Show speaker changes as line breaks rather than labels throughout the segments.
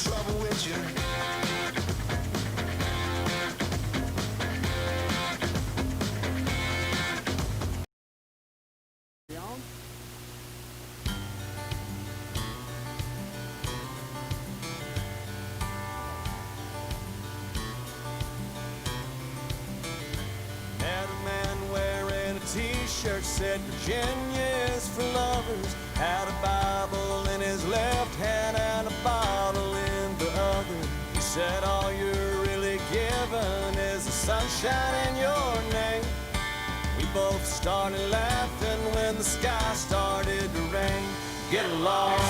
trouble with you. T-shirt said Virginia is for lovers, had a Bible in his left hand and a bottle in the other. He said all you're really given is the sunshine in your name. We both started laughing when the sky started to rain. Get along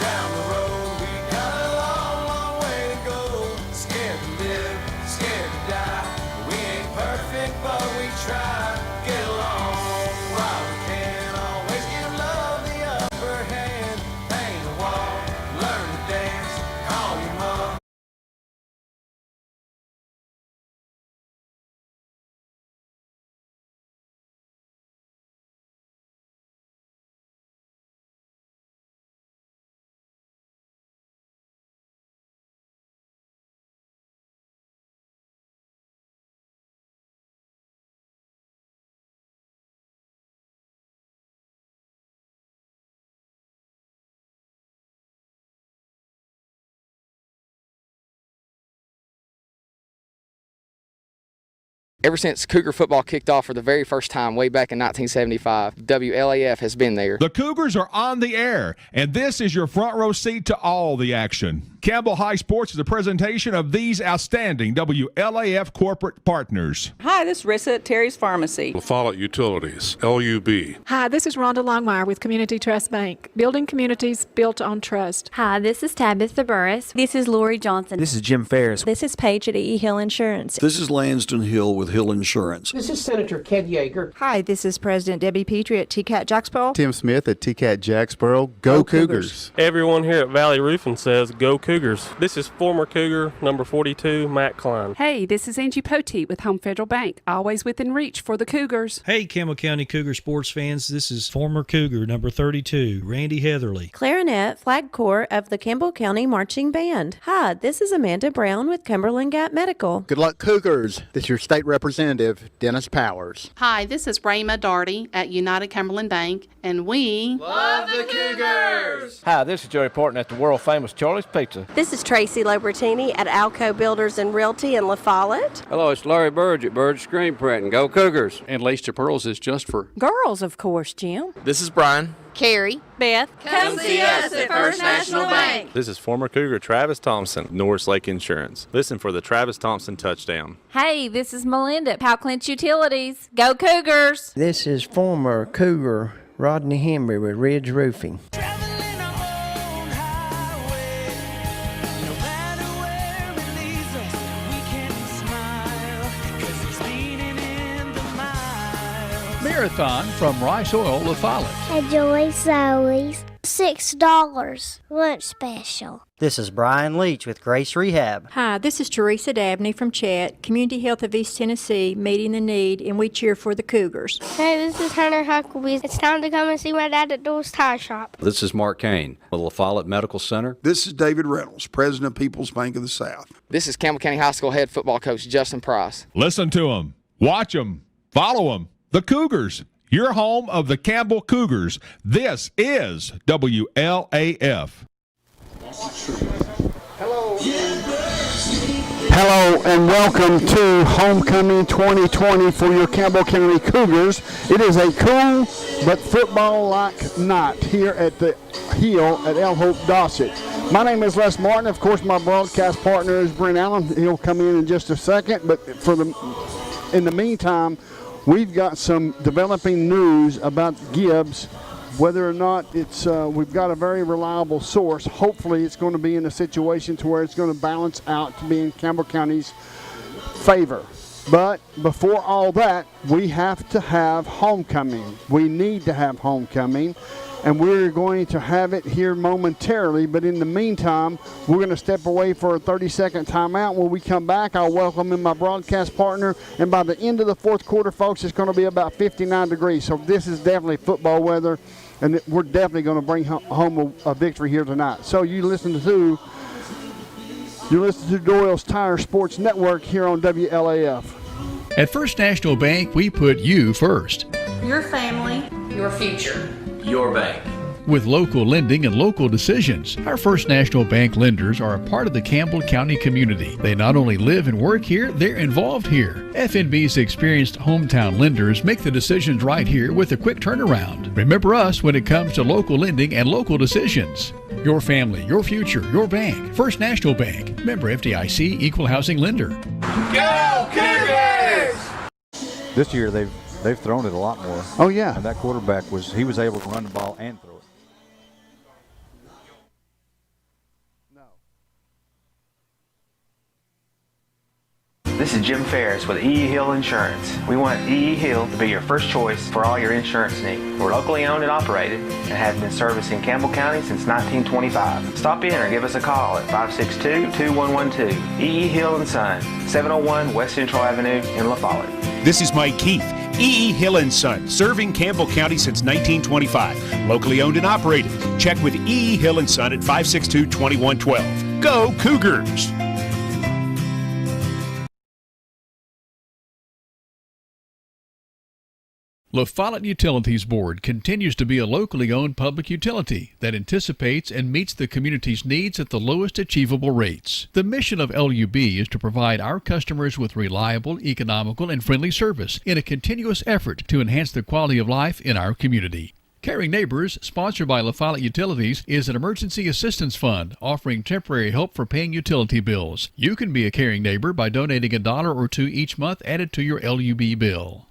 down the road, we got a long, long way to go. Scared to live, scared to die. We ain't perfect, but we try. Get along while we can. Always give love the upper hand. Paint a wall, learn to dance, call your mom.
Ever since Cougar football kicked off for the very first time way back in 1975, WLAF has been there.
The Cougars are on the air, and this is your front row seat to all the action. Campbell High Sports is a presentation of these outstanding WLAF corporate partners.
Hi, this is Rissa at Terry's Pharmacy.
La Follette Utilities, LUB.
Hi, this is Rhonda Longmire with Community Trust Bank, building communities built on trust.
Hi, this is Tabitha Burris.
This is Lori Johnson.
This is Jim Ferris.
This is Paige at E. Hill Insurance.
This is Lansden Hill with Hill Insurance.
This is Senator Kev Yeager.
Hi, this is President Debbie Petrie at TCAT Jacksboro.
Tim Smith at TCAT Jacksboro. Go Cougars.
Everyone here at Valley Roofing says go Cougars. This is former Cougar number 42, Matt Klein.
Hey, this is Angie Poteet with Home Federal Bank, always within reach for the Cougars.
Hey, Campbell County Cougar sports fans, this is former Cougar number 32, Randy Heatherly.
Clarinet, Flag Corps of the Campbell County Marching Band. Hi, this is Amanda Brown with Cumberland Gap Medical.
Good luck, Cougars. This is your state representative, Dennis Powers.
Hi, this is Rayma Darty at United Cumberland Bank, and we
love the Cougars!
Hi, this is Joey Porton at the world-famous Charlie's Pizza.
This is Tracy Lobertini at Alco Builders and Realty in La Follette.
Hello, it's Larry Burge at Burge Screen Print, and go Cougars!
And Lace to Pearls is just for
girls, of course, Jim.
This is Brian.
Carrie.
Beth. Come see us at First National Bank.
This is former Cougar Travis Thompson, Norris Lake Insurance. Listen for the Travis Thompson touchdown.
Hey, this is Melinda at Powell Clinch Utilities. Go Cougars!
This is former Cougar Rodney Henry with Ridge Roofing.
Marathon from Rice Oil, La Follette.
Enjoy Zoe's $6 lunch special.
This is Brian Leach with Grace Rehab.
Hi, this is Teresa Dabney from Chat, Community Health of East Tennessee, meeting the need, and we cheer for the Cougars.
Hey, this is Hunter Huckabee. It's time to come and see my dad at Doors Tire Shop.
This is Mark Kane with La Follette Medical Center.
This is David Reynolds, President of People's Bank of the South.
This is Campbell County High School head football coach Justin Price.
Listen to them, watch them, follow them. The Cougars, your home of the Campbell Cougars. This is WLAF.
Hello and welcome to Homecoming 2020 for your Campbell County Cougars. It is a cool but football-like night here at the Hill at El Hope Dossett. My name is Les Martin. Of course, my broadcast partner is Brent Allen. He'll come in just a second, but in the meantime, we've got some developing news about Gibbs. Whether or not it's, we've got a very reliable source. Hopefully it's going to be in a situation to where it's going to balance out to be in Campbell County's favor. But before all that, we have to have homecoming. We need to have homecoming. And we're going to have it here momentarily. But in the meantime, we're going to step away for a 30-second timeout. When we come back, I'll welcome in my broadcast partner. And by the end of the fourth quarter, folks, it's going to be about 59 degrees. So this is definitely football weather. And we're definitely going to bring home a victory here tonight. So you listen to You're listening to Doyle's Tire Sports Network here on WLAF.
At First National Bank, we put you first.
Your family, your future.
Your bank.
With local lending and local decisions, our First National Bank lenders are a part of the Campbell County community. They not only live and work here, they're involved here. FNB's experienced hometown lenders make the decisions right here with a quick turnaround. Remember us when it comes to local lending and local decisions. Your family, your future, your bank. First National Bank. Member FDIC, Equal Housing Lender.
Go Cougars!
This year they've thrown it a lot more.
Oh, yeah.
And that quarterback was able to run the ball and throw it.
This is Jim Ferris with E.E. Hill Insurance. We want E.E. Hill to be your first choice for all your insurance needs. We're locally owned and operated and have been servicing Campbell County since 1925. Stop in or give us a call at 562-2112. E.E. Hill & Son, 701 West Central Avenue in La Follette.
This is Mike Keith, E.E. Hill & Son, serving Campbell County since 1925. Locally owned and operated. Check with E.E. Hill & Son at 562-2112. Go Cougars!
La Follette Utilities Board continues to be a locally owned public utility that anticipates and meets the community's needs at the lowest achievable rates. The mission of LUB is to provide our customers with reliable, economical, and friendly service in a continuous effort to enhance the quality of life in our community. Caring Neighbors, sponsored by La Follette Utilities, is an emergency assistance fund offering temporary help for paying utility bills. You can be a caring neighbor by donating $1 or $2 each month added to your LUB bill.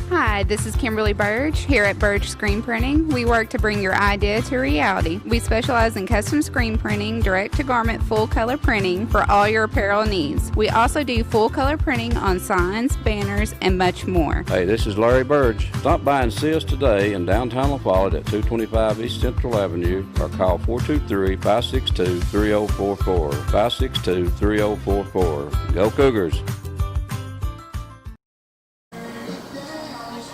Hi, this is Kimberly Burge here at Burge Screen Printing. We work to bring your idea to reality. We specialize in custom screen printing, direct-to-garment full-color printing for all your apparel needs. We also do full-color printing on signs, banners, and much more.
Hey, this is Larry Burge. Stop by and see us today in downtown La Follette at 225 East Central Avenue or call 423-562-3044. 562-3044. Go Cougars!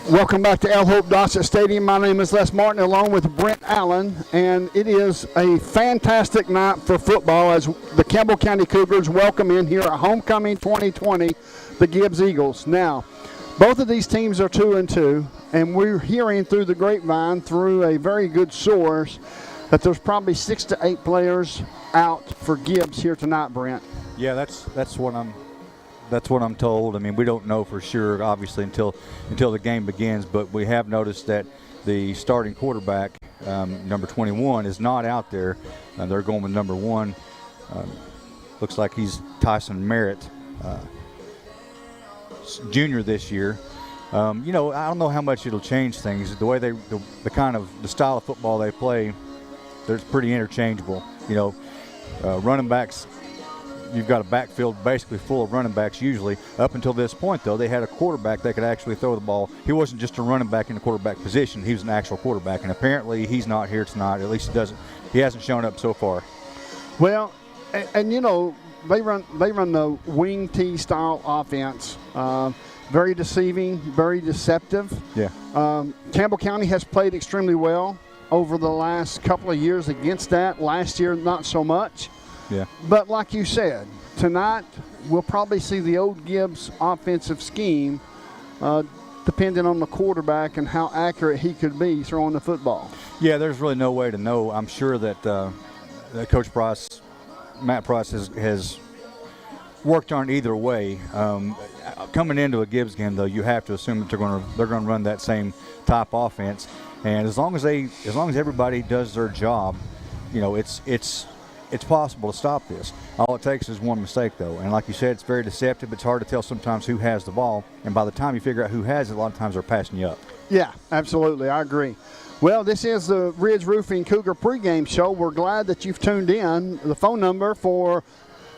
Welcome back to L. Hope Dossett Stadium. My name is Les Martin along with Brent Allen, and it is a fantastic night for football as the Campbell County Cougars welcome in here at Homecoming 2020 the Gibbs Eagles. Now, both of these teams are 2-2, and we're hearing through the grapevine, through a very good source, that there's probably 6 to 8 players out for Gibbs here tonight, Brent.
Yeah, that's what I'm told. I mean, we don't know for sure, obviously, until the game begins. But we have noticed that the starting quarterback, number 21, is not out there. They're going with number 1. Looks like he's Tyson Merritt, junior this year. I don't know how much it'll change things. The way the style of football they play, they're pretty interchangeable. Running backs. You've got a backfield basically full of running backs usually. Up until this point, though, they had a quarterback that could actually throw the ball. He wasn't just a running back in the quarterback position. He was an actual quarterback, and apparently he's not here tonight. At least he hasn't shown up so far.
Well, and they run the wing T style offense. Very deceiving, very deceptive.
Yeah.
Campbell County has played extremely well over the last couple of years against that. Last year, not so much.
Yeah.
But like you said, tonight we'll probably see the old Gibbs offensive scheme depending on the quarterback and how accurate he could be throwing the football.
Yeah, there's really no way to know. I'm sure that Coach Price, Matt Price, has worked on either way. Coming into a Gibbs game, though, you have to assume that they're going to run that same type offense. And as long as everybody does their job, it's possible to stop this. All it takes is one mistake, though. And like you said, it's very deceptive. It's hard to tell sometimes who has the ball. And by the time you figure out who has it, a lot of times they're passing you up.
Yeah, absolutely. I agree. Well, this is the Ridge Roofing Cougar pregame show. We're glad that you've tuned in. The phone number for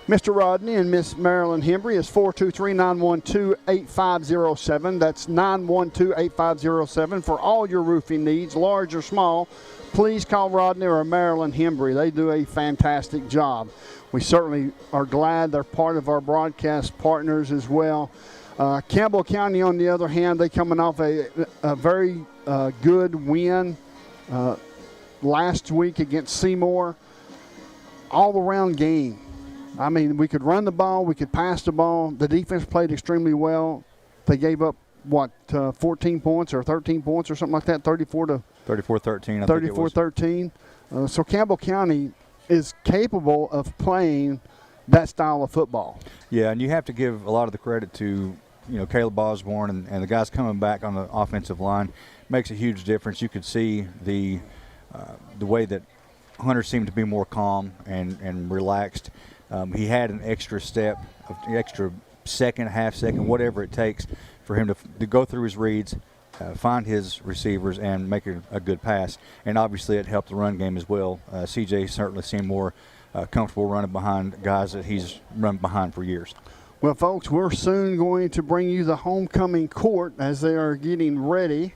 Mr. Rodney and Miss Marilyn Hembry is 423-912-8507. That's 912-8507 for all your roofing needs, large or small. Please call Rodney or Marilyn Hembry. They do a fantastic job. We certainly are glad they're part of our broadcast partners as well. Campbell County, on the other hand, they coming off a very good win last week against Seymour. all-around game. I mean, we could run the ball, we could pass the ball. The defense played extremely well. They gave up, 14 points or 13 points or something like that, 34-13. 34-13. So Campbell County is capable of playing that style of football.
Yeah, and you have to give a lot of the credit to, Caleb Osborne and the guys coming back on the offensive line. Makes a huge difference. You could see the way that Hunter seemed to be more calm and relaxed. He had an extra step, an extra second, half second, whatever it takes for him to go through his reads, find his receivers, and make a good pass. And obviously it helped the run game as well. CJ certainly seemed more comfortable running behind guys that he's run behind for years.
Well, folks, we're soon going to bring you the homecoming court as they are getting ready.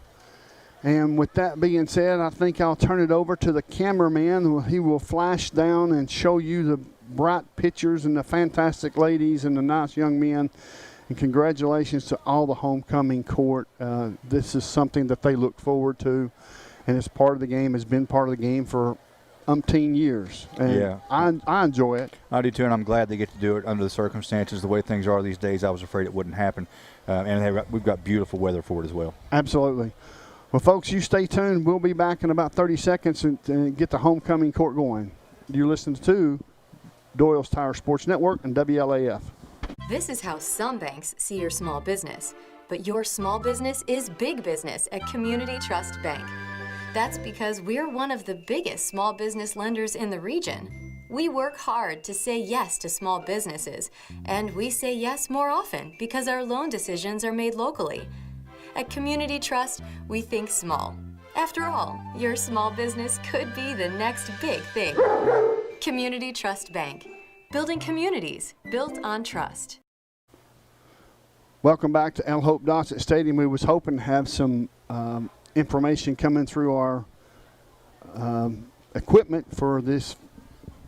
And with that being said, I think I'll turn it over to the cameraman. He will flash down and show you the bright pictures and the fantastic ladies and the nice young men. And congratulations to all the homecoming court. This is something that they look forward to, and it's part of the game, has been part of the game for umpteen years. And
yeah.
I enjoy it.
I do too, and I'm glad they get to do it under the circumstances, the way things are these days. I was afraid it wouldn't happen. And we've got beautiful weather for it as well.
Absolutely. Well, folks, you stay tuned. We'll be back in about 30 seconds and get the homecoming court going. You're listening to Doyle's Tire Sports Network and WLAF.
This is how some banks see your small business, but your small business is big business at Community Trust Bank. That's because we're one of the biggest small business lenders in the region. We work hard to say yes to small businesses, and we say yes more often because our loan decisions are made locally. At Community Trust, we think small. After all, your small business could be the next big thing. Community Trust Bank. Building communities built on trust.
Welcome back to El Hope Dossett Stadium. We was hoping to have some information coming through our equipment for this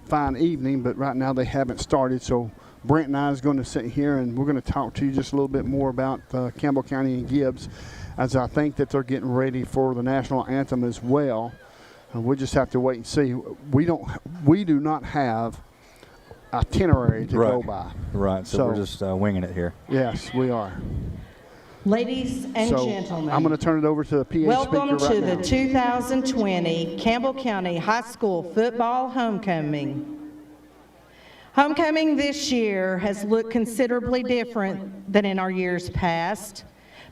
fine evening, but right now they haven't started. So Brent and I is going to sit here and we're going to talk to you just a little bit more about Campbell County and Gibbs, as I think that they're getting ready for the national anthem as well. We'll just have to wait and see. We do not have itinerary to go by.
Right, so we're just winging it here.
Yes, we are.
Ladies and gentlemen,
I'm going to turn it over to the PA speaker right now.
Welcome to the 2020 Campbell County High School Football Homecoming. Homecoming this year has looked considerably different than in our years past,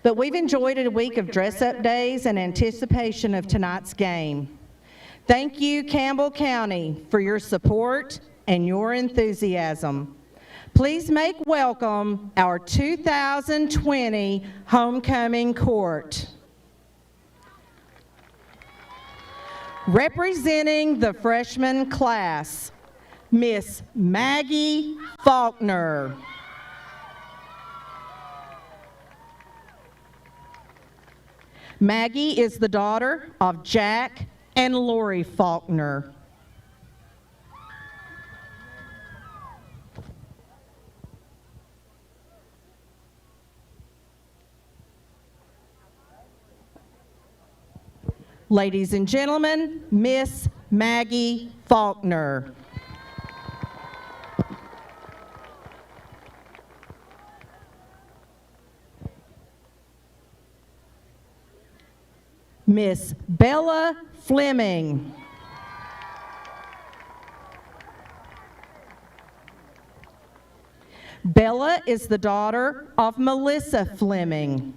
but we've enjoyed a week of dress-up days and anticipation of tonight's game. Thank you, Campbell County, for your support and your enthusiasm. Please make welcome our 2020 homecoming court. Representing the freshman class, Miss Maggie Faulkner. Maggie is the daughter of Jack and Lori Faulkner. Ladies and gentlemen, Miss Maggie Faulkner. Miss Bella Fleming. Bella is the daughter of Melissa Fleming.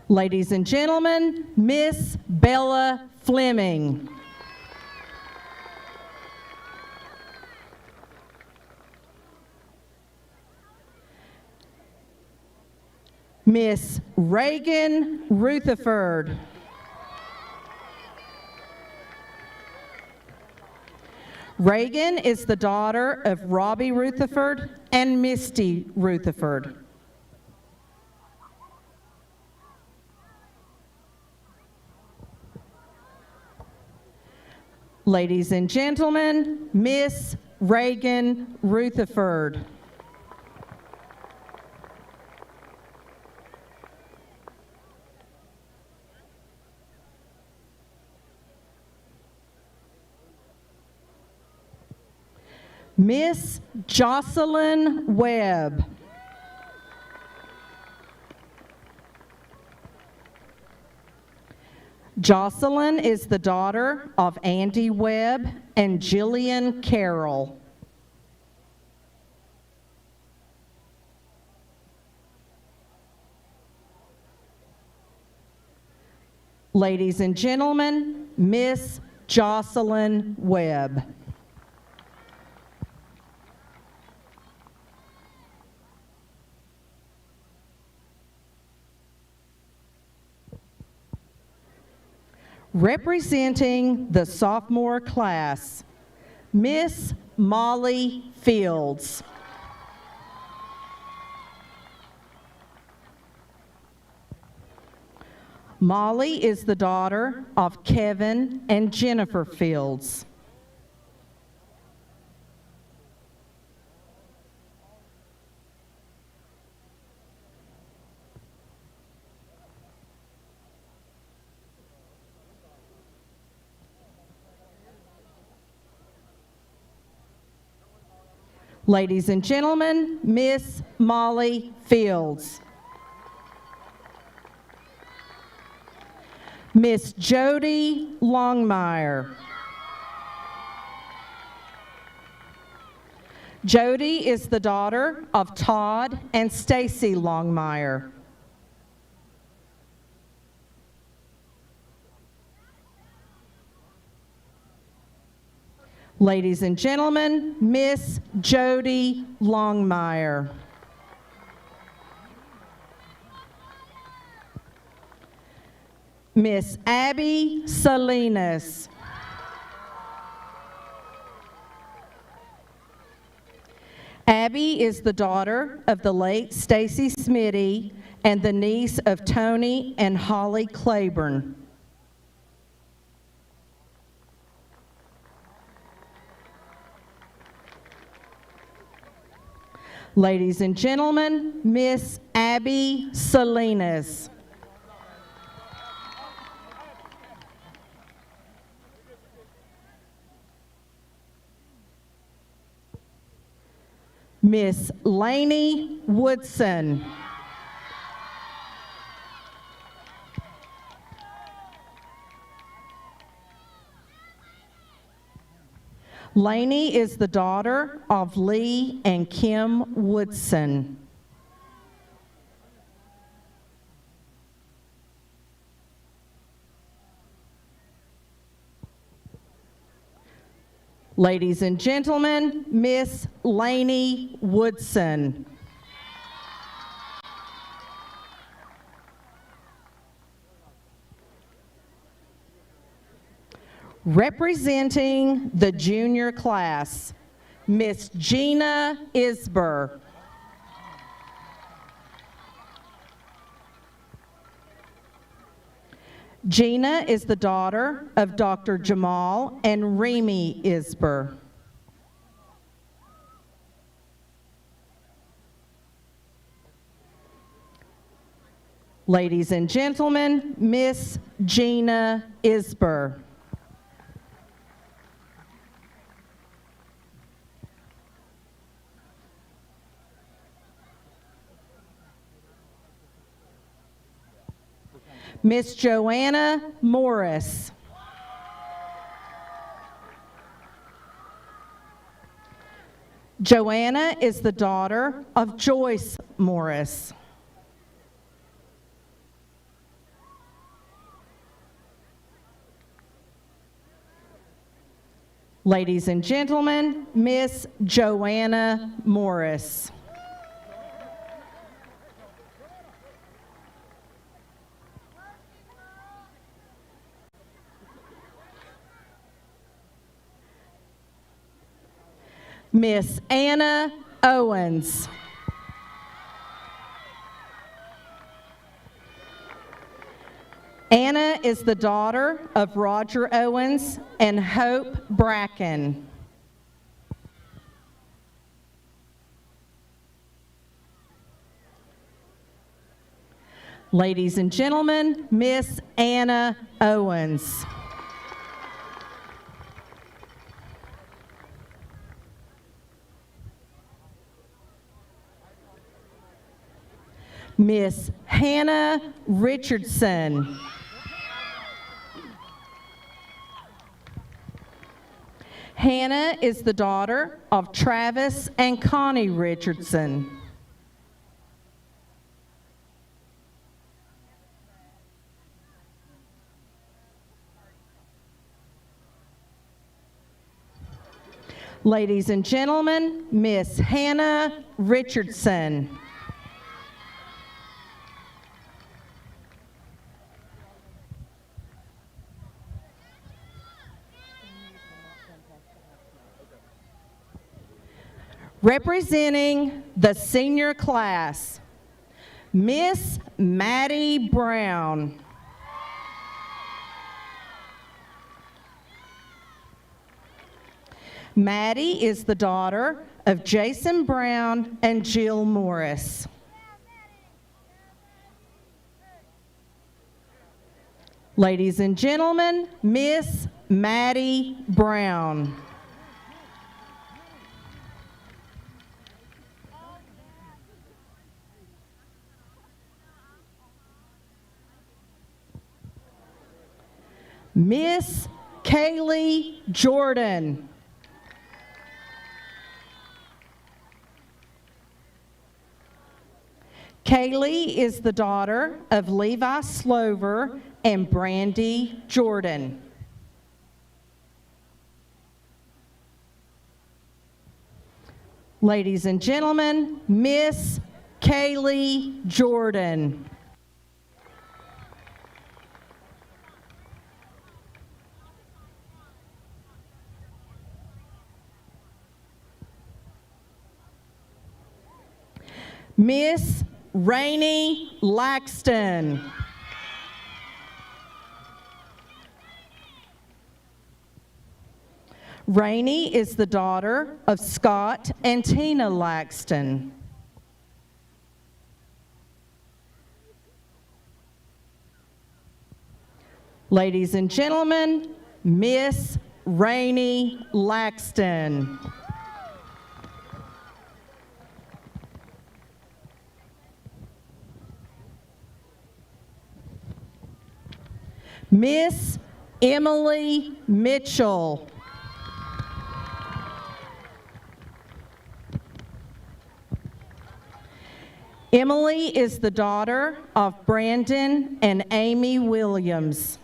Ladies and gentlemen, Miss Bella Fleming. Miss Reagan Rutherford. Reagan is the daughter of Robbie Rutherford and Misty Rutherford. Ladies and gentlemen, Miss Reagan Rutherford. Miss Jocelyn Webb. Jocelyn is the daughter of Andy Webb and Jillian Carroll. Ladies and gentlemen, Miss Jocelyn Webb. Representing the sophomore class, Miss Molly Fields. Molly is the daughter of Kevin and Jennifer Fields. Ladies and gentlemen, Miss Molly Fields. Miss Jody Longmire. Jody is the daughter of Todd and Stacy Longmire. Ladies and gentlemen, Miss Jody Longmire. Miss Abby Salinas. Abby is the daughter of the late Stacy Smitty and the niece of Tony and Holly Claiborne. Ladies and gentlemen, Miss Abby Salinas. Miss Lainey Woodson. Lainey is the daughter of Lee and Kim Woodson. Ladies and gentlemen, Miss Lainey Woodson. Representing the junior class, Miss Gina Isber. Gina is the daughter of Dr. Jamal and Remy Isber. Ladies and gentlemen, Miss Gina Isber. Miss Joanna Morris. Joanna is the daughter of Joyce Morris. Ladies and gentlemen, Miss Joanna Morris. Miss Anna Owens. Anna is the daughter of Roger Owens and Hope Bracken. Ladies and gentlemen, Miss Anna Owens. Miss Hannah Richardson. Hannah is the daughter of Travis and Connie Richardson. Ladies and gentlemen, Miss Hannah Richardson. Representing the senior class, Miss Maddie Brown. Maddie is the daughter of Jason Brown and Jill Morris. Ladies and gentlemen, Miss Maddie Brown. Miss Kaylee Jordan. Kaylee is the daughter of Levi Slover and Brandy Jordan. Ladies and gentlemen, Miss Kaylee Jordan. Miss Rainey Laxton. Rainey is the daughter of Scott and Tina Laxton. Ladies and gentlemen, Miss Rainey Laxton. Miss Emily Mitchell. Emily is the daughter of Brandon and Amy Williams.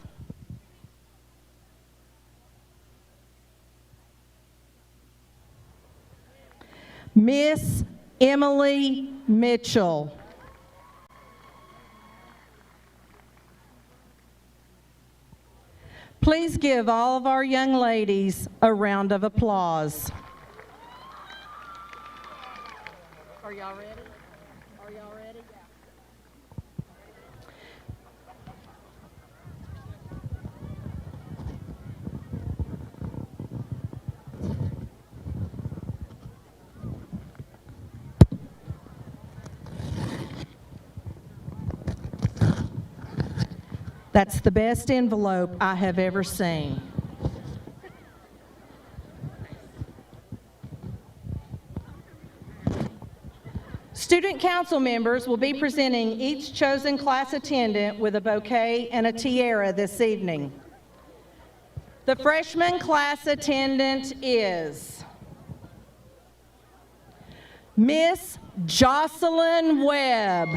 Miss Emily Mitchell. Please give all of our young ladies a round of applause. Are y'all ready? Are y'all ready? That's the best envelope I have ever seen. Student council members will be presenting each chosen class attendant with a bouquet and a tiara this evening. The freshman class attendant is Miss Jocelyn Webb.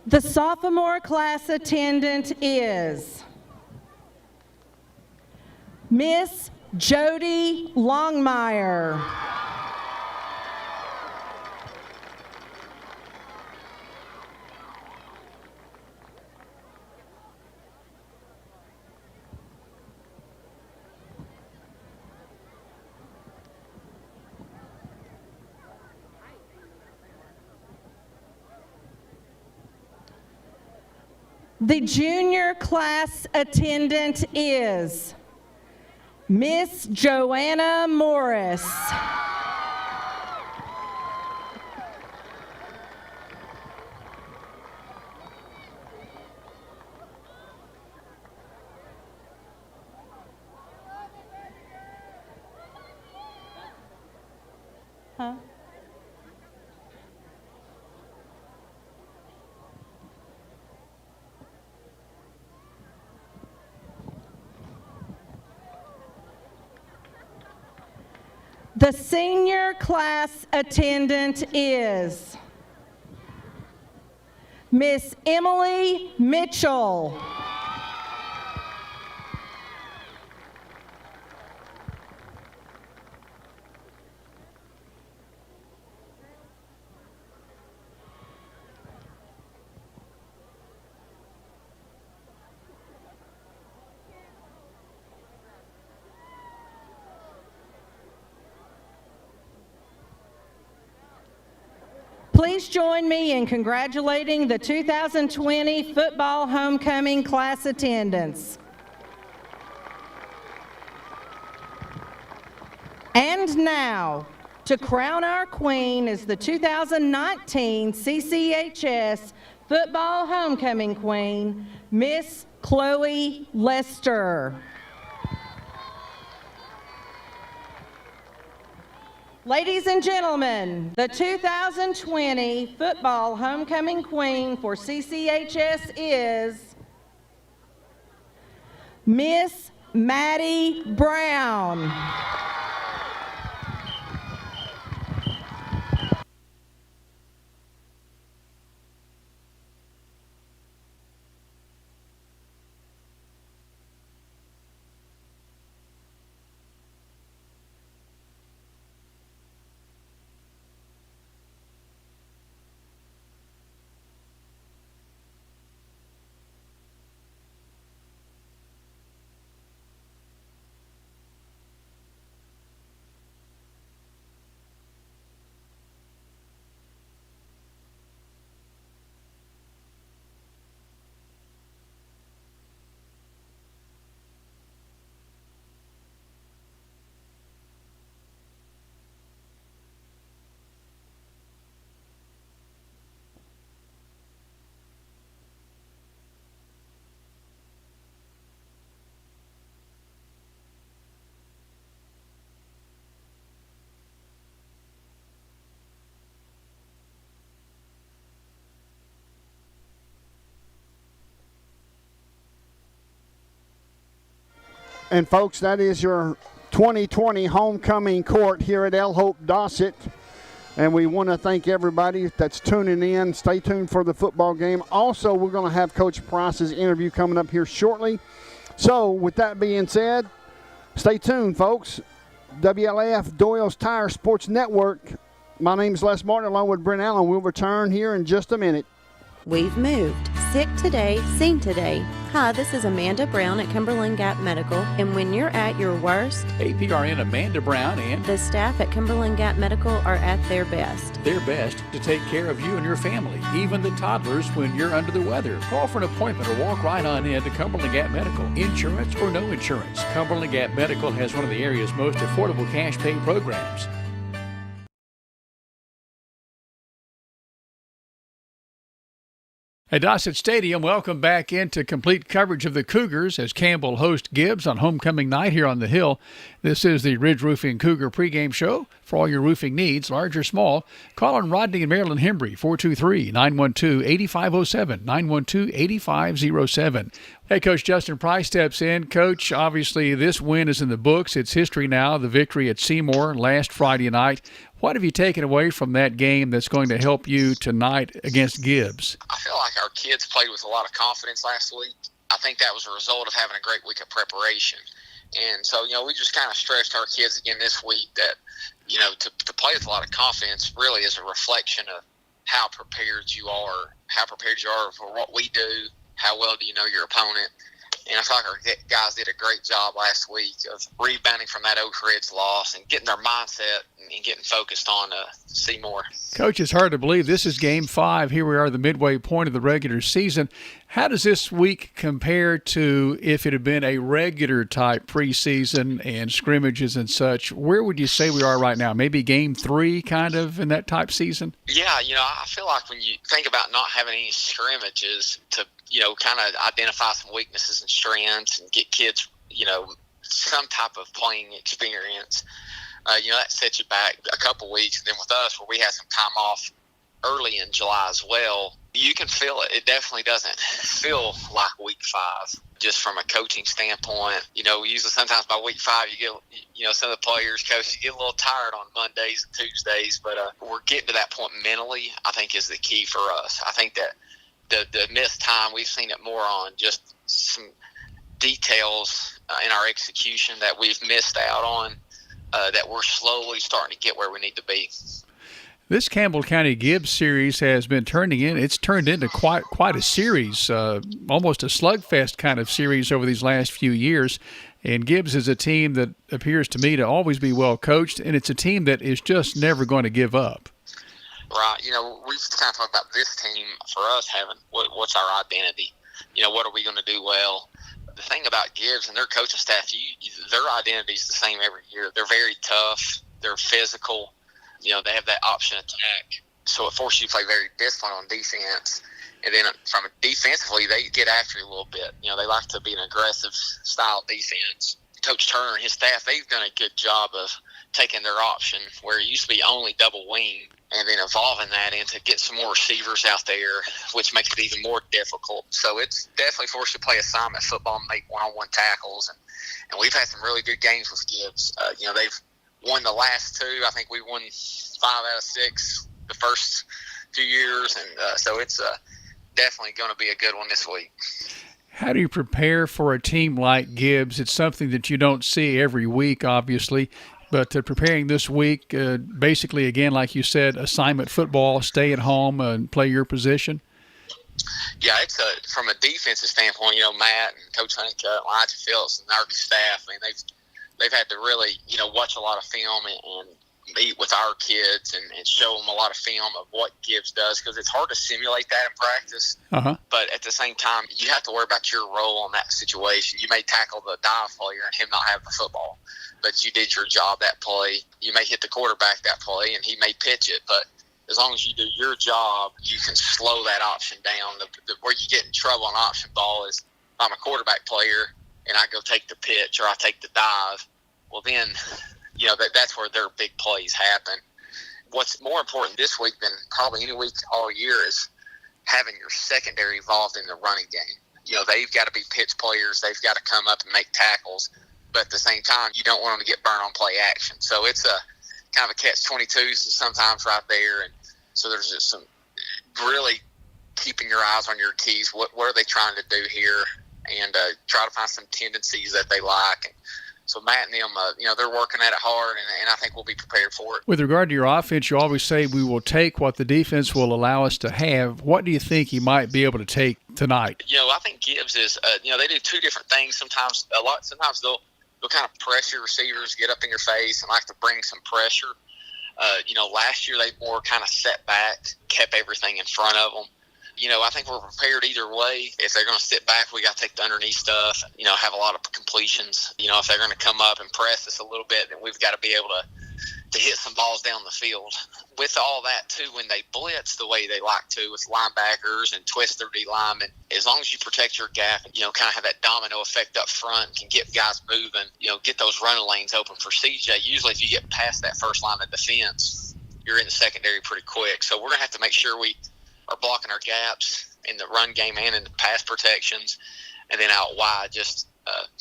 The sophomore class attendant is Miss Jody Longmire. The junior class attendant is Miss Joanna Morris. Huh? The senior class attendant is Miss Emily Mitchell. Please join me in congratulating the 2020 football homecoming class attendants. And now, to crown our queen as the 2019 CCHS football homecoming queen, Miss Chloe Lester. Ladies and gentlemen, the 2020 football homecoming queen for CCHS is Miss Maddie Brown.
And folks, that is your 2020 homecoming court here at El Hope Dossett. And we want to thank everybody that's tuning in. Stay tuned for the football game. Also, we're going to have Coach Price's interview coming up here shortly. So, with that being said, stay tuned, folks. WLAF Doyle's Tire Sports Network. My name is Les Martin, along with Brent Allen. We'll return here in just a minute.
We've moved. Sick today, seen today. Hi, this is Amanda Brown at Cumberland Gap Medical, and when you're at your worst,
APRN Amanda Brown and
the staff at Cumberland Gap Medical are at their best.
Their best to take care of you and your family, even the toddlers when you're under the weather. Call for an appointment or walk right on in to Cumberland Gap Medical. Insurance or no insurance, Cumberland Gap Medical has one of the area's most affordable cash pay programs. At Dossett Stadium, welcome back into complete coverage of the Cougars as Campbell hosts Gibbs on homecoming night here on the Hill. This is the Ridge Roofing Cougar pregame show for all your roofing needs, large or small. Call on Rodney and Marilyn Hembry, 423-912-8507, 912-8507. Hey, Coach Justin Price steps in. Coach, obviously this win is in the books. It's history now, the victory at Seymour last Friday night. What have you taken away from that game that's going to help you tonight against Gibbs?
I feel like our kids played with a lot of confidence last week. I think that was a result of having a great week of preparation. And so, we just kind of stressed our kids again this week that, to play with a lot of confidence really is a reflection of how prepared you are for what we do, how well do you know your opponent. And I feel like our guys did a great job last week of rebounding from that Oak Ridge loss and getting their mindset and getting focused on Seymour.
Coach, it's hard to believe this is Game 5. Here we are, the midway point of the regular season. How does this week compare to if it had been a regular type preseason and scrimmages and such? Where would you say we are right now? Maybe Game 3 kind of in that type season?
Yeah, I feel like when you think about not having any scrimmages to, kind of identify some weaknesses and strengths and get kids, some type of playing experience, that sets you back a couple weeks. And then with us, where we had some time off early in July as well, you can feel it. It definitely doesn't feel like week 5, just from a coaching standpoint. Usually sometimes by week 5, you get, some of the players, coaches, get a little tired on Mondays and Tuesdays, but we're getting to that point mentally, I think, is the key for us. I think that the missed time, we've seen it more on just some details in our execution that we've missed out on, that we're slowly starting to get where we need to be.
This Campbell County Gibbs series has been it's turned into quite a series, almost a slugfest kind of series over these last few years. And Gibbs is a team that appears to me to always be well coached, and it's a team that is just never going to give up.
Right. We've kind of talked about this team for us having what's our identity. What are we going to do well? The thing about Gibbs and their coaching staff, their identity is the same every year. They're very tough. They're physical. They have that option attack, so it forces you to play very disciplined on defense. And then from defensively, they get after you a little bit. They like to be an aggressive style defense. Coach Turner and his staff, they've done a good job of taking their option where it used to be only double wing and then evolving that into get some more receivers out there, which makes it even more difficult. So it's definitely forced you to play assignment football and make one-on-one tackles. And we've had some really good games with Gibbs. They've won the last 2. I think we won 5 out of 6 the first few years. And so it's definitely going to be a good one this week.
How do you prepare for a team like Gibbs? It's something that you don't see every week, obviously, but preparing this week, basically, again, like you said, assignment football, stay at home and play your position?
Yeah, it's from a defensive standpoint, Matt and Coach Honeycutt, Elijah Phillips, and our staff, they've had to really, watch a lot of film and meet with our kids and show them a lot of film of what Gibbs does, because it's hard to simulate that in practice. But at the same time, you have to worry about your role in that situation. You may tackle the dive player and him not have the football, but you did your job that play. You may hit the quarterback that play, and he may pitch it, but as long as you do your job, you can slow that option down. Where you get in trouble on option ball is I'm a quarterback player and I go take the pitch or I take the dive. Well, then that's where their big plays happen. What's more important this week than probably any week all year is having your secondary involved in the running game. They've got to be pitch players. They've got to come up and make tackles. But at the same time, you don't want them to get burned on play action. So it's a kind of a catch-22 sometimes right there. And so there's just some really keeping your eyes on your keys. What are they trying to do here? And try to find some tendencies that they like. And so Matt and them, they're working at it hard, and I think we'll be prepared for it.
With regard to your offense, you always say we will take what the defense will allow us to have. What do you think you might be able to take tonight?
I think Gibbs is, they do 2 different things. Sometimes they'll kind of pressure receivers, get up in your face, and like to bring some pressure. Last year they more kind of set back, kept everything in front of them. I think we're prepared either way. If they're going to sit back, we got to take the underneath stuff, have a lot of completions. If they're going to come up and press us a little bit, then we've got to be able to hit some balls down the field. With all that, too, when they blitz the way they like to with linebackers and twist their D linemen, as long as you protect your gap and, kind of have that domino effect up front and can get guys moving, get those running lanes open for CJ. Usually if you get past that first line of defense, you're in the secondary pretty quick. So we're going to have to make sure we are blocking our gaps in the run game and in the pass protections, and then out wide just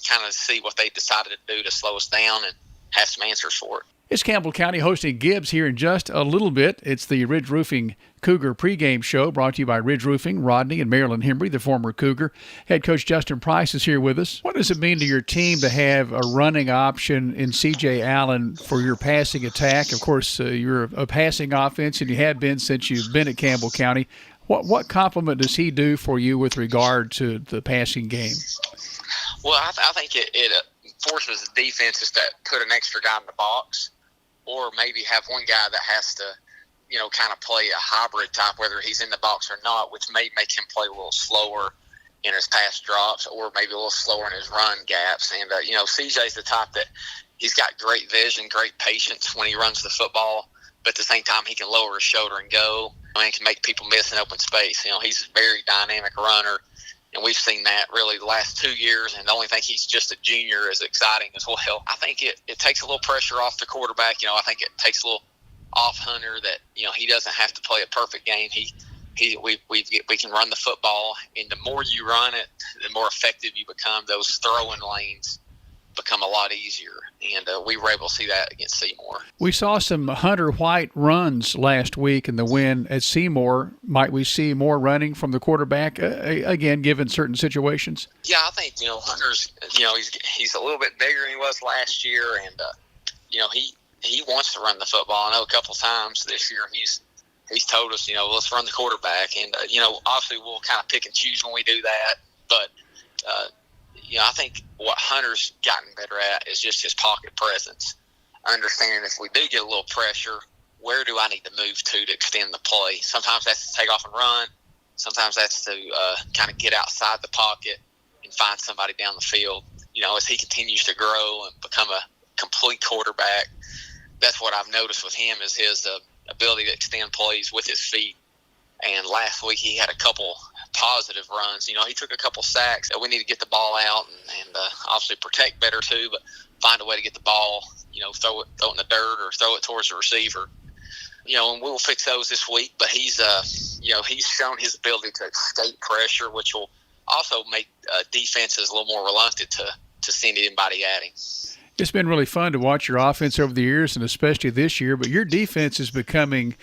kind of see what they decided to do to slow us down and have some answers for it.
It's Campbell County hosting Gibbs here in just a little bit. It's the Ridge Roofing Cougar pregame show brought to you by Ridge Roofing, Rodney and Marilyn Hembry, the former Cougar. Head coach Justin Price is here with us. What does it mean to your team to have a running option in C.J. Allen for your passing attack? Of course, you're a passing offense, and you have been since you've been at Campbell County. What compliment does he do for you with regard to the passing game?
Well, I think it forces the defenses to put an extra guy in the box, or maybe have one guy that has to, kind of play a hybrid type, whether he's in the box or not, which may make him play a little slower in his pass drops, or maybe a little slower in his run gaps. And, CJ's the type that he's got great vision, great patience when he runs the football, but at the same time, he can lower his shoulder and go, and can make people miss in open space. He's a very dynamic runner, and we've seen that really the last 2 years, and the only thing he's just a junior is exciting as well. I think it takes a little pressure off the quarterback. I think it takes a little off Hunter that, he doesn't have to play a perfect game. We can run the football, and the more you run it, the more effective you become. Those throwing lanes become a lot easier, and we were able to see that against Seymour.
We saw some Hunter White runs last week in the win at Seymour. Might we see more running from the quarterback, again, given certain situations?
Yeah, I think, Hunter's, he's a little bit bigger than he was last year, and, he wants to run the football. I know a couple times this year he's told us, let's run the quarterback, and, obviously we'll kind of pick and choose when we do that, but, I think what Hunter's gotten better at is just his pocket presence, understanding if we do get a little pressure, where do I need to move to extend the play? Sometimes that's to take off and run. Sometimes that's to kind of get outside the pocket and find somebody down the field. As he continues to grow and become a complete quarterback, that's what I've noticed with him is his ability to extend plays with his feet. And last week he had a couple positive runs. He took a couple sacks. We need to get the ball out and obviously protect better too, but find a way to get the ball, throw it in the dirt or throw it towards the receiver. And we'll fix those this week. But he's shown his ability to escape pressure, which will also make defenses a little more reluctant to send anybody at him.
It's been really fun to watch your offense over the years, and especially this year, but your defense is becoming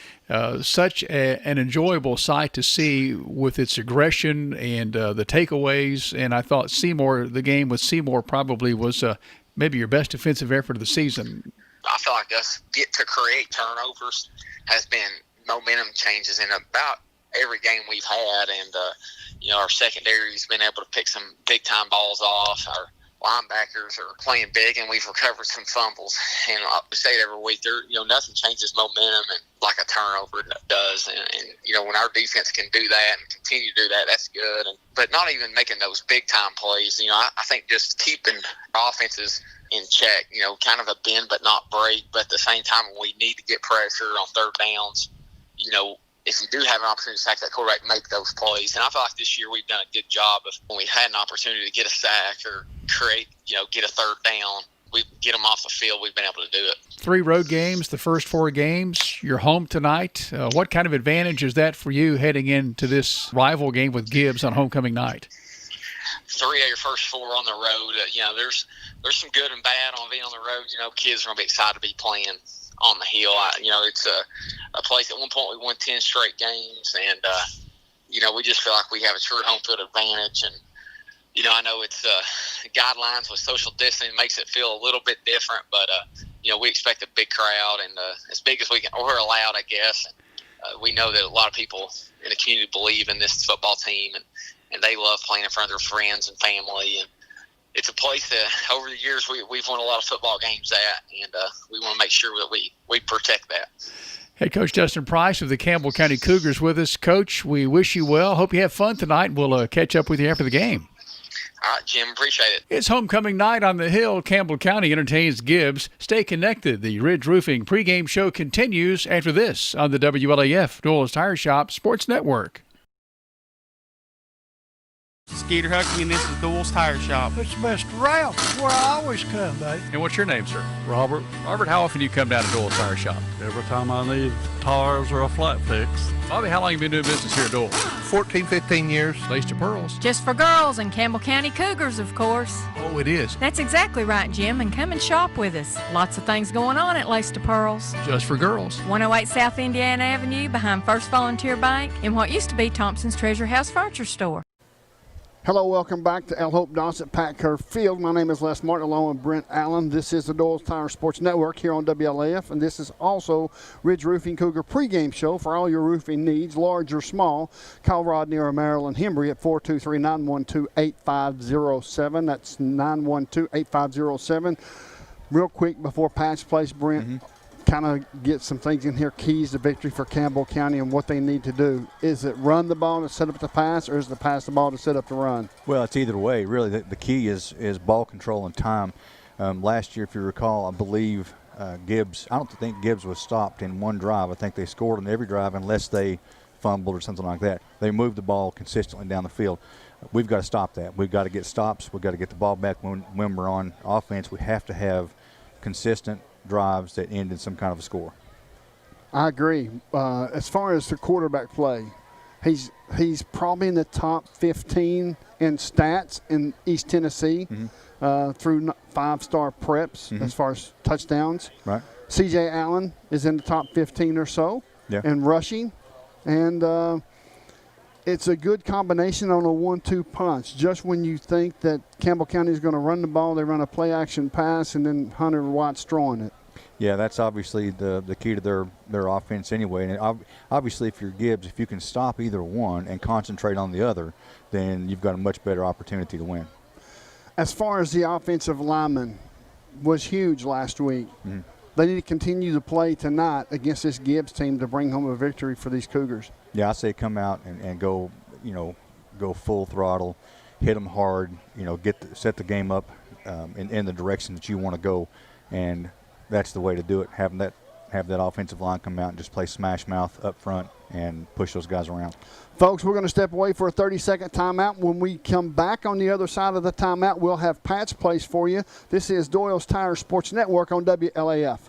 such an enjoyable sight to see with its aggression and the takeaways, and I thought the game with Seymour probably was maybe your best defensive effort of the season.
I feel like us get to create turnovers has been momentum changes in about every game we've had, and our secondary's been able to pick some big-time balls off. Our linebackers are playing big, and we've recovered some fumbles. And we say it every week, nothing changes momentum and like a turnover does. And when our defense can do that and continue to do that, that's good. But not even making those big-time plays. I think just keeping offenses in check, kind of a bend but not break. But at the same time, when we need to get pressure on third downs, if you do have an opportunity to sack that quarterback, make those plays. And I feel like this year we've done a good job of when we had an opportunity to get a sack or create, get a third down, we get them off the field, we've been able to do it. 3 road games, the first 4 games. You're home tonight. What kind of advantage is that for you heading into this rival game with Gibbs on homecoming night? 3 of your first 4 on the road. There's some good and bad on being on the road. Kids are going to be excited to be playing on the hill. It's a place at one point we won 10 straight games, and we just feel like we have a true home field advantage. And I know it's guidelines with social distancing makes it feel a little bit different, but we expect a big crowd and as big as we can, or allowed, I guess. And we know that a lot of people in the community believe in this football team, and they love playing in front of their friends and family. And it's a place that over the years we've won a lot of football games at, and we want to make sure that we protect that.
Head Coach Dustin Price of the Campbell County Cougars with us. Coach, we wish you well. Hope you have fun tonight, and we'll catch up with you after the game.
All right, Jim, appreciate it.
It's homecoming night on the Hill. Campbell County entertains Gibbs. Stay connected. The Ridge Roofing pregame show continues after this on the WLAF Doyle's Tire Shop Sports Network.
Skeeter Huckney, and this is Doyle's Tire Shop.
It's the best route. It's where I always come, baby.
And what's your name, sir?
Robert.
Robert, how often do you come down to Doyle's Tire Shop?
Every time I need tires or a flat fix.
Bobby, how long have you been doing business here at Doyle?
14, 15 years.
Lace to pearls.
Just for girls and Campbell County Cougars, of course.
Oh, it is?
That's exactly right, Jim, and come and shop with us. Lots of things going on at Lace to Pearls.
Just for girls.
108 South Indiana Avenue behind First Volunteer Bank in what used to be Thompson's Treasure House Furniture Store.
Hello, welcome back to El Hope Dawson Pat Kerr Field. My name is Les Martin along with Brent Allen. This is the Doyle's Tire Sports Network here on WLAF, and this is also Ridge Roofing Cougar pregame show for all your roofing needs, large or small. Call Rodney or Marilyn Hembry at 423-912-8507. That's 912-8507. Real quick before Pat's Place, Brent, kind of get some things in here, keys to victory for Campbell County and what they need to do. Is it run the ball to set up the pass, or is it pass the ball to set up the run?
Well, it's either way. Really, the key is ball control and time. Last year, if you recall, I believe Gibbs, I don't think Gibbs was stopped in one drive. I think they scored on every drive unless they fumbled or something like that. They moved the ball consistently down the field. We've got to stop that. We've got to get stops. We've got to get the ball back when we're on offense. We have to have consistent drives that end in some kind of a score.
I agree. As far as the quarterback play, he's probably in the top 15 in stats in East Tennessee through 5-star preps as far as touchdowns.
Right.
C.J. Allen is in the top 15 or so in rushing. And it's a good combination on a 1-2 punch. Just when you think that Campbell County is going to run the ball, they run a play-action pass, and then Hunter Watt's throwing it.
Yeah, that's obviously the key to their offense anyway. And obviously, if you're Gibbs, if you can stop either one and concentrate on the other, then you've got a much better opportunity to win.
As far as the offensive lineman was huge last week. They need to continue to play tonight against this Gibbs team to bring home a victory for these Cougars.
Yeah, I say come out and go, go full throttle, hit them hard, set the game up in the direction that you want to go, and that's the way to do it. Have that offensive line come out and just play smash mouth up front and push those guys around.
Folks, we're going to step away for a 30-second timeout. When we come back on the other side of the timeout, we'll have Pat's Place for you. This is Doyle's Tire Sports Network on WLAF.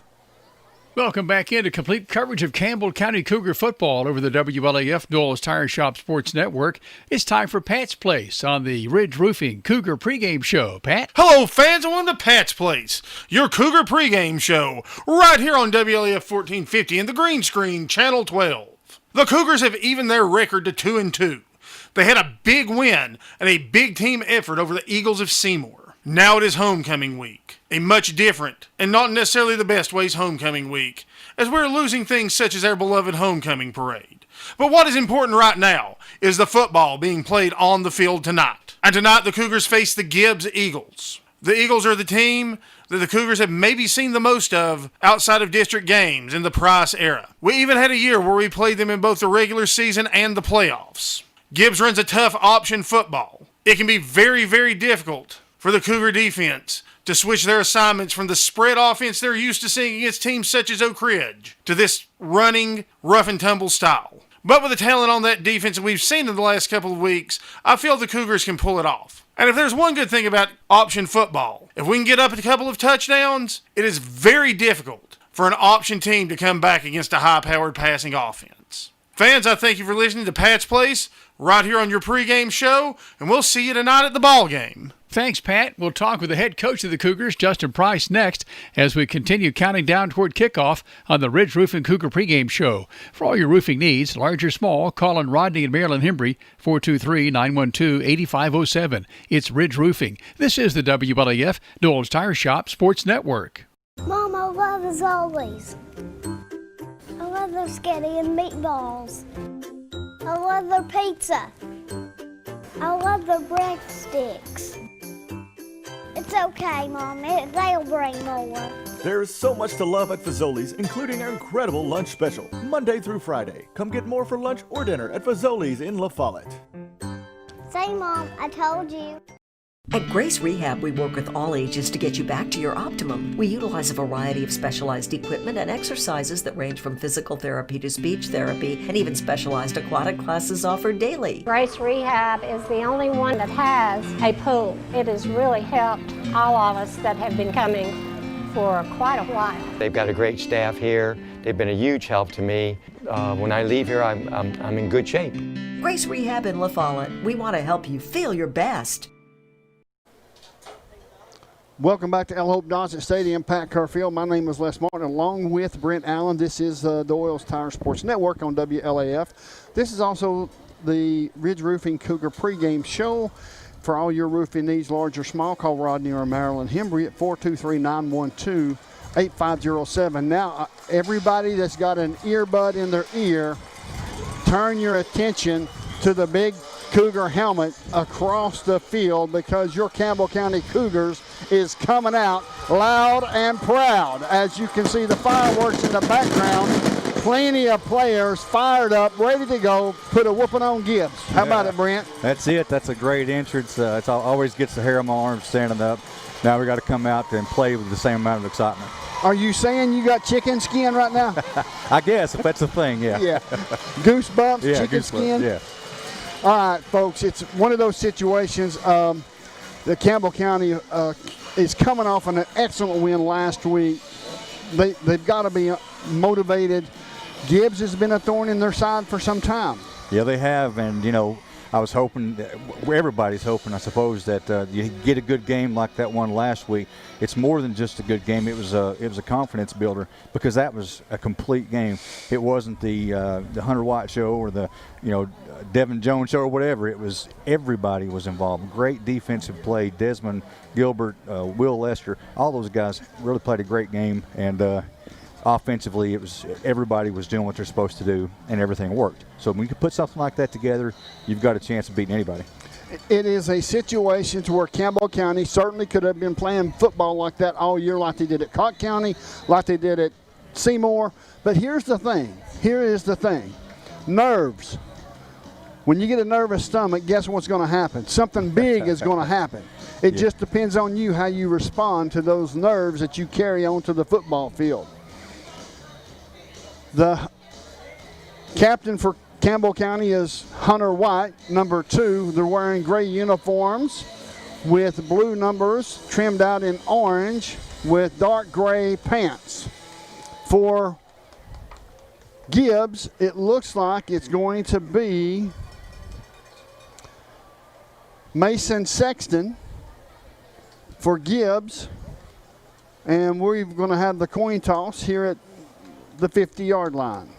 Welcome back into complete coverage of Campbell County Cougar football over the WLAF Doyle's Tire Shop Sports Network. It's time for Pat's Place on the Ridge Roofing Cougar pregame show. Pat?
Hello, fans, and welcome to Pat's Place, your Cougar pregame show, right here on WLAF 1450 and the green screen, Channel 12. The Cougars have evened their record to 2-2. They had a big win and a big team effort over the Eagles of Seymour. Now it is homecoming week, a much different and not necessarily the best ways homecoming week, as we're losing things such as our beloved homecoming parade. But what is important right now is the football being played on the field tonight. And tonight the Cougars face the Gibbs Eagles. The Eagles are the team that the Cougars have maybe seen the most of outside of district games in the Price era. We even had a year where we played them in both the regular season and the playoffs. Gibbs runs a tough option football. It can be very, very difficult for the Cougar defense to switch their assignments from the spread offense they're used to seeing against teams such as Oak Ridge to this running, rough and tumble style. But with the talent on that defense that we've seen in the last couple of weeks, I feel the Cougars can pull it off. And if there's one good thing about option football, if we can get up a couple of touchdowns, it is very difficult for an option team to come back against a high-powered passing offense. Fans, I thank you for listening to Pat's Place right here on your pregame show, and we'll see you tonight at the ball game.
Thanks, Pat. We'll talk with the head coach of the Cougars, Justin Price, next as we continue counting down toward kickoff on the Ridge Roofing Cougar pregame show. For all your roofing needs, large or small, call on Rodney and Marilyn Hembry, 423-912-8507. It's Ridge Roofing. This is the WLAF Doyle's Tire Shop Sports Network.
Mom, I love as always. I love their spaghetti and meatballs. I love their pizza. I love their breadsticks. It's okay, Mom. They'll bring more.
There's so much to love at Fazoli's, including our incredible lunch special, Monday through Friday. Come get more for lunch or dinner at Fazoli's in La Follette.
Say, Mom, I told you.
At Grace Rehab, we work with all ages to get you back to your optimum. We utilize a variety of specialized equipment and exercises that range from physical therapy to speech therapy, and even specialized aquatic classes offered daily.
Grace Rehab is the only one that has a pool. It has really helped all of us that have been coming for quite a while.
They've got a great staff here. They've been a huge help to me. When I leave here, I'm in good shape.
Grace Rehab in La Follette. We want to help you feel your best.
Welcome back to El Hope Dodgett Stadium, Pat Kerr Field. My name is Les Martin, along with Brent Allen. This is Doyle's Tire Sports Network on WLAF. This is also the Ridge Roofing Cougar pregame show. for all your roofing needs, large or small. Call Rodney or Marilyn Hembry at 423-912-8507. Now, everybody that's got an earbud in their ear, turn your attention to the big Cougar helmet across the field, because your Campbell County Cougars is coming out loud and proud. As you can see the fireworks in the background, plenty of players fired up, ready to go, put a whooping on Gibbs. How about it, Brent?
That's it. That's a great entrance. It always gets the hair on my arms standing up. Now we got to come out and play with the same amount of excitement.
Are you saying you got chicken skin right now?
I guess, if that's a thing, yeah.
Yeah. Goosebumps,
yeah,
chicken skin?
Yeah.
All right, folks, it's one of those situations. The Campbell County is coming off an excellent win last week. They've got to be motivated. Gibbs has been a thorn in their side for some time.
Yeah, they have, and, I was hoping, everybody's hoping, I suppose, that you get a good game like that one last week. It's more than just a good game. It was a confidence builder, because that was a complete game. It wasn't the Hunter White show or the Devin Jones show or whatever. It was everybody was involved. Great defensive play. Desmond Gilbert, Will Lester, all those guys really played a great game, and offensively, everybody was doing what they're supposed to do, and everything worked. So when you can put something like that together, you've got a chance of beating anybody.
It is a situation to where Campbell County certainly could have been playing football like that all year, like they did at Cobb County, like they did at Seymour. But here's the thing. Here is the thing. Nerves. When you get a nervous stomach, guess what's going to happen? Something big is going to happen. It just depends on you how you respond to those nerves that you carry onto the football field. The captain for Campbell County is Hunter White, number 2. They're wearing gray uniforms with blue numbers trimmed out in orange with dark gray pants. For Gibbs, it looks like it's going to be Mason Sexton for Gibbs. And we're going to have the coin toss here at the 50-yard line.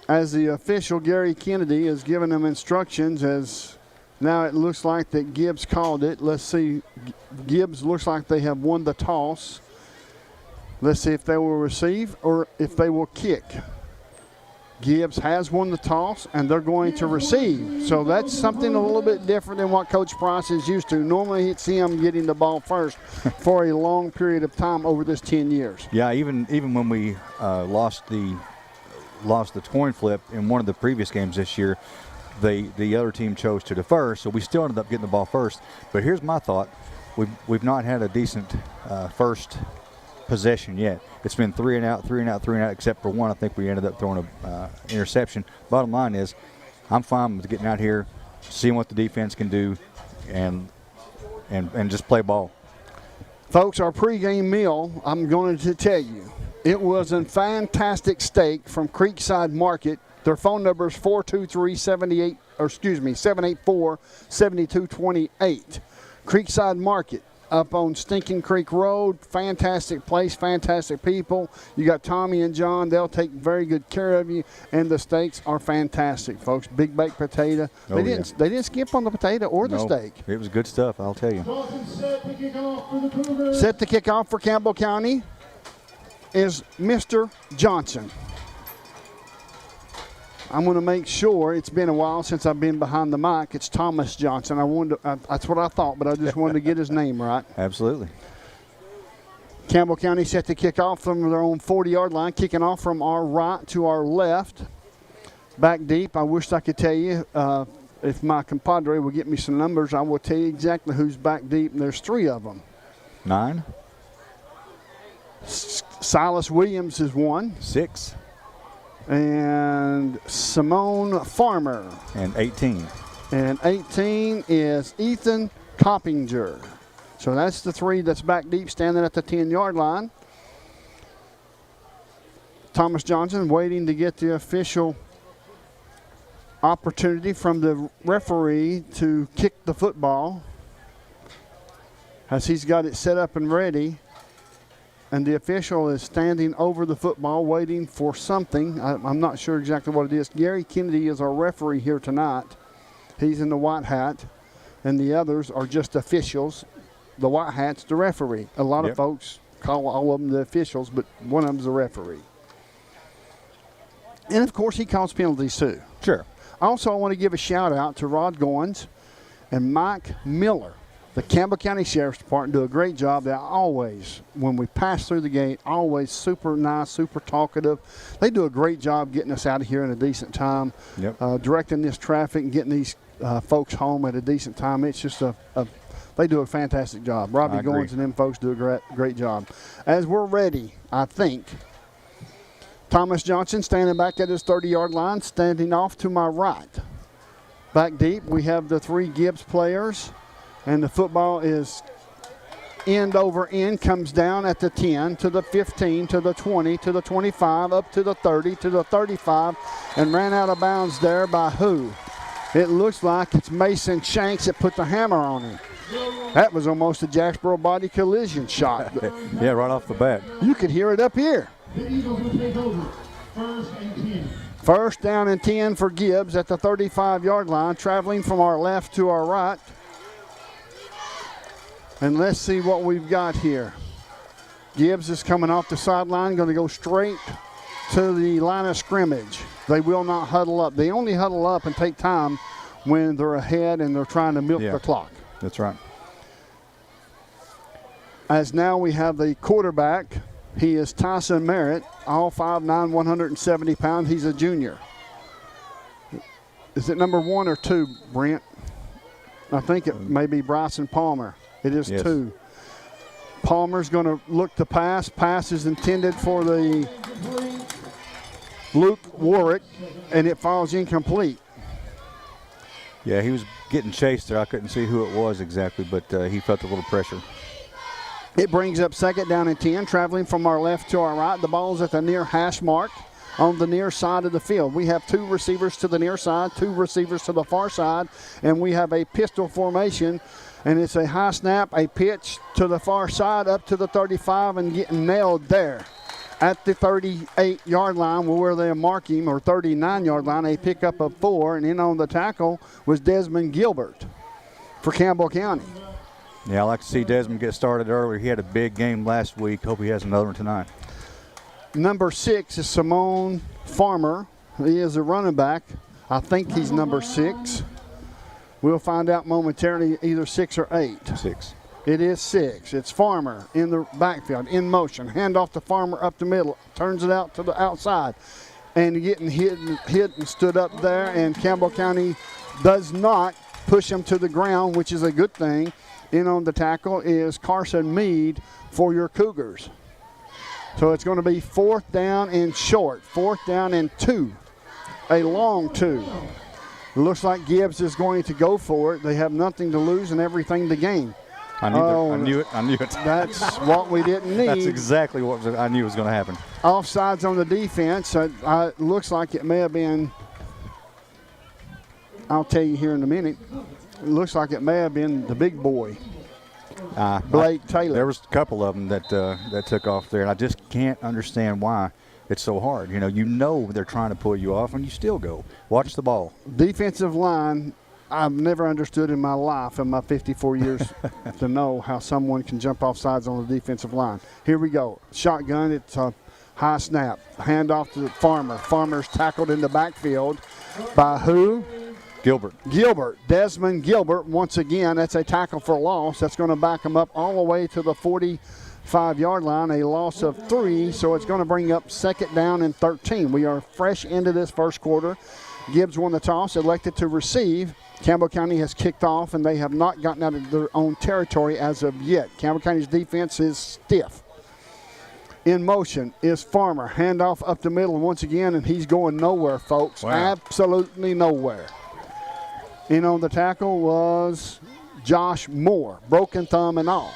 As the official, Gary Kennedy, is giving them instructions, as now it looks like that Gibbs called it. Let's see. Gibbs looks like they have won the toss. Let's see if they will receive or if they will kick. Gibbs has won the toss, and they're going to receive. So that's something a little bit different than what Coach Price is used to. Normally it's him getting the ball first for a long period of time over this 10 years.
Yeah, even when we lost the coin flip in one of the previous games this year, the other team chose to defer, so we still ended up getting the ball first. But here's my thought. We've not had a decent first possession yet. It's been 3 and out, except for one. I think we ended up throwing an interception. Bottom line is, I'm fine with getting out here, seeing what the defense can do, and just play ball.
Folks, our pregame meal, I'm going to tell you, it was a fantastic steak from Creekside Market. Their phone number is 784-7228. Creekside Market up on Stinking Creek Road. Fantastic place, fantastic people. You got Tommy and John. They'll take very good care of you, and the steaks are fantastic, folks. Big baked potato. They didn't skip on the potato or the steak.
It was good stuff, I'll tell you.
Set to kick off for Campbell County is Mr. Johnson. I'm going to make sure. It's been a while since I've been behind the mic. It's Thomas Johnson. That's what I thought, but I just wanted to get his name right.
Absolutely.
Campbell County set to kick off from their own 40-yard line, kicking off from our right to our left. Back deep. I wish I could tell you. If my compadre will get me some numbers, I will tell you exactly who's back deep, and there's 3 of them.
9.
Silas Williams is 1.
6.
And Simone Farmer.
And 18.
And 18 is Ethan Coppinger. So that's the 3 that's back deep, standing at the 10-yard line. Thomas Johnson waiting to get the official opportunity from the referee to kick the football, as he's got it set up and ready. And the official is standing over the football waiting for something. I'm not sure exactly what it is. Gary Kennedy is our referee here tonight. He's in the white hat, and the others are just officials. The white hat's the referee. A lot of folks call all of them the officials, but one of them's the referee. And, of course, he calls penalties, too.
Sure.
Also, I want to give a shout-out to Rod Goins and Mike Miller. The Campbell County Sheriff's Department do a great job. They always, when we pass through the gate, always super nice, super talkative. They do a great job getting us out of here in a decent time, directing this traffic and getting these folks home at a decent time. It's just they do a fantastic job. Robbie Goins and them folks do a great job. As we're ready, I think, Thomas Johnson standing back at his 30-yard line, standing off to my right. Back deep, we have the 3 Gibbs players. And the football is end over end, comes down at the 10, to the 15, to the 20, to the 25, up to the 30, to the 35, and ran out of bounds there by who? It looks like it's Mason Shanks that put the hammer on him. That was almost a Jacksboro body collision shot.
Yeah, right off the bat.
You could hear it up here. First down and 10 for Gibbs at the 35-yard line, traveling from our left to our right. And let's see what we've got here. Gibbs is coming off the sideline, going to go straight to the line of scrimmage. They will not huddle up. They only huddle up and take time when they're ahead and they're trying to milk the clock.
That's right.
As now we have the quarterback. He is Tyson Merritt, all 5'9", 170 pounds. He's a junior. Is it number 1 or 2, Brent? I think it may be Bryson Palmer. It is 2. Palmer's going to look to pass. Pass is intended for the Luke Warwick, and it falls incomplete.
Yeah, he was getting chased there. I couldn't see who it was exactly, but he felt a little pressure.
It brings up second down and 10, traveling from our left to our right. The ball's at the near hash mark on the near side of the field. We have 2 receivers to the near side, 2 receivers to the far side, and we have a pistol formation. And it's a high snap, a pitch to the far side up to the 35 and getting nailed there. At the 38-yard line where they mark him, or 39-yard line, a pickup of 4. And in on the tackle was Desmond Gilbert for Campbell County.
Yeah, I like to see Desmond get started earlier. He had a big game last week. Hope he has another one tonight.
Number 6 is Simone Farmer. He is a running back. I think he's number 6. We'll find out momentarily, either 6 or 8.
6.
It is 6. It's Farmer in the backfield, in motion. Hand off to Farmer up the middle. Turns it out to the outside. And getting hit and stood up there. And Campbell County does not push him to the ground, which is a good thing. In on the tackle is Carson Mead for your Cougars. So it's going to be 4th down and short. 4th down and 2. A long 2. It looks like Gibbs is going to go for it. They have nothing to lose and everything to gain.
I knew it.
That's what we didn't need.
That's exactly what I knew was going to happen.
Offsides on the defense. It looks like it may have been, I'll tell you here in a minute, it looks like it may have been the big boy, Blake Taylor.
There was a couple of them that took off there, and I just can't understand why it's so hard. You know they're trying to pull you off, and you still go. Watch the ball.
Defensive line, I've never understood in my life, in my 54 years, to know how someone can jump off sides on the defensive line. Here we go. Shotgun, it's a high snap. Hand off to Farmer. Farmer's tackled in the backfield by who?
Gilbert.
Desmond Gilbert, once again, that's a tackle for loss. That's going to back him up all the way to the 45-yard line, a loss of 3, so it's going to bring up 2nd down and 13. We are fresh into this first quarter. Gibbs won the toss, elected to receive. Campbell County has kicked off, and they have not gotten out of their own territory as of yet. Campbell County's defense is stiff. In motion is Farmer. Handoff up the middle once again, and he's going nowhere, folks.
Wow.
Absolutely nowhere. In on the tackle was Josh Moore, broken thumb and all.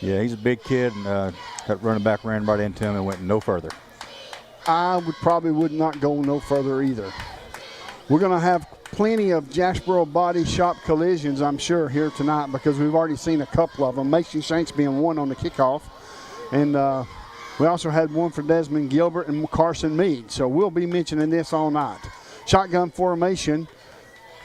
Yeah, he's a big kid, and that running back ran right into him and went no further.
I would not go no further either. We're going to have plenty of Jacksboro body shop collisions, I'm sure, here tonight because we've already seen a couple of them. Mason Shanks being one on the kickoff. And we also had one for Desmond Gilbert and Carson Mead. So we'll be mentioning this all night. Shotgun formation.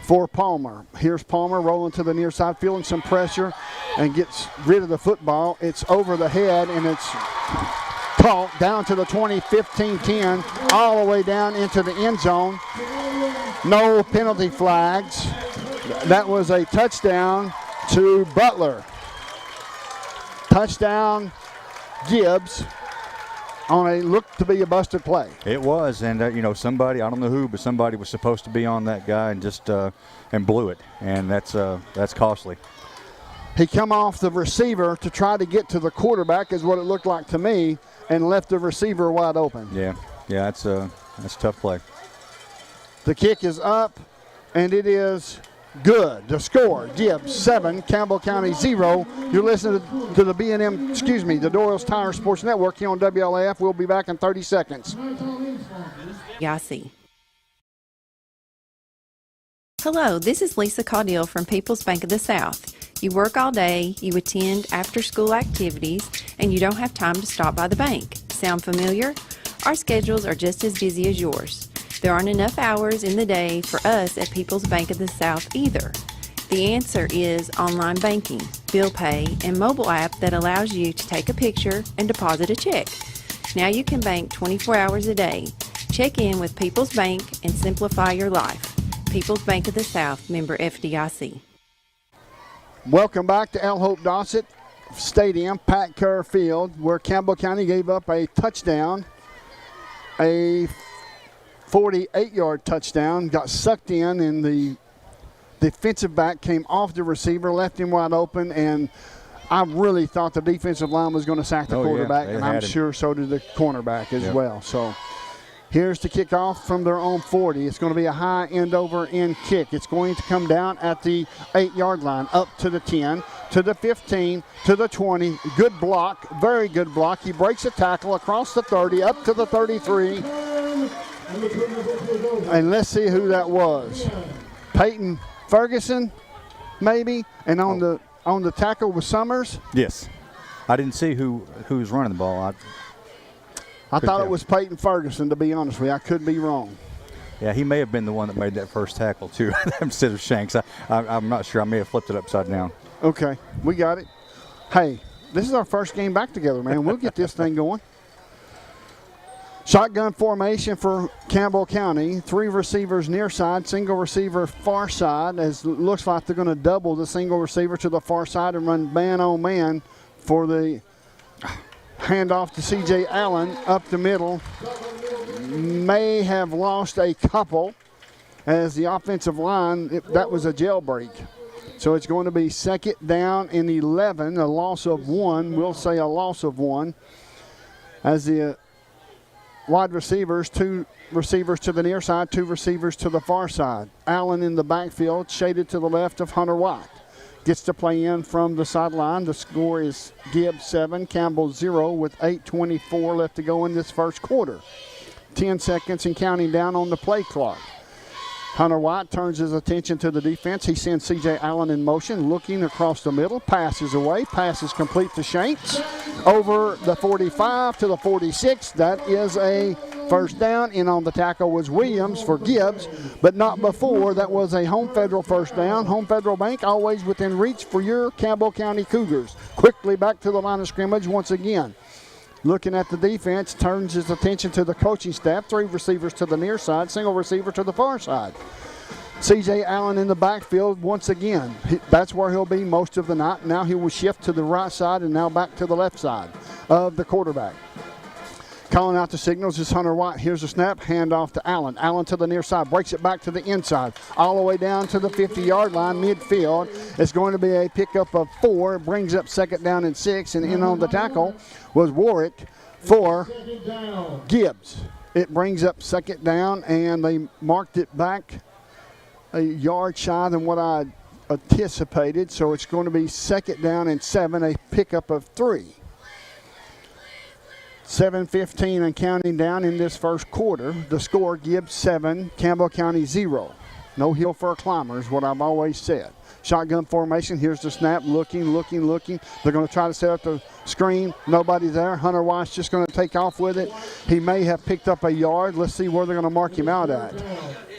for Palmer. Here's Palmer rolling to the near side, feeling some pressure, and gets rid of the football. It's over the head, and it's caught down to the 20, 15, 10, all the way down into the end zone. No penalty flags. That was a touchdown to Butler. Touchdown Gibbs on a look to be a busted play.
It was, and somebody, I don't know who, but somebody was supposed to be on that guy and just and blew it, and that's costly.
He come off the receiver to try to get to the quarterback, is what it looked like to me, and left the receiver wide open.
Yeah, that's a tough play.
The kick is up, and it is good. The score, Gibbs 7, Campbell County 0. You're listening to the the Doyle's Tire Sports Network here on WLAF. We'll be back in 30 seconds.
Yasi. Hello, this is Lisa Caudill from People's Bank of the South. You work all day, you attend after-school activities, and you don't have time to stop by the bank. Sound familiar? Our schedules are just as busy as yours. There aren't enough hours in the day for us at People's Bank of the South either. The answer is online banking, bill pay, and mobile app that allows you to take a picture and deposit a check. Now you can bank 24 hours a day. Check in with People's Bank and simplify your life. People's Bank of the South, member FDIC.
Welcome back to El Hope Dossett Stadium, Pat Kerr Field, where Campbell County gave up a touchdown, a 48-yard touchdown, got sucked in, and the defensive back came off the receiver, left him wide open, and I really thought the defensive line was going to sack the quarterback, and I'm sure so did the cornerback as well. So here's the kickoff from their own 40. It's going to be a high end over end kick. It's going to come down at the 8-yard line, up to the 10, to the 15, to the 20. Good block, very good block. He breaks a tackle across the 30, up to the 33. And let's see who that was. Peyton Ferguson, maybe, and on the tackle was Summers.
Yes, I didn't see who was running the ball.
I thought it was Peyton Ferguson, to be honest with you. I could be wrong.
Yeah, he may have been the one that made that first tackle too, instead of Shanks. I'm not sure. I may have flipped it upside down.
Okay, we got it. Hey, this is our first game back together, man. We'll get this thing going. Shotgun formation for Campbell County. 3 receivers near side, single receiver far side, as it looks like they're going to double the single receiver to the far side and run man-on-man for the handoff to C.J. Allen up the middle. May have lost a couple as the offensive line, that was a jailbreak. So it's going to be second down and 11, a loss of 1. We'll say a loss of 1 as the wide receivers, 2 receivers to the near side, 2 receivers to the far side. Allen in the backfield, shaded to the left of Hunter White. Gets to play in from the sideline. The score is Gibbs 7, Campbell 0 with 8:24 left to go in this first quarter. 10 seconds and counting down on the play clock. Hunter White turns his attention to the defense. He sends C.J. Allen in motion, looking across the middle. Passes away. Passes complete to Shanks. Over the 45 to the 46. That is a first down. In on the tackle was Williams for Gibbs, but not before. That was a Home Federal first down. Home Federal Bank always within reach for your Campbell County Cougars. Quickly back to the line of scrimmage once again. Looking at the defense, turns his attention to the coaching staff. 3 receivers to the near side, single receiver to the far side. C.J. Allen in the backfield once again. That's where he'll be most of the night. Now he will shift to the right side and now back to the left side of the quarterback. Calling out the signals is Hunter White. Here's the snap, handoff to Allen. Allen to the near side, breaks it back to the inside, all the way down to the 50-yard line, midfield. It's going to be a pickup of 4. It brings up second down and 6, and in on the tackle was Warwick for Gibbs. It brings up second down, and they marked it back a yard shy than what I anticipated, so it's going to be second down and 7, a pickup of 3. 7:15 and counting down in this first quarter. The score, Gibbs 7, Campbell County 0. No hill for a climber is what I've always said. Shotgun formation. Here's the snap. Looking. They're going to try to set up the screen. Nobody there. Hunter White's just going to take off with it. He may have picked up a yard. Let's see where they're going to mark him out at.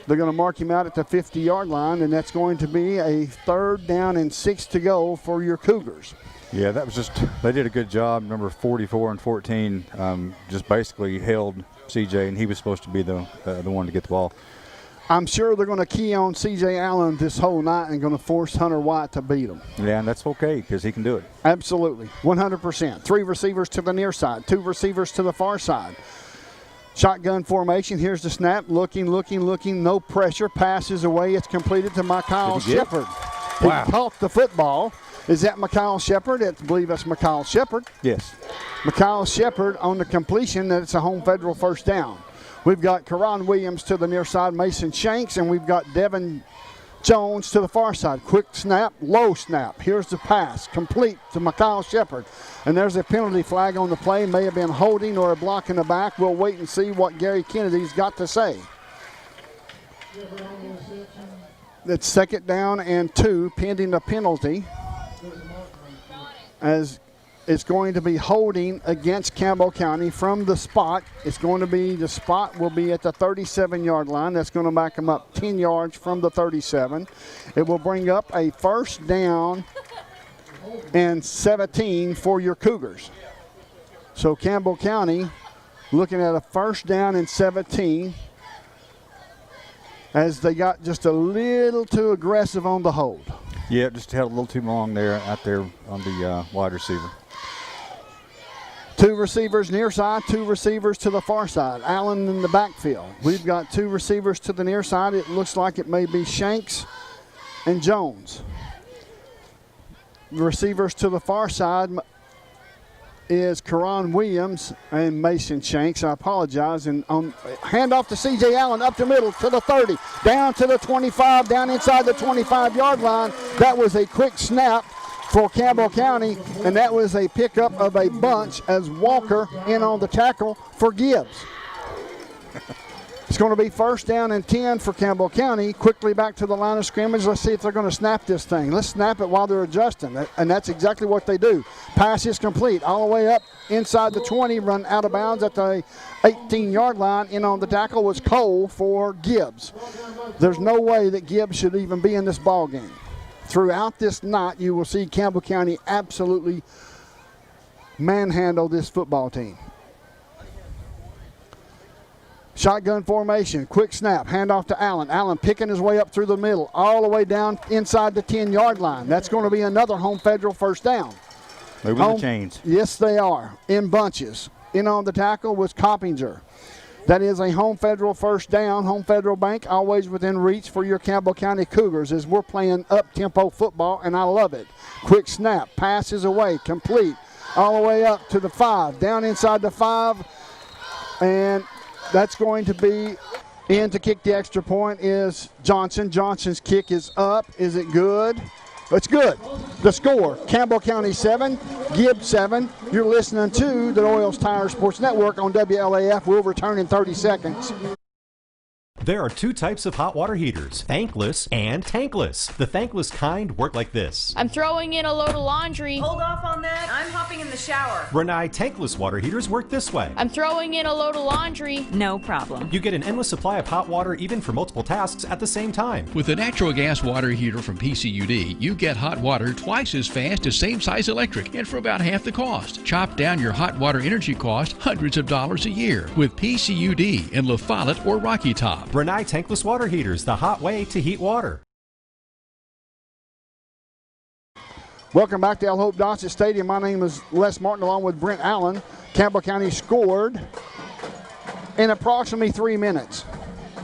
They're going to mark him out at the 50-yard line, and that's going to be a 3rd down and 6 to go for your Cougars.
Yeah, that was just, they did a good job. Number 44 and 14 just basically held CJ, and he was supposed to be the one to get the ball.
I'm sure they're going to key on C.J. Allen this whole night and going to force Hunter White to beat him.
Yeah, and that's okay because he can do it.
Absolutely, 100%. 3 receivers to the near side, 2 receivers to the far side. Shotgun formation. Here's the snap. Looking. No pressure. Passes away. It's completed to Mikhail Shepard.
Wow.
He caught the football. Is that Mikhail Shepard? I believe that's Mikhail Shepard.
Yes.
Mikhail Shepard on the completion. That it's a home federal first down. We've got Karan Williams to the near side, Mason Shanks, and we've got Devin Jones to the far side. Quick snap, low snap. Here's the pass, complete to Mikhail Shepard. And there's a penalty flag on the play. May have been holding or a block in the back. We'll wait and see what Gary Kennedy's got to say. It's 2nd down and 2, pending the penalty, as it's going to be holding against Campbell County from the spot. It's going to be, the spot will be at the 37-yard line. That's going to back them up 10 yards from the 37. It will bring up a 1st down and 17 for your Cougars. So Campbell County looking at a 1st down and 17 as they got just a little too aggressive on the hold.
Yeah, just held a little too long there out there on the wide receiver.
2 receivers near side, 2 receivers to the far side. Allen in the backfield. We've got 2 receivers to the near side. It looks like it may be Shanks and Jones. Receivers to the far side is Karan Williams and Mason Shanks. I apologize. And on handoff to C.J. Allen up the middle to the 30, down to the 25, down inside the 25-yard line. That was a quick snap for Campbell County, and that was a pickup of a bunch as Walker in on the tackle for Gibbs. It's going to be 1st down and 10 for Campbell County. Quickly back to the line of scrimmage. Let's see if they're going to snap this thing. Let's snap it while they're adjusting, and that's exactly what they do. Pass is complete all the way up inside the 20, run out of bounds at the 18-yard line. In on the tackle was Cole for Gibbs. There's no way that Gibbs should even be in this ball game. Throughout this night, you will see Campbell County absolutely manhandle this football team. Shotgun formation, quick snap, handoff to Allen. Allen picking his way up through the middle, all the way down inside the 10-yard line. That's going to be another home federal 1st down.
Moving the chains.
Yes, they are, in bunches. In on the tackle was Coppinger. That is a home federal 1st down. Home Federal Bank always within reach for your Campbell County Cougars as we're playing up-tempo football, and I love it. Quick snap, passes away, complete, all the way up to the 5, down inside the 5, and that's going to be in to kick the extra point is Johnson. Johnson's kick is up. Is it good? It's good. The score, Campbell County 7, Gibbs 7. You're listening to the Royals Tire Sports Network on WLAF. We'll return in 30 seconds.
There are 2 types of hot water heaters, thankless and tankless. The thankless kind work like this.
I'm throwing in a load of laundry.
Hold off on that. I'm hopping in the shower.
Renai tankless water heaters work this way.
I'm throwing in a load of laundry.
No problem.
You get an endless supply of hot water even for multiple tasks at the same time.
With the natural gas water heater from PCUD, you get hot water twice as fast as same-size electric and for about half the cost. Chop down your hot water energy cost hundreds of dollars a year with PCUD in La Follette or Rocky Top.
Renai tankless water heaters, the hot way to heat water.
Welcome back to El Hope Dossett Stadium. My name is Les Martin along with Brent Allen. Campbell County scored in approximately 3 minutes.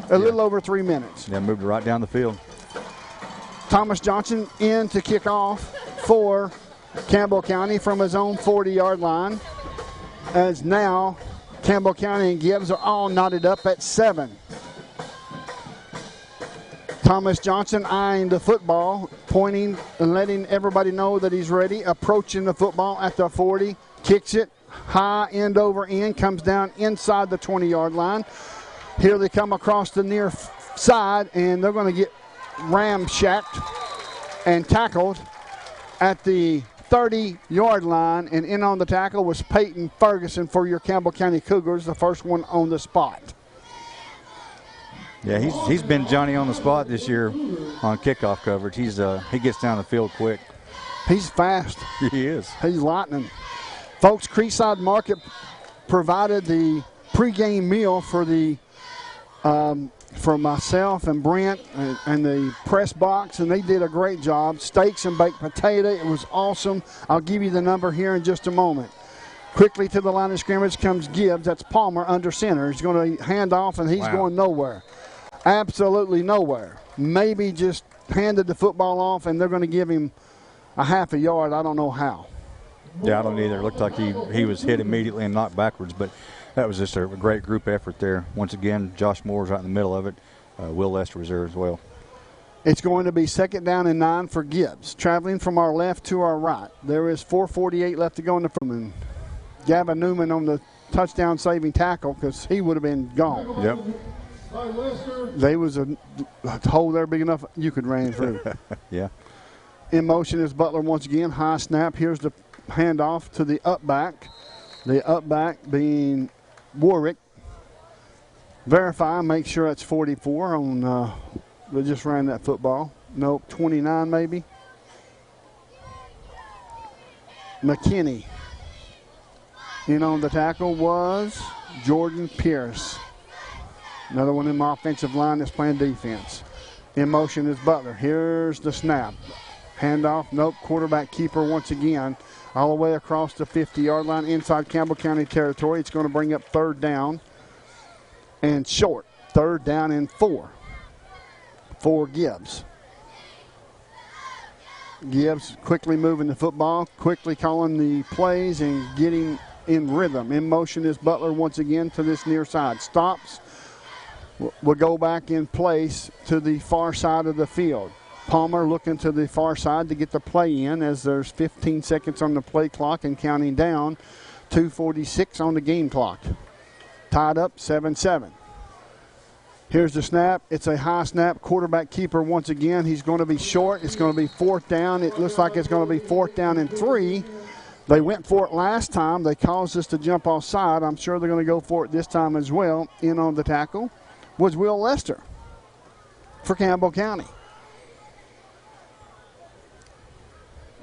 A little over 3 minutes.
Yeah, moved right down the field.
Thomas Johnson in to kick off for Campbell County from his own 40-yard line. As now Campbell County and Gibbs are all knotted up at 7. Thomas Johnson eyeing the football, pointing and letting everybody know that he's ready, approaching the football at the 40, kicks it high end over end, comes down inside the 20-yard line. Here they come across the near side, and they're going to get ramshacked and tackled at the 30-yard line, and in on the tackle was Peyton Ferguson for your Campbell County Cougars, the first one on the spot.
Yeah, he's been Johnny on the spot this year on kickoff coverage. He gets down the field quick.
He's fast.
He is.
He's lightning. Folks, Creekside Market provided the pregame meal for for myself and Brent and the press box, and they did a great job. Steaks and baked potato. It was awesome. I'll give you the number here in just a moment. Quickly to the line of scrimmage comes Gibbs. That's Palmer under center. He's going to hand off, and he's going nowhere. Absolutely nowhere. Maybe just handed the football off, and they're going to give him a half a yard. I don't know how.
Yeah, I don't either. It looked like he was hit immediately and knocked backwards, but that was just a great group effort there. Once again, Josh Moore's right in the middle of it. Will Lester was there as well.
It's going to be 2nd down and 9 for Gibbs. Traveling from our left to our right. There is 4:48 left to go in the front. Gavin Newman on the touchdown saving tackle because he would have been gone.
Yep.
There was a hole there big enough you could ran through.
Yeah.
In motion is Butler once again. High snap. Here's the handoff to the up back. The up back being Warwick. Verify, make sure it's 44 on, they just ran that football. Nope, 29 maybe. McKinney. In on the tackle was Jordan Pierce. Another one in my offensive line that's playing defense. In motion is Butler. Here's the snap. Handoff, nope, quarterback keeper once again. All the way across the 50-yard line inside Campbell County territory. It's going to bring up 3rd down and short. 3rd down and 4 for Gibbs. Gibbs quickly moving the football, quickly calling the plays and getting in rhythm. In motion is Butler once again to this near side. Stops. Will go back in place to the far side of the field. Palmer looking to the far side to get the play in as there's 15 seconds on the play clock and counting down. 2:46 on the game clock. Tied up 7-7. Here's the snap. It's a high snap. Quarterback keeper once again. He's going to be short. It's going to be 4th down. It looks like it's going to be 4th down and 3. They went for it last time. They caused us to jump offside. I'm sure they're going to go for it this time as well. In on the tackle was Will Lester for Campbell County.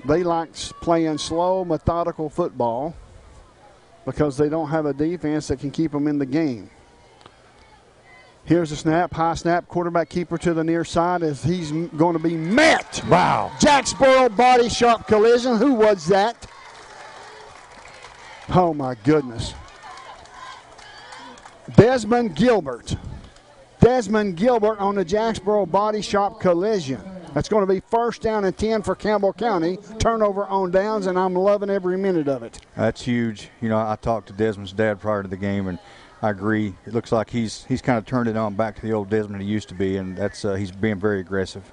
They like playing slow, methodical football because they don't have a defense that can keep them in the game. Here's the snap, high snap, quarterback keeper to the near side as he's going to be met.
Wow.
Jacksboro body sharp collision. Who was that? Oh, my goodness. Desmond Gilbert. Desmond Gilbert on the Jacksboro body shop collision. That's going to be 1st down and 10 for Campbell County. Turnover on downs, and I'm loving every minute of it.
That's huge. You know, I talked to Desmond's dad prior to the game, and I agree. It looks like he's kind of turned it on back to the old Desmond he used to be, and that's he's being very aggressive.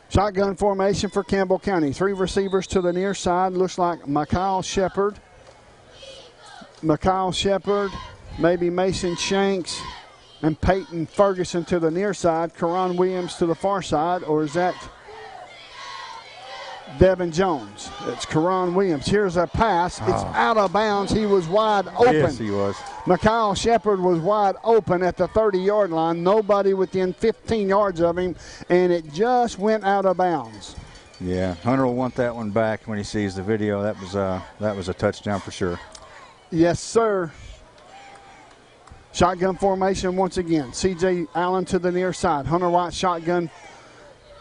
Shotgun formation for Campbell County. 3 receivers to the near side. Looks like Mikhail Shepard, maybe Mason Shanks, and Peyton Ferguson to the near side. Karan Williams to the far side, or is that Devin Jones? It's Karan Williams. Here's a pass. It's out of bounds. He was wide open.
Yes, he was.
Mikhail Shepard was wide open at the 30-yard line. Nobody within 15 yards of him, and it just went out of bounds.
Yeah, Hunter will want that one back when he sees the video. That was a touchdown for sure.
Yes, sir. Shotgun formation once again. C.J. Allen to the near side. Hunter White shotgun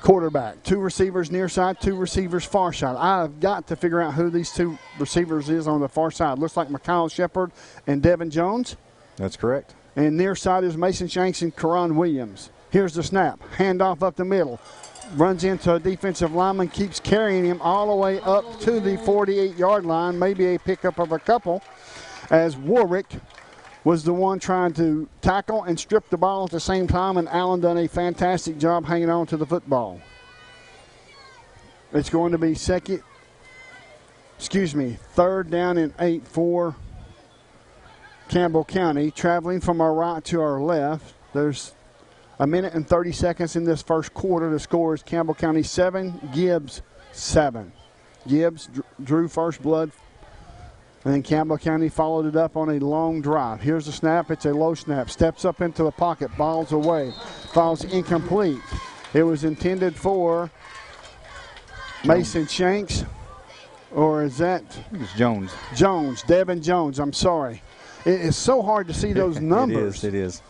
quarterback. 2 receivers near side, 2 receivers far side. I've got to figure out who these 2 receivers is on the far side. Looks like Mikhail Shepard and Devin Jones.
That's correct.
And near side is Mason Shanks and Karan Williams. Here's the snap. Handoff up the middle. Runs into a defensive lineman, keeps carrying him all the way up to the 48-yard line. Maybe a pickup of a couple as Warwick was the one trying to tackle and strip the ball at the same time, and Allen done a fantastic job hanging on to the football. It's going to be 3rd down and 8 for Campbell County. Traveling from our right to our left. There's 1 minute and 30 seconds in this first quarter. The score is Campbell County 7, Gibbs 7. Gibbs drew first blood And then Campbell County followed it up on a long drive. Here's the snap. It's a low snap. Steps up into the pocket. Ball's away. Falls incomplete. It was intended for Mason Shanks. Or is that?
I think it's Jones.
Jones. Devin Jones. I'm sorry. It is so hard to see those numbers.
It is.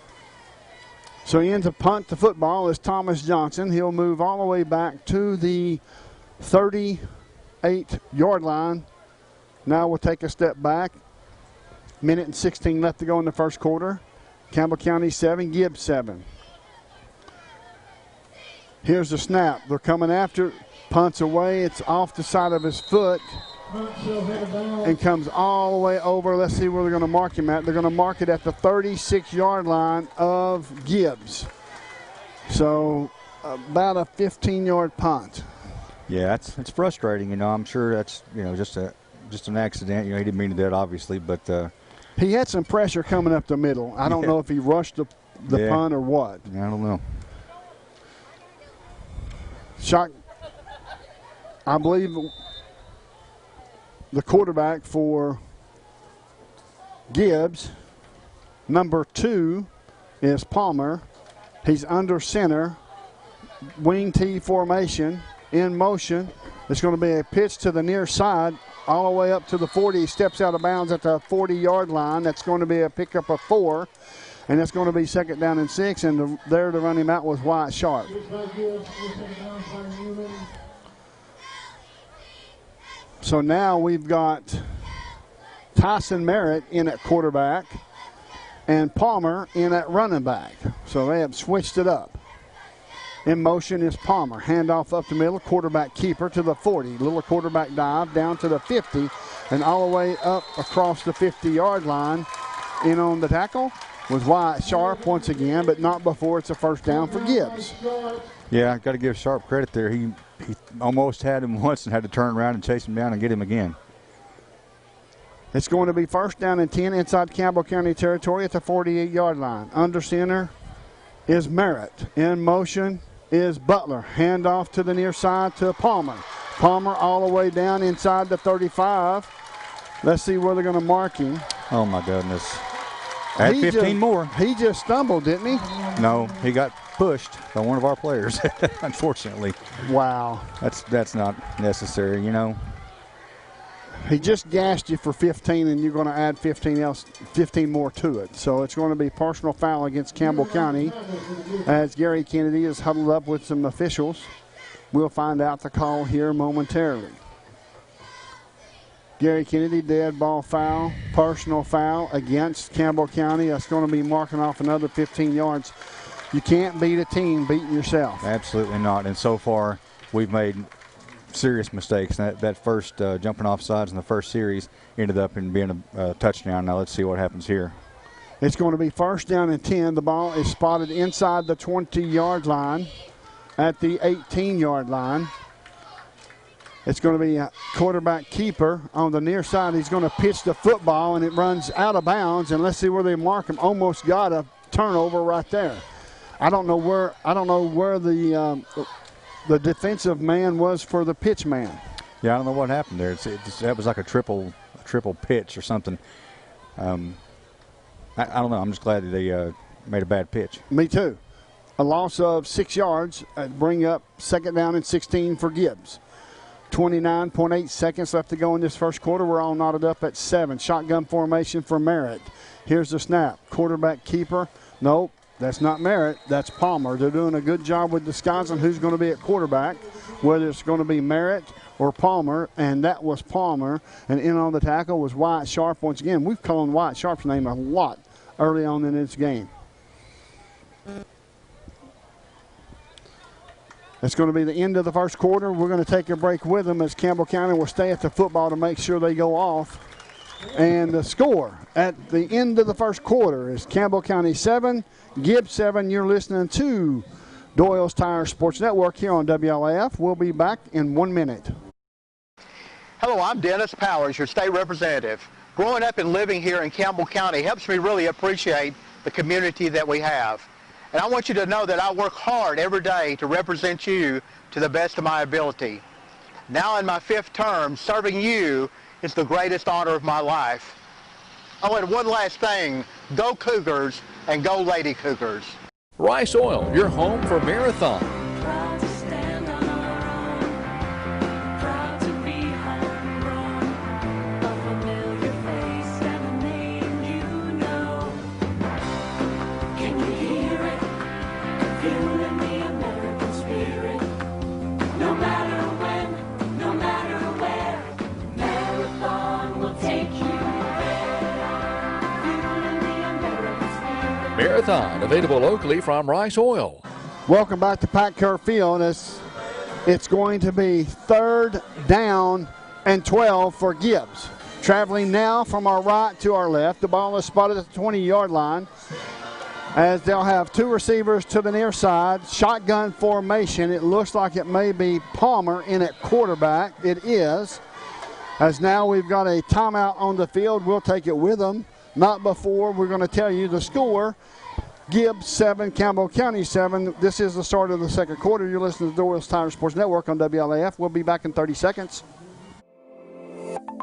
So he ends up punt the football is Thomas Johnson. He'll move all the way back to the 38-yard line. Now we'll take a step back. Minute and 16 left to go in the first quarter. Campbell County 7, Gibbs 7. Here's the snap. They're coming after. Punts away. It's off the side of his foot and comes all the way over. Let's see where they're going to mark him at. They're going to mark it at the 36-yard line of Gibbs. So about a 15-yard punt.
Yeah, it's frustrating. I'm sure that's just an accident. He didn't mean to do that, obviously, but
he had some pressure coming up the middle. I don't know if he rushed the punt or what.
I don't know.
Shot. I believe the quarterback for Gibbs, number 2, is Palmer. He's under center, wing T formation, in motion. It's going to be a pitch to the near side, all the way up to the 40. He steps out of bounds at the 40-yard line. That's going to be a pickup of 4, and that's going to be 2nd down and 6, and there to run him out was Wyatt Sharp. So now we've got Tyson Merritt in at quarterback and Palmer in at running back. So they have switched it up. In motion is Palmer. Handoff up the middle, quarterback keeper to the 40. Little quarterback dive down to the 50 and all the way up across the 50-yard line. In on the tackle was Wyatt Sharp once again, but not before it's a first down for Gibbs.
Yeah, got to give Sharp credit there. He almost had him once and had to turn around and chase him down and get him again.
It's going to be first down and 10 inside Campbell County territory at the 48-yard line. Under center is Merritt. In motion is Butler. Handoff to the near side to Palmer. Palmer all the way down inside the 35. Let's see where they're going to mark him.
Oh, my goodness. Add 15 more.
He just stumbled, didn't he?
No, he got pushed by one of our players, unfortunately.
Wow.
That's not necessary,
He just gassed you for 15, and you're going to add 15 more to it. So it's going to be personal foul against Campbell County as Gary Kennedy is huddled up with some officials. We'll find out the call here momentarily. Gary Kennedy, dead ball foul, personal foul against Campbell County. That's going to be marking off another 15 yards. You can't beat a team beating yourself.
Absolutely not. And so far, we've made serious mistakes. That first jumping off sides in the first series ended up in being a touchdown. Now let's see what happens here.
It's going to be first down and 10. The ball is spotted inside the 20-yard line at the 18-yard line. It's going to be a quarterback keeper on the near side. He's going to pitch the football, and it runs out of bounds. And let's see where they mark him. Almost got a turnover right there. I don't know where the defensive man was for the pitch man.
Yeah, I don't know what happened there. That was like a triple pitch or something. I don't know. I'm just glad that they made a bad pitch.
Me too. A loss of 6 yards. Bring up 2nd down and 16 for Gibbs. 29.8 seconds left to go in this first quarter. We're all knotted up at 7. Shotgun formation for Merritt. Here's the snap. Quarterback keeper. Nope, that's not Merritt. That's Palmer. They're doing a good job with disguising who's going to be at quarterback, whether it's going to be Merritt or Palmer, and that was Palmer. And in on the tackle was Wyatt Sharp once again. We've called Wyatt Sharp's name a lot early on in this game. It's going to be the end of the first quarter. We're going to take a break with them as Campbell County will stay at the football to make sure they go off. And the score at the end of the first quarter is Campbell County 7, Gibbs 7. You're listening to Doyle's Tire Sports Network here on WLAF. We'll be back in 1 minute.
Hello, I'm Dennis Powers, your state representative. Growing up and living here in Campbell County helps me really appreciate the community that we have. And I want you to know that I work hard every day to represent you to the best of my ability. Now in my 5th term, serving you is the greatest honor of my life. Oh, and one last thing, go Cougars and go Lady Cougars.
Rice Oil, your home for Marathon. Marathon, available locally from Rice Oil.
Welcome back to Pat Kerr Field. It's going to be 3rd down and 12 for Gibbs. Traveling now from our right to our left. The ball is spotted at the 20-yard line as they'll have 2 receivers to the near side. Shotgun formation. It looks like it may be Palmer in at quarterback. It is. As now we've got a timeout on the field. We'll take it with them. Not before we're going to tell you the score. Gibbs 7, Campbell County 7. This is the start of the second quarter. You're listening to the Doyle's Tire Sports Network on WLAF. We'll be back in 30 seconds.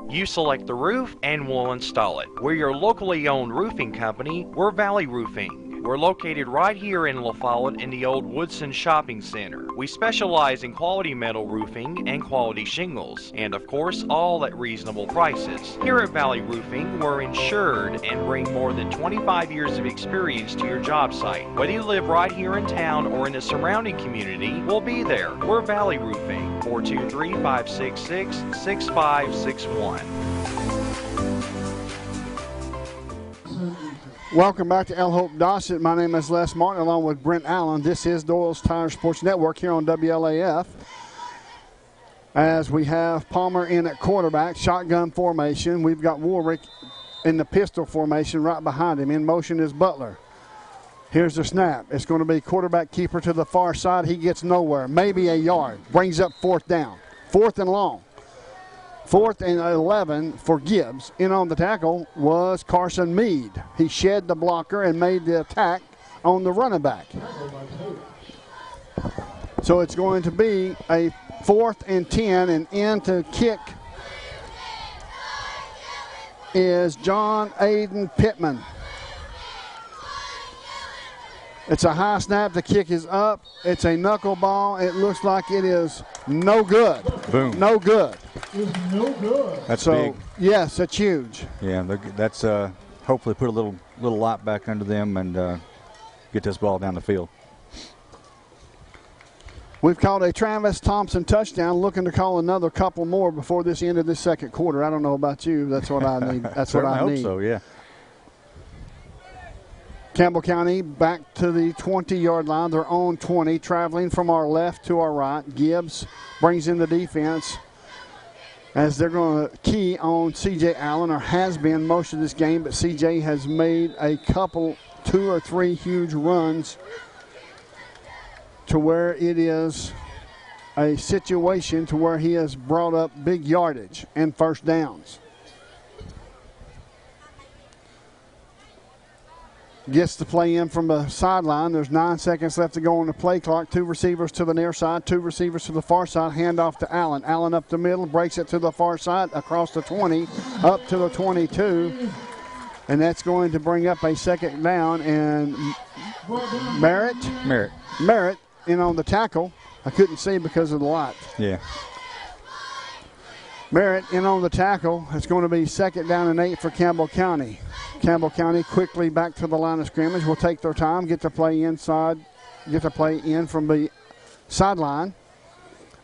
You select the roof and we'll install it. We're your locally owned roofing company. We're Valley Roofing. We're located right here in La Follette in the old Woodson Shopping Center. We specialize in quality metal roofing and quality shingles, and of course, all at reasonable prices. Here at Valley Roofing, we're insured and bring more than 25 years of experience to your job site. Whether you live right here in town or in the surrounding community, we'll be there. We're Valley Roofing, 423-566-6561.
Welcome back to El Hope Dossett. My name is Les Martin along with Brent Allen. This is Doyle's Tire Sports Network here on WLAF. As we have Palmer in at quarterback, shotgun formation. We've got Warwick in the pistol formation right behind him. In motion is Butler. Here's the snap. It's going to be quarterback keeper to the far side. He gets nowhere, maybe a yard. Brings up 4th down. 4th and long. 4th and 11 for Gibbs. In on the tackle was Carson Mead. He shed the blocker and made the attack on the running back. So it's going to be a 4th and 10, and in to kick is John Aiden Pittman. It's a high snap. The kick is up. It's a knuckleball. It looks like it is no good.
Boom.
No good. It's no good.
That's
so,
big.
Yes, that's huge.
Yeah, that's hopefully put a little lot back under them and get this ball down the field.
We've called a Travis Thompson touchdown, looking to call another couple more before this end of this second quarter. I don't know about you. That's what I need. That's what I
hope
need.
So, yeah.
Campbell County back to the 20-yard line, their own 20, traveling from our left to our right. Gibbs brings in the defense as they're going to key on C.J. Allen, or has been most of this game, but C.J. has made a couple, 2 or 3 huge runs to where it is a situation to where he has brought up big yardage and first downs. Gets the play in from the sideline. There's 9 seconds left to go on the play clock. 2 receivers to the near side, 2 receivers to the far side. Handoff to Allen. Allen up the middle, breaks it to the far side, across the 20, up to the 22. And that's going to bring up a second down. And Merritt in on the tackle. I couldn't see because of the light.
Yeah.
Merritt in on the tackle. It's going to be 2nd down and 8 for Campbell County. Campbell County quickly back to the line of scrimmage. Will take their time, get the play inside, get the play in from the sideline.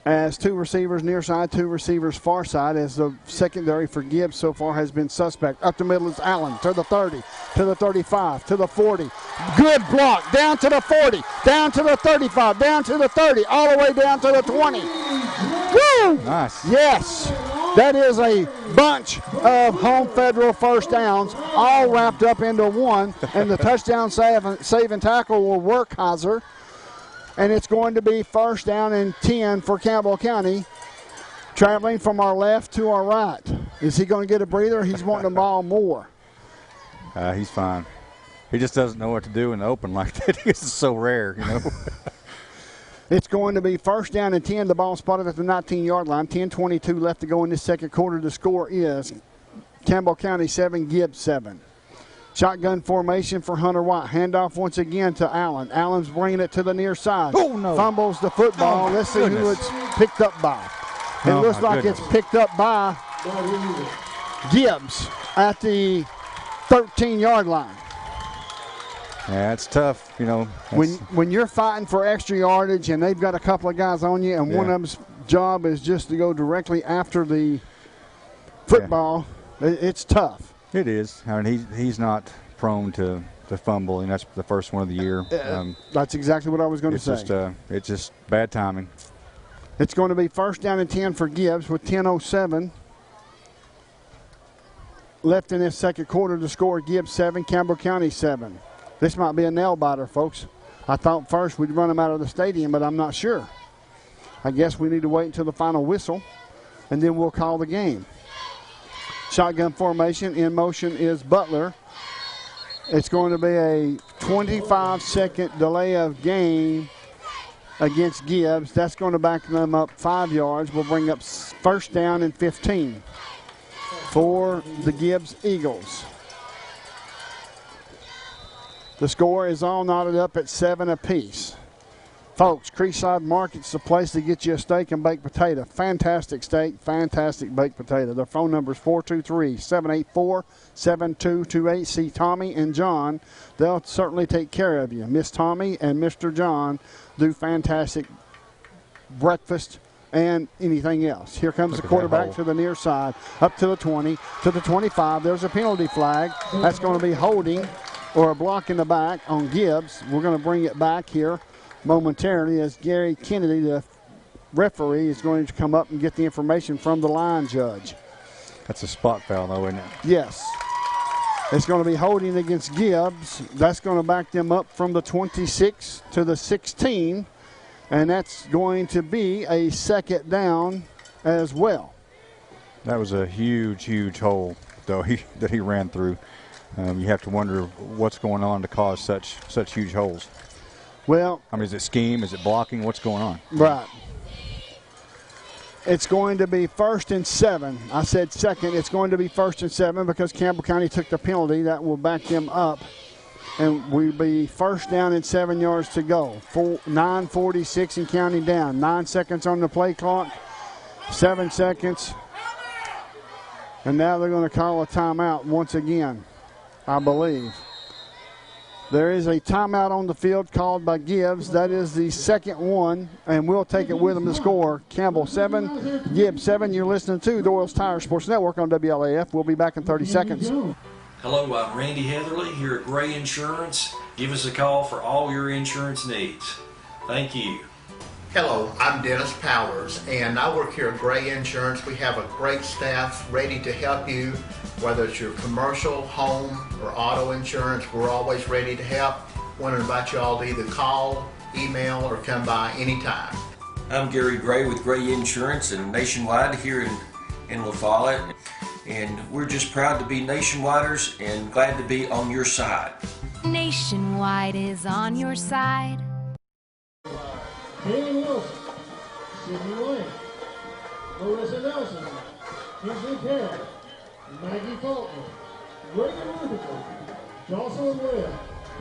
As 2 receivers near side, 2 receivers far side, as the secondary for Gibbs so far has been suspect. Up the middle is Allen to the 30, to the 35, to the 40. Good block, down to the 40, down to the 35, down to the 30, all the way down to the 20. Woo!
Nice.
Yes. That is a bunch of home federal first downs, all wrapped up into one, and the touchdown saving tackle will work Heiser. And it's going to be 1st down and 10 for Campbell County, traveling from our left to our right. Is he going to get a breather? He's wanting the ball more.
He's fine. He just doesn't know what to do in the open like that. It's so rare, you know.
It's going to be first down and 10. The ball spotted at the 19-yard line. 10:22 left to go in this second quarter. The score is Campbell County 7, Gibbs 7. Shotgun formation for Hunter White. Handoff once again to Allen. Allen's bringing it to the near side.
Oh, no.
Fumbles the football. Let's see who it's picked up by. It looks like it's picked up by Gibbs at the 13-yard line.
Yeah, it's tough, you know.
When you're fighting for extra yardage and they've got a couple of guys on you and one of them's job is just to go directly after the football, it's tough.
It is. I mean, he's not prone to fumble, and that's the first one of the year.
That's exactly what I was going to say.
It's just bad timing.
It's going to be first down and 10 for Gibbs with 10:07 left in this second quarter. To score, Gibbs 7, Campbell County 7. This might be a nail biter, folks. I thought first we'd run them out of the stadium, but I'm not sure. I guess we need to wait until the final whistle, and then we'll call the game. Shotgun formation. In motion is Butler. It's going to be a 25-second delay of game against Gibbs. That's going to back them up 5 yards. We'll bring up first down and 15 for the Gibbs Eagles. The score is all knotted up at 7 apiece. Folks, Creekside Market's the place to get you a steak and baked potato. Fantastic steak, fantastic baked potato. Their phone number is 423-784-7228. See Tommy and John. They'll certainly take care of you. Miss Tommy and Mr. John do fantastic breakfast and anything else. Here comes the quarterback to the near side, up to the 20, to the 25. There's a penalty flag. That's going to be holding or a block in the back on Gibbs. We're going to bring it back here momentarily as Gary Kennedy, the referee, is going to come up and get the information from the line judge.
That's a spot foul, though, isn't it?
Yes. It's going to be holding against Gibbs. That's going to back them up from the 26 to the 16, and that's going to be a second down as well.
That was a huge, huge hole, though, that he ran through. You have to wonder what's going on to cause such huge holes.
Well,
I mean, is it scheme? Is it blocking? What's going on?
Right. It's going to be 1st and 7. I said second. It's going to be 1st and 7 because Campbell County took the penalty. That will back them up. And we'll be first down and 7 yards to go. 9:46 and counting down. 9 seconds on the play clock. 7 seconds. And now they're going to call a timeout once again, I believe. There is a timeout on the field called by Gibbs. That is the second one, and we'll take it with them to score. Campbell 7, Gibbs 7. You're listening to the Doyle's Tire Sports Network on WLAF. We'll be back in 30 seconds.
Hello, I'm Randy Heatherly here at Gray Insurance. Give us a call for all your insurance needs. Thank you.
Hello, I'm Dennis Powers, and I work here at Gray Insurance. We have a great staff ready to help you, whether it's your commercial, home, or auto insurance. We're always ready to help. Want to invite you all to either call, email, or come by anytime.
I'm Gary Gray with Gray Insurance and Nationwide here in La Follette. And we're just proud to be Nationwiders and glad to be on your side.
Nationwide is on your side.
Haley Wilson, Sidney Lane, Marissa Nelson, Kinsley Carroll, Maggie Faulkner, Reagan Rutherford, Jocelyn Webb,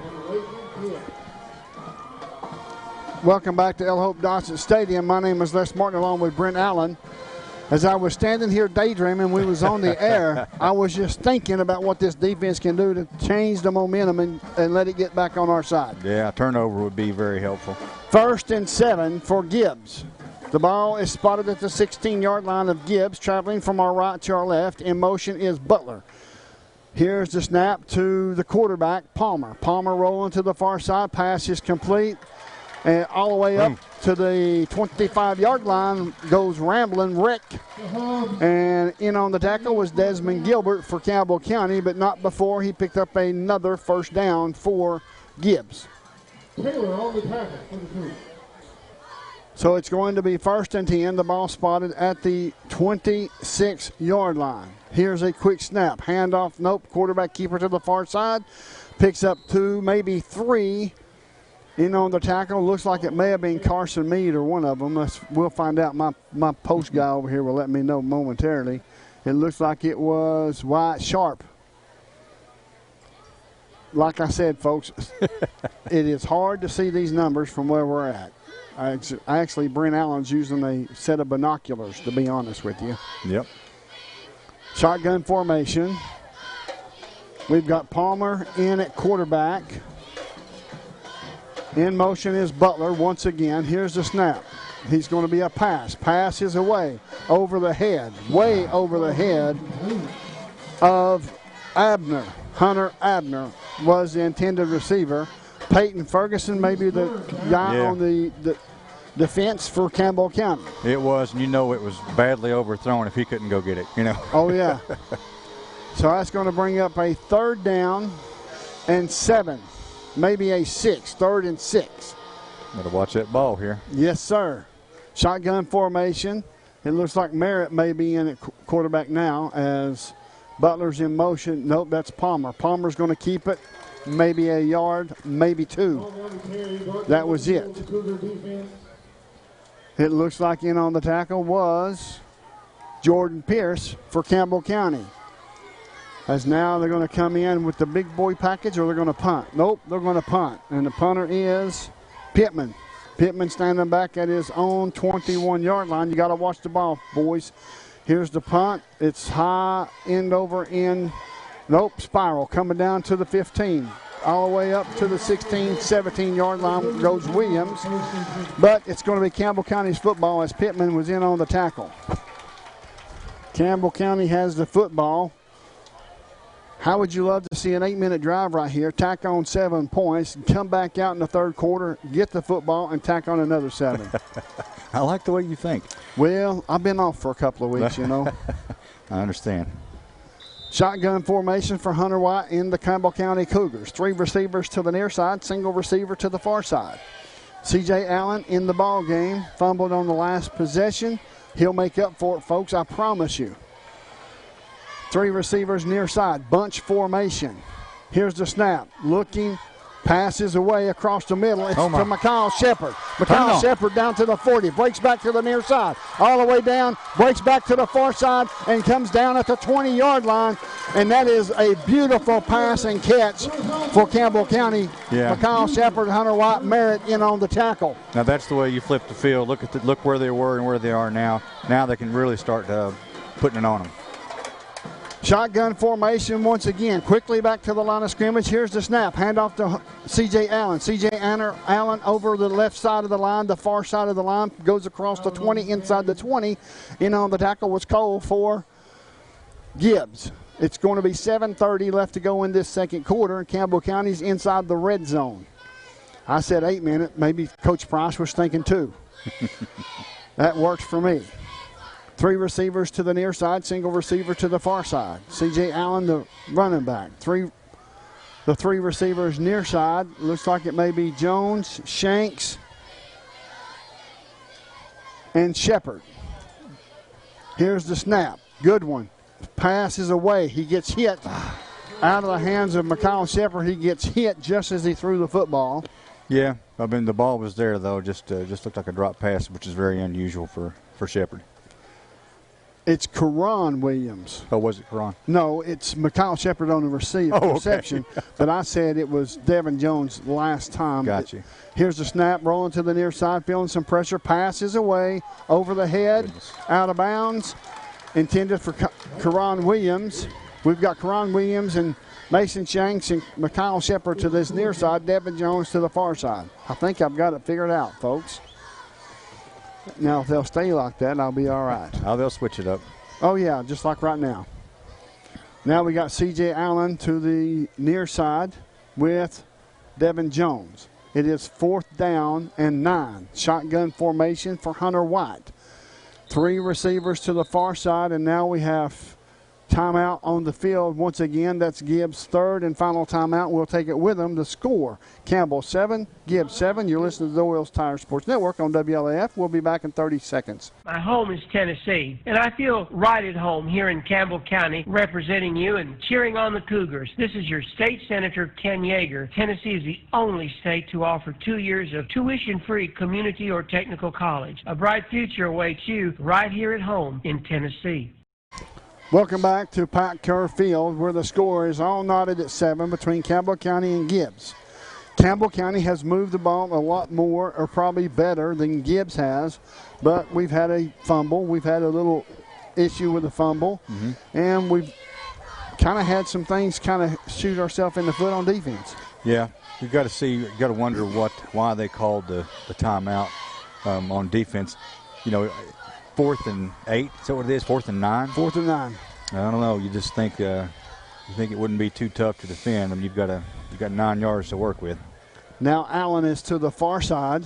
and Rachel Kidd.
Welcome back to El Hope Dodson Stadium. My name is Les Martin along with Brent Allen. As I was standing here daydreaming, we was on the air, I was just thinking about what this defense can do to change the momentum and let it get back on our side.
Yeah, turnover would be very helpful.
1st and 7 for Gibbs. The ball is spotted at the 16-yard line of Gibbs, traveling from our right to our left. In motion is Butler. Here's the snap to the quarterback, Palmer. Palmer rolling to the far side. Pass is complete. And all the way up to the 25-yard line goes rambling Rick. And in on the tackle was Desmond Gilbert for Campbell County, but not before he picked up another first down for Gibbs.
Taylor on the tackle for the group.
So it's going to be 1st and 10. The ball spotted at the 26-yard line. Here's a quick snap. Handoff, nope. Quarterback keeper to the far side. Picks up 2, maybe 3 In on the tackle, looks like it may have been Carson Mead or one of them. We'll find out. My post guy over here will let me know momentarily. It looks like it was Wyatt Sharp. Like I said, folks, it is hard to see these numbers from where we're at. Actually, Brent Allen's using a set of binoculars, to be honest with you.
Yep.
Shotgun formation. We've got Palmer in at quarterback. In motion is Butler once again. Here's the snap. He's going to be a pass. Pass is away, over the head, way over the head of Abner. Hunter Abner was the intended receiver. Peyton Ferguson may be the guy on the defense for Campbell County.
It was, and it was badly overthrown if he couldn't go get it,
Oh, yeah. So that's going to bring up a 3rd down and 7, maybe a 6, 3rd and 6.
Better watch that ball here.
Yes, sir. Shotgun formation. It looks like Merritt may be in at quarterback now as Butler's in motion. Nope, that's Palmer. Palmer's going to keep it. Maybe a yard, maybe 2. That was it. It looks like in on the tackle was Jordan Pierce for Campbell County. As now they're going to come in with the big boy package, or they're going to punt. Nope, they're going to punt. And the punter is Pittman. Pittman standing back at his own 21-yard line. You got to watch the ball, boys. Here's the punt. It's high, end over end. Nope, spiral coming down to the 15. All the way up to the 16, 17-yard line goes Williams. But it's going to be Campbell County's football as Pittman was in on the tackle. Campbell County has the football. How would you love to see an 8-minute drive right here, tack on 7 points, come back out in the 3rd quarter, get the football, and tack on another 7?
I like the way you think.
Well, I've been off for a couple of weeks,
I understand.
Shotgun formation for Hunter White in the Campbell County Cougars. 3 receivers to the near side, single receiver to the far side. C.J. Allen in the ball game, fumbled on the last possession. He'll make up for it, folks, I promise you. 3 receivers near side, bunch formation. Here's the snap, looking, passes away across the middle. It's to McCall Shepard. McCall Shepard down to the 40, breaks back to the near side, all the way down, breaks back to the far side, and comes down at the 20-yard line. And that is a beautiful pass and catch for Campbell County.
Yeah.
McCall Shepard, Hunter White, Merritt in on the tackle.
Now that's the way you flip the field. Look where they were and where they are now. Now they can really start putting it on them.
Shotgun formation once again. Quickly back to the line of scrimmage. Here's the snap. Handoff to C.J. Allen. C.J. Allen over the left side of the line, the far side of the line, goes across the 20, inside the 20. In on the tackle was Cole for Gibbs. It's going to be 7:30 left to go in this 2nd quarter, and Campbell County's inside the red zone. I said 8 minutes. Maybe Coach Price was thinking 2. That works for me. 3 receivers to the near side, single receiver to the far side. C.J. Allen, the running back. The 3 receivers near side. Looks like it may be Jones, Shanks, and Shepard. Here's the snap. Good one. Pass is away. He gets hit out of the hands of McCall Shepard. He gets hit just as he threw the football.
Yeah, the ball was there, though. Just looked like a drop pass, which is very unusual for Shepard.
It's Karan Williams.
Oh, was it Karan?
No, it's Mikhail Shepard on the reception. But I said it was Devin Jones last time.
Gotcha.
Here's the snap, rolling to the near side, feeling some pressure. Passes away, over the head, out of bounds. Intended for Karan Williams. We've got Karan Williams and Mason Shanks and Mikhail Shepard to this near side, Devin Jones to the far side. I think I've got it figured out, folks. Now, if they'll stay like that, I'll be all right.
Oh, they'll switch it up.
Oh, yeah, just like right now. Now we got C.J. Allen to the near side with Devin Jones. It is 4th down and 9. Shotgun formation for Hunter White. 3 receivers to the far side, and now we have Timeout on the field once again. That's Gibbs' third and final timeout. We'll take it with them. The score, Campbell 7, Gibbs 7. You're listening to the Doyle's Tire Sports Network on WLAF. We'll be back in 30 seconds.
My home is Tennessee, and I feel right at home here in Campbell County representing you and cheering on the Cougars. This is your state senator, Ken Yeager. Tennessee is the only state to offer 2 years of tuition-free community or technical college. A bright future awaits you right here at home in Tennessee.
Welcome back to Pat Kerr Field, where the score is all knotted at 7 between Campbell County and Gibbs. Campbell County has moved the ball a lot more, or probably better, than Gibbs has, but we've had a fumble. We've had a little issue with the fumble, and we've kind of had some things kind of shoot ourselves in the foot on defense.
Yeah, you got to wonder why they called the timeout on defense. You know, 4th and 8. Is that what it is? 4th and 9.
4th and 9.
I don't know. You just think it wouldn't be too tough to defend. I mean, you've got 9 yards to work with.
Now Allen is to the far side.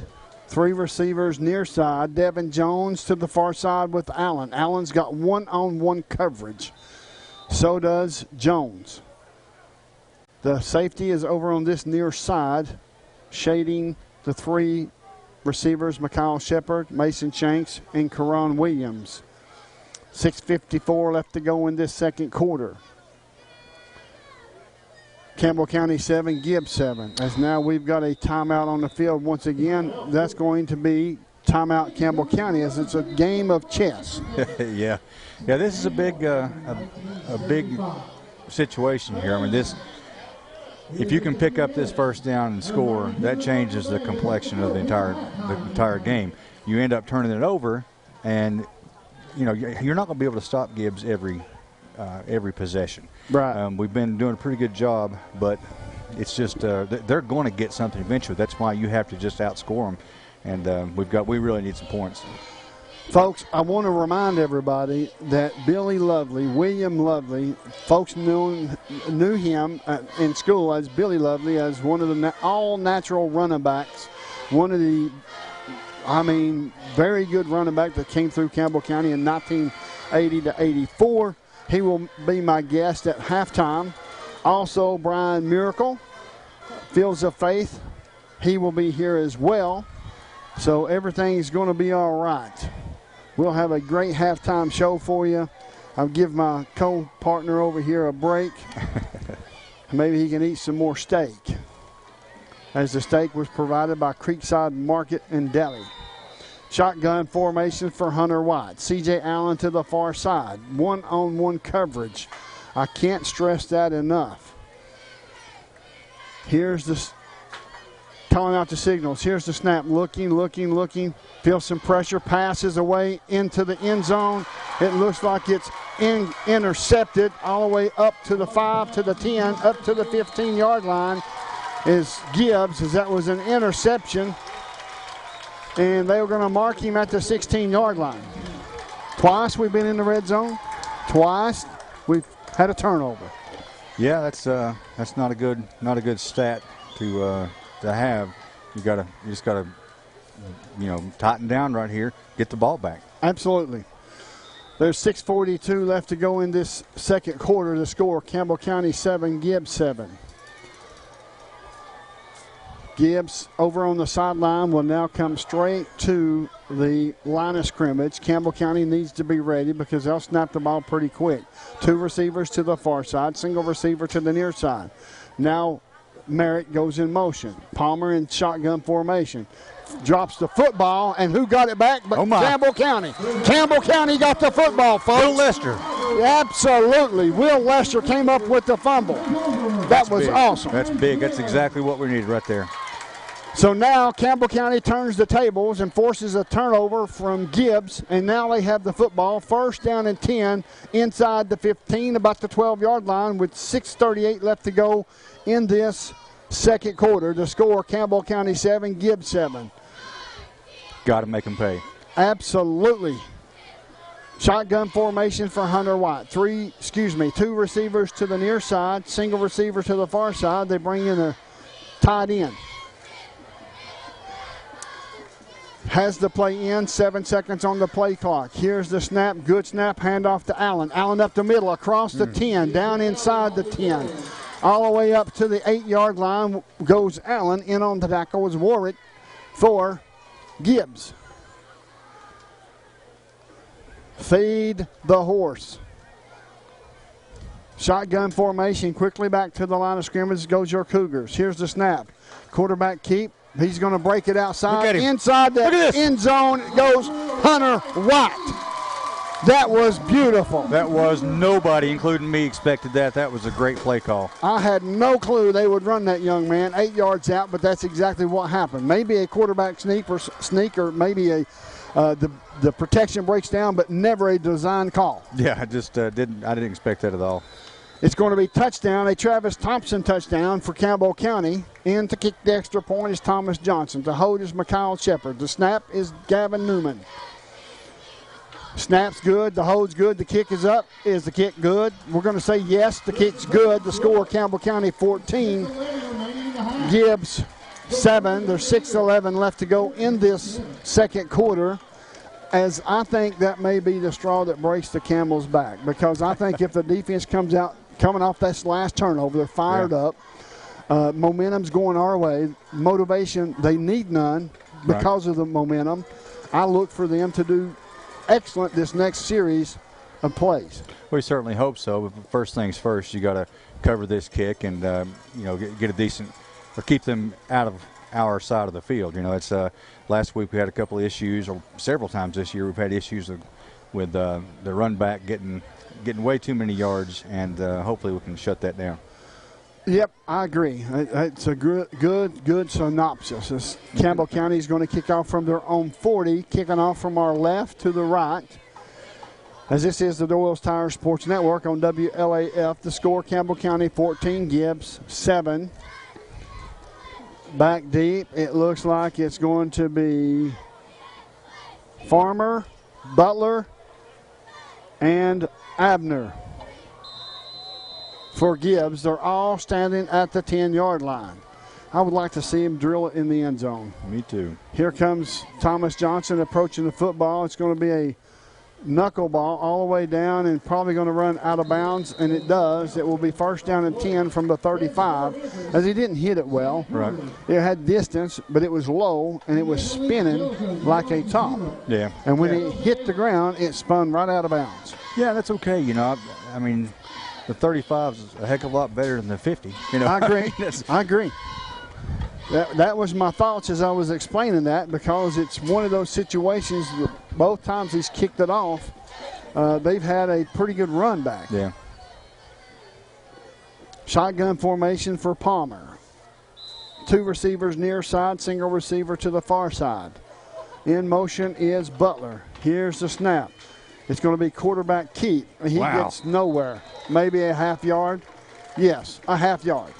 3 receivers near side. Devin Jones to the far side with Allen. Allen's got one-on-one coverage. So does Jones. The safety is over on this near side, shading the 3 receivers, Mikhail Shepard, Mason Shanks, and Karan Williams. 6:54 left to go in this second quarter. Campbell County 7, Gibbs 7. As now we've got a timeout on the field once again. That's going to be timeout Campbell County, as it's a game of chess.
Yeah, this is a big situation here. I mean, if you can pick up this first down and score, that changes the complexion of the entire game. You end up turning it over, and you're not going to be able to stop Gibbs every possession.
Right.
We've been doing a pretty good job, but it's just they're going to get something eventually. That's why you have to just outscore them, and we really need some points.
Folks, I want to remind everybody that William Lovely, folks knew him in school as Billy Lovely, as one of the all-natural running backs, one of the, very good running back that came through Campbell County in 1980 to 84. He will be my guest at halftime. Also, Brian Miracle, Fields of Faith, he will be here as well. So everything's going to be all right. We'll have a great halftime show for you. I'll give my co-partner over here a break. Maybe he can eat some more steak, as the steak was provided by Creekside Market and Deli. Shotgun formation for Hunter White. C.J. Allen to the far side. One-on-one coverage. I can't stress that enough. Here's the calling out the signals. Here's the snap. Looking. Feels some pressure. Passes away into the end zone. It looks like it's intercepted all the way up to the 5, to the 10, up to the 15-yard line is Gibbs, as that was an interception. And they were going to mark him at the 16-yard line. Twice we've been in the red zone. Twice we've had a turnover.
Yeah, that's not a good stat to have. You just gotta tighten down right here, get the ball back.
Absolutely. There's 6:42 left to go in this second quarter. The score: Campbell County 7, Gibbs 7. Gibbs over on the sideline will now come straight to the line of scrimmage. Campbell County needs to be ready because they'll snap the ball pretty quick. 2 receivers to the far side, single receiver to the near side. Now Merritt goes in motion. Palmer in shotgun formation. Drops the football, and who got it back but Campbell County. Campbell County got the football, folks.
Will Lester.
Absolutely. Will Lester came up with the fumble. That was awesome.
That's big. That's exactly what we needed right there.
So now Campbell County turns the tables and forces a turnover from Gibbs, and now they have the football. First down and 10 inside the 15, about the 12-yard line, with 6:38 left to go in this second quarter. The score: Campbell County 7, Gibbs 7.
Got to make them pay.
Absolutely. Shotgun formation for Hunter White. 2 receivers to the near side, single receiver to the far side. They bring in a tight end. has the play in. 7 seconds on the play clock. Here's the snap. Good snap. Handoff to Allen. Allen up the middle, across the 10, down inside the 10. All the way up to the 8-yard line goes Allen. In on the tackle was Warwick for Gibbs. Feed the horse. Shotgun formation. Quickly back to the line of scrimmage goes your Cougars. Here's the snap. Quarterback keep. He's going to break it outside. Inside the end zone goes Hunter White. That was beautiful.
That was nobody, including me, expected that. That was a great play call.
I had no clue they would run that young man 8 yards out, but that's exactly what happened. Maybe a quarterback sneak or maybe the protection breaks down, but never a design call.
Yeah, I just didn't expect that at all.
It's going to be touchdown, a Travis Thompson touchdown for Campbell County. In to kick the extra point is Thomas Johnson. To hold is Mikhail Shepard. The snap is Gavin Newman. Snap's good. The hold's good. The kick is up. Is the kick good? We're going to say yes. The kick's good. The score, Campbell County 14. Gibbs 7. There's 6:11 left to go in this second quarter. As I think that may be the straw that breaks the camel's back, because I think if the defense coming off that last turnover, they're fired up. Momentum's going our way. Motivation, they need none because of the momentum. I look for them to do excellent this next series of plays.
We certainly hope so. But first things first, you got to cover this kick and get a decent, or keep them out of our side of the field. It's last week we had a couple of issues, or several times this year we've had issues with the run back getting way too many yards, and hopefully we can shut that down.
Yep, I agree. It's a good synopsis. Campbell County is going to kick off from their own 40, kicking off from our left to the right. As this is the Doyle's Tire Sports Network on WLAF. The score, Campbell County 14, Gibbs 7. Back deep, it looks like it's going to be Farmer, Butler, and Abner for Gibbs. They're all standing at the 10-yard line. I would like to see him drill it in the end zone.
Me too.
Here comes Thomas Johnson approaching the football. It's going to be a knuckleball all the way down and probably going to run out of bounds, and it does. It will be first down and 10 from the 35, as he didn't hit it well.
Right.
It had distance, but it was low, and it was spinning like a top.
Yeah.
And when it hit the ground, it spun right out of bounds.
Yeah, that's okay. I mean, the 35 is a heck of a lot better than the 50.
I agree. I agree. That was my thoughts as I was explaining that, because it's one of those situations that both times he's kicked it off, they've had a pretty good run back.
Yeah.
Shotgun formation for Palmer. 2 receivers near side, single receiver to the far side. In motion is Butler. Here's the snap. It's going to be quarterback keep. He gets nowhere. Maybe a half yard. Yes, a half yard.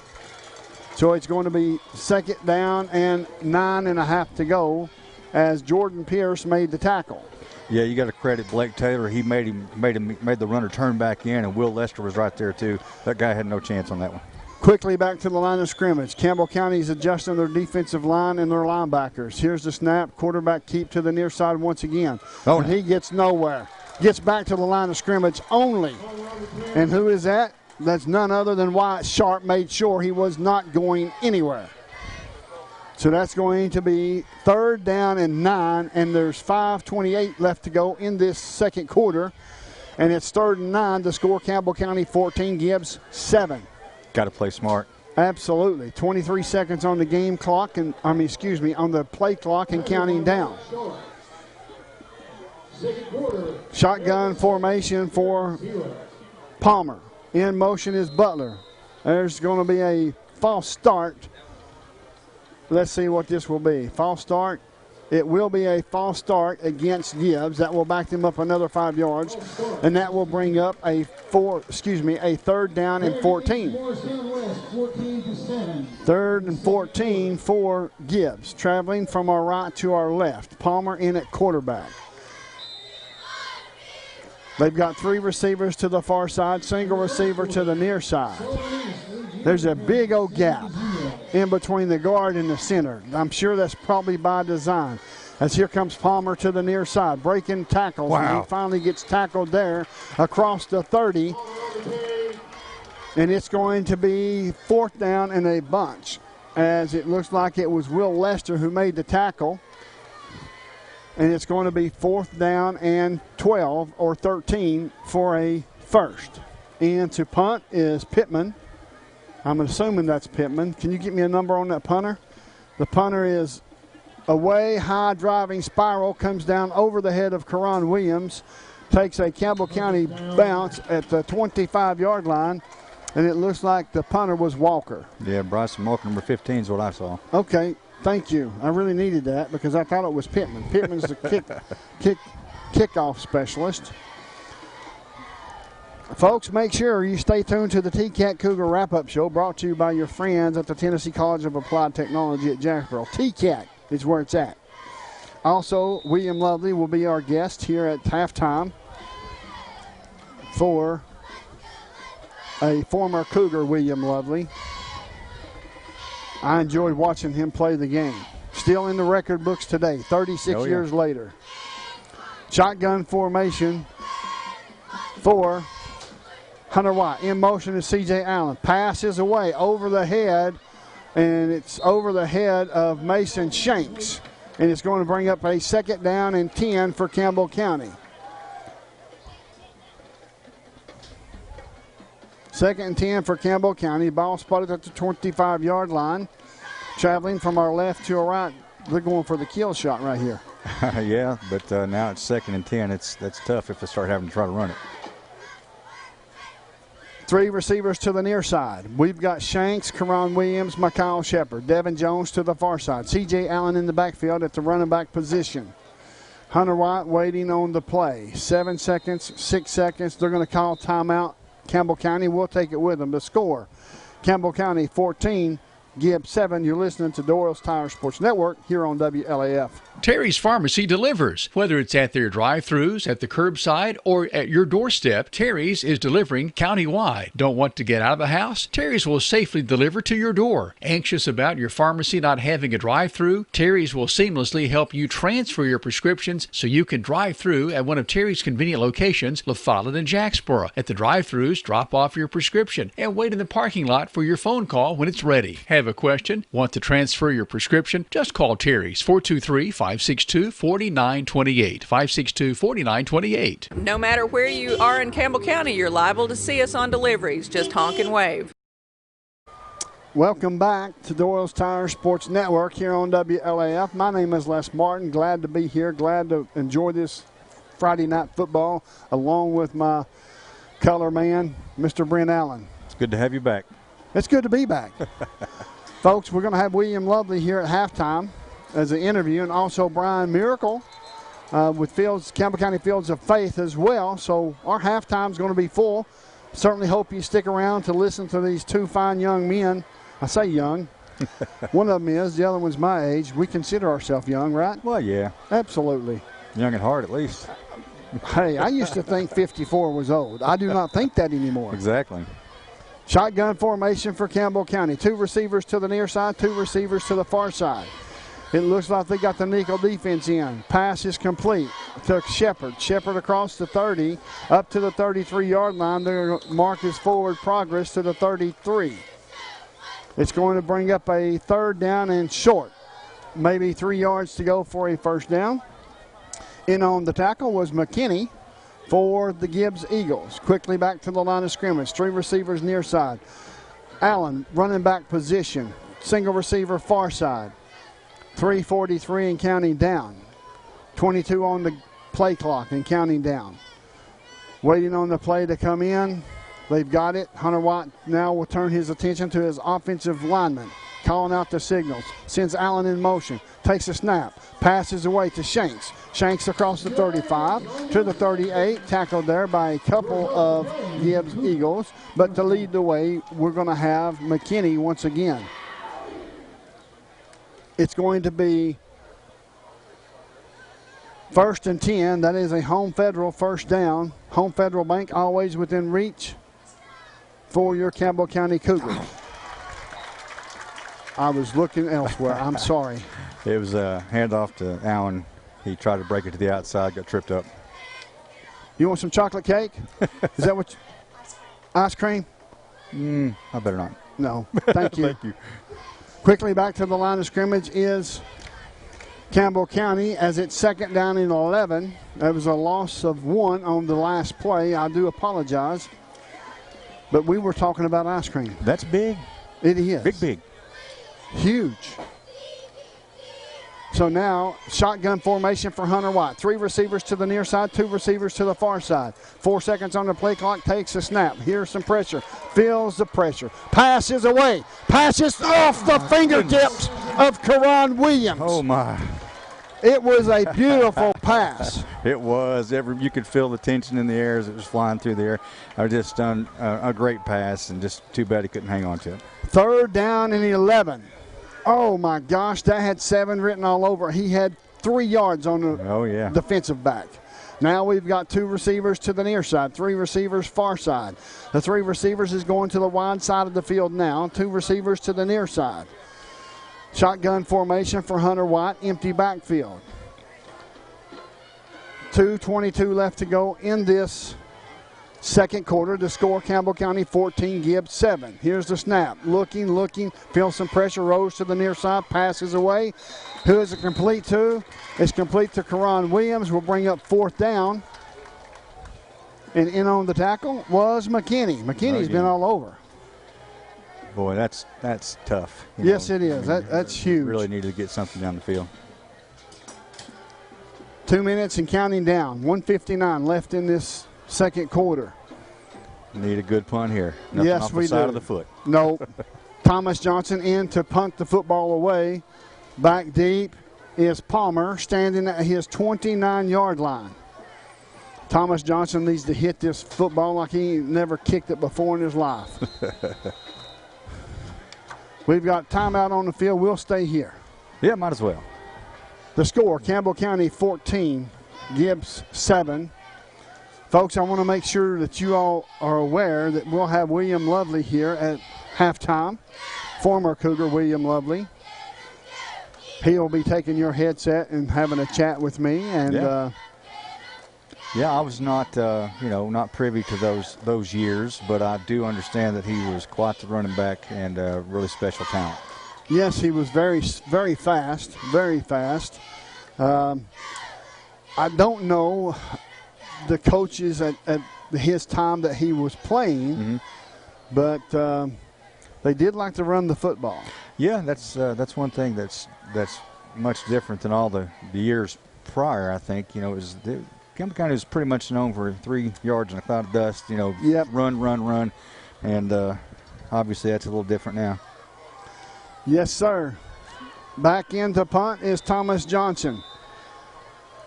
So it's going to be second down and 9.5 to go, as Jordan Pierce made the tackle.
Yeah, you got to credit Blake Taylor. He made the runner turn back in, and Will Lester was right there too. That guy had no chance on that one.
Quickly back to the line of scrimmage. Campbell County is adjusting their defensive line and their linebackers. Here's the snap. Quarterback keep to the near side once again. And he gets nowhere. Gets back to the line of scrimmage only. And who is that? That's none other than Wyatt Sharp. Made sure he was not going anywhere. So that's going to be third down and 9, and there's 5:28 left to go in this second quarter. And it's 3rd and 9 to score. Campbell County 14, Gibbs 7.
Got to play smart.
Absolutely. 23 seconds on the game clock, on the play clock and counting down. Shotgun formation for Palmer. In motion is Butler. There's going to be a false start. Let's see what this will be. False start. It will be a false start against Gibbs. That will back them up another 5 yards, and that will bring up a 3rd down and 14. 3rd and 14 for Gibbs, traveling from our right to our left. Palmer in at quarterback. They've got 3 receivers to the far side, single receiver to the near side. There's a big old gap in between the guard and the center. I'm sure that's probably by design. As here comes Palmer to the near side, breaking tackles.
Wow.
And he finally gets tackled there across the 30. And it's going to be 4th down and a bunch, as it looks like it was Will Lester who made the tackle. And it's going to be 4th down and 12 or 13 for a first. And to punt is Pittman. I'm assuming that's Pittman. Can you get me a number on that punter? The punter is away, high driving spiral, comes down over the head of Karan Williams, takes a Campbell County bounce at the 25-yard line, and it looks like the punter was Walker.
Yeah, Bryson Walker, number 15 is what I saw.
Okay, thank you. I really needed that because I thought it was Pittman. Pittman's the kickoff specialist. Folks, make sure you stay tuned to the TCAT Cougar Wrap-Up Show, brought to you by your friends at the Tennessee College of Applied Technology at Jacksboro. TCAT is where it's at. Also, William Lovely will be our guest here at halftime for a former Cougar, William Lovely. I enjoyed watching him play the game. Still in the record books today, 36 years later. Shotgun formation for Hunter White. In motion is C.J. Allen. Pass is away over the head, and it's over the head of Mason Shanks. And it's going to bring up a 2nd down and 10 for Campbell County. 2nd and 10 for Campbell County. Ball spotted at the 25-yard line. Traveling from our left to our right. They're going for the kill shot right here.
Yeah, but now it's 2nd and 10. That's tough if they start having to try to run it.
3 receivers to the near side. We've got Shanks, Karan Williams, Mikhail Shepard, Devin Jones to the far side. C.J. Allen in the backfield at the running back position. Hunter White waiting on the play. 7 seconds, 6 seconds. They're going to call timeout. Campbell County will take it with them. The score, Campbell County 14, Gibbs 7. You're listening to Doyle's Tire Sports Network here on WLAF.
Terry's Pharmacy delivers. Whether it's at their drive-thrus, at the curbside, or at your doorstep, Terry's is delivering countywide. Don't want to get out of the house? Terry's will safely deliver to your door. Anxious about your pharmacy not having a drive-thru? Terry's will seamlessly help you transfer your prescriptions so you can drive through at one of Terry's convenient locations, La Follette and Jacksboro. At the drive-thrus, drop off your prescription and wait in the parking lot for your phone call when it's ready. Have a question? Want to transfer your prescription? Just call Terry's 423-562-4928. 562-4928.
No matter where you are in Campbell County, you're liable to see us on deliveries. Just honk and wave.
Welcome back to Doyle's Tire Sports Network here on WLAF. My name is Les Martin. Glad to be here. Glad to enjoy this Friday night football along with my color man, Mr. Brent Allen.
It's good to have you back.
It's good to be back. Folks, we're going to have William Lovely here at halftime as an interview, and also Brian Miracle with Campbell County Fields of Faith as well. So our halftime is going to be full. Certainly hope you stick around to listen to these two fine young men. I say young. One of them is, the other one's my age. We consider ourselves young, right?
Well, yeah.
Absolutely.
Young at heart, at least.
Hey, I used to think 54 was old. I do not think that anymore.
Exactly.
Shotgun formation for Campbell County. 2 receivers to the near side, 2 receivers to the far side. It looks like they got the nickel defense in. Pass is complete to Shepard. Shepard across the 30, up to the 33-yard line. Their mark is forward progress to the 33. It's going to bring up a 3rd down and short. Maybe 3 yards to go for a first down. In on the tackle was McKinney for the Gibbs Eagles. Quickly back to the line of scrimmage. 3 receivers near side. Allen, running back position. Single receiver far side. 3:43 and counting down. 22 on the play clock and counting down. Waiting on the play to come in. They've got it. Hunter White now will turn his attention to his offensive lineman. Calling out the signals. Sends Allen in motion. Takes a snap. Passes away to Shanks. Shanks across the 35 to the 38. Tackled there by a couple of Gibbs Eagles. But to lead the way, we're going to have McKinney once again. It's going to be 1st and 10. That is a Home Federal first down. Home Federal Bank always within reach for your Campbell County Cougars. I was looking elsewhere. I'm sorry.
It was a handoff to Allen. He tried to break it to the outside, got tripped up.
You want some chocolate cake? Is that what? Ice cream?
I better not.
No. Thank you.
Thank you.
Quickly back to the line of scrimmage is Campbell County as it's second down and 11. That was a loss of 1 on the last play. I do apologize. But we were talking about ice cream.
That's big.
It is.
Big.
Huge. So now, shotgun formation for Hunter White. 3 receivers to the near side, 2 receivers to the far side. 4 seconds on the play clock, takes a snap. Here's some pressure. Feels the pressure. Passes away. Passes off the fingertips of Karan Williams.
Oh, my.
It was a beautiful pass.
It was. You could feel the tension in the air as it was flying through the air. I just done a great pass, and just too bad he couldn't hang on to it.
Third down and 11. Oh, my gosh, that had 7 written all over it. He had 3 yards on the defensive back. Now we've got 2 receivers to the near side, 3 receivers far side. The 3 receivers is going to the wide side of the field now, 2 receivers to the near side. Shotgun formation for Hunter White, empty backfield. 2:22 left to go in this second quarter. The score, Campbell County 14, Gibbs 7. Here's the snap. Looking, feels some pressure, rose to the near side, passes away. Who is it complete to? It's complete to Karan Williams. Will bring up 4th down. And in on the tackle was McKinney. McKinney's been all over.
Boy, that's tough.
Yes, it is. That's huge.
Really need to get something down the field.
2 minutes and counting down. 1:59 left in this second quarter.
Need a good punt here. Nothing
yes,
off
we
the side
do.
of the foot.
No. Thomas Johnson in to punt the football away. Back deep is Palmer standing at his 29-yard line. Thomas Johnson needs to hit this football like he never kicked it before in his life. We've got timeout on the field. We'll stay here.
Yeah, might as well.
The score, Campbell County 14, Gibbs 7. Folks, I want to make sure that you all are aware that we'll have William Lovely here at halftime, former Cougar William Lovely. He'll be taking your headset and having a chat with me. And
I was not, not privy to those years, but I do understand that he was quite the running back and really special talent.
Yes, he was very, very fast, very fast. I don't know the coaches at his time that he was playing, but they did like to run the football.
Yeah, that's one thing that's much different than all the years prior. I think Campbell County was pretty much known for 3 yards and a cloud of dust. Run, and obviously that's a little different now.
Yes, sir. Back into punt is Thomas Johnson.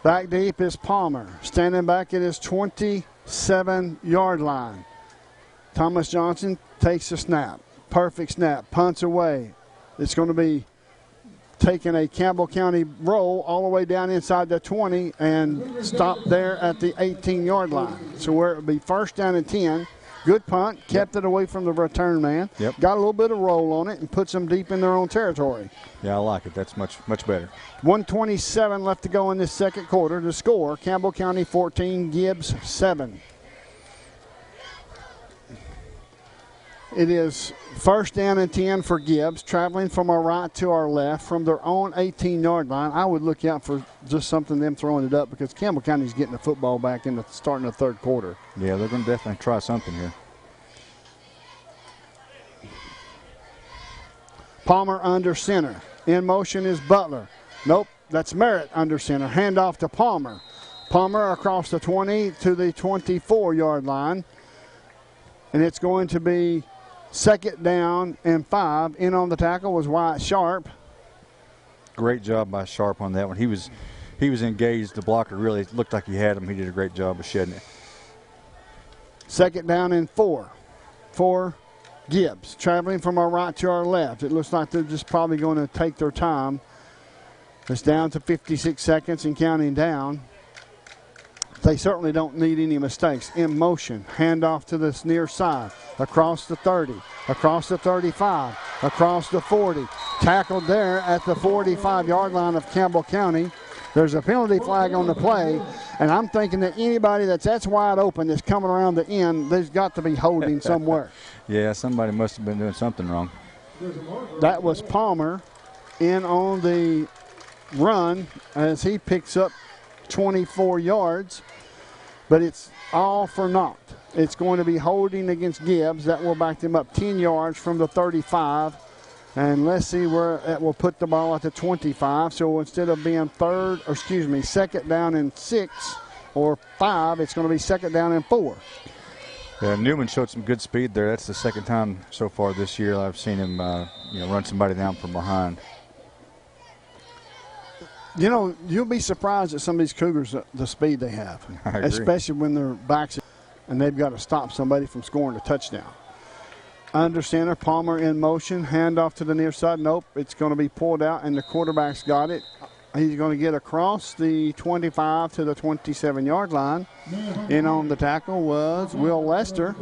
Back deep is Palmer. Standing back at his 27-yard line. Thomas Johnson takes a snap. Perfect snap. Punts away. It's going to be taking a Campbell County roll all the way down inside the 20 and stop there at the 18-yard line. So where it would be 1st down and 10. Good punt. Kept it away from the return man.
Yep.
Got a little bit of roll on it and puts them deep in their own territory.
Yeah, I like it. That's much better.
1:27 left to go in this second quarter. The score, Campbell County 14, Gibbs 7. It is 1st down and 10 for Gibbs, traveling from our right to our left from their own 18-yard line. I would look out for just something them throwing it up because Campbell County's getting the football back in the starting the third quarter.
Yeah, they're going to definitely try something here.
Palmer under center. In motion is Butler. Nope, that's Merritt under center. Handoff to Palmer. Palmer across the 20 to the 24-yard line. And it's going to be 2nd down and 5. In on the tackle was Wyatt Sharp.
Great job by Sharp on that one. He was engaged. The blocker really looked like he had him. He did a great job of shedding it.
2nd down and 4 for Gibbs. Traveling from our right to our left. It looks like they're just probably going to take their time. It's down to 56 seconds and counting down. They certainly don't need any mistakes. In motion, handoff to this near side, across the 30, across the 35, across the 40. Tackled there at the 45-yard line of Campbell County. There's a penalty flag on the play, and I'm thinking that anybody that's wide open that's coming around the end, there's got to be holding somewhere.
Yeah, somebody must have been doing something wrong.
That was Palmer in on the run as he picks up 24 yards, but it's all for naught. It's going to be holding against Gibbs. That will back them up 10 yards from the 35. And let's see where that will put the ball at the 25. So instead of being second down and 6 or 5, it's going to be second down and 4.
Yeah, Newman showed some good speed there. That's the second time so far this year I've seen him run somebody down from behind.
You know, you'll be surprised at some of these Cougars, the speed they have, especially when their backs and they've got to stop somebody from scoring a touchdown. Under center, Palmer in motion, handoff to the near side. Nope, it's going to be pulled out, and the quarterback's got it. He's going to get across the 25 to the 27-yard line. In on the tackle was Will Lester,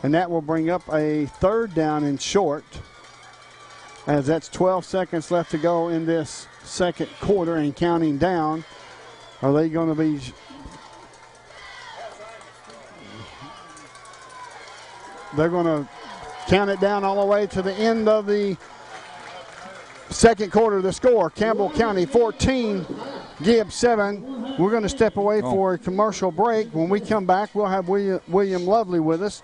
and that will bring up a third down and short, as that's 12 seconds left to go in this second quarter and counting down. Are they going to be... They're going to count it down all the way to the end of the second quarter. The score, Campbell County 14, Gibbs 7. We're going to step away for a commercial break. When we come back, we'll have William Lovely with us,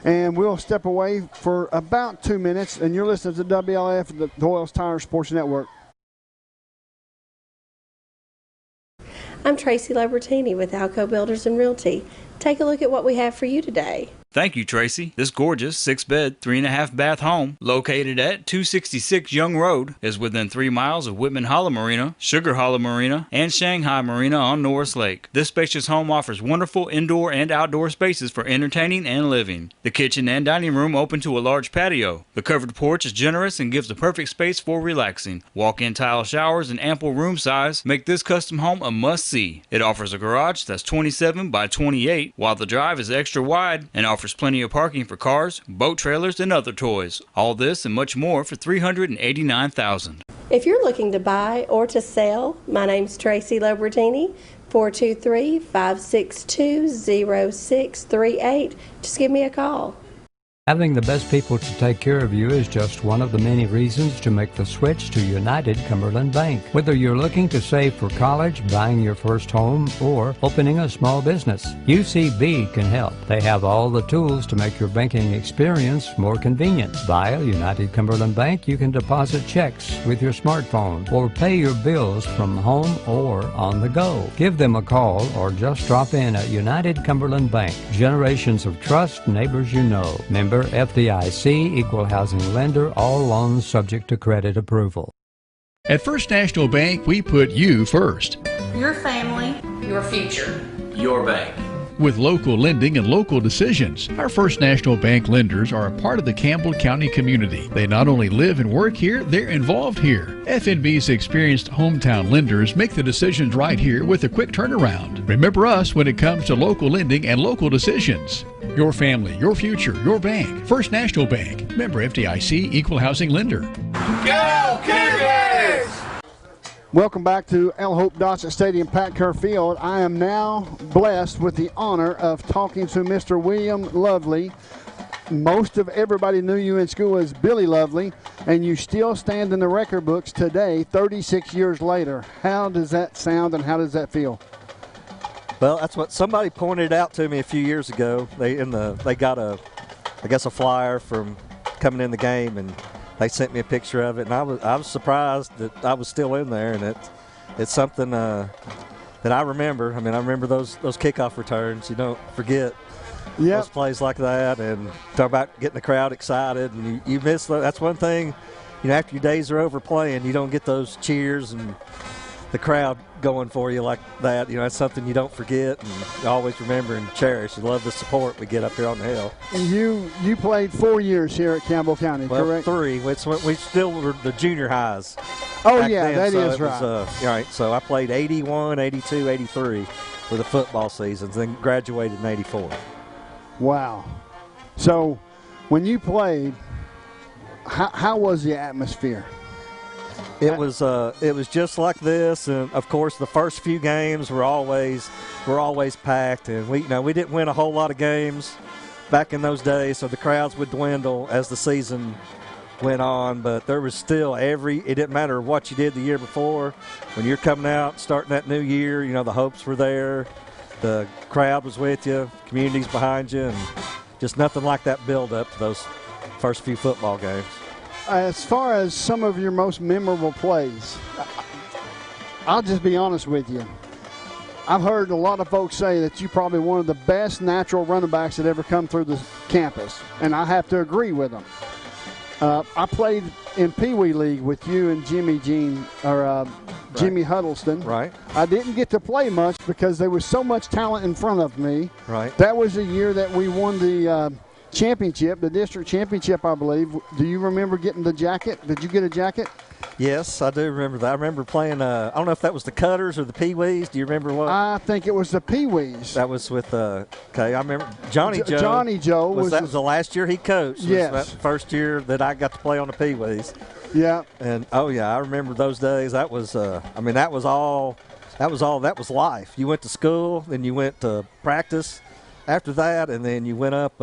and we'll step away for about 2 minutes. And you're listening to WLF, the Doyle's Tire Sports Network.
I'm Tracy Libertini with Alco Builders and Realty. Take a look at what we have for you today.
Thank you, Tracy. This gorgeous 6-bed, 3.5-bath home, located at 266 Young Road, is within 3 miles of Whitman Hollow Marina, Sugar Hollow Marina, and Shanghai Marina on Norris Lake. This spacious home offers wonderful indoor and outdoor spaces for entertaining and living. The kitchen and dining room open to a large patio. The covered porch is generous and gives the perfect space for relaxing. Walk-in tile showers and ample room size make this custom home a must-see. It offers a garage that's 27 by 28, while the drive is extra wide and offers plenty of parking for cars, boat trailers, and other toys. All this and much more for $389,000.
If you're looking to buy or to sell, my name's Tracy Libertini, 423-562-0638. Just give me a call.
Having the best people to take care of you is just one of the many reasons to make the switch to United Cumberland Bank. Whether you're looking to save for college, buying your first home, or opening a small business, UCB can help. They have all the tools to make your banking experience more convenient. Via United Cumberland Bank, you can deposit checks with your smartphone or pay your bills from home or on the go. Give them a call or just drop in at United Cumberland Bank. Generations of trust, neighbors you know. Member FDIC, equal housing lender, all loans subject to credit approval.
At First National Bank, we put you first.
Your family, your future.
Your bank.
With local lending and local decisions, our First National Bank lenders are a part of the Campbell County community. They not only live and work here, they're involved here. FNB's experienced hometown lenders make the decisions right here with a quick turnaround. Remember us when it comes to local lending and local decisions. Your family, your future, your bank. First National Bank. Member FDIC, equal housing lender.
Go Cougars!
Welcome back to El Hope Dodson Stadium, Pat Kerr Field. I am now blessed with the honor of talking to Mr. William Lovely. Most of everybody knew you in school as Billy Lovely, and you still stand in the record books today, 36 years later. How does that sound and how does that feel?
Well, that's what somebody pointed out to me a few years ago. They got a flyer from coming in the game, and they sent me a picture of it, and I was surprised that I was still in there, and it's something that I remember. I mean, I remember those kickoff returns. You don't forget those plays like that, and talk about getting the crowd excited, and you miss that. That's one thing. You know, after your days are over playing, you don't get those cheers and the crowd going for you like that. You know, it's something you don't forget and you always remember and cherish. You love the support we get up here on the hill.
And you played 4 years here at Campbell County, correct?
3. We still were the junior highs.
Oh, yeah, that is right.
Right. So I played 81, 82, 83 for the football seasons, then graduated in 84.
Wow. So when you played, how was the atmosphere?
It was just like this, and of course the first few games were always packed, and we didn't win a whole lot of games back in those days, so the crowds would dwindle as the season went on. But there was still it didn't matter what you did the year before. When you're coming out starting that new year, the hopes were there, the crowd was with you, community's behind you, and just nothing like that build up to those first few football games.
As far as some of your most memorable plays, I'll just be honest with you. I've heard a lot of folks say that you're probably one of the best natural running backs that ever come through the campus, and I have to agree with them. I played in Pee Wee League with you and Jimmy Huddleston.
Right.
I didn't get to play much because there was so much talent in front of me.
Right.
That was the year that we won the championship, the district championship, I believe. Do you remember getting the jacket? Did you get a jacket?
Yes, I do remember that. I remember playing, I don't know if that was the Cutters or the Pee Wees. Do you remember what?
I think it was the Pee Wees.
That was with, I remember Johnny Joe.
Johnny Joe.
That was the last year he coached.
Yes.
Was that first year that I got to play on the Pee Wees.
Yeah.
And, I remember those days. That was, that was life. You went to school, then you went to practice after that, and then you went up,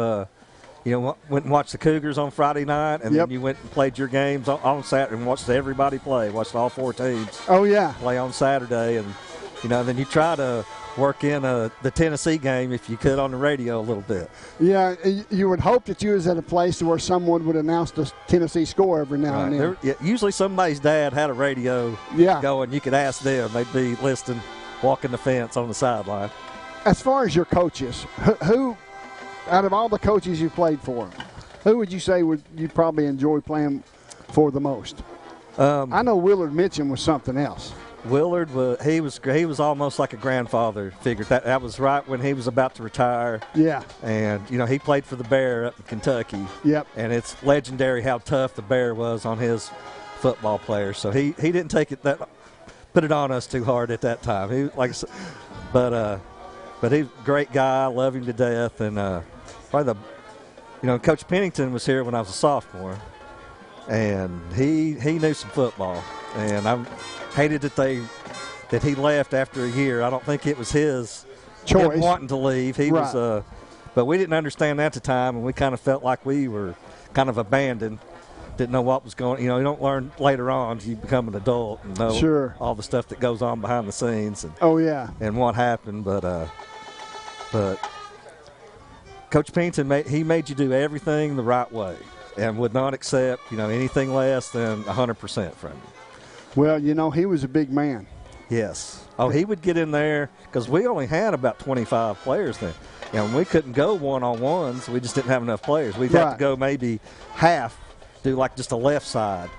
went and watched the Cougars on Friday night, and then you went and played your games on Saturday and watched everybody play, watched all four teams.
Oh, yeah.
Play on Saturday. And, then you try to work in the Tennessee game if you could on the radio a little bit.
Yeah, you would hope that you was at a place where someone would announce the Tennessee score every now and then.
Usually somebody's dad had a radio going. You could ask them. They'd be listening, walking the fence on the sideline.
As far as your coaches, who out of all the coaches you played for, who would you say you'd probably enjoy playing for the most? I know Willard Mitchum was something else.
Willard he was almost like a grandfather figure. That was right when he was about to retire.
Yeah.
And he played for the Bear up in Kentucky.
Yep.
And it's legendary how tough the Bear was on his football players. So he didn't put it on us too hard at that time. But he's a great guy. I love him to death. And probably Coach Pennington was here when I was a sophomore, and he knew some football. And I hated that he left after a year. I don't think it was his choice, him wanting to leave. He was, but we didn't understand that at the time, and we kind of felt like we were kind of abandoned. Didn't know what was going. You don't learn later on. You become an adult and know all the stuff that goes on behind the scenes. And, and what happened, but Coach Pennington he made you do everything the right way, and would not accept anything less than 100% from you.
Well, he was a big man.
Yes. Oh, he would get in there because we only had about 25 players then. And we couldn't go one-on-ones. We just didn't have enough players. We'd have to go maybe half, do like just a left side,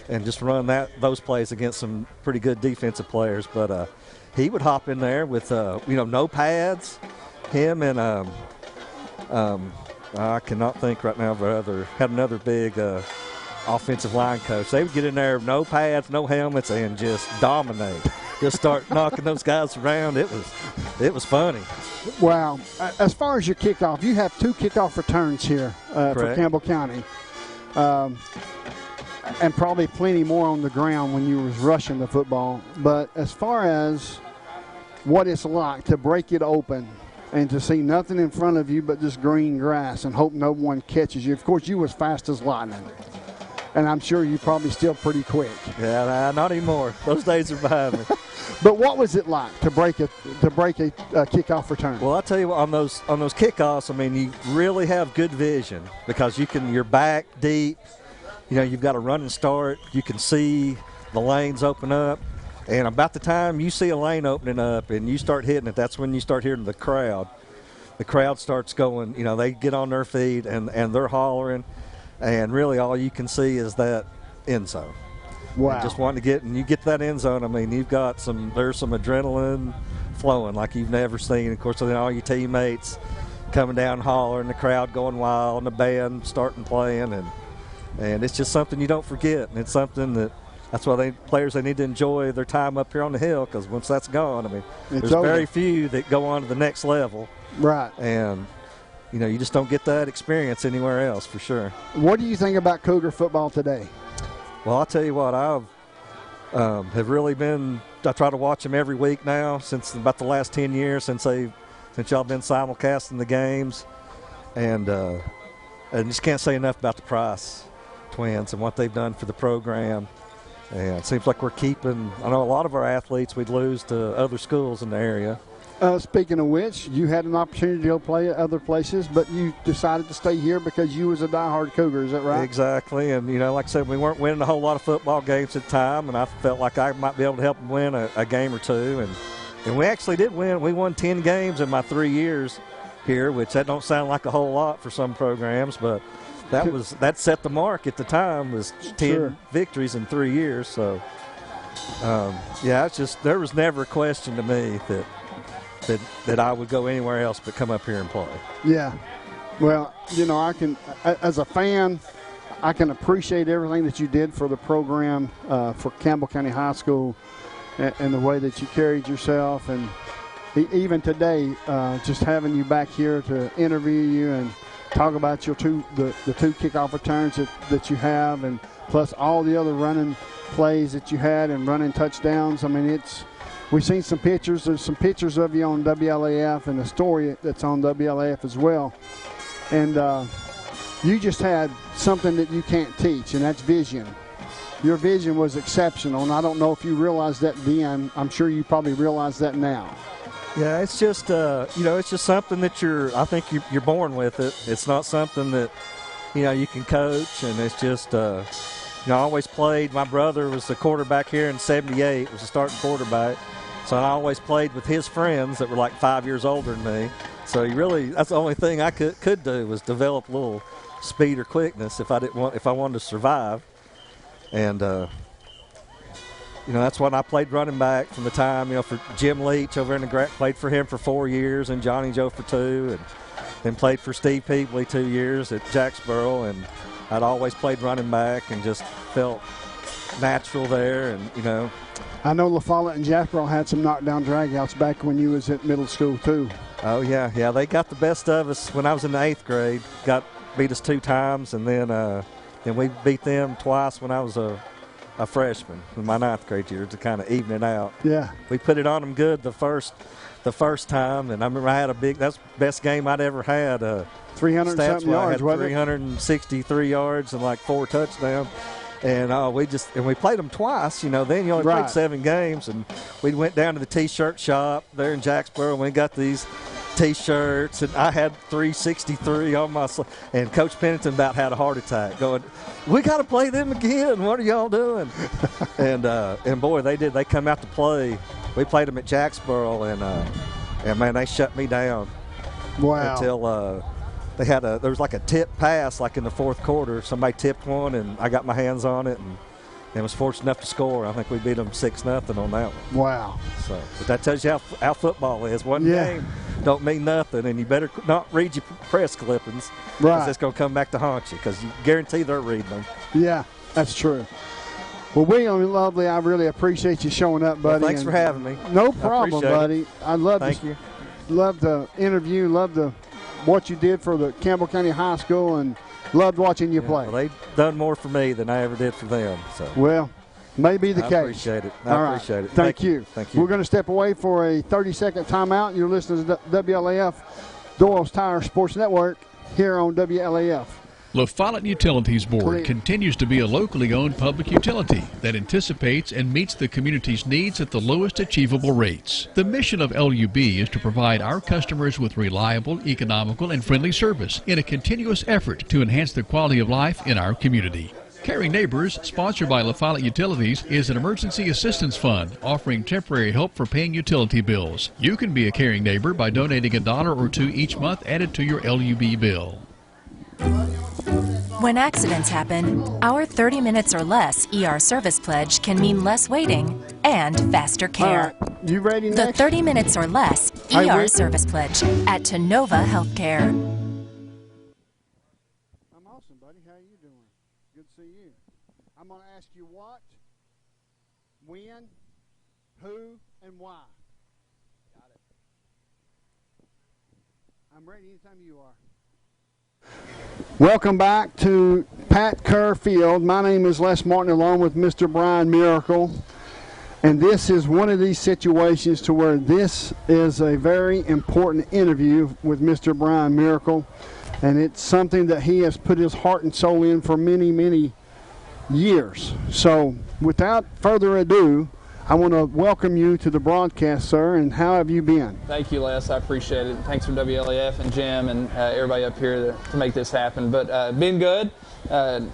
and just run those plays against some pretty good defensive players. But he would hop in there with no pads. Him and I cannot think right now of had another big offensive line coach. They would get in there, no pads, no helmets, and just dominate. Just start knocking those guys around. It was funny.
Wow. As far as your kickoff, you have 2 kickoff returns here for Campbell County. And probably plenty more on the ground when you was rushing the football. But as far as what it's like to break it open and to see nothing in front of you but just green grass and hope no one catches you. Of course, you was fast as lightning. And I'm sure you're probably still pretty quick.
Yeah, not anymore. Those days are behind me.
But what was it like to break a kickoff return?
Well, I tell you what, on those kickoffs, you really have good vision because you're back deep. You've got a running start. You can see the lanes open up. And about the time you see a lane opening up and you start hitting it, that's when you start hearing the crowd. The crowd starts going, they get on their feet and they're hollering. And really all you can see is that end zone.
Wow.
And just wanting to get, and you get that end zone, you've got there's some adrenaline flowing like you've never seen. Of course, then all your teammates coming down hollering, the crowd going wild, and the band starting playing. And it's just something you don't forget. And it's something that's why players need to enjoy their time up here on the hill, because once that's gone, there's very few that go on to the next level.
Right.
And you just don't get that experience anywhere else for sure.
What do you think about Cougar football today?
Well, I'll tell you what, have really been. I try to watch them every week now since about the last 10 years since y'all been simulcasting the games, and just can't say enough about the Price twins and what they've done for the program. And it seems like we're keeping. I know a lot of our athletes we'd lose to other schools in the area.
Speaking of which, you had an opportunity to go play at other places, but you decided to stay here because you was a diehard Cougar. Is that right?
Exactly. And, like I said, we weren't winning a whole lot of football games at the time, and I felt like I might be able to help them win a game or two. And we actually did win. We won 10 games in my 3 years here, which that don't sound like a whole lot for some programs, but that set the mark at the time, was 10 victories in 3 years. So, it's just there was never a question to me that I would go anywhere else but come up here and play.
Yeah. Well, I can, as a fan, I can appreciate everything that you did for the program, for Campbell County High School, and the way that you carried yourself. And even today, just having you back here to interview you and talk about the two kickoff returns that you have, and plus all the other running plays that you had and running touchdowns. I mean, we've seen some pictures. There's some pictures of you on WLAF and a story that's on WLAF as well. And you just had something that you can't teach, and that's vision. Your vision was exceptional, and I don't know if you realized that then. I'm sure you probably realize that now.
Yeah, it's just it's just something that I think you're born with it. It's not something that you can coach, and it's just I always played. My brother was the quarterback here in '78. Was the starting quarterback. So I always played with his friends that were like 5 years older than me. So that's the only thing I could do was develop a little speed or quickness if I wanted to survive. And that's when I played running back from the time for Jim Leach over in the played for him for 4 years, and Johnny Joe for 2, and then played for Steve Peebley 2 years at Jacksboro. And I'd always played running back and just felt natural there, and
I know La Follette and Jacksboro had some knockdown dragouts back when you was at middle school too.
Oh yeah, they got the best of us when I was in the 8th grade. Beat us 2 times, and then we beat them twice when I was a freshman in my 9th grade year to kind of even it out.
Yeah,
we put it on them good the first time, and I remember I had that's the best game I'd ever had.
300-something yards,
363 yards and like 4 touchdowns. And we played them twice, then you only played 7 games, and we went down to the T-shirt shop there in Jacksboro, and we got these T-shirts, and I had 363 on my and Coach Pennington about had a heart attack going, we got to play them again, what are y'all doing? and boy, they did. They come out to play. We played them at Jacksboro, and man, they shut me down.
Wow.
Until there was like a tip pass like in the 4th quarter. Somebody tipped one, and I got my hands on it and was fortunate enough to score. I think we beat them 6-0 on that one.
Wow.
So, but that tells you how football is. One game don't mean nothing, and you better not read your press clippings.
Right.
Because it's going to come back to haunt you, because you guarantee they're reading them.
Yeah, that's true. Well, William, lovely, I really appreciate you showing up, buddy.
Well, thanks for having me.
No problem, buddy. I love
Thank you.
Love the interview, love what you did for the Campbell County High School, and loved watching you play.
Well, they've done more for me than I ever did for them. So.
Well, may be the case.
I appreciate it. I appreciate it.
Thank you.
Thank you.
We're going to step away for a 30-second timeout. You're listening to WLAF, Doyle's Tire Sports Network, here on WLAF.
La Follette Utilities Board continues to be a locally owned public utility that anticipates and meets the community's needs at the lowest achievable rates. The mission of LUB is to provide our customers with reliable, economical, and friendly service in a continuous effort to enhance the quality of life in our community. Caring Neighbors, sponsored by La Follette Utilities, is an emergency assistance fund offering temporary help for paying utility bills. You can be a caring neighbor by donating $1 or $2 each month added to your LUB bill.
When accidents happen, our 30 minutes or less ER service pledge can mean less waiting and faster care.
You ready
The
next?
30 minutes or less ER service pledge at Tenova Healthcare.
I'm awesome, buddy. How are you doing? Good to see you. I'm going to ask you what, when, who, and why. Got it. I'm ready anytime you are. Welcome back to Pat Kerr Field. My name is Les Martin, along with Mr. Brian Miracle. And this is one of these situations to where this is a very important interview with Mr. Brian Miracle. And it's something that he has put his heart and soul in for many, many years. So without further ado, I want to welcome you to the broadcast, sir, and how have you been?
Thank you, Les. I appreciate it. Thanks for WLAF and Jim and everybody up here to make this happen. But been good.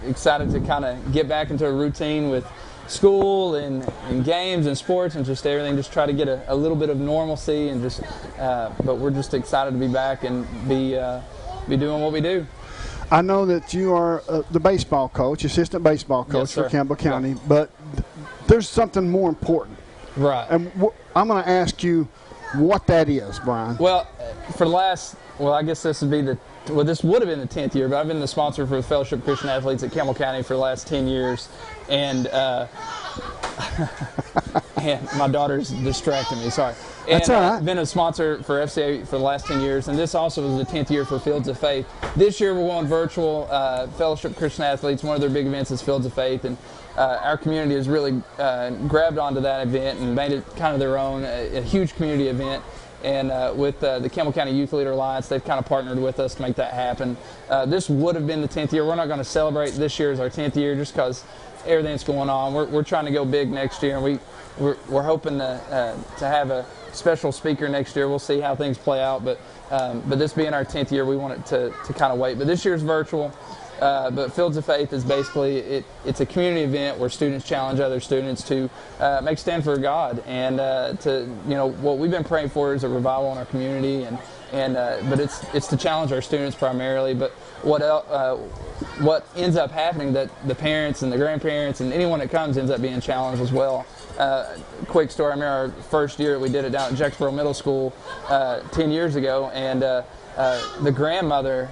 Excited to kind of get back into a routine with school and games and sports and just everything. Just try to get a little bit of normalcy and just. But we're just excited to be back and be doing what we do.
I know that you are the baseball coach, assistant baseball coach for Campbell County, but there's something more important.
Right.
And I'm going to ask you what that is, Brian.
Well, I guess this would be this would have been the 10th year, but I've been the sponsor for the Fellowship of Christian Athletes at Campbell County for the last 10 years. And and my daughter's distracting me, sorry.
That's all right.
I've been a sponsor for FCA for the last 10 years, and this also was the 10th year for Fields of Faith. This year we're going virtual. Fellowship of Christian Athletes, one of their big events is Fields of Faith, and our community has really grabbed onto that event and made it kind of their own, a huge community event. And with the Campbell County Youth Leader Alliance, they've kind of partnered with us to make that happen. This would have been the 10th year. We're not going to celebrate this year as our 10th year just because everything that's going on. We're trying to go big next year, and we're hoping to have a special speaker next year. We'll see how things play out, but this being our 10th year, we want it to kind of wait. But this year's virtual. But Fields of Faith is basically it's a community event where students challenge other students to make a stand for God, and what we've been praying for is a revival in our community, but it's to challenge our students primarily. But what ends up happening that the parents and the grandparents and anyone that comes ends up being challenged as well. Quick story: I remember our first year we did it down at Jacksboro Middle School 10 years ago, and a grandmother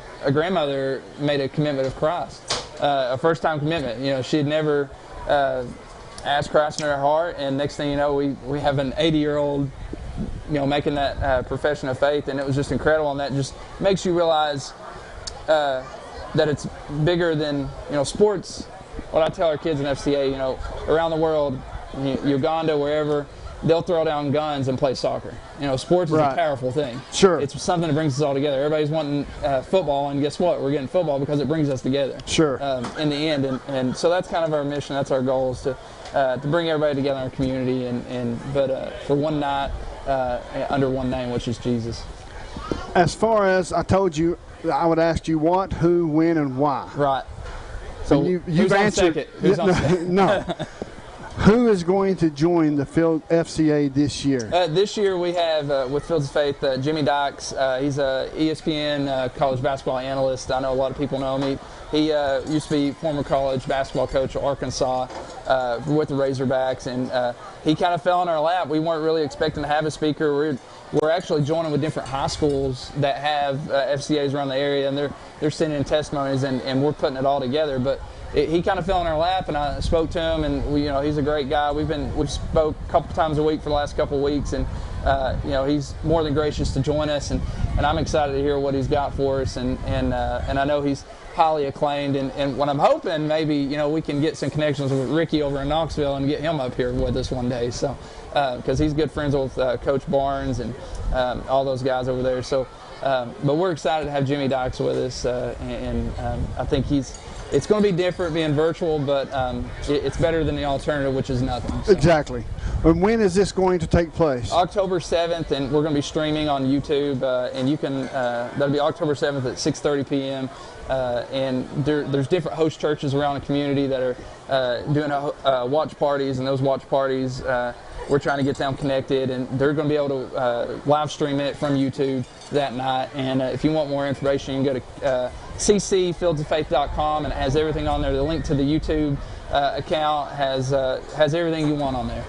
made a commitment of Christ, a first-time commitment. She had never asked Christ in her heart, and next thing you know, we have an 80-year-old, making that profession of faith, and it was just incredible. And that just makes you realize that it's bigger than sports. What I tell our kids in FCA, around the world, Uganda, wherever, they'll throw down guns and play soccer. Sports is a powerful thing.
Sure.
It's something that brings us all together. Everybody's wanting football, and guess what? We're getting football because it brings us together.
Sure.
In the end, and so that's kind of our mission. That's our goal, is to bring everybody together in our community, but for one night under one name, which is Jesus.
As far as I told you, I would ask you what, who, when, and why.
Right. So
you've answered.
Who's on second?
No. Who is going to join the Field FCA this year?
This year we have, with Fields of Faith, Jimmy Dykes. He's a ESPN college basketball analyst. I know a lot of people know him. He used to be former college basketball coach at Arkansas with the Razorbacks, and he kind of fell in our lap. We weren't really expecting to have a speaker. We're actually joining with different high schools that have FCAs around the area, and they're sending in testimonies, and we're putting it all together. But he kind of fell in our lap, and I spoke to him, and he's a great guy. We've spoke a couple times a week for the last couple of weeks, and he's more than gracious to join us, and I'm excited to hear what he's got for us, and I know he's highly acclaimed, and what I'm hoping, maybe we can get some connections with Ricky over in Knoxville and get him up here with us one day. So because he's good friends with Coach Barnes and all those guys over there. So but we're excited to have Jimmy Dykes with us, and I think it's going to be different being virtual, but it's better than the alternative, which is nothing. So.
Exactly. And when is this going to take place?
October 7th, and we're going to be streaming on YouTube, and you can, that'll be October 7th at 6:30 p.m. And there's different host churches around the community that are doing watch parties, and those watch parties, we're trying to get them connected, and they're going to be able to live stream it from YouTube that night. And if you want more information, you can go to ccfieldsoffaith.com, and it has everything on there. The link to the YouTube account has everything you want on there.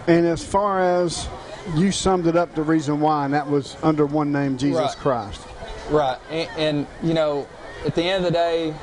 And as far as you summed it up, the reason why, and that was under one name, Jesus Christ.
Right. And at the end of the day,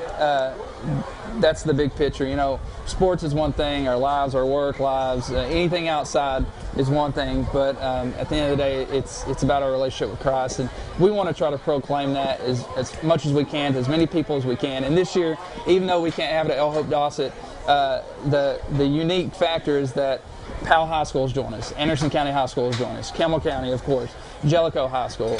that's the big picture. Sports is one thing, our lives, our work lives, anything outside is one thing, but at the end of the day, it's about our relationship with Christ, and we want to try to proclaim that as much as we can to as many people as we can. And this year, even though we can't have it at El Hope Dossett, the unique factor is that Powell High School is joining us, Anderson County High School is joining us, Campbell County, of course, Jellicoe High School,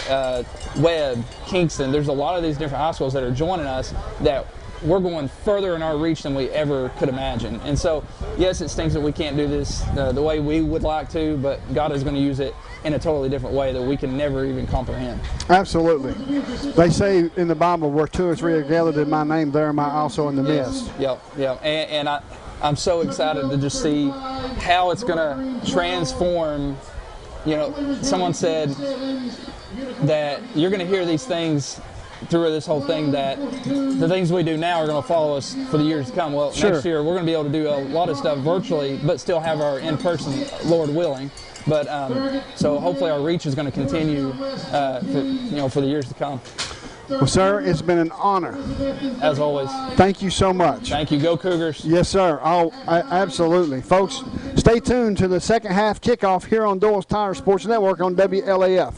Webb, Kingston. There's a lot of these different high schools that are joining us that we're going further in our reach than we ever could imagine. And so, yes, it stinks that we can't do this the way we would like to, but God is going to use it in a totally different way that we can never even comprehend.
Absolutely. They say in the Bible, where 2 or 3 are gathered in my name, there am I also in the midst.
Yep. And I'm so excited to just see how it's going to transform. You know, someone said that you're going to hear these things through this whole thing, that the things we do now are going to follow us for the years to come. Well, next year we're going to be able to do a lot of stuff virtually, but still have our in-person, Lord willing. But so hopefully our reach is going to continue for the years to come.
Well, sir, it's been an honor.
As always.
Thank you so much.
Thank you. Go Cougars.
Yes, sir. Absolutely. Folks, stay tuned to the second half kickoff here on Doyle's Tire Sports Network on WLAF.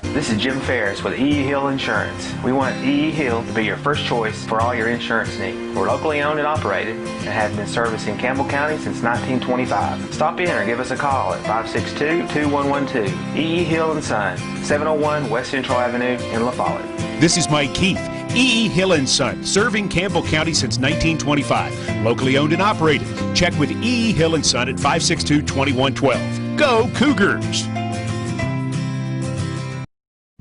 This is Jim Ferris with E.E. Hill Insurance. We want E.E. Hill to be your first choice for all your insurance needs. We're locally owned and operated and have been servicing Campbell County since 1925. Stop in or give us a call at 562-2112. E.E. Hill & Son, 701 West Central Avenue in La Follette.
This is Mike Keith. E.E. Hill & Son, serving Campbell County since 1925. Locally owned and operated. Check with E.E. Hill & Son at 562-2112. Go Cougars!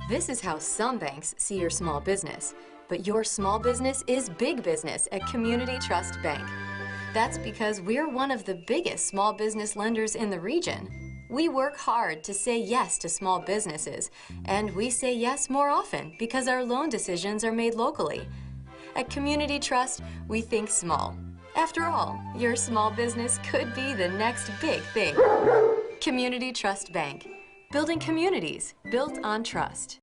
This is how some banks see your small business, but your small business is big business at Community Trust Bank. That's because we're one of the biggest small business lenders in the region. We work hard to say yes to small businesses, and we say yes more often because our loan decisions are made locally. At Community Trust, we think small. After all, your small business could be the next big thing. Community Trust Bank. Building communities built on trust.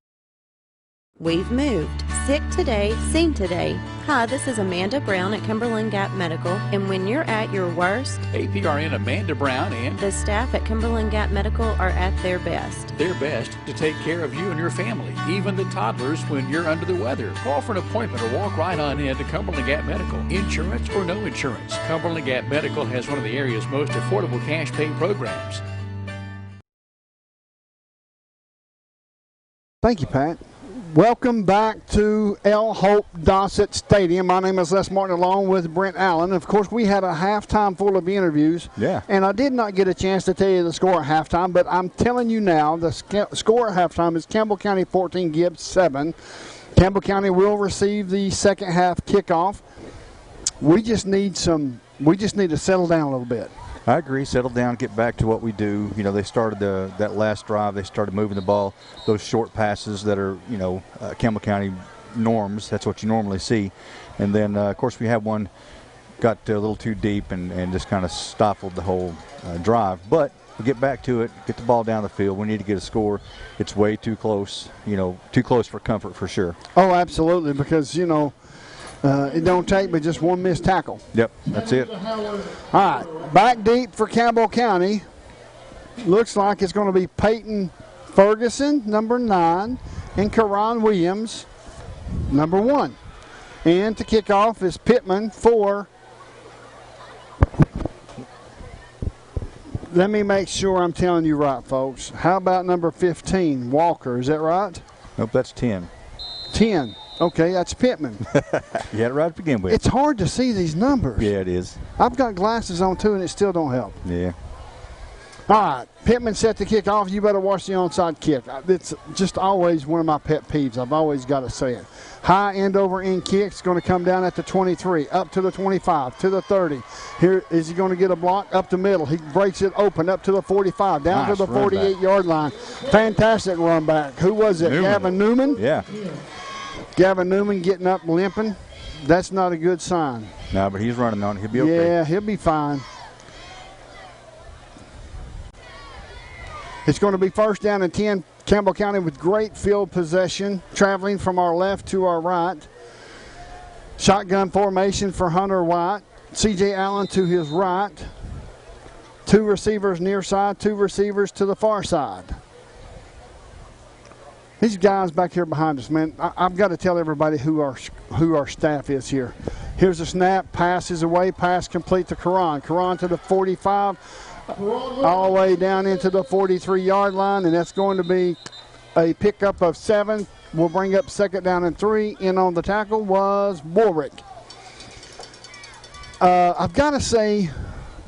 We've moved. Sick today, seen today. Hi, this is Amanda Brown at Cumberland Gap Medical, and when you're at your worst,
APRN Amanda Brown and
the staff at Cumberland Gap Medical are at their best.
Their best to take care of you and your family, even the toddlers when you're under the weather. Call for an appointment or walk right on in to Cumberland Gap Medical. Insurance or no insurance, Cumberland Gap Medical has one of the area's most affordable cash pay programs.
Thank you, Pat. Welcome back to El Hope Dossett Stadium. My name is Les Martin along with Brent Allen. Of course, we had a halftime full of interviews.
Yeah.
And I did not get a chance to tell you the score at halftime, but I'm telling you now, the score at halftime is Campbell County 14, Gibbs 7. Campbell County will receive the second half kickoff. We just need to settle down a little bit.
I agree. Settle down, get back to what we do. You know, they started that last drive. They started moving the ball, those short passes that are, Campbell County norms. That's what you normally see. And then, of course, we had one got a little too deep and just kind of stifled the whole drive. But we get back to it, get the ball down the field. We need to get a score. It's way too close, too close for comfort for sure.
Oh, absolutely, because, it don't take but just one missed tackle.
Yep, that's it.
All right, back deep for Campbell County. Looks like it's going to be Peyton Ferguson, number 9, and Karan Williams, number 1. And to kick off is Pittman for, let me make sure I'm telling you right, folks. How about number 15, Walker? Is that right?
Nope, that's 10.
10. Okay, that's Pittman.
You had it right to begin with.
It's hard to see these numbers.
Yeah, it is.
I've got glasses on too, and it still don't help.
Yeah.
All right, Pittman set to kick off. You better watch the onside kick. It's just always one of my pet peeves. I've always got to say it. High end over end kick's going to come down at the 23, up to the 25, to the 30. Here, is he going to get a block? Up the middle. He breaks it open up to the 45, down to the 48-yard line. Fantastic run back. Who was it? Gavin Newman?
Yeah.
Gavin Newman getting up limping. That's not a good sign.
No, but he's running on it. He'll be okay.
Yeah, he'll be fine. It's going to be first down and 10. Campbell County with great field possession, traveling from our left to our right. Shotgun formation for Hunter White. C.J. Allen to his right. 2 receivers near side, 2 receivers to the far side. These guys back here behind us, man, I've got to tell everybody who our staff is here. Here's a snap, pass is away, pass complete to Karan. Karan to the 45, all the way down into the 43-yard line, and that's going to be a pickup of 7. We'll bring up 2nd down and 3. In on the tackle was Warwick. I've got to say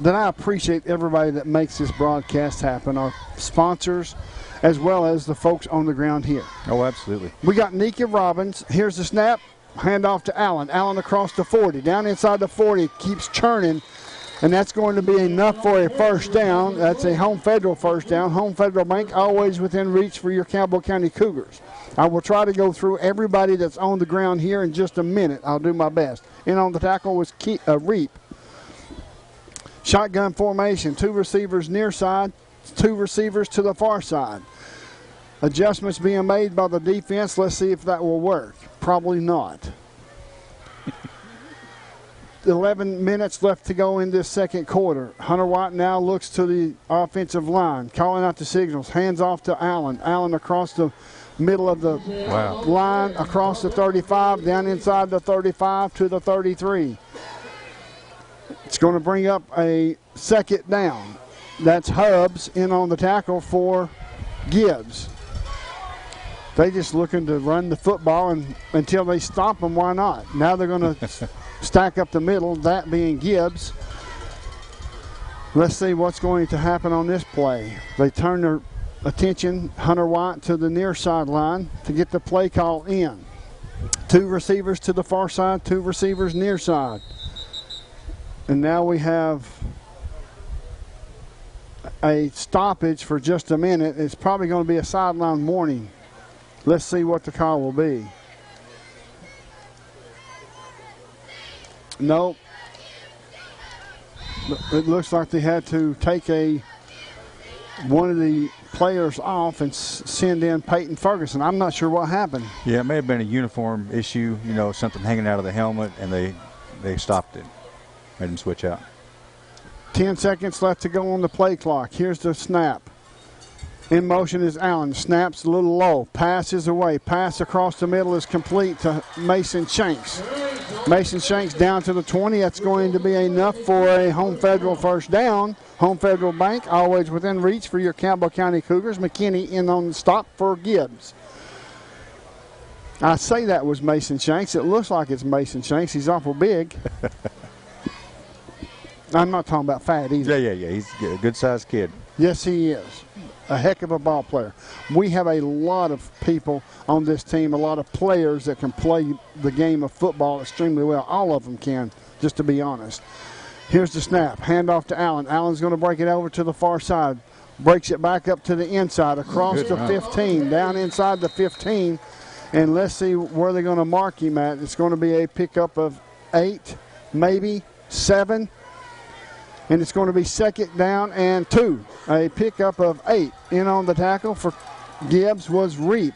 that I appreciate everybody that makes this broadcast happen, our sponsors, as well as the folks on the ground here.
Oh, absolutely.
We got Nika Robbins. Here's the snap. Hand off to Allen. Allen across the 40. Down inside the 40. Keeps churning. And that's going to be enough for a first down. That's a Home Federal first down. Home Federal Bank always within reach for your Campbell County Cougars. I will try to go through everybody that's on the ground here in just a minute. I'll do my best. In on the tackle was Reap. Shotgun formation. 2 receivers near side. 2 receivers to the far side. Adjustments being made by the defense. Let's see if that will work. Probably not. 11 minutes left to go in this second quarter. Hunter White now looks to the offensive line, calling out the signals. Hands off to Allen. Allen across the middle of the line, across the 35, down inside the 35 to the 33. It's going to bring up a 2nd down. That's Hubbs in on the tackle for Gibbs. They just looking to run the football, and until they stop them, why not? Now they're going to stack up the middle, that being Gibbs. Let's see what's going to happen on this play. They turn their attention, Hunter White, to the near sideline to get the play call in. 2 receivers to the far side, 2 receivers near side. And now we have a stoppage for just a minute. It's probably going to be a sideline warning. Let's see what the call will be. Nope. It looks like they had to take one of the players off and send in Peyton Ferguson. I'm not sure what happened.
Yeah, it may have been a uniform issue, something hanging out of the helmet, and they stopped it. Made him switch out.
10 seconds left to go on the play clock. Here's the snap. In motion is Allen. Snaps a little low. Pass is away. Pass across the middle is complete to Mason Shanks. Mason Shanks down to the 20. That's going to be enough for a Home Federal first down. Home Federal Bank always within reach for your Campbell County Cougars. McKinney in on the stop for Gibbs. I say that was Mason Shanks. It looks like it's Mason Shanks. He's awful big. I'm not talking about fat either.
Yeah. He's a good-sized kid.
Yes, he is. A heck of a ball player. We have a lot of people on this team, a lot of players that can play the game of football extremely well. All of them can, just to be honest. Here's the snap. Handoff to Allen. Allen's going to break it over to the far side. Breaks it back up to the inside, across the 15, down inside the 15. And let's see where they're going to mark him at. It's going to be a pickup of 8, maybe 7. And it's going to be 2nd down and 2. A pickup of 8. In on the tackle for Gibbs was Reap.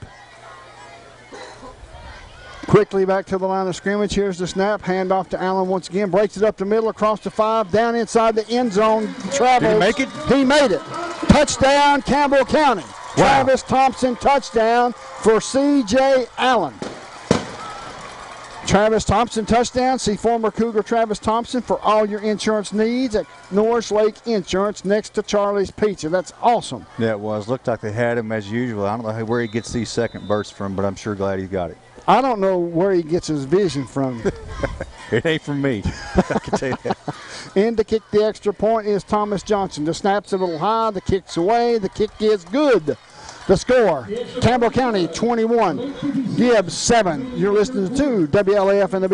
Quickly back to the line of scrimmage. Here's the snap. Hand off to Allen once again. Breaks it up the middle across the 5. Down inside the end zone. Travels.
Did he make it?
He made it. Touchdown, Campbell County. Wow. Travis Thompson touchdown for C.J. Allen. Travis Thompson touchdown. See former Cougar Travis Thompson for all your insurance needs at Norris Lake Insurance next to Charlie's Pizza. That's awesome.
Yeah, it was. Looked like they had him as usual. I don't know where he gets these second bursts from, but I'm sure glad he got it.
I don't know where he gets his vision from.
It ain't from me. I can tell you that.
In to kick the extra point is Thomas Johnson. The snap's a little high. The kick's away. The kick is good. The score, Campbell County 21, Gibbs 7. You're listening to WLAF and the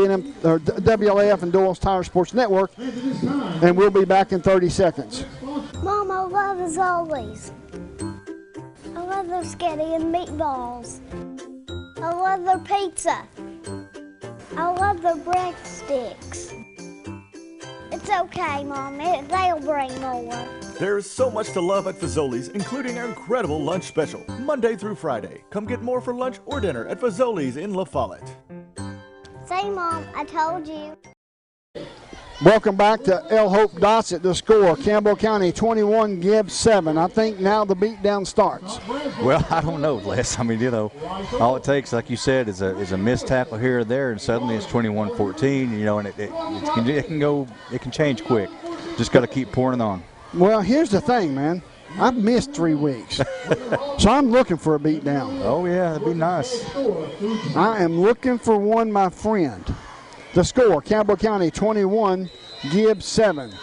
WLAF and Doyle's Tire Sports Network, and we'll be back in 30 seconds.
Mom, I love as always. I love their spaghetti and meatballs. I love their pizza. I love their breadsticks. It's okay, Mom. They'll bring more.
There's so much to love at Fazoli's, including our incredible lunch special, Monday through Friday. Come get more for lunch or dinner at Fazoli's in La Follette.
Say, Mom, I told you.
Welcome back to El Hope Dossett. The score, Campbell County 21, Gibbs 7. I think now the beatdown starts.
Well, I don't know, Les. I mean, you know, all it takes, like you said, is a missed tackle here or there, and suddenly it's 21-14. You know, and it can change quick. Just got to keep pouring it on.
Well, here's the thing, man. I've missed 3 weeks, so I'm looking for a beatdown.
Oh yeah, that'd be nice.
I am looking for one, my friend. The score, Campbell County 21, Gibbs 7.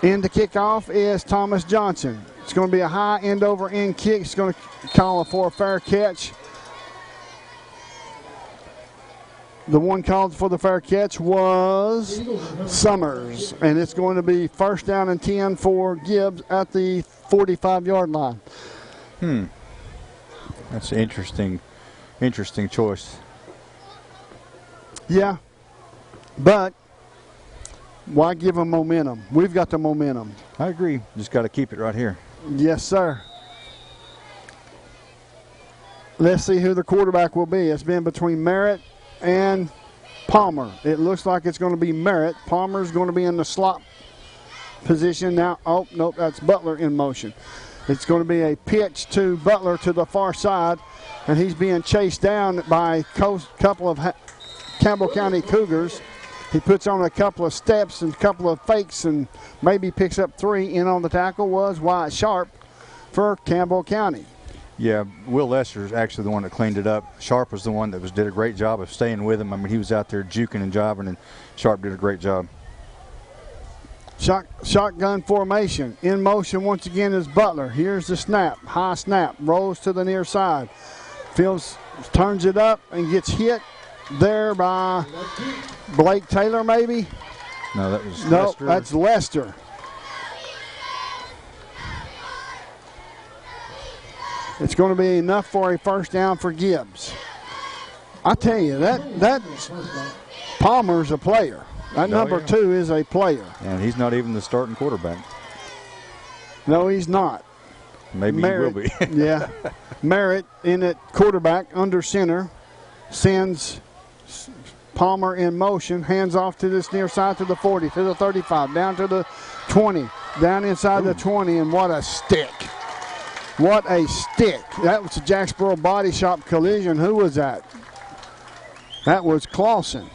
In the kickoff is Thomas Johnson. It's going to be a high end-over-end kick. It's going to call for a fair catch. The one called for the fair catch was Summers, and it's going to be first down and 10 for Gibbs at the 45-yard line.
That's an interesting choice.
Yeah, but why give them momentum? We've got the momentum.
I agree. Just got to keep it right here.
Yes, sir. Let's see who the quarterback will be. It's been between Merritt and Palmer. It looks like it's going to be Merritt. Palmer's going to be in the slot position now. Oh, nope, that's Butler in motion. It's going to be a pitch to Butler to the far side, and he's being chased down by a couple of Campbell County Cougars. He puts on a couple of steps and a couple of fakes and maybe picks up 3. In on the tackle was Wyatt Sharp for Campbell County.
Yeah, Will Lester is actually the one that cleaned it up. Sharp was the one that did a great job of staying with him. I mean, he was out there juking and jiving, and Sharp did a great job.
Shotgun formation. In motion once again is Butler. Here's the snap. High snap. Rolls to the near side. Turns it up and gets hit there by Blake Taylor, maybe?
No, that was
no,
Lester.
That's Lester. It's going to be enough for a first down for Gibbs. I tell you, that Palmer's a player. That number 2 is a player.
And he's not even the starting quarterback.
No, he's not.
Maybe
Merritt,
he will be.
Yeah. Merritt in at quarterback under center sends Palmer in motion, hands off to this near side to the 40, to the 35, down to the 20, down inside the 20, and what a stick. What a stick. That was a Jacksboro Body Shop collision. Who was that? That was Clausen.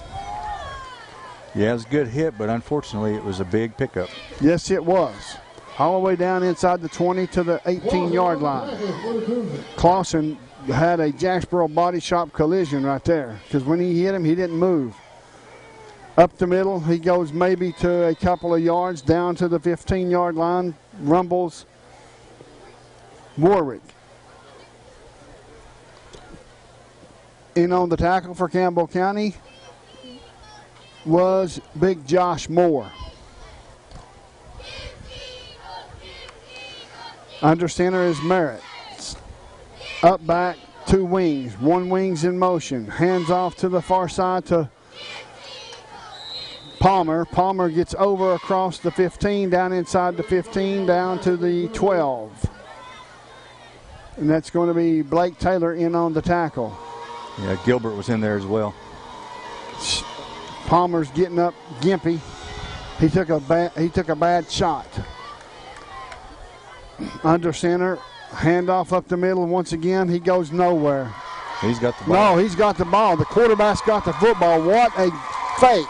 Yeah, it was a good hit, but unfortunately it was a big pickup.
Yes, it was. All the way down inside the 20 to the 18-yard line. Clausen had a Jacksboro Body Shop collision right there, because when he hit him, he didn't move. Up the middle, he goes maybe to a couple of yards down to the 15-yard line, rumbles Warwick. In on the tackle for Campbell County was Big Josh Moore. Under center is Merritt. Up back, 2 wings. 1 wing's in motion. Hands off to the far side to Palmer. Palmer gets over across the 15, down inside the 15, down to the 12. And that's going to be Blake Taylor in on the tackle.
Yeah, Gilbert was in there as well.
Palmer's getting up gimpy. He took a bad shot. Under center, handoff up the middle once again. He goes nowhere.
He's got the ball.
No, he's got the ball. The quarterback's got the football. What a fake.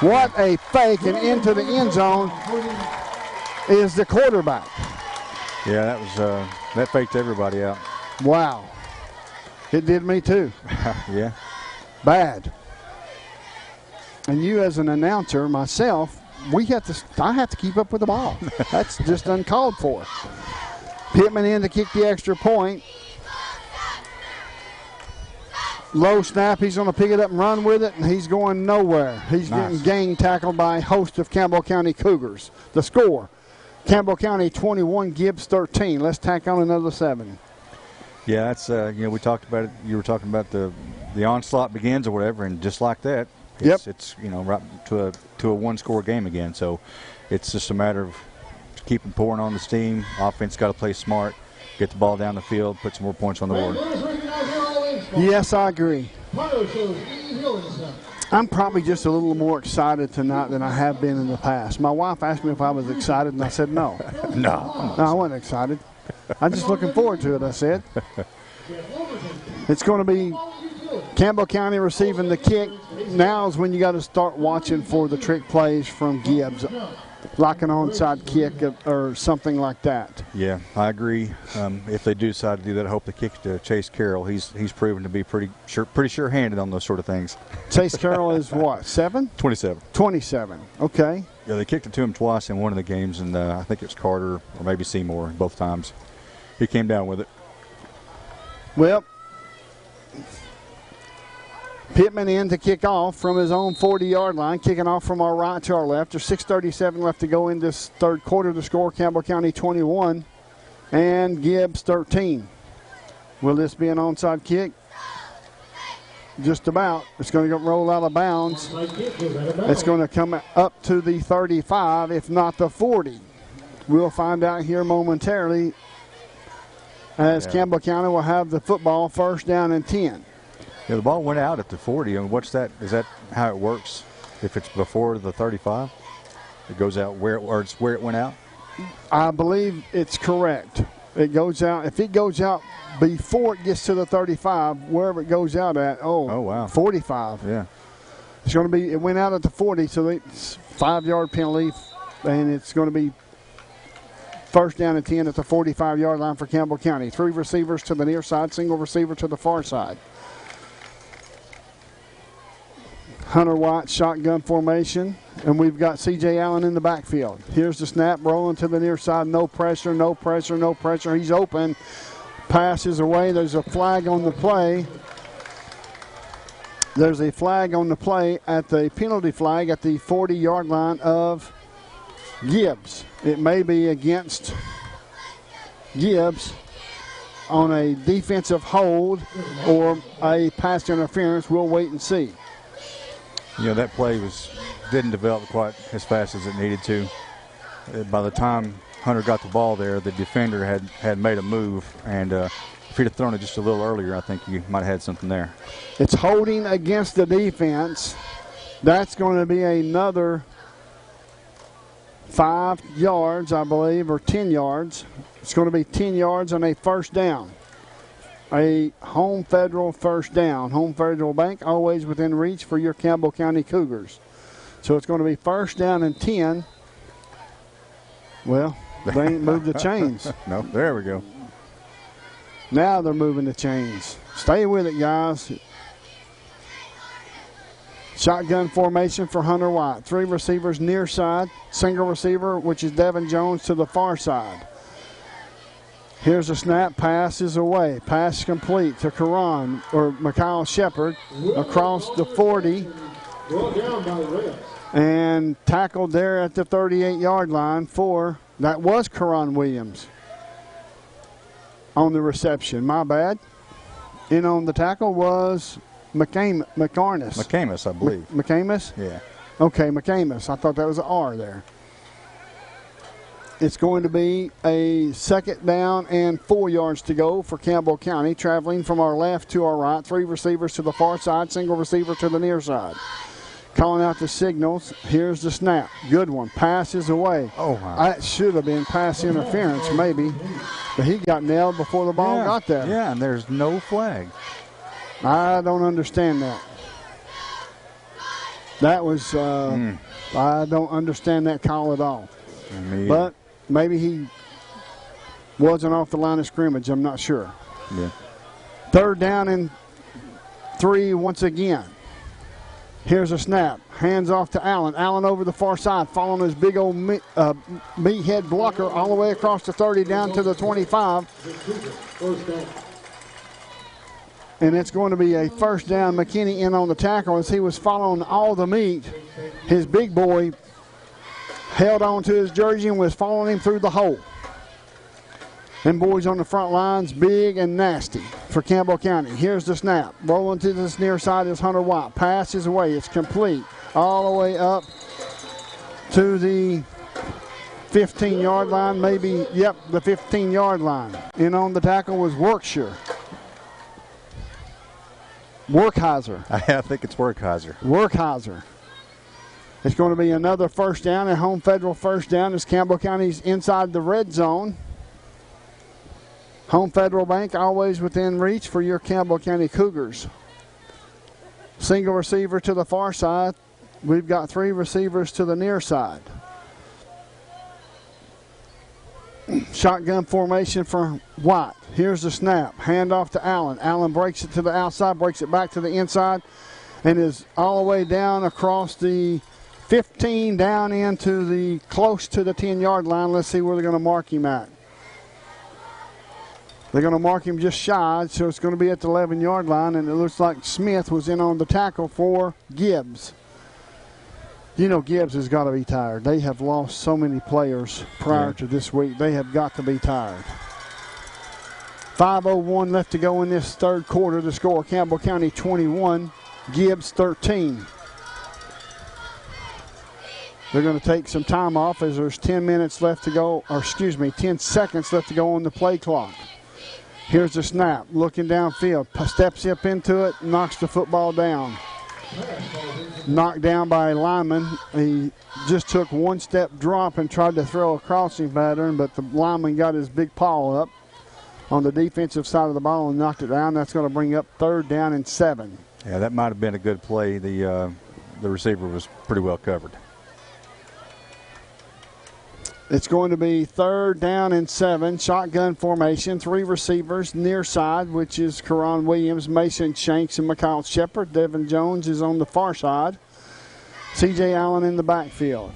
What a fake. And into the end zone is the quarterback.
Yeah, that was that faked everybody out.
Wow. It did me too.
Yeah.
Bad. And you as an announcer, myself, I have to keep up with the ball. That's just uncalled for. Pittman in to kick the extra point. Low snap, he's going to pick it up and run with it, and he's going nowhere. He's getting gang tackled by a host of Campbell County Cougars. The score, Campbell County 21, Gibbs 13. Let's tack on another 7.
Yeah, that's we talked about it. You were talking about the onslaught begins or whatever, and just like that, it's right to a one-score game again. So it's just a matter of keeping pouring on the steam. Offense got to play smart, get the ball down the field, put some more points on the board.
Yes, I agree. I'm probably just a little more excited tonight than I have been in the past. My wife asked me if I was excited, and I said no.
No,
I wasn't excited. I'm just looking forward to it, I said. It's going to be Campbell County receiving the kick. Now is when you got to start watching for the trick plays from Gibbs, like an onside kick or something like that.
Yeah, I agree. If they do decide to do that, I hope they kick to Chase Carroll. He's proven to be pretty sure-handed on those sort of things.
Chase Carroll is what, 7?
27.
27, okay.
Yeah, they kicked it to him twice in one of the games, and I think it was Carter or maybe Seymour both times. He came down with it.
Well, Pittman in to kick off from his own 40-yard line, kicking off from our right to our left. There's 6:37 left to go in this third quarter. The score, Campbell County 21 and Gibbs 13. Will this be an onside kick? Just about. It's going to roll out of bounds. It's going to come up to the 35, if not the 40. We'll find out here momentarily as Campbell County will have the football first down and 10.
Yeah, the ball went out at the 40. And what's that? Is that how it works? If it's before the 35, it goes out or it's where it went out?
I believe it's correct. It goes out. If it goes out before it gets to the 35, wherever it goes out at,
oh wow,
45.
Yeah.
It's going to be, it went out at the 40, so it's 5-yard penalty, and it's going to be first down and 10 at the 45-yard line for Campbell County. 3 receivers to the near side, single receiver to the far side. Hunter White shotgun formation, and we've got C.J. Allen in the backfield. Here's the snap, rolling to the near side. No pressure, no pressure, no pressure. He's open. Pass is away. There's a flag on the play. There's a flag on the play at the penalty flag at the 40-yard line of Gibbs. It may be against Gibbs on a defensive hold or a pass interference. We'll wait and see.
You know, that play didn't develop quite as fast as it needed to. By the time Hunter got the ball there, the defender had made a move, and if he'd have thrown it just a little earlier, I think you might have had something there.
It's holding against the defense. That's going to be another 5 yards, I believe, or 10 yards. It's going to be 10 yards and a first down. A home Federal first down. Home Federal Bank, always within reach for your Campbell County Cougars. So it's going to be first down and 10. Well, they ain't moved the chains.
No, there we go.
Now they're moving the chains. Stay with it, guys. Shotgun formation for Hunter White. 3 receivers near side. Single receiver, which is Devin Jones, to the far side. Here's a snap. Pass is away. Pass complete to Karan or Mikhail Shepard across the 40. And tackled there at the 38-yard line for, that was Karan Williams on the reception. My bad. In on the tackle was McCamus.
McCamus, I believe.
McCamus?
Yeah.
Okay, McCamus. I thought that was an R there. It's going to be a second down and 4 yards to go for Campbell County, traveling from our left to our right. 3 receivers to the far side, single receiver to the near side. Calling out the signals. Here's the snap. Good one. Pass is away.
Oh, wow.
That should have been pass interference, maybe. But he got nailed before the ball got there.
Yeah, and there's no flag.
I don't understand that. That was, I don't understand that call at all. But maybe he wasn't off the line of scrimmage. I'm not sure.
Yeah.
Third down and 3 once again. Here's a snap. Hands off to Allen. Allen over the far side, following his big old meathead blocker all the way across the 30 down to the 25. And it's going to be a first down. McKinney in on the tackle as he was following all the meat. His big boy held on to his jersey and was following him through the hole. And boys on the front lines, big and nasty for Campbell County. Here's the snap. Rolling to this near side is Hunter White. Pass is away. It's complete. All the way up to the 15-yard line, maybe, yep, the 15-yard line. In on the tackle was Workshire. Werkheiser.
I think it's Werkheiser.
Werkheiser. It's going to be another first down, a home Federal first down as Campbell County's inside the red zone. Home Federal Bank always within reach for your Campbell County Cougars. Single receiver to the far side. We've got 3 receivers to the near side. Shotgun formation for White. Here's the snap. Hand off to Allen. Allen breaks it to the outside, breaks it back to the inside, and is all the way down across the 15 down into the close to the 10-yard line. Let's see where they're going to mark him at. They're going to mark him just shy, so it's going to be at the 11-yard line, and it looks like Smith was in on the tackle for Gibbs. You know Gibbs has got to be tired. They have lost so many players prior to this week. They have got to be tired. 5:01 left to go in this third quarter. The score, Campbell County 21, Gibbs 13. They're going to take some time off as there's 10 minutes left to go, or 10 seconds left to go on the play clock. Here's the snap, looking downfield, steps up into it, knocks the football down. Knocked down by a lineman. He just took one step drop and tried to throw a crossing pattern, but the lineman got his big paw up on the defensive side of the ball and knocked it down. That's going to bring up 3rd down and 7.
Yeah, that might have been a good play. The receiver was pretty well covered.
It's going to be 3rd down and 7. Shotgun formation. 3 receivers near side, which is Karan Williams, Mason Shanks, and McCall Shepard. Devin Jones is on the far side. C.J. Allen in the backfield.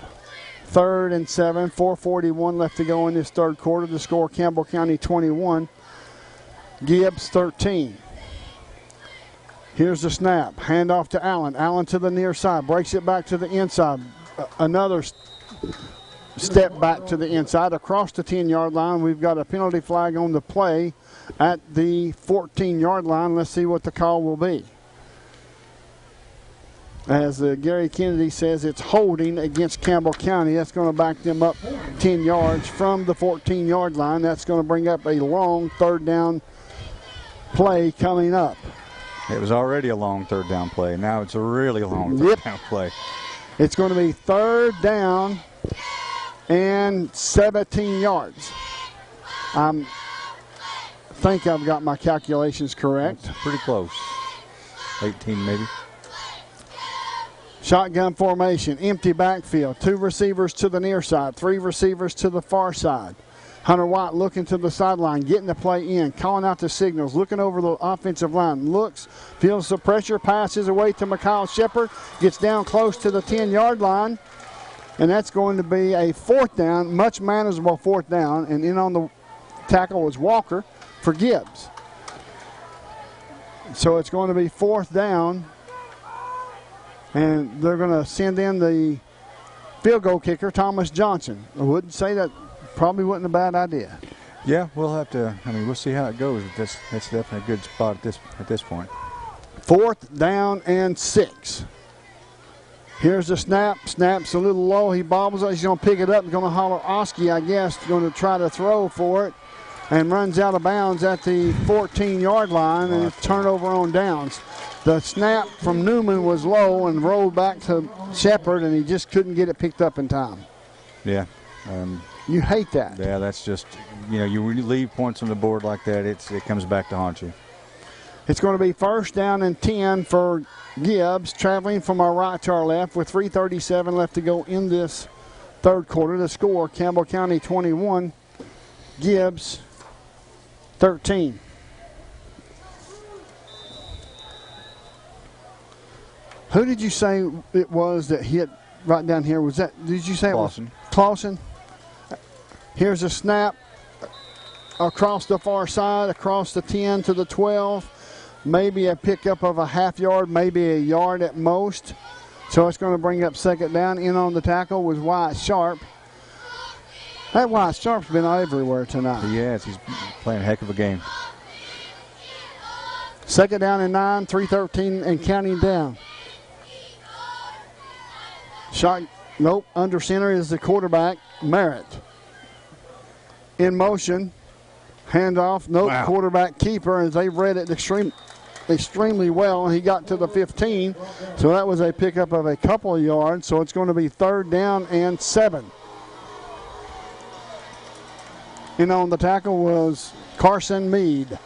3rd and 7. 4:41 left to go in this third quarter. The score, Campbell County 21, Gibbs 13. Here's the snap. Handoff to Allen. Allen to the near side. Breaks it back to the inside. Another step back to the inside across the 10-yard line. We've got a penalty flag on the play at the 14-yard line. Let's see what the call will be. As Gary Kennedy says, it's holding against Campbell County. That's going to back them up 10 yards from the 14-yard line. That's going to bring up a long 3rd down play coming up.
It was already a long 3rd down play. Now it's a really long 3rd down play.
It's going to be 3rd down and 17 yards. I think I've got my calculations correct.
That's pretty close. 18 maybe.
Shotgun formation, empty backfield. 2 receivers to the near side, 3 receivers to the far side. Hunter White looking to the sideline, getting the play in, calling out the signals, looking over the offensive line, looks, feels the pressure, passes away to McCall Shepard, gets down close to the 10-yard line. And that's going to be a 4th down, much manageable 4th down. And in on the tackle was Walker for Gibbs. So it's going to be 4th down. And they're going to send in the field goal kicker, Thomas Johnson. I wouldn't say that probably wasn't a bad idea.
Yeah, we'll have to, we'll see how it goes. That's definitely a good spot at this point.
4th down and 6. Here's the snap. Snap's a little low. He bobbles it. He's going to pick it up. He's going to holler Oski, I guess, going to try to throw for it, and runs out of bounds at the 14-yard line, and it's turnover on downs. The snap from Newman was low and rolled back to Shepard, and he just couldn't get it picked up in time.
Yeah.
You hate that.
Yeah, that's just, you leave points on the board like that, it comes back to haunt you.
It's going to be 1st down and 10 for Gibbs, traveling from our right to our left with 3:37 left to go in this third quarter. The score, Campbell County 21, Gibbs 13. Who did you say it was that hit right down here? Did you say
Clausen.
It was Clausen? Here's a snap across the far side, across the 10 to the 12. Maybe a pickup of a half yard, maybe a yard at most. So it's going to bring up 2nd down. In on the tackle was Wyatt Sharp. That Wyatt Sharp's been everywhere tonight.
He has. He's playing a heck of a game.
2nd down and 9, 3:13 and counting down. Shot, nope, under center is the quarterback, Merritt. In motion, handoff, nope, wow. Quarterback keeper, as they read it extreme. extremely well, and he got to the 15. So that was a pickup of a couple of yards. So it's going to be 3rd down and 7. And on the tackle was Carson Mead.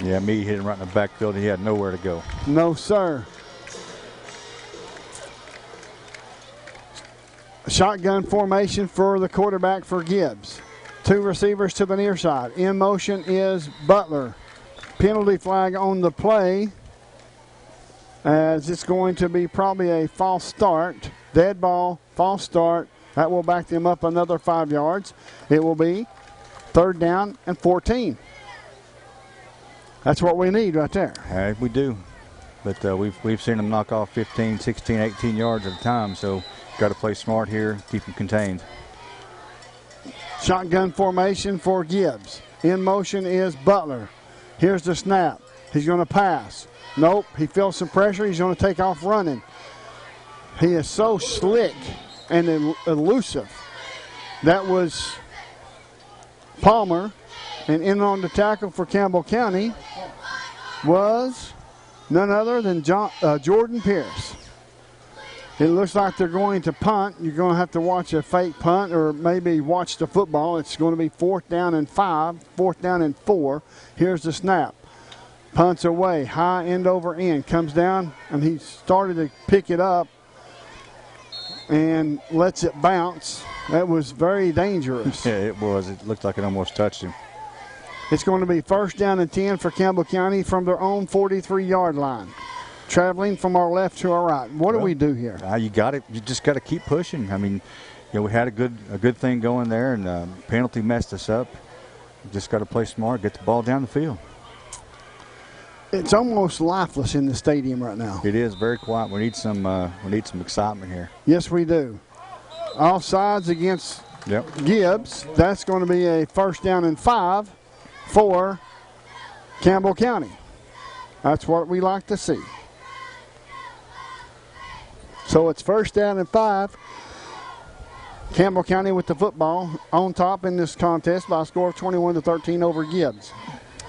Yeah, Mead hit him right in the backfield. He had nowhere to go.
No, sir. Shotgun formation for the quarterback for Gibbs. 2 receivers to the near side. In motion is Butler. Penalty flag on the play, as it's going to be probably a false start. Dead ball, false start. That will back them up another 5 yards. It will be 3rd down and 14. That's what we need right there.
We do. But we've seen them knock off 15, 16, 18 yards at a time, so got to play smart here, keep them contained.
Shotgun formation for Gibbs. In motion is Butler. Here's the snap. He's going to pass. Nope, he feels some pressure. He's going to take off running. He is so slick and elusive. That was Palmer. And in on the tackle for Campbell County was none other than Jordan Pierce. It looks like they're going to punt. You're going to have to watch a fake punt or maybe watch the football. It's going to be 4th down and 5, 4th down and 4. Here's the snap. Punts away, high end over end. Comes down, and he started to pick it up and lets it bounce. That was very dangerous.
Yeah, it was. It looked like it almost touched him.
It's going to be 1st down and 10 for Campbell County from their own 43-yard line. Traveling from our left to our right. What do we do here?
You just got to keep pushing. I mean, we had a good thing going there, and penalty messed us up. Just got to play smart, get the ball down the field.
It's almost lifeless in the stadium right now.
It is very quiet. We need some excitement here.
Yes, we do. Offsides against Gibbs. That's going to be a 1st down and 5 for Campbell County. That's what we like to see. So it's 1st down and 5. Campbell County with the football on top in this contest by a score of 21-13 over Gibbs.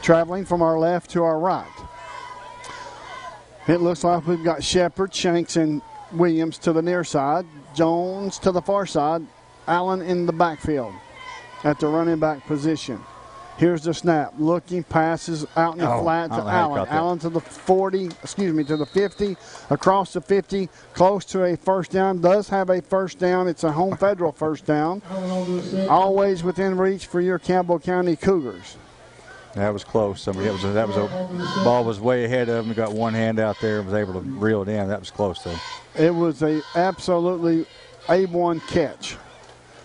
Traveling from our left to our right. It looks like we've got Shepard, Shanks, and Williams to the near side. Jones to the far side. Allen in the backfield at the running back position. Here's the snap. Looking, passes out in the flat to Allen. Allen to the 40, to the 50, across the 50, close to a 1st down. Does have a 1st down. It's a home federal 1st down. Always within reach for your Campbell County Cougars.
That was close. I mean, that was a ball was way ahead of him. He got one hand out there and was able to reel it in. That was close, though.
It was a absolutely A1 catch.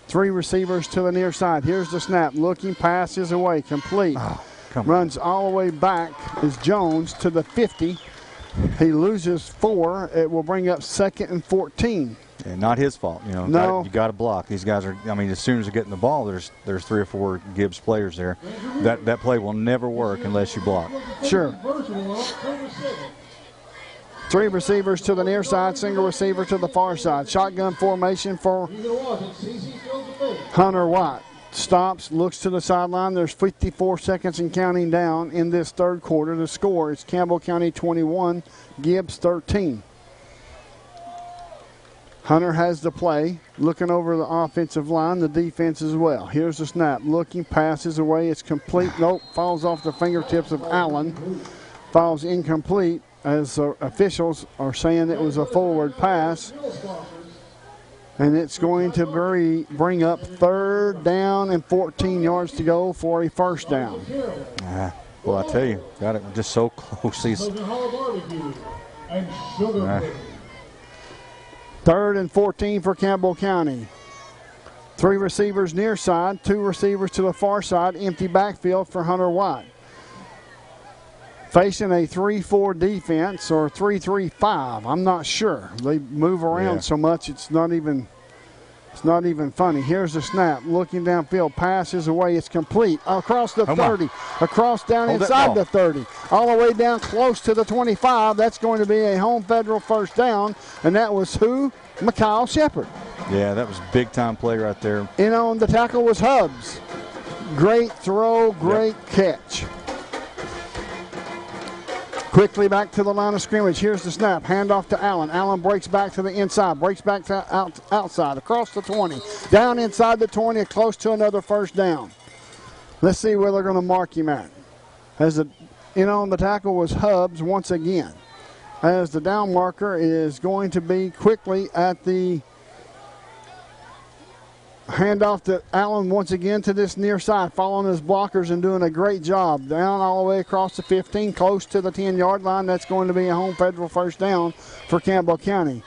3 receivers to the near side. Here's the snap. Looking, passes away, complete. Runs all the way back is Jones to the 50. He loses 4. It will bring up 2nd and 14.
Yeah, not his fault.
No.
You got to block. These guys are. I mean, as soon as they're getting the ball, there's 3 or 4 Gibbs players there. That play will never work unless you block.
Sure. 3 receivers to the near side, single receiver to the far side. Shotgun formation for Hunter White. Stops, looks to the sideline. There's 54 seconds and counting down in this 3rd quarter. The score is Campbell County 21, Gibbs 13. Hunter has the play, looking over the offensive line, the defense as well. Here's the snap. Looking, passes away. It's complete. Nope, falls off the fingertips of Allen. Falls incomplete, as officials are saying it was a forward pass. And it's going to bring up 3rd down and 14 yards to go for a 1st down.
Well, I tell you, got it just so close.
3rd and 14 for Campbell County. 3 receivers near side, 2 receivers to the far side, empty backfield for Hunter White. Facing a 3-4 defense or 3-3-5, I'm not sure. They move around so much it's not even funny. Here's the snap. Looking downfield, passes away. It's complete. Across the 30. Across down inside the 30. All the way down close to the 25. That's going to be a home federal 1st down. And that was who? Mikhail Shepard.
Yeah, that was a big-time play right there.
And on the tackle was Hubbs. Great throw, great catch. Quickly back to the line of scrimmage. Here's the snap. Handoff to Allen. Allen breaks back to the inside. Breaks back to outside. Across the 20. Down inside the 20. Close to another first down. Let's see where they're going to mark him at. As the in on the tackle was Hubbs once again. As the down marker is going to be quickly at the handoff to Allen once again to this near side, following his blockers and doing a great job. Down all the way across the 15, close to the 10-yard line. That's going to be a home federal first down for Campbell County.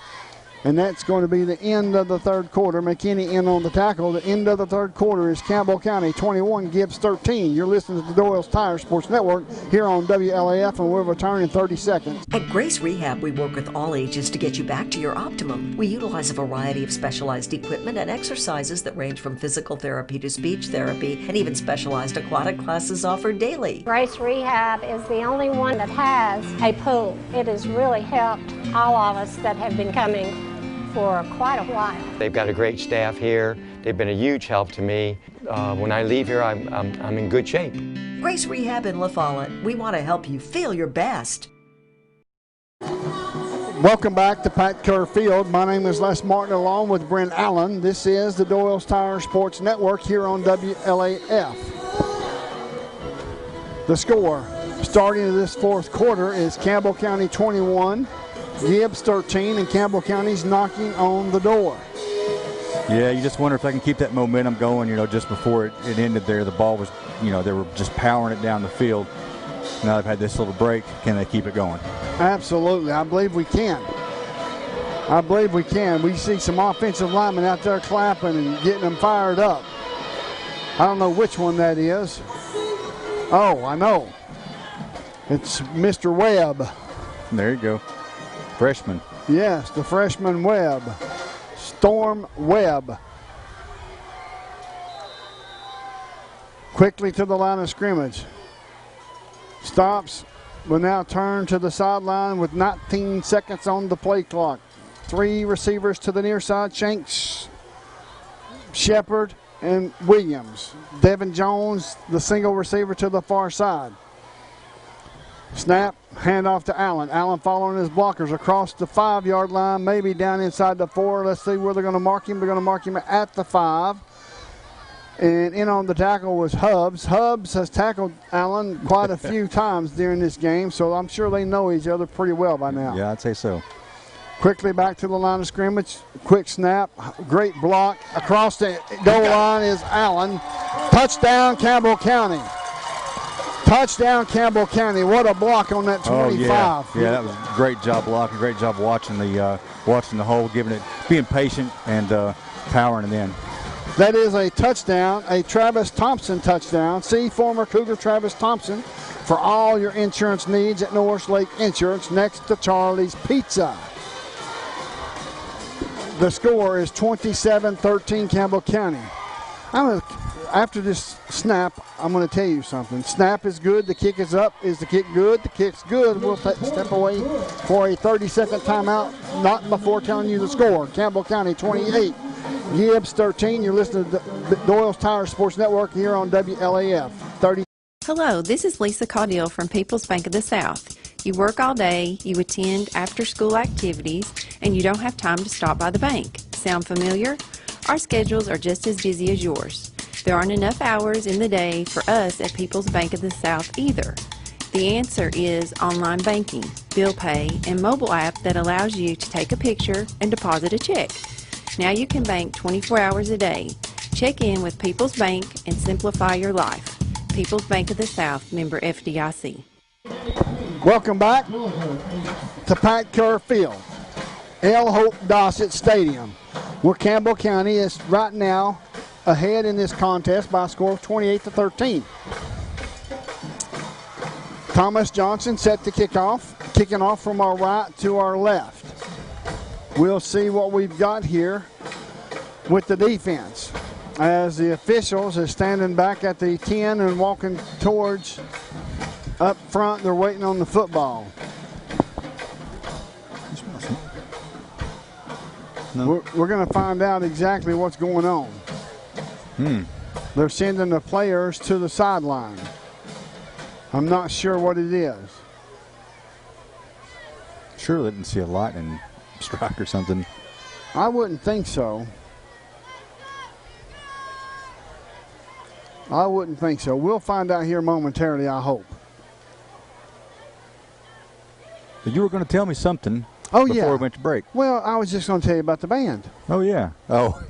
And that's going to be the end of the third quarter. McKinney in on the tackle. The end of the third quarter is Campbell County 21, Gibbs 13. You're listening to the Doyle's Tire Sports Network here on WLAF, and we'll return in 30 seconds.
At Grace Rehab, we work with all ages to get you back to your optimum. We utilize a variety of specialized equipment and exercises that range from physical therapy to speech therapy, and even specialized aquatic classes offered daily.
Grace Rehab is the only one that has a pool. It has really helped all of us that have been coming for quite a while.
They've got a great staff here. They've been a huge help to me. When I leave here, I'm in good shape.
Grace Rehab in La Follette. We want to help you feel your best.
Welcome back to Pat Kerr Field. My name is Les Martin along with Brent Allen. This is the Doyle's Tire Sports Network here on WLAF. The score starting in this fourth quarter is Campbell County 21, Gibbs 13, and Campbell County's knocking on the door.
Yeah, you just wonder if they can keep that momentum going. Just before it ended there, the ball was, they were just powering it down the field. Now they've had this little break. Can they keep it going?
Absolutely. I believe we can. We see some offensive linemen out there clapping and getting them fired up. I don't know which one that is. Oh, I know. It's Mr. Webb.
There you go. Freshman.
Yes, the freshman Webb. Storm Webb. Quickly to the line of scrimmage. Stops, will now turn to the sideline with 19 seconds on the play clock. 3 receivers to the near side, Shanks, Shepard, and Williams. Devin Jones, the single receiver to the far side. Snap, handoff to Allen. Allen following his blockers across the 5-yard line, maybe down inside the 4. Let's see where they're going to mark him. They're going to mark him at the 5. And in on the tackle was Hubbs. Hubbs has tackled Allen quite a few times during this game, so I'm sure they know each other pretty well by now.
Yeah, I'd say so.
Quickly back to the line of scrimmage. Quick snap. Great block. Across the goal line is Allen. Touchdown, Campbell County. Touchdown, Campbell County. What a block on that 25.
Oh, yeah, that was a great job blocking. Great job watching the hole, being patient and powering it in.
That is a touchdown, a Travis Thompson touchdown. See former Cougar Travis Thompson for all your insurance needs at Norris Lake Insurance next to Charlie's Pizza. The score is 27-13 Campbell County. After this snap, I'm going to tell you something. Snap is good. The kick is up. Is the kick good? The kick's good. We'll step away for a 30-second timeout, not before telling you the score. Campbell County 28, Gibbs 13. You're listening to the Doyle's Tire Sports Network here on WLAF.
Hello, this is Lisa Caudill from People's Bank of the South. You work all day, you attend after-school activities, and you don't have time to stop by the bank. Sound familiar? Our schedules are just as busy as yours. There aren't enough hours in the day for us at People's Bank of the South either. The answer is online banking, bill pay, and mobile app that allows you to take a picture and deposit a check. Now you can bank 24 hours a day. Check in with People's Bank and simplify your life. People's Bank of the South, member FDIC.
Welcome back to Pat Kerr Field, L. Hope Dossett Stadium, where Campbell County is right now ahead in this contest by a score of 28-13. Thomas Johnson set to kick off, kicking off from our right to our left. We'll see what we've got here with the defense as the officials are standing back at the 10 and walking towards up front. They're waiting on the football. No. We're going to find out exactly what's going on. They're sending the players to the sideline. I'm not sure what it is.
sure they didn't see a lightning strike or something.
I wouldn't think so. I wouldn't think so. We'll find out here momentarily, I hope.
But you were going to tell me something
before
we went to break.
Well, I was just going to tell you about the band.
Oh, yeah. Oh.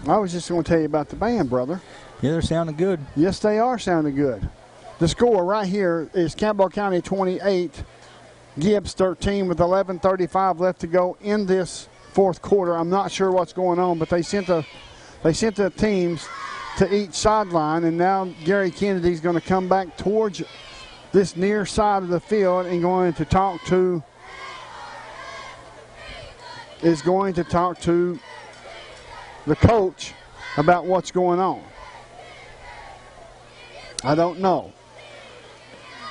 I was just going to tell you about the band, brother.
Yeah, they're sounding good.
Yes, they are sounding good. The score right here is Campbell County 28, Gibbs 13 with 11:35 left to go in this fourth quarter. I'm not sure what's going on, but they sent the teams to each sideline, and now Gary Kennedy's going to come back towards this near side of the field and going to talk to the coach about what's going on. I don't know.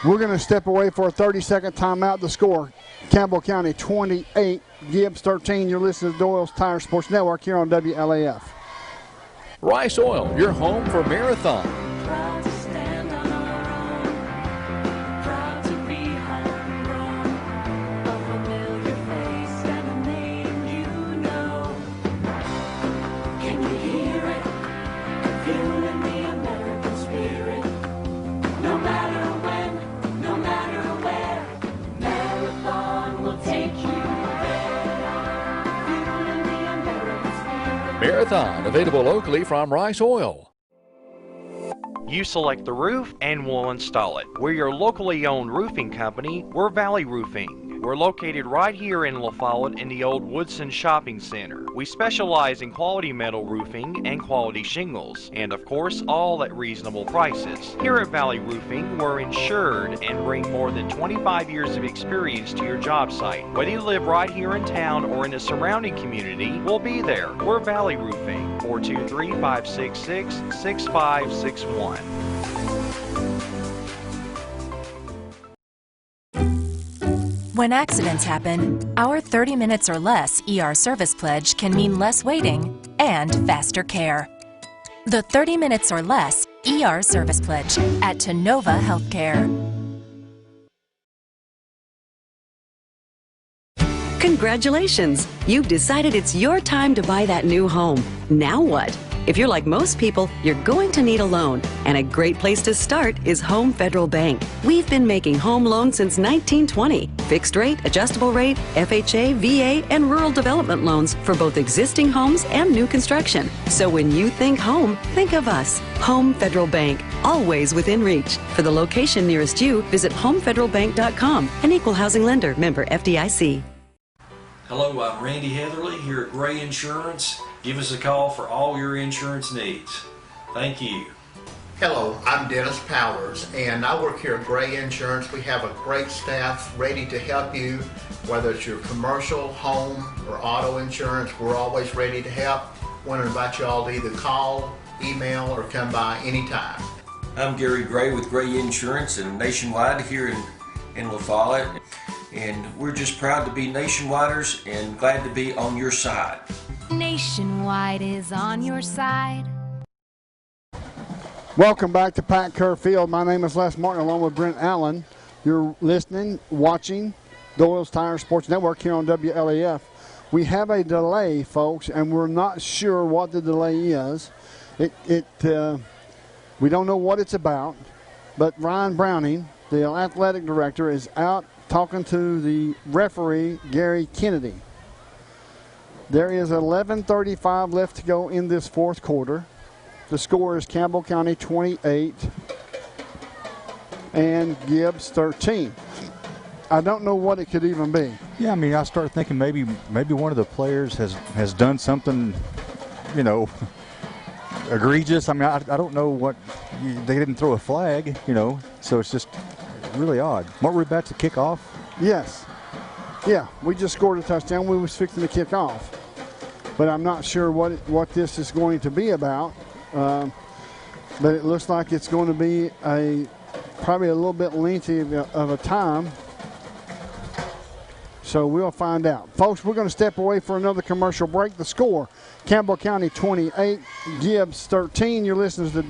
We're going to step away for a 30-second timeout. The score, Campbell County 28, Gibbs 13. You're listening to Doyle's Tire Sports Network here on WLAF.
Rice Oil, your home for Marathon. Marathon, available locally from Rice Oil.
You select the roof and we'll install it. We're your locally owned roofing company. We're Valley Roofing. We're located right here in La Follette in the old Woodson Shopping Center. We specialize in quality metal roofing and quality shingles, and of course all at reasonable prices. Here at Valley Roofing, we're insured and bring more than 25 years of experience to your job site. Whether you live right here in town or in the surrounding community, we'll be there. We're Valley Roofing, 423-566-6561.
When accidents happen, our 30 minutes or less ER service pledge can mean less waiting and faster care. The 30 minutes or less ER service pledge at Tenova Healthcare.
Congratulations! You've decided it's your time to buy that new home. Now what? If you're like most people, you're going to need a loan, and a great place to start is Home Federal Bank. We've been making home loans since 1920. Fixed rate, adjustable rate, FHA, VA, and rural development loans for both existing homes and new construction. So when you think home, think of us. Home Federal Bank, always within reach. For the location nearest you, visit homefederalbank.com. An equal housing lender, member FDIC.
Hello, I'm Randy Heatherly here at Gray Insurance. Give us a call for all your insurance needs. Thank you.
Hello, I'm Dennis Powers, and I work here at Gray Insurance. We have a great staff ready to help you, whether it's your commercial, home, or auto insurance. We're always ready to help. Want to invite you all to either call, email, or come by anytime.
I'm Gary Gray with Gray Insurance and Nationwide here in La Follette. And we're just proud to be Nationwiders and glad to be on your side.
Nationwide is on your side.
Welcome back to Pat Kerr Field. My name is Les Martin along with Brent Allen. You're listening, watching Doyle's Tire Sports Network here on WLAF. We have a delay, folks, and we're not sure what the delay is. We don't know what it's about, but Ryan Browning, the athletic director, is out talking to the referee, Gary Kennedy. There is 11:35 left to go in this fourth quarter. The score is Campbell County 28 and Gibbs 13. I don't know what it could even be.
Yeah, I mean, I started thinking maybe one of the players has done something, egregious. I mean, I don't know what. They didn't throw a flag, so it's just really odd. Weren't we about to kick off?
Yes. Yeah, we just scored a touchdown. We was fixing to kick off. But I'm not sure what this is going to be about. But it looks like it's going to be probably a little bit lengthy of a time. So we'll find out. Folks, we're going to step away for another commercial break. The score, Campbell County 28, Gibbs 13. You're listening to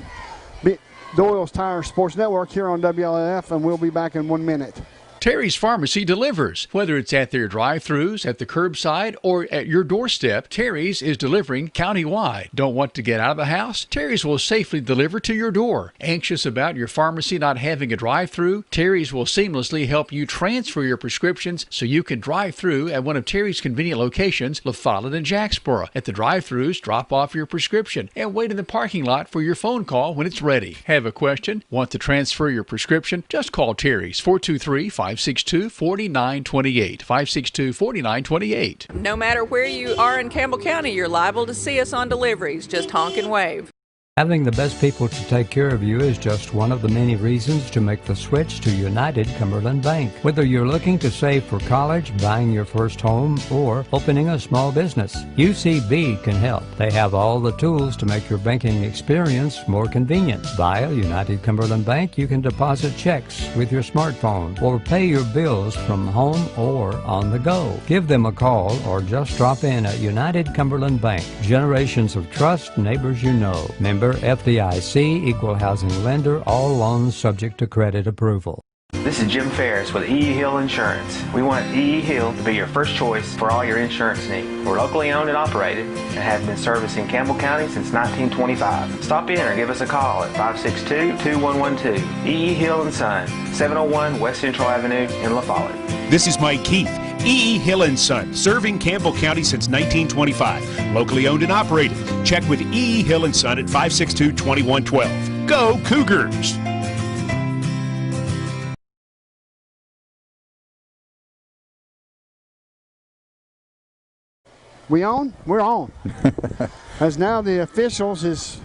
Doyle's Tire Sports Network here on WLAF, and we'll be back in 1 minute.
Terry's Pharmacy delivers. Whether it's at their drive-thrus, at the curbside, or at your doorstep, Terry's is delivering countywide. Don't want to get out of the house? Terry's will safely deliver to your door. Anxious about your pharmacy not having a drive-thru? Terry's will seamlessly help you transfer your prescriptions so you can drive through at one of Terry's convenient locations, La Follette and Jacksboro. At the drive-thrus, drop off your prescription and wait in the parking lot for your phone call when it's ready. Have a question? Want to transfer your prescription? Just call Terry's 423-562-4928. 562-4928.
No matter where you are in Campbell County, you're liable to see us on deliveries. Just honk and wave.
Having the best people to take care of you is just one of the many reasons to make the switch to United Cumberland Bank. Whether you're looking to save for college, buying your first home, or opening a small business, UCB can help. They have all the tools to make your banking experience more convenient. Via United Cumberland Bank, you can deposit checks with your smartphone or pay your bills from home or on the go. Give them a call or just drop in at United Cumberland Bank. Generations of trust, neighbors you know. Member FDIC, equal housing lender, all loans subject to credit approval.
This is Jim Ferris with E. Hill Insurance. We want E. Hill to be your first choice for all your insurance needs. We're locally owned and operated and have been servicing Campbell County since 1925. Stop in or give us a call at 562-2112. E. Hill & Son, 701 West Central Avenue in La Follette.
This is Mike Keith. E. Hill & Son, serving Campbell County since 1925. Locally owned and operated. Check with E. Hill & Son at 562-2112. Go Cougars!
We on? We're on. As now the officials is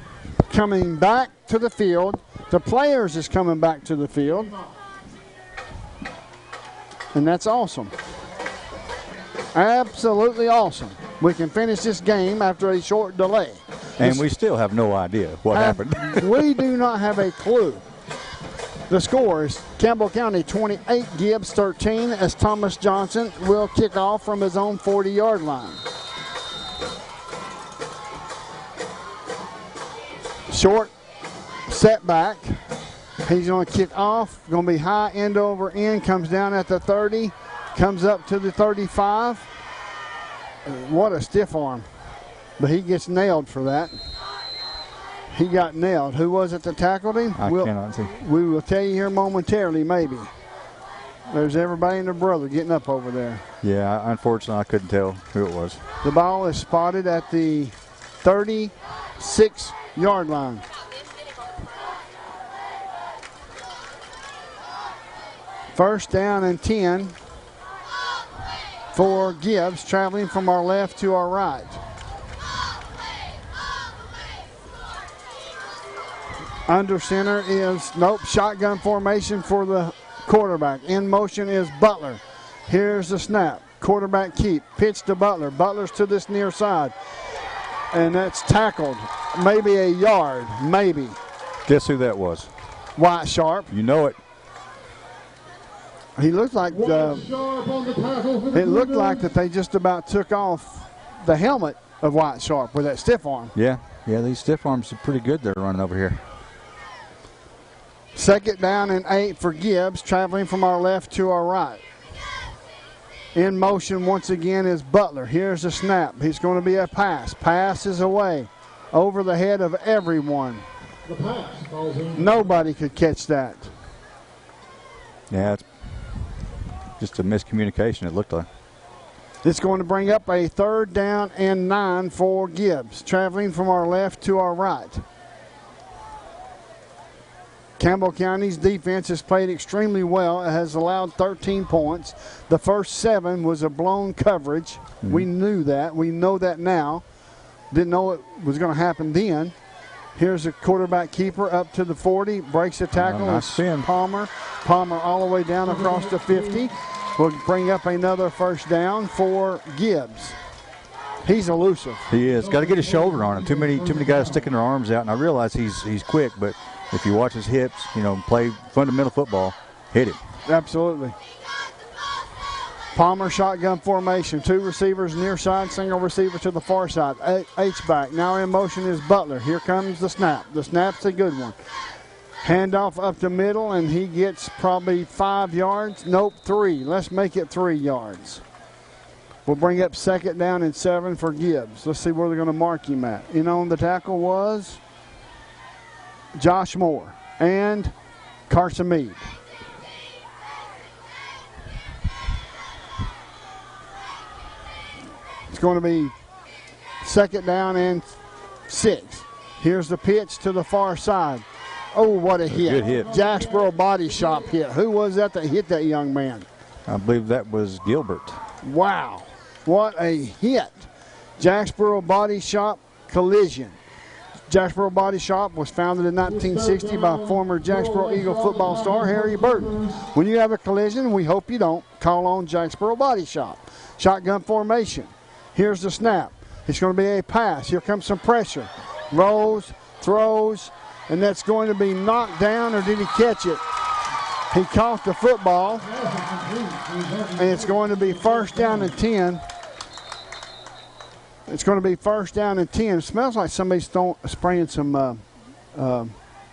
coming back to the field. The players is coming back to the field. And that's awesome. Absolutely awesome. We can finish this game after a short delay.
And we still have no idea what happened.
We do not have a clue. The score is Campbell County 28, Gibbs 13, as Thomas Johnson will kick off from his own 40-yard line. Short setback. He's going to kick off. Going to be high end over end. Comes down at the 30. Comes up to the 35. What a stiff arm. But he gets nailed for that. He got nailed. Who was it that tackled him?
I cannot see.
We will tell you here momentarily, maybe. There's everybody and their brother getting up over there.
Yeah, unfortunately, I couldn't tell who it was.
The ball is spotted at the 36-yard line. First down and 10 for Gibbs, traveling from our left to our right. Under center is, shotgun formation for the quarterback. In motion is Butler. Here's the snap. Quarterback keep. Pitch to Butler. Butler's to this near side. And that's tackled. Maybe a yard. Maybe.
Guess who that was?
White Sharp.
You know it.
He looked like it looked like that they just about took off the helmet of White Sharp with that stiff arm.
Yeah, these stiff arms are pretty good they're running over here.
Second down and 8 for Gibbs, traveling from our left to our right. In motion once again is Butler. Here's the snap. He's going to be a pass. Pass is away over the head of everyone. Nobody could catch that.
Yeah, it's just a miscommunication, it looked like.
It's going to bring up a third down and 9 for Gibbs, traveling from our left to our right. Campbell County's defense has played extremely well. It has allowed 13 points. The first 7 was a blown coverage. We knew that. We know that now. Didn't know it was going to happen then. Here's a quarterback keeper up to the 40. Breaks the tackle.
Nice
Palmer. Palmer all the way down across the 50. Will bring up another first down for Gibbs. He's elusive.
He is. Got to get his shoulder on him. Too many guys sticking their arms out. And I realize he's quick, but if you watch his hips, play fundamental football, hit it.
Absolutely. Palmer shotgun formation. 2 receivers near side, single receiver to the far side. H-back. Now in motion is Butler. Here comes the snap. The snap's a good one. Handoff up the middle, and he gets probably 5 yards. Nope, 3. Let's make it 3 yards. We'll bring up 2nd down and 7 for Gibbs. Let's see where they're going to mark him at. In on the tackle was Josh Moore and Carson Meade. It's going to be 2nd down and 6. Here's the pitch to the far side. Oh, what a hit.
Good hit.
Jacksboro Body Shop hit. Who was that hit that young man?
I believe that was Gilbert.
Wow. What a hit. Jacksboro Body Shop collision. Jacksboro Body Shop was founded in 1960 by former Jacksboro Eagle football star Harry Burton. When you have a collision, we hope you don't, call on Jacksboro Body Shop. Shotgun formation. Here's the snap. It's going to be a pass. Here comes some pressure. Rolls, throws, and that's going to be knocked down, or did he catch it? He caught the football, and it's going to be 1st down and 10. It's going to be 1st down and 10. It smells like somebody's spraying some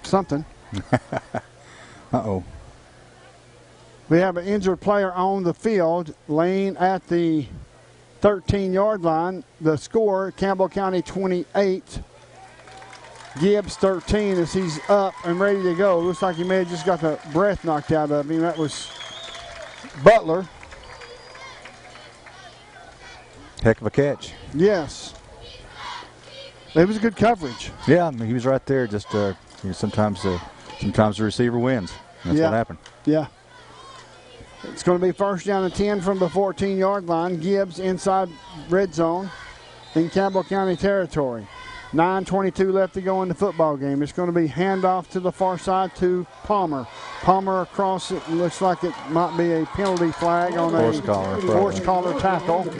something.
Uh-oh.
We have an injured player on the field, laying at the 13-yard line. The score, Campbell County 28. Gibbs 13 as he's up and ready to go. Looks like he may have just got the breath knocked out of him. That was Butler.
Heck of a catch.
Yes. It was good coverage.
Yeah, I mean, he was right there. Just sometimes the receiver wins. That's what happened.
Yeah. It's going to be 1st down and 10 from the 14-yard line. Gibbs inside red zone in Campbell County territory. 9:22 left to go in the football game. It's going to be handoff to the far side to Palmer. Palmer across it. Looks like it might be a penalty flag on
horse
collar tackle.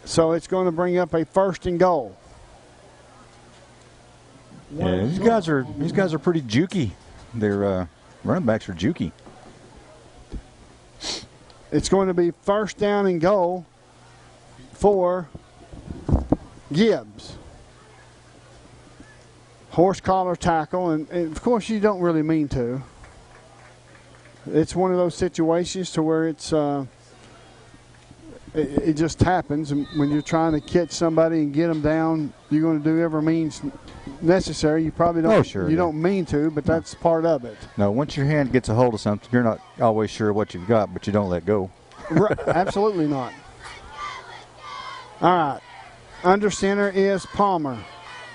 So it's going to bring up a 1st and goal.
Yeah, these guys are pretty jukey. Their running backs are jukey.
It's going to be 1st down and goal for Gibbs. Horse collar tackle, and of course you don't really mean to. It's one of those situations to where it's it just happens, and when you're trying to catch somebody and get them down, you're going to do every means necessary. You probably don't.
Oh, sure,
you don't mean to, but that's part of it.
No, once your hand gets a hold of something, you're not always sure what you've got, but you don't let go.
Right, absolutely not. All right. Under center is Palmer.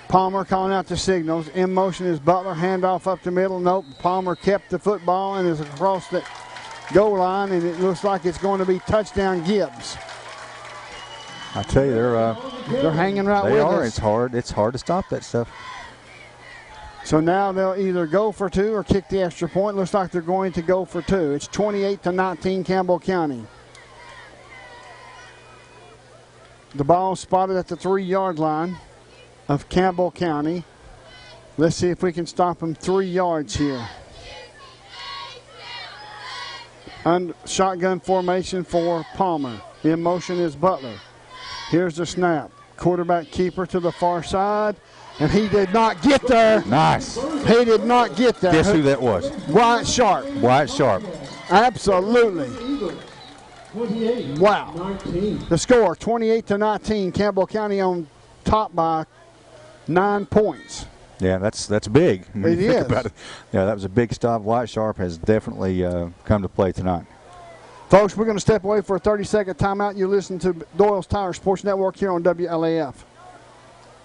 Palmer calling out the signals. In motion is Butler. Handoff up the middle. Nope. Palmer kept the football and is across the goal line, and it looks like it's going to be touchdown Gibbs.
I tell you,
they're hanging right with us.
It's hard to stop that stuff.
So now they'll either go for 2 or kick the extra point. Looks like they're going to go for 2. It's 28-19 Campbell County. The ball spotted at the 3-yard line of Campbell County. Let's see if we can stop them 3 yards here. Shotgun formation for Palmer. In motion is Butler. Here's the snap. Quarterback keeper to the far side, and he did not get there.
Nice.
He did not get there.
Guess who that was?
Wyatt Sharp.
Wyatt Sharp.
Absolutely. Wow. The score, 28-19. Campbell County on top by 9 points.
Yeah, that's big. When
it
you think
is.
about it. Yeah, that was a big stop. Wyatt Sharp has definitely come to play tonight.
Folks, we're going to step away for a 30-second timeout. You listen to Doyle's Tire Sports Network here on WLAF.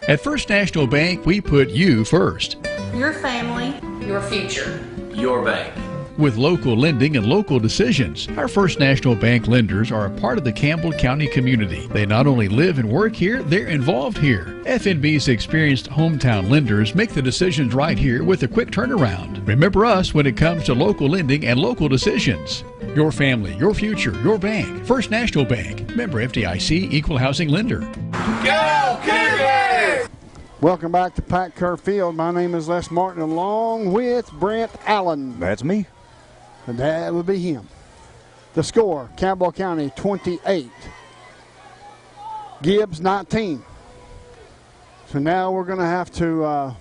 At First National Bank, we put you first.
Your family, your future.
Your bank.
With local lending and local decisions, our First National Bank lenders are a part of the Campbell County community. They not only live and work here, they're involved here. FNB's experienced hometown lenders make the decisions right here with a quick turnaround. Remember us when it comes to local lending and local decisions. Your family, your future, your bank. First National Bank. Member FDIC, Equal Housing Lender.
Go Cougars! Welcome back to Pat Kerr Field. My name is Les Martin, along with Brent Allen.
That's me.
And that would be him. The score, Campbell County 28. Gibbs 19. So now we're going to have to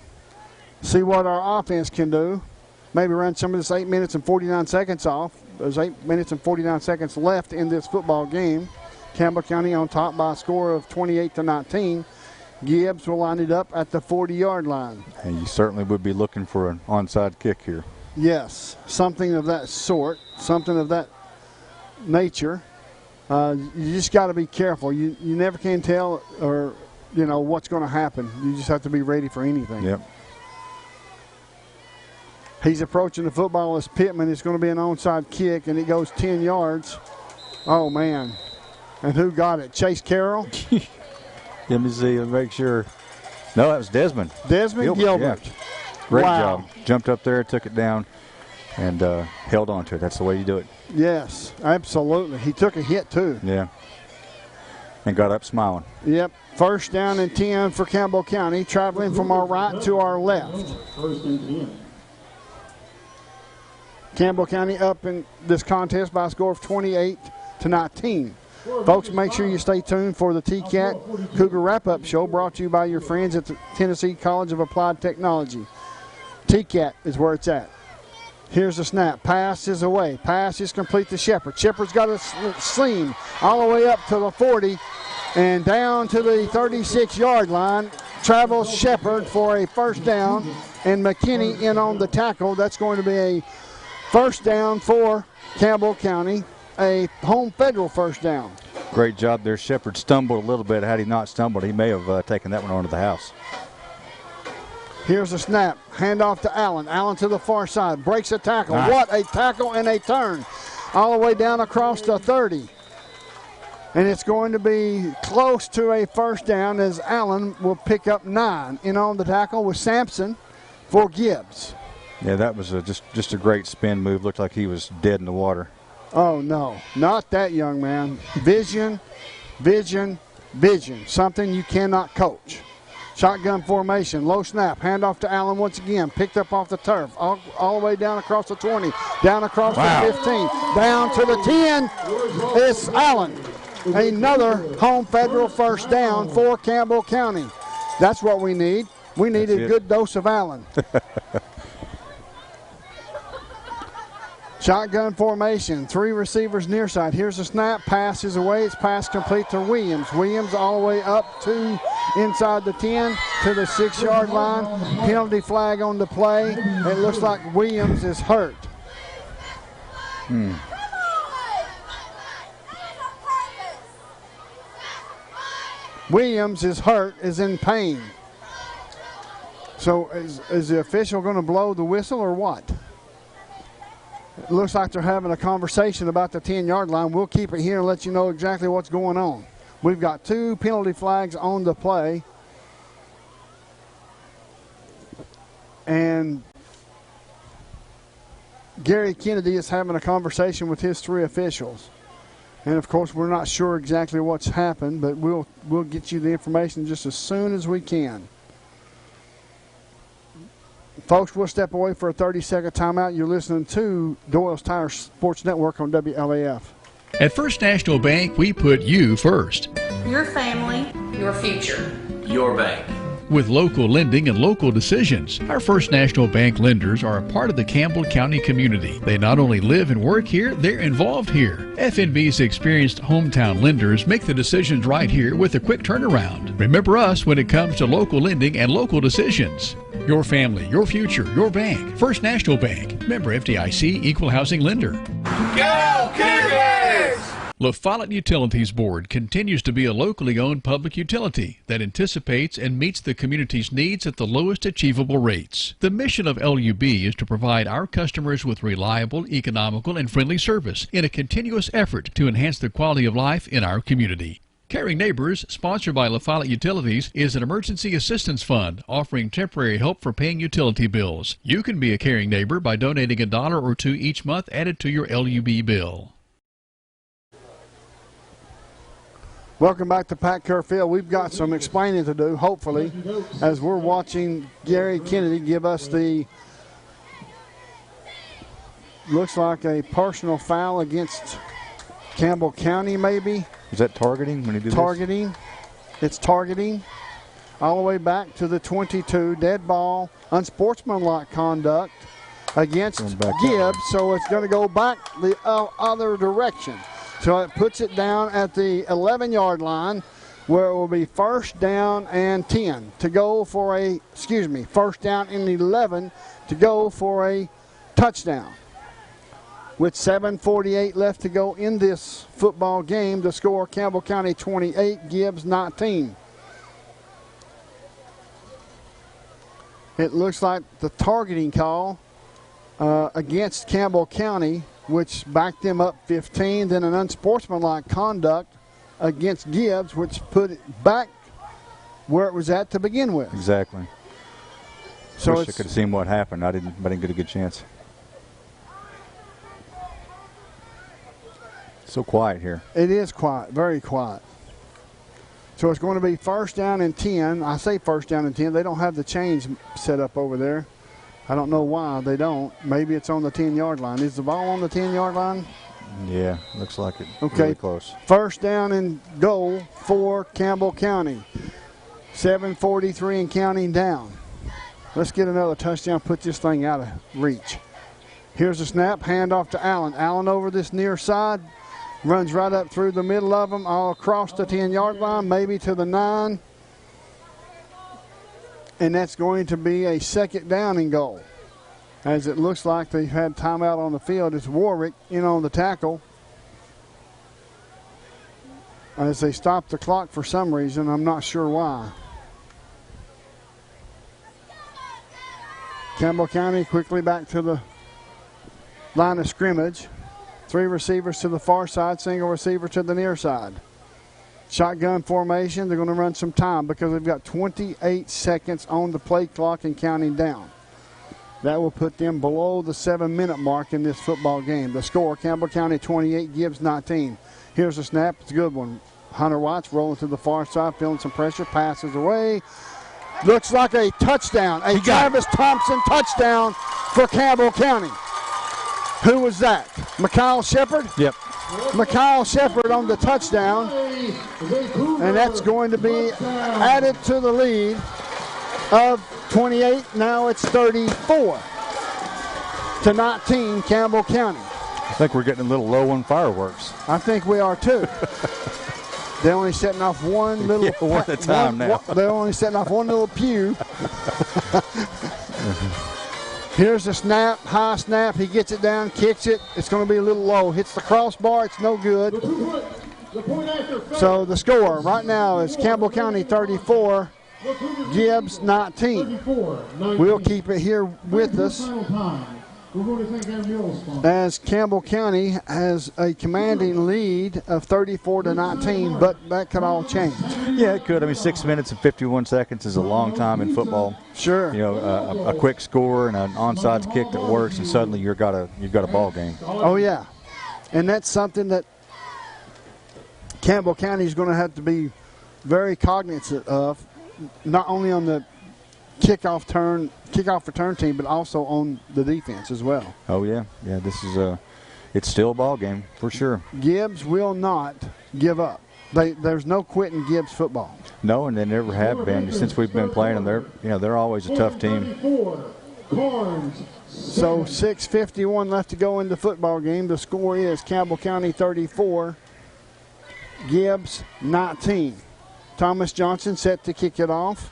see what our offense can do. Maybe run some of this 8 minutes and 49 seconds off. There's 8 minutes and 49 seconds left in this football game. Campbell County on top by a score of 28-19. Gibbs will line it up at the 40-yard line.
And you certainly would be looking for an onside kick here.
Yes, something of that sort, something of that nature. You just got to be careful. You never can tell or what's going to happen. You just have to be ready for anything.
Yep.
He's approaching the football as Pittman. It's going to be an onside kick, and it goes 10 yards. Oh, man. And who got it? Chase Carroll?
Let me see and make sure. No, that was Desmond.
Desmond Gilbert.
Yeah. Great job. Jumped up there, took it down, and held on to it. That's the way you do it.
Yes, absolutely. He took a hit, too.
Yeah. And got up smiling.
Yep. First down and 10 for Campbell County, traveling from our right to our left. Campbell County up in this contest by a score of 28-19. Folks, make sure you stay tuned for the TCAT Cougar Wrap-Up Show brought to you by your friends at the Tennessee College of Applied Technology. TCAT is where it's at. Here's the snap. Pass is away. Pass is complete to Shepard. Shepard's got a seam all the way up to the 40 and down to the 36-yard line. Travels Shepard for a first down, and McKinney in on the tackle. That's going to be a first down for Campbell County, a home federal first down.
Great job there. Shepard stumbled a little bit. Had he not stumbled, he may have taken that one onto the house.
Here's the snap. Handoff to Allen. Allen to the far side. Breaks a tackle.
Nice.
What a tackle and a turn. All the way down across the 30. And it's going to be close to a first down as Allen will pick up 9. In on the tackle with Sampson for Gibbs.
Yeah, that was just a great spin move. Looked like he was dead in the water.
Oh, no. Not that young man. Vision, vision, vision. Something you cannot coach. Shotgun formation, low snap, handoff to Allen once again, picked up off the turf, all the way down across the 20, down across the 15, down to the 10. It's Allen. Another home federal first down for Campbell County. That's what we need. We need a good dose of Allen. Shotgun formation, 3 receivers near side. Here's the snap, pass is away. It's pass complete to Williams. Williams all the way up to inside the 10 to the 6-yard line. Penalty flag on the play. It looks like Williams is hurt. Williams is hurt, is in pain. So is the official going to blow the whistle or what? It looks like they're having a conversation about the 10-yard line. We'll keep it here and let you know exactly what's going on. We've got 2 penalty flags on the play. And Gary Kennedy is having a conversation with his 3 officials. And, of course, we're not sure exactly what's happened, but we'll get you the information just as soon as we can. Folks, we'll step away for a 30-second timeout. You're listening to Doyle's Tire Sports Network on WLAF.
At First National Bank, we put you first.
Your family, your future.
Your bank.
With local lending and local decisions, our First National Bank lenders are a part of the Campbell County community. They not only live and work here, they're involved here. FNB's experienced hometown lenders make the decisions right here with a quick turnaround. Remember us when it comes to local lending and local decisions. Your family, your future, your bank. First National Bank. Member FDIC, Equal Housing Lender.
Go Cougars!
La Follette Utilities Board continues to be a locally owned public utility that anticipates and meets the community's needs at the lowest achievable rates. The mission of LUB is to provide our customers with reliable, economical, and friendly service in a continuous effort to enhance the quality of life in our community. Caring Neighbors, sponsored by La Follette Utilities, is an emergency assistance fund offering temporary help for paying utility bills. You can be a caring neighbor by donating $1 or $2 each month added to your LUB bill.
Welcome back to Pat Kerr Field. We've got some explaining to do, hopefully, as we're watching Gary Kennedy give us the, looks like a personal foul against Campbell County, maybe.
Is that targeting when he did
targeting?
This?
It's targeting. all the way back to the 22. Dead ball, unsportsmanlike conduct against Gibbs, so it's going to go back the other direction. So it puts it down at the 11-yard line, where it will be first down and 10 to go for first down and 11 to go for a touchdown. With 7:48 left to go in this football game, the score Campbell County 28, Gibbs 19. It looks like the targeting call against Campbell County, which backed them up 15, then an unsportsmanlike conduct against Gibbs, which put it back where it was at to begin with.
Exactly.
So
wish I could have seen what happened. I didn't get a good chance. So quiet here.
It is quiet, very quiet. So it's going to be first down and 10. I say first down and 10. They don't have the chains set up over there. I don't know why they don't. Maybe it's on the 10-yard line. Is the ball on the 10-yard line?
Yeah, looks like it.
Okay.
Really close.
First down and goal for Campbell County. 7:43 and counting down. Let's get another touchdown, put this thing out of reach. Here's the snap, handoff to Allen. Allen over this near side. Runs right up through the middle of them, all across the 10-yard line, maybe to the 9. And that's going to be a second down and goal. As it looks like they've had timeout on the field. It's Warwick in on the tackle. As they stop the clock for some reason, I'm not sure why. Campbell County quickly back to the line of scrimmage. 3 receivers to the far side, single receiver to the near side. Shotgun formation. They're going to run some time because they've got 28 seconds on the play clock and counting down. That will put them below the 7-minute mark in this football game. The score, Campbell County 28, Gibbs 19. Here's a snap. It's a good one. Hunter Watts rolling to the far side, feeling some pressure, passes away. Looks like a touchdown, a Travis Thompson touchdown for Campbell County. Who was that? Mikhail Shepard?
Yep.
Mikhail Shepard on the touchdown. And that's going to be added to the lead of 28. Now it's 34-19, Campbell County.
I think we're getting a little low on fireworks.
I think we are too. They're only setting off one little
one at a time now.
They're only setting off one little pew. Here's the snap, high snap. He gets it down, kicks it. It's going to be a little low. Hits the crossbar. It's no good. So the score right now is Campbell County 34, Gibbs 19. We'll keep it here with us as Campbell County has a commanding lead of 34-19, but that could all change.
Yeah, it could. I mean, 6 minutes and 51 seconds is a long time in football.
Sure.
You know, a quick score and an onside kick that works, and suddenly you've got a ball game.
Oh yeah, and that's something that Campbell County is going to have to be very cognizant of, not only on the kickoff return team, but also on the defense as well.
Oh yeah, this is it's still a ball game for sure.
Gibbs will not give up. There's no quitting Gibbs football.
No, and they never have been since we've been playing them. They're always a tough team.
So 6:51 left to go in the football game. The score is Campbell County 34, Gibbs 19. Thomas Johnson set to kick it off.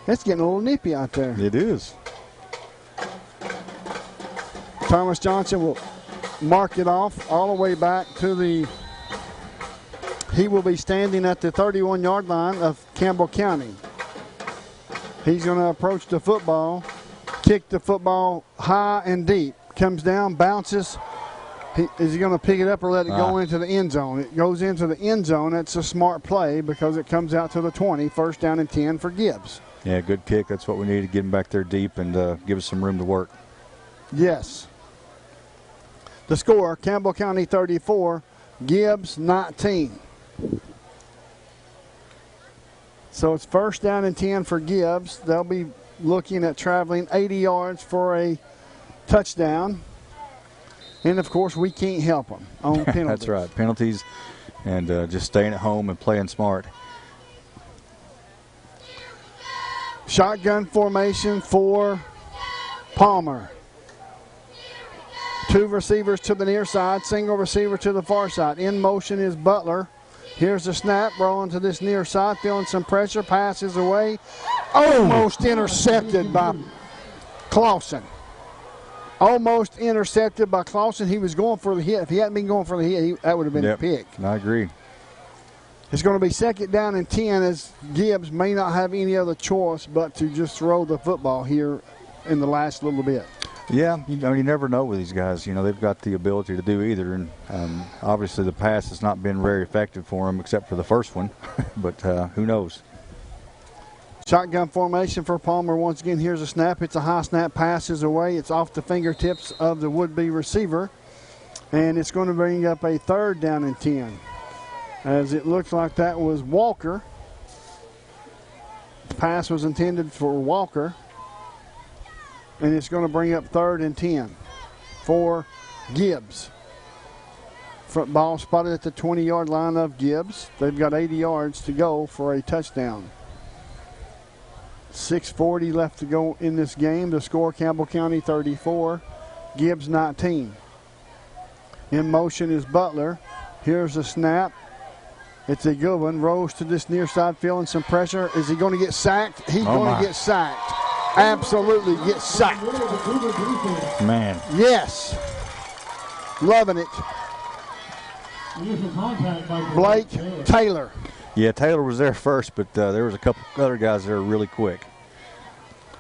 It's getting a little nippy out there.
It is.
Thomas Johnson will mark it off all the way back to he will be standing at the 31-yard line of Campbell County. He's going to approach the football, kick the football high and deep. Comes down, bounces. Is he going to pick it up or let it go into the end zone? It goes into the end zone. That's a smart play because it comes out to the 20, first down and 10 for Gibbs.
Yeah, good kick. That's what we need to get him back there deep and give us some room to work.
Yes. The score, Campbell County 34, Gibbs 19. So it's first down and 10 for Gibbs. They'll be looking at traveling 80 yards for a touchdown. And, of course, we can't help them on penalties.
That's right, penalties and just staying at home and playing smart.
Shotgun formation for Palmer. 2 receivers to the near side, single receiver to the far side. In motion is Butler. Here's the snap, rolling to this near side, feeling some pressure, passes away. Almost intercepted by Clausen. Almost intercepted by Clausen. He was going for the hit. If he hadn't been going for the hit, that would have been a pick.
I agree.
It's going to be 2nd down and 10 as Gibbs may not have any other choice but to just throw the football here in the last little bit.
Yeah, you never know with these guys. They've got the ability to do either, and obviously the pass has not been very effective for them except for the first one, but who knows.
Shotgun formation for Palmer. Once again, here's a snap. It's a high snap, passes away. It's off the fingertips of the would-be receiver, and it's going to bring up a 3rd down and 10, as it looks like that was Walker. The pass was intended for Walker. And it's going to bring up 3rd and 10 for Gibbs. Front ball spotted at the 20-yard line of Gibbs. They've got 80 yards to go for a touchdown. 6:40 left to go in this game. The score, Campbell County 34, Gibbs 19. In motion is Butler. Here's the snap. It's a good one. Rose to this near side, feeling some pressure. Is he going to get sacked? He's going to get sacked. Absolutely get sacked.
Man.
Yes. Loving it. Blake Taylor.
Yeah, Taylor was there first, but there was a couple other guys there really quick.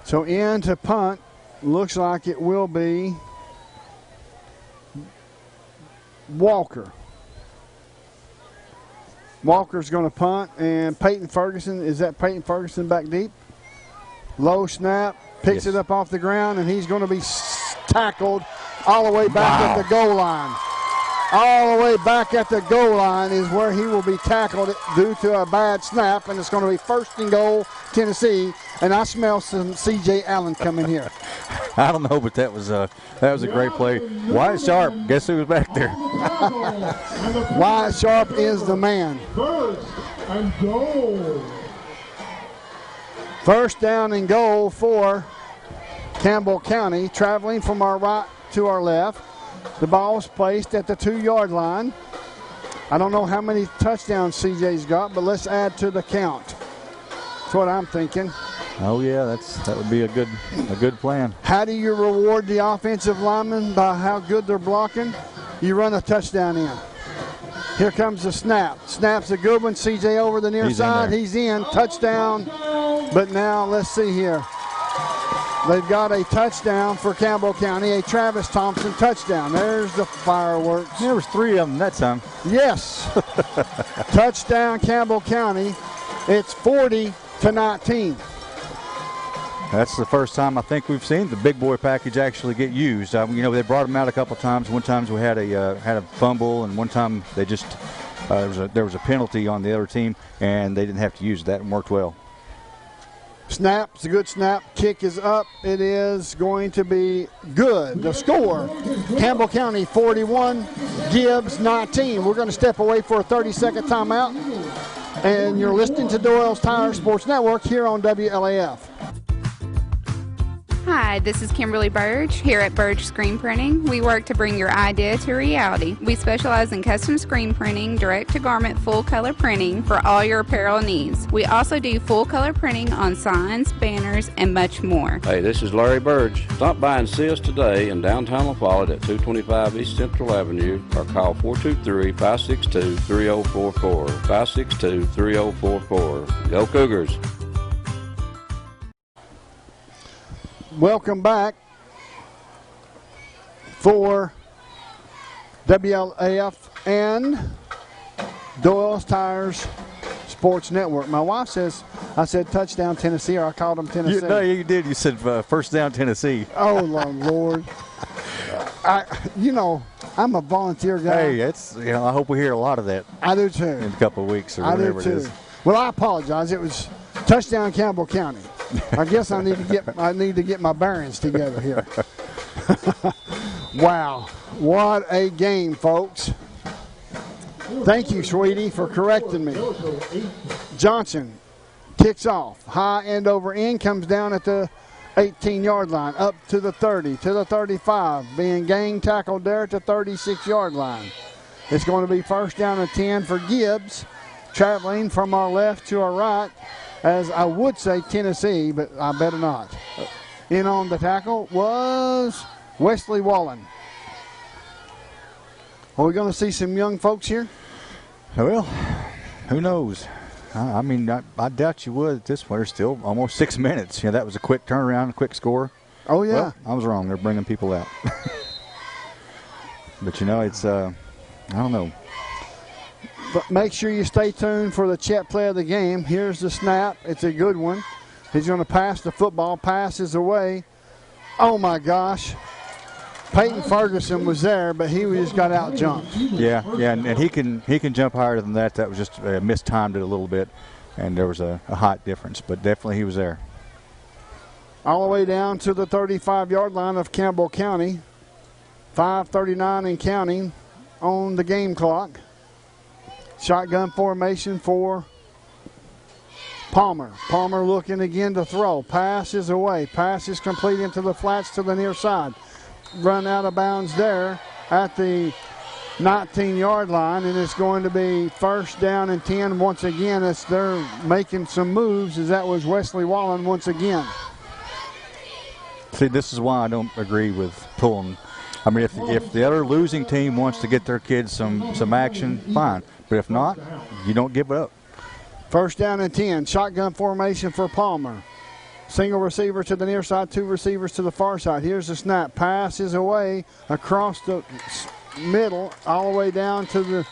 So in to punt. Looks like it will be Walker. Walker's going to punt, and Peyton Ferguson, is that Peyton Ferguson back deep? Low snap, picks it up off the ground, and he's going to be tackled all the way back at the goal line. All the way back at the goal line is where he will be tackled due to a bad snap, and it's going to be 1st and goal, Tennessee. And I smell some C.J. Allen coming here.
I don't know, but that was a great play. Wyatt Sharp, guess who was back there?
Wyatt Sharp is the man.
1st and goal.
1st down and goal for Campbell County, traveling from our right to our left. The ball is placed at the 2-yard line. I don't know how many touchdowns CJ's got, but let's add to the count. That's what I'm thinking.
Oh yeah, that would be a good plan.
How do you reward the offensive linemen? By how good they're blocking? You run a touchdown in. Here comes the snap. Snap's a good one. CJ over the near side. He's in. Touchdown. But now let's see here. They've got a touchdown for Campbell County, a Travis Thompson touchdown. There's the fireworks.
There was 3 of them that time.
Yes. Touchdown Campbell County. It's 40-19.
That's the first time I think we've seen the big boy package actually get used. They brought them out a couple times. One time we had a fumble, and one time they just there was a penalty on the other team, and they didn't have to use it. That worked well.
Snap, it's a good snap. Kick is up. It is going to be good. The score, Campbell County 41, Gibbs 19. We're going to step away for a 30-second timeout. And you're listening to Doyle's Tire Sports Network here on WLAF.
Hi, this is Kimberly Burge here at Burge Screen Printing. We work to bring your idea to reality. We specialize in custom screen printing, direct-to-garment full-color printing for all your apparel needs. We also do full-color printing on signs, banners, and much more.
Hey, this is Larry Burge. Stop by and see us today in downtown La Follette at 225 East Central Avenue or call 423-562-3044. 562-3044. Go Cougars!
Welcome back for WLAF and Doyle's Tires Sports Network. My wife says I said touchdown Tennessee, or I called them Tennessee.
No, you did. You said first down Tennessee.
Oh, Lord. I'm a volunteer guy.
Hey, I hope we hear a lot of that.
I do too.
In a couple of weeks or whatever it is.
Well, I apologize. It was touchdown Campbell County. I guess I need to get my bearings together here. Wow, what a game, folks! Thank you, sweetie, for correcting me. Johnson Kicks off. High end over end, comes down at the 18-yard line, up to the 30, to the 35. Being gang tackled there at the 36-yard line. It's going to be first down and 10 for Gibbs, traveling from our left to our right, as I would say Tennessee, but I better not. In on the tackle was Wesley Wallen. Are we going to see some young folks here?
Well, who knows? I mean, I doubt you would at this point. There's still almost 6 minutes. That was a quick turnaround, a quick score.
Oh, yeah.
Well, I was wrong. They're bringing people out. But, it's, I don't know.
But make sure you stay tuned for the Chet play of the game. Here's the snap. It's a good one. He's going to pass the football. Passes away. Oh, my gosh. Peyton Ferguson was there, but he just got out jumped.
Yeah, and he can jump higher than that. That was just mistimed it a little bit, and there was a height difference, but definitely he was there.
All the way down to the 35-yard line of Campbell County. 5:39 and counting on the game clock. Shotgun formation for Palmer. Palmer looking again to throw. Pass is away. Pass is complete into the flats to the near side. Run out of bounds there at the 19-yard line, and it's going to be first down and 10 once again as they're making some moves, as that was Wesley Wallen once again.
See, this is why I don't agree with pulling. I mean, if the other losing team wants to get their kids some action, fine. But if not, you don't give it up.
First down and 10. Shotgun formation for Palmer. Single receiver to the near side, two receivers to the far side. Here's the snap. Pass is away across the middle, all the way down to the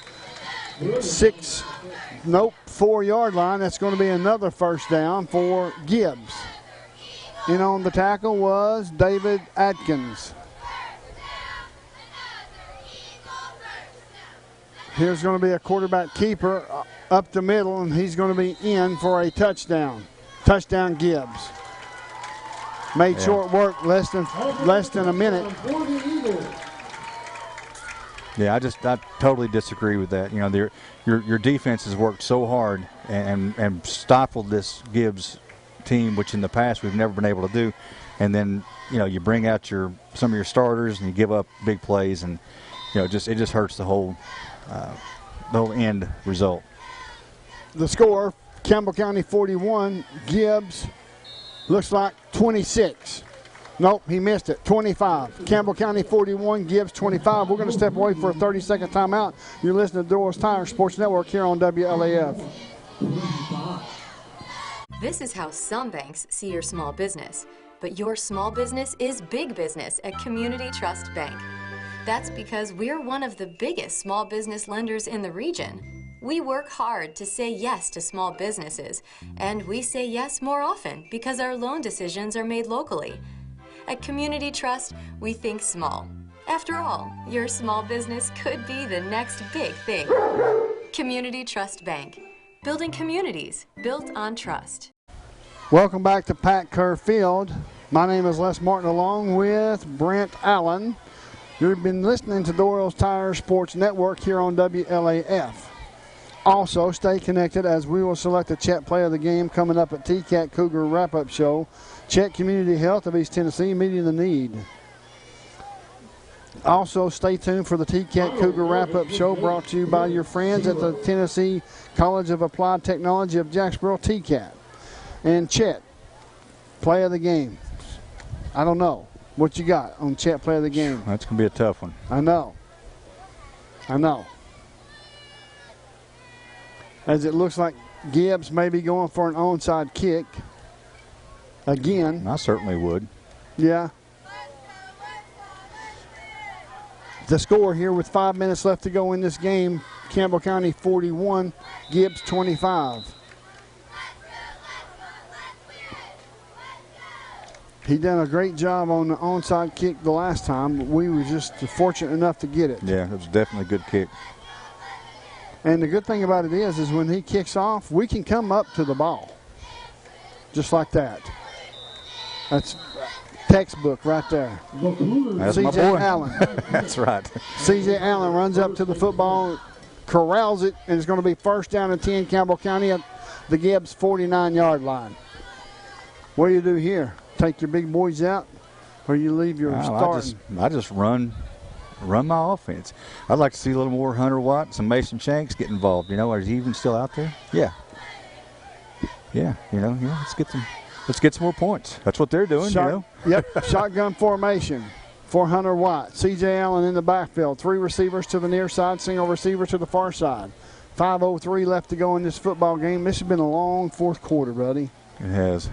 4-yard line. That's going to be another first down for Gibbs. In on the tackle was David Atkins. Here's going to be a quarterback keeper up the middle, and he's going to be in for a touchdown. Touchdown Gibbs. Made short work, less than a minute.
Yeah, I totally disagree with that. Your defense has worked so hard and stifled this Gibbs team, which in the past we've never been able to do. And then you bring out some of your starters and you give up big plays, and it just hurts the whole end result.
The score: Campbell County 41, Gibbs looks like 26. Nope, he missed it. 25. Campbell County 41, Gibbs 25. We're going to step away for a 30-second timeout. You're listening to Doyle's Tire Sports Network here on WLAF.
This is how some banks see your small business. But your small business is big business at Community Trust Bank. That's because we're one of the biggest small business lenders in the region. We work hard to say yes to small businesses, and we say yes more often because our loan decisions are made locally. At Community Trust, we think small. After all, your small business could be the next big thing. Community Trust Bank. Building communities built on trust.
Welcome back to Pat Kerr Field. My name is Les Martin along with Brent Allen. You've been listening to Doyle's Tire Sports Network here on WLAF. Also, stay connected as we will select a Chet play of the game coming up at TCAT Cougar Wrap-Up Show. Chet Community Health of East Tennessee, meeting the need. Also, stay tuned for the TCAT Cougar Wrap-Up Show brought to you by your friends at the Tennessee College of Applied Technology of Jacksboro, TCAT. And Chet, play of the game. I don't know. What you got on Chet play of the game?
That's going to be a tough one.
I know. As it looks like Gibbs may be going for an onside kick again.
I certainly would.
Yeah. The score here with 5 minutes left to go in this game, Campbell County 41, Gibbs 25. He done a great job on the onside kick the last time. We were just fortunate enough to get it.
Yeah, it was definitely a good kick.
And the good thing about it is when he kicks off, we can come up to the ball. Just like that. That's textbook right there.
That's my boy.
C.J. Allen.
That's right.
C.J. Allen runs up to the football, corrals it, and it's going to be first down and 10, Campbell County at the Gibbs 49-yard line. What do you do here? Take your big boys out, or you leave your starting?
I just run my offense. I'd like to see a little more Hunter Watt, some Mason Shanks get involved. Is he even still out there? Yeah. Let's get some more points. That's what they're doing.
Yep. Shotgun formation for Hunter Watt. C.J. Allen in the backfield. 3 receivers to the near side, single receiver to the far side. 5:03 left to go in this football game. This has been a long fourth quarter, buddy.
It has.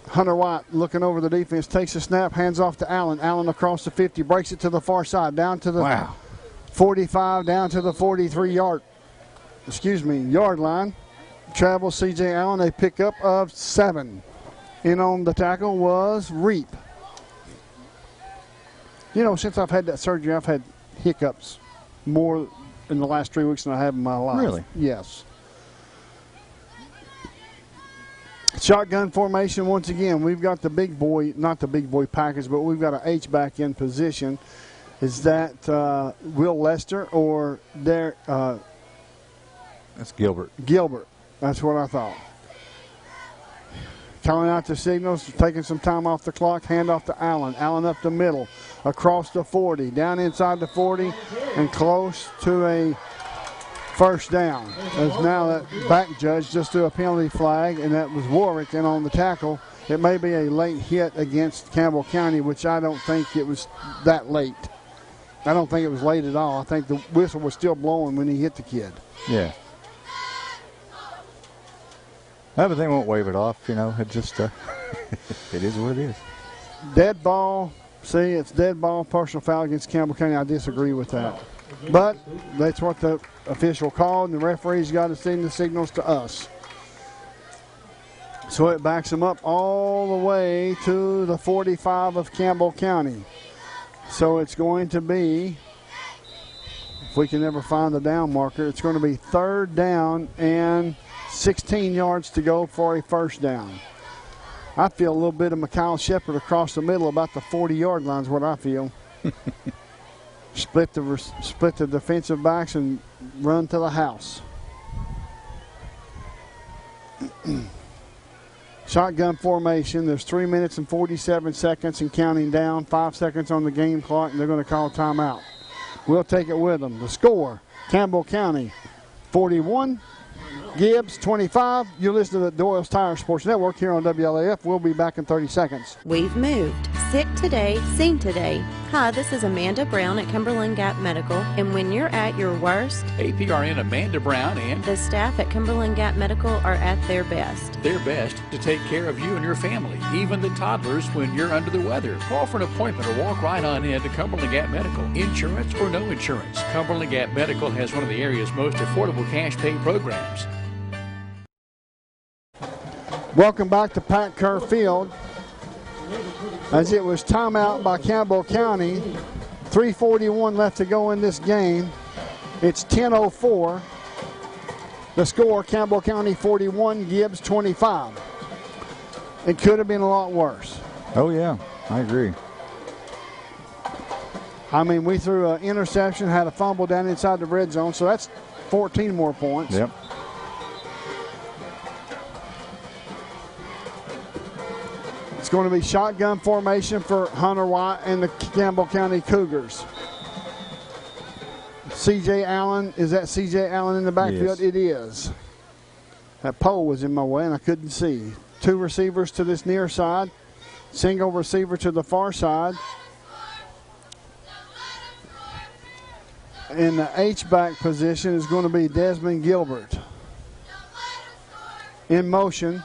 Hunter Watt looking over the defense, takes a snap, hands off to Allen. Allen across the 50, breaks it to the far side, down to the 45, down to the 43-yard line. Travels C.J. Allen, a pickup of 7. In on the tackle was Reap. Since I've had that surgery, I've had hiccups more in the last 3 weeks than I have in my life.
Really?
Yes. Shotgun formation once again. We've got the big boy, not the big boy package, but we've got an H-back in position. Is that Will Lester or Derek?
That's Gilbert.
Gilbert. That's what I thought. Calling out the signals, taking some time off the clock, hand off to Allen. Allen up the middle, across the 40, down inside the 40, and close to a first down. As now that back judge just threw a penalty flag, and that was Warwick in on the tackle. It may be a late hit against Campbell County, which I don't think it was that late. I don't think it was late at all. I think the whistle was still blowing when he hit the kid.
Yeah. But they won't wave it off, It just, it is what it is.
Dead ball. See, it's dead ball, personal foul against Campbell County. I disagree with that. But that's what the official called, and the referee's got to send the signals to us. So it backs them up all the way to the 45 of Campbell County. So it's going to be, if we can ever find the down marker, it's going to be 3rd down and 16 yards to go for a first down. I feel a little bit of Mikhail Shepard across the middle, about the 40-yard line is what I feel. Split the defensive backs and run to the house. Shotgun formation. There's 3 minutes and 47 seconds and counting down. 5 seconds on the game clock, and they're going to call timeout. We'll take it with them. The score, Campbell County 41, Gibbs 25. You're listening to the Doyle's Tire Sports Network here on WLAF. We'll be back in 30 seconds.
We've moved. Sick today, seen today. Hi, this is Amanda Brown at Cumberland Gap Medical, and when you're at your worst,
APRN Amanda Brown and
the staff at Cumberland Gap Medical are at their best.
Their best to take care of you and your family, even the toddlers when you're under the weather. Call for an appointment or walk right on in to Cumberland Gap Medical. Insurance or no insurance, Cumberland Gap Medical has one of the area's most affordable cash pay programs.
Welcome back to Pat Kerr Field. As it was timeout by Campbell County, 3:41 left to go in this game. It's 10:04. The score, Campbell County 41, Gibbs 25. It could have been a lot worse.
Oh, yeah, I agree.
I mean, we threw an interception, had a fumble down inside the red zone, so that's 14 more points.
Yep.
It's going to be shotgun formation for Hunter White and the Campbell County Cougars. C.J. Allen, is that C.J. Allen in the backfield? Yes. It is. That pole was in my way and I couldn't see. 2 receivers to this near side, single receiver to the far side. In the H-back position is going to be Desmond Gilbert. In motion.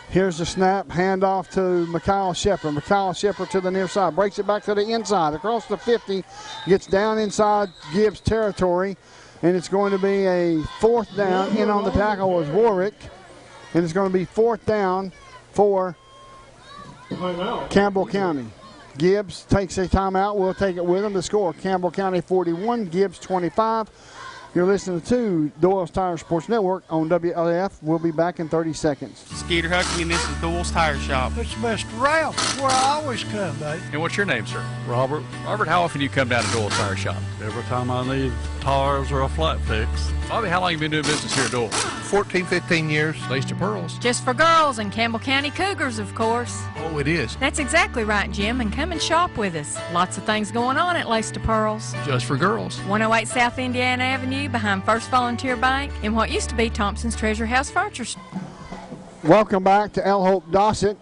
Here's the snap, handoff to Mikhail Shepard. Mikhail Shepard to the near side, breaks it back to the inside, across the 50, gets down inside Gibbs territory, and it's going to be a 4th down. In on the tackle was Warwick, and it's going to be 4th down for Campbell County. Gibbs takes a timeout. We'll take it with him. The score, Campbell County 41, Gibbs 25. You're listening to Doyle's Tire Sports Network on WLAF. We'll be back in 30 seconds.
Skeeter Huckabee, and this is Doyle's Tire Shop.
It's Mr. Ralph. That's where I always come, babe.
And what's your name, sir?
Robert.
Robert, how often do you come down to Doyle's Tire Shop?
Every time I need
tires or a flat fix.
Bobby, how long have you been doing business here at Dole?
14, 15 years.
Lace to Pearls.
Just for girls and Campbell County Cougars, of course.
Oh, it is.
That's exactly right, Jim, and come and shop with us. Lots of things going on at Lace to Pearls.
Just for girls.
108 South Indiana Avenue behind First Volunteer Bank in what used to be Thompson's Treasure House Furniture Store.
Welcome back to El Hope Dossett.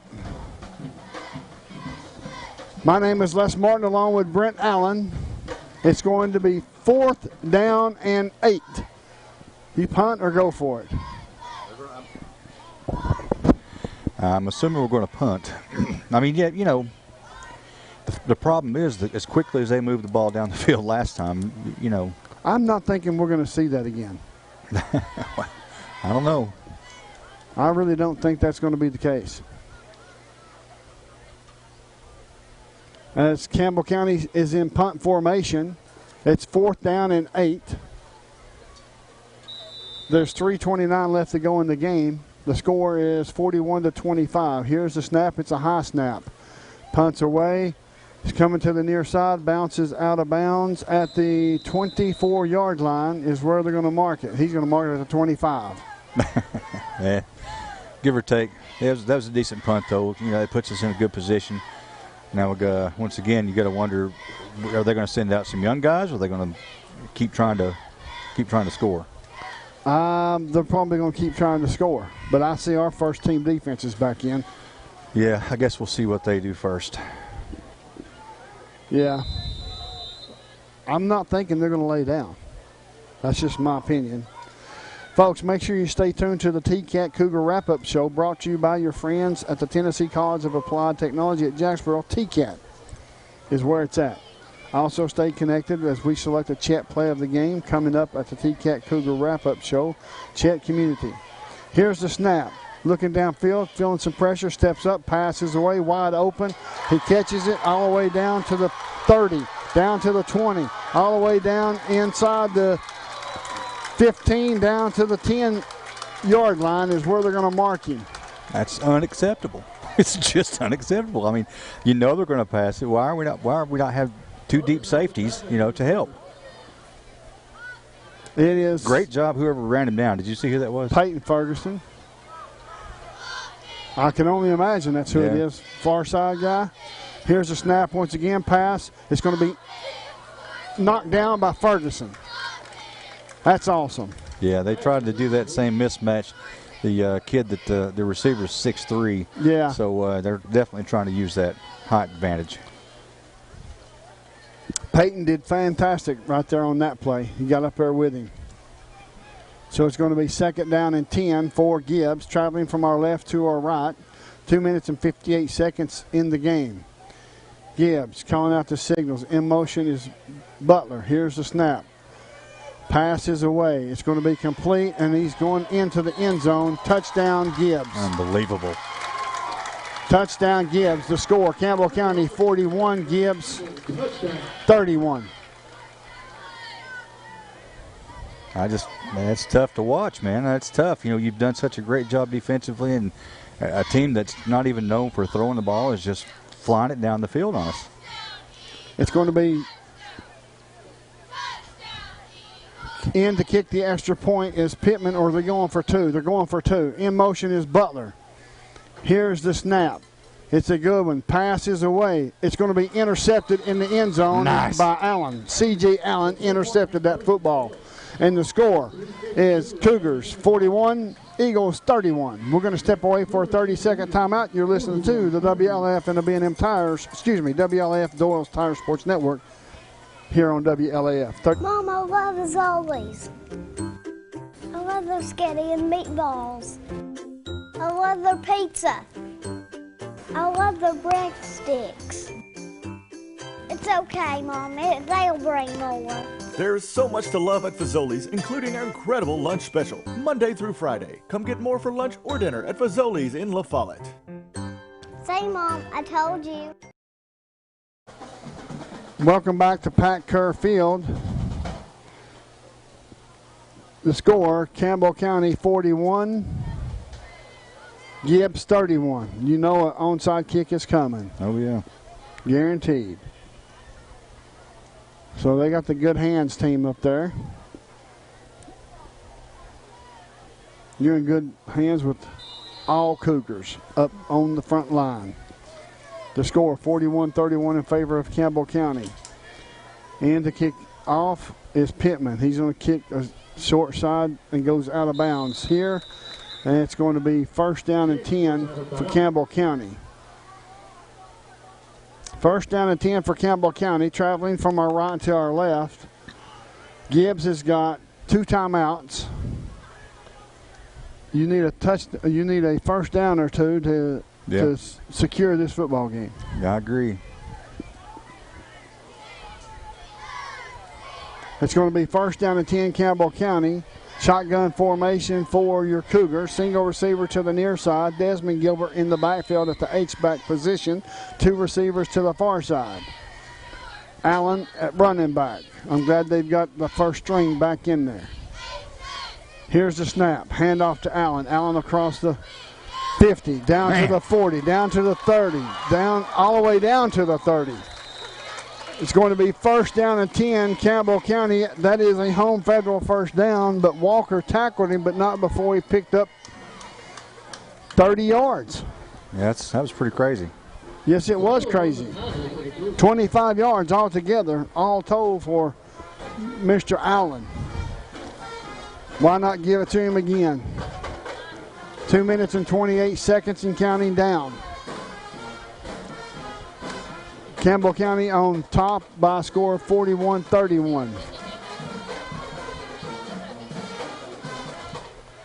My name is Les Martin along with Brent Allen. It's going to be 4th down and 8. You punt or go for it?
I'm assuming we're going to punt. I mean, yeah, you know, the problem is that as quickly as they moved the ball down the field last time, you know.
I'm not thinking we're going to see that again.
I don't know.
I really don't think that's going to be the case. As Campbell County is in punt formation, it's 4th down and 8. There's 3:29 left to go in the game. The score is 41-25. Here's the snap. It's a high snap. Punts away. He's coming to the near side. Bounces out of bounds at the 24-yard line is where they're going to mark it. He's going to mark it at the 25.
Yeah, give or take. That was a decent punt, though. You know, it puts us in a good position. Now, once again, you got to wonder: are they going to send out some young guys, or are they going to keep trying to score?
They're probably going to keep trying to score, but I see our first team defense is back in.
Yeah, I guess we'll see what they do first.
Yeah, I'm not thinking they're going to lay down. That's just my opinion. Folks, make sure you stay tuned to the TCAT Cougar Wrap-Up Show, brought to you by your friends at the Tennessee College of Applied Technology at Jacksboro. TCAT is where it's at. Also stay connected as we select a Chet play of the game coming up at the TCAT Cougar Wrap-Up Show, Chet Community. Here's the snap. Looking downfield, feeling some pressure, steps up, passes away, wide open. He catches it all the way down to the 30, down to the 20, all the way down inside the 15 down to the 10-yard line is where they're going to mark him.
That's unacceptable. It's just unacceptable. I mean, you know they're going to pass it. Why are we not have two deep safeties, you know, to help?
It is.
Great job whoever ran him down. Did you see who that was?
Peyton Ferguson. I can only imagine that's who it is. Far side guy. Here's the snap once again. Pass. It's going to be knocked down by Ferguson. That's awesome.
Yeah, they tried to do that same mismatch. The kid that the receiver is 6'3".
Yeah. So
they're definitely trying to use that height advantage.
Peyton did fantastic right there on that play. He got up there with him. So it's going to be 2nd down and 10 for Gibbs, traveling from our left to our right. 2 minutes and 58 seconds in the game. Gibbs calling out the signals. In motion is Butler. Here's the snap. Pass is away. It's going to be complete, and he's going into the end zone. Touchdown, Gibbs.
Unbelievable.
Touchdown, Gibbs. The score, Campbell County 41, Gibbs 31.
That's tough to watch, man. That's tough. You know, you've done such a great job defensively, and a team that's not even known for throwing the ball is just flying it down the field on us.
It's going to be in to kick the extra point is Pittman, or they're going for two. They're going for two. In motion is Butler. Here's the snap. It's a good one. Pass is away. It's going to be intercepted in the end zone by Allen. C.J. Allen intercepted that football. And the score is Cougars 41, Eagles 31. We're going to step away for a 30-second timeout. You're listening to the WLF and the B&M Tires, WLF Doyle's Tire Sports Network here on WLAF.
Mom, I love as always. I love their spaghetti and meatballs. I love their pizza. I love their breadsticks. It's okay, Mom. They'll bring more.
There's so much to love at Fazoli's, including our incredible lunch special, Monday through Friday. Come get more for lunch or dinner at Fazoli's in La Follette.
Say, Mom, I told you.
Welcome back to Pat Kerr Field. The score, Campbell County 41, Gibbs 31. You know an onside kick is coming.
Oh, yeah.
Guaranteed. So they got the good hands team up there. You're in good hands with all Cougars up on the front line. The score 41-31 in favor of Campbell County. And to kick off is Pittman. He's going to kick a short side and goes out of bounds here. And it's going to be first down and 10 for Campbell County. First down and 10 for Campbell County, traveling from our right to our left. Gibbs has got 2 timeouts. You need a first down or 2 to secure this football game.
Yeah, I agree.
It's going to be first down and 10 Campbell County. Shotgun formation for your Cougars. Single receiver to the near side. Desmond Gilbert in the backfield at the H-back position. 2 receivers to the far side. Allen at running back. I'm glad they've got the first string back in there. Here's the snap. Handoff to Allen. Allen across the 50, down to the 40, down to the 30, down all the way down to the 30. It's going to be first down and 10, Campbell County. That is a home federal first down, but Walker tackled him, but not before he picked up 30 yards.
Yeah, that was pretty crazy.
Yes, it was crazy. 25 yards altogether, all told for Mr. Allen. Why not give it to him again? 2 minutes and 28 seconds and counting down. Campbell County on top by a score of 41-31.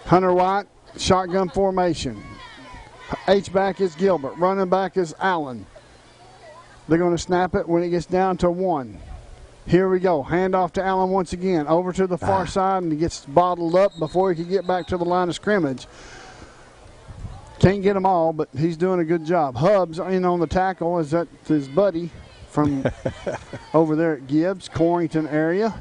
Hunter White, shotgun formation. H-back is Gilbert. Running back is Allen. They're going to snap it when it gets down to 1. Here we go. Handoff to Allen once again. Over to the far side, and he gets bottled up before he can get back to the line of scrimmage. Can't get them all, but he's doing a good job. Hubbs in on the tackle. Is that his buddy from over there at Gibbs, Corrington area.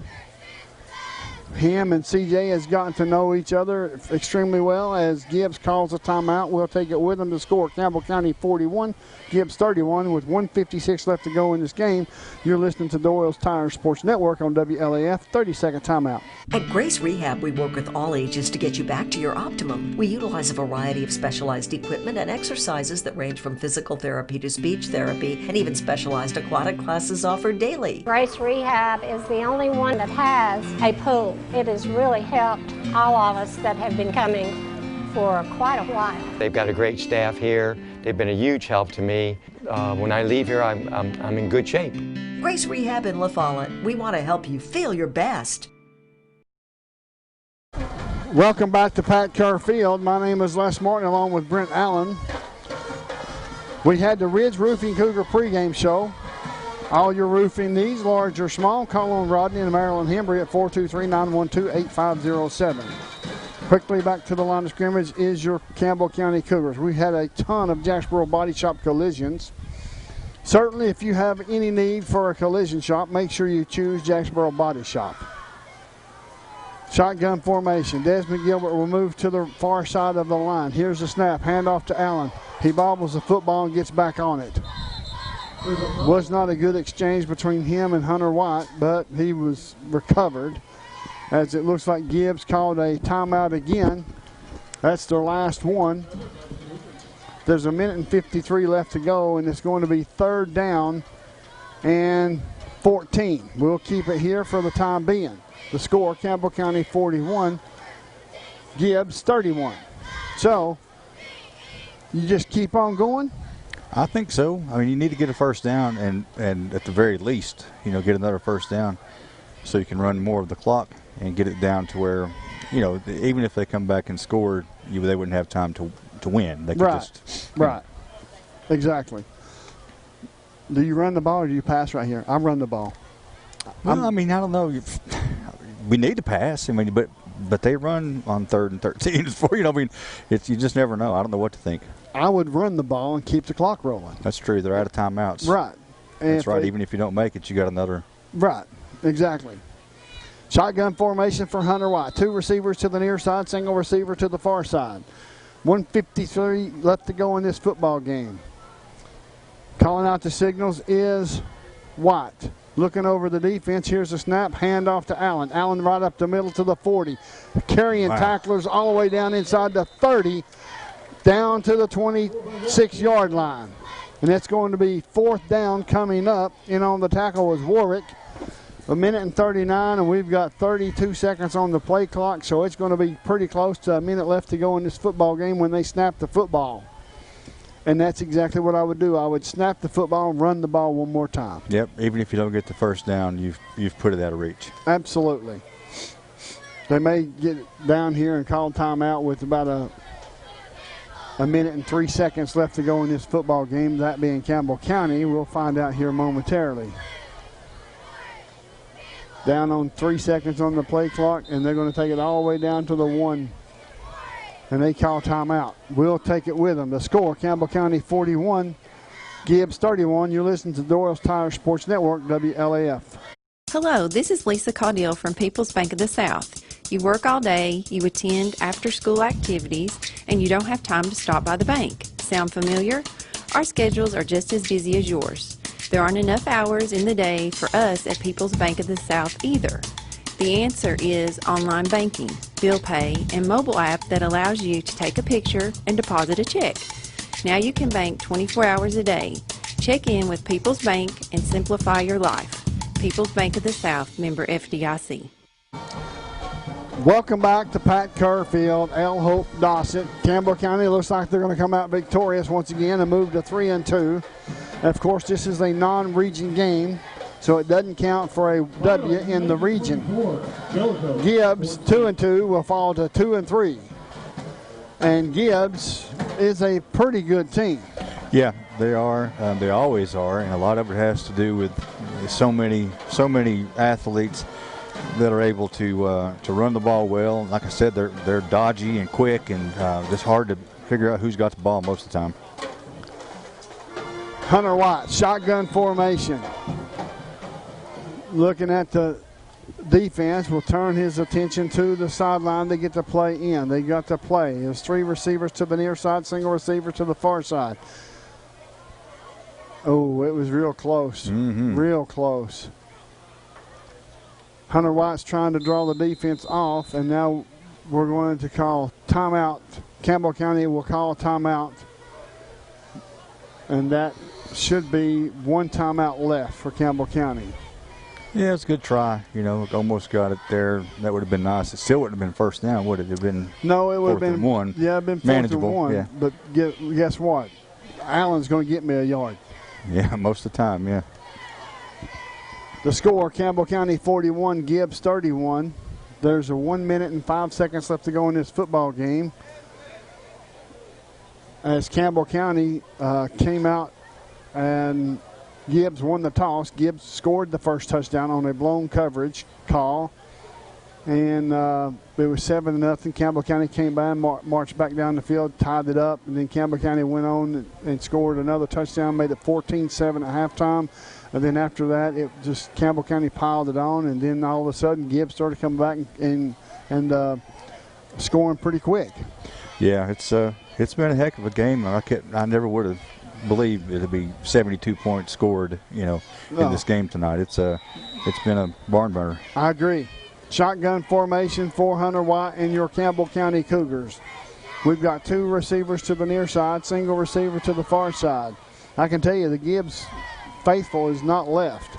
Him and CJ has gotten to know each other extremely well. As Gibbs calls a timeout, we'll take it with him to score. Campbell County 41, Gibbs 31, with 1:56 left to go in this game. You're listening to Doyle's Tire Sports Network on WLAF. 30-second timeout.
At Grace Rehab, we work with all ages to get you back to your optimum. We utilize a variety of specialized equipment and exercises that range from physical therapy to speech therapy, and even specialized aquatic classes offered daily.
Grace Rehab is the only one that has a pool. It has really helped all of us that have been coming for quite a while.
They've got a great staff here. They've been a huge help to me. When I leave here, I'm in good shape.
Grace Rehab in La Follette. We want to help you feel your best.
Welcome back to Pat Kerr Field. My name is Les Martin along with Brent Allen. We had the Ridge Roofing Cougar pregame show. All your roofing needs, large or small, call on Rodney and Marilyn Hembry at 423-912-8507. Quickly back to the line of scrimmage is your Campbell County Cougars. We had a ton of Jacksboro Body Shop collisions. Certainly, if you have any need for a collision shop, make sure you choose Jacksboro Body Shop. Shotgun formation. Desmond Gilbert will move to the far side of the line. Here's the snap. Handoff to Allen. He bobbles the football and gets back on it. Was not a good exchange between him and Hunter White, but he was recovered. As it looks like Gibbs called a timeout again. That's their last one. There's 1:53 left to go, and it's going to be third down and 14. We'll keep it here for the time being. The score, Campbell County 41, Gibbs 31. So, you just keep on going?
I think so. I mean, you need to get a first down and at the very least, get another first down so you can run more of the clock and get it down to where, even if they come back and scored, they wouldn't have time to win. They could
Right. Exactly. Do you run the ball or do you pass right here? I run the ball.
Well, I don't know. We need to pass. But they run on 3rd and 13 for you just never know. I don't know what to think.
I would run the ball and keep the clock rolling.
That's true. They're out of timeouts.
Right.
That's right. Even if you don't make it, you got another.
Right. Exactly. Shotgun formation for Hunter White. 2 receivers to the near side, single receiver to the far side. 1:53 left to go in this football game. Calling out the signals is White. looking over the defense. Here's the snap, handoff to Allen. Allen right up the middle to the 40. Carrying tacklers all the way down inside the 30, down to the 26-yard line. And that's going to be 4th down coming up. In on the tackle was Warwick. 1:39, and we've got 32 seconds on the play clock, so it's going to be pretty close to a minute left to go in this football game when they snap the football. And that's exactly what I would do. I would snap the football and run the ball one more time.
Yep, even if you don't get the first down, you've put it out of reach.
Absolutely. They may get down here and call timeout with about a 1:03 left to go in this football game, that being Campbell County. We'll find out here momentarily. Down on 3 seconds on the play clock, and they're going to take it all the way down to the 1. And they call timeout. We'll take it with them. The score, Campbell County 41, Gibbs 31. You're listening to Doyle's Tire Sports Network, WLAF.
Hello, this is Lisa Caudill from People's Bank of the South. You work all day, you attend after-school activities, and you don't have time to stop by the bank. Sound familiar? Our schedules are just as busy as yours. There aren't enough hours in the day for us at People's Bank of the South either. The answer is online banking, bill pay, and mobile app that allows you to take a picture and deposit a check. Now you can bank 24 hours a day. Check in with People's Bank and simplify your life. People's Bank of the South, member FDIC.
Welcome back to Pat Kerr Field, L. Hope Dossett. Campbell County looks like they're going to come out victorious once again and move to 3-2. Of course, this is a non-region game, so it doesn't count for a W in the region. Gibbs, 2-2, will fall to 2-3. And Gibbs is a pretty good team.
Yeah, they are. They always are, and a lot of it has to do with so many athletes that are able to run the ball well. Like I said, they're dodgy and quick, and just hard to figure out who's got the ball most of the time.
Hunter White, shotgun formation. Looking at the defense, will turn his attention to the sideline to get the play in. They got the play. There's 3 receivers to the near side, single receiver to the far side. Oh, it was real close. Real close. Hunter White's trying to draw the defense off, and now we're going to call timeout. Campbell County will call timeout. And that should be 1 timeout left for Campbell County.
Yeah, it's a good try. You know, almost got it there. That would have been nice. It still wouldn't have been first down, would it? It would have been
No, it would have been
1.
Yeah, it would have been
manageable.
4th and 1.
Yeah.
But guess what? Allen's going to get me a yard.
Yeah, most of the time, yeah.
The score, Campbell County 41, Gibbs 31. There's a 1 minute and 5 seconds left to go in this football game. As Campbell County came out and Gibbs won the toss. Gibbs scored the first touchdown on a blown coverage call. And it was 7-0. Campbell County came by and marched back down the field, tied it up. And then Campbell County went on and scored another touchdown, made it 14-7 at halftime. And then after that, it just Campbell County piled it on. And then all of a sudden, Gibbs started coming back and scoring pretty quick.
Yeah, it's been a heck of a game. I never would have believed it would be 72 points scored, in this game tonight. It's been a barn burner.
I agree. Shotgun formation for Hunter White and your Campbell County Cougars. We've got 2 receivers to the near side, single receiver to the far side. I can tell you the Gibbs faithful is not left.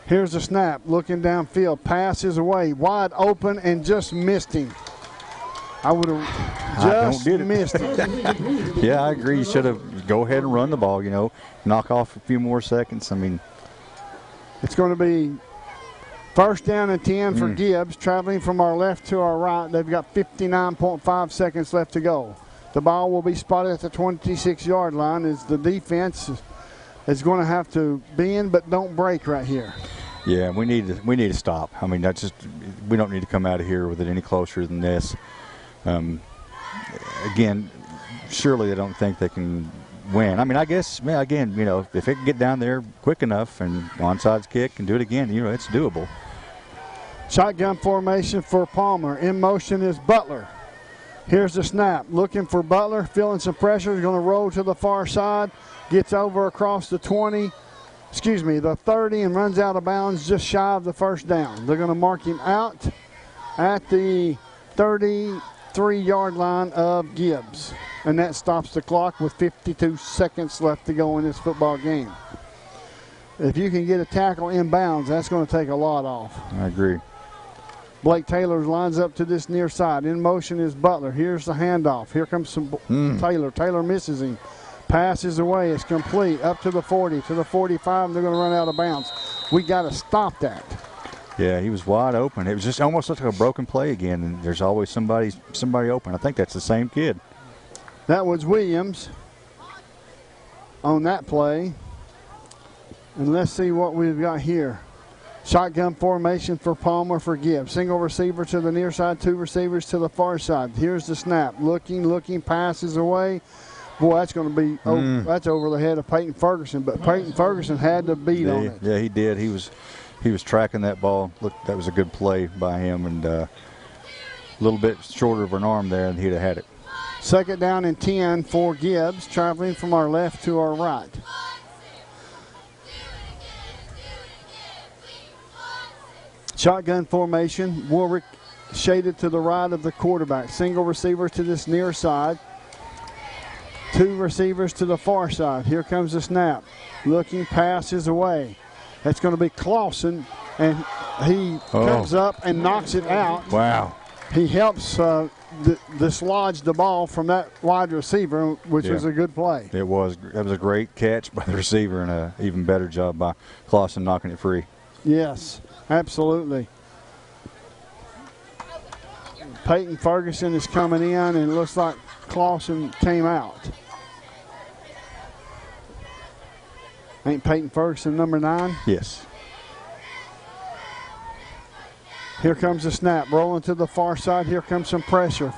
Here's the snap, looking downfield, pass is away, wide open and just missed him. I would have just missed him.
Yeah, I agree. You should have go ahead and run the ball, knock off a few more seconds. I mean,
it's going to be 1st down and 10 for Gibbs, traveling from our left to our right. They've got 59.5 seconds left to go. The ball will be spotted at the 26-yard line as the defense is going to have to bend but don't break right here.
Yeah, we need to stop. I mean, we don't need to come out of here with it any closer than this. Again, surely they don't think they can win. I mean, I guess, again, if it can get down there quick enough and onside kick and do it again, it's doable.
Shotgun formation for Palmer. In motion is Butler. Here's the snap. Looking for Butler, feeling some pressure. He's going to roll to the far side. gets over across the 20, the 30, and runs out of bounds just shy of the first down. They're going to mark him out at the 33-yard line of Gibbs. And that stops the clock with 52 seconds left to go in this football game. If you can get a tackle inbounds, that's going to take a lot off.
I agree.
Blake Taylor lines up to this near side. In motion is Butler. Here's the handoff. Here comes Taylor. Taylor misses him. Passes away. It's complete. Up to the 40, to the 45. They're going to run out of bounds. We got to stop that.
Yeah, he was wide open. It was just almost like a broken play again, and there's always somebody open. I think that's the same kid.
That was Williams on that play. And let's see what we've got here. Shotgun formation for Palmer for Gibbs. Single receiver to the near side, 2 receivers to the far side. Here's the snap. Looking, passes away. Boy, that's going to be that's over the head of Peyton Ferguson. But Peyton Ferguson had to beat on it.
Yeah, he did. He was tracking that ball. Look, that was a good play by him, and a little bit shorter of an arm there, and he'd have had it.
2nd down and 10 for Gibbs, traveling from our left to our right. Shotgun formation. Warwick shaded to the right of the quarterback. Single receiver to this near side. 2 receivers to the far side. Here comes the snap. Looking, passes away. That's going to be Clausen, and he comes up and knocks it out.
Wow.
He helps dislodge the ball from that wide receiver, which was a good play.
It was. That was a great catch by the receiver, and an even better job by Clausen knocking it free.
Yes, absolutely. Peyton Ferguson is coming in, and it looks like Clausen came out. Ain't Peyton Ferguson number 9?
Yes.
Here comes the snap, rolling to the far side. Here comes some pressure.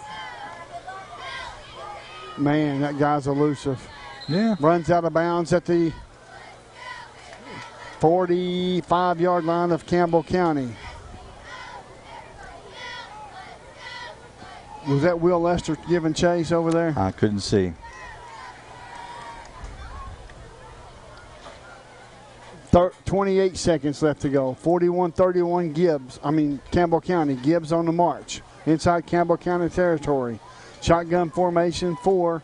Man, that guy's elusive.
Yeah.
Runs out of bounds at the 45-yard line of Campbell County. Was that Will Lester giving chase over there?
I couldn't see.
28 seconds left to go. 41-31 Campbell County. Gibbs on the march. Inside Campbell County territory. Shotgun formation for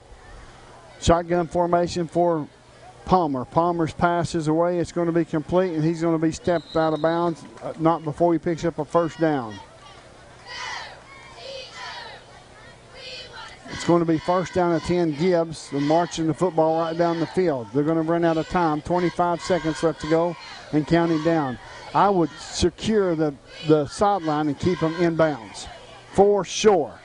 Palmer. Palmer's pass is away. It's going to be complete, and he's going to be stepped out of bounds, not before he picks up a first down. It's going to be first down at 10 Gibbs. They're marching the football right down the field. They're going to run out of time. 25 seconds left to go and counting down. I would secure the sideline and keep them inbounds for sure.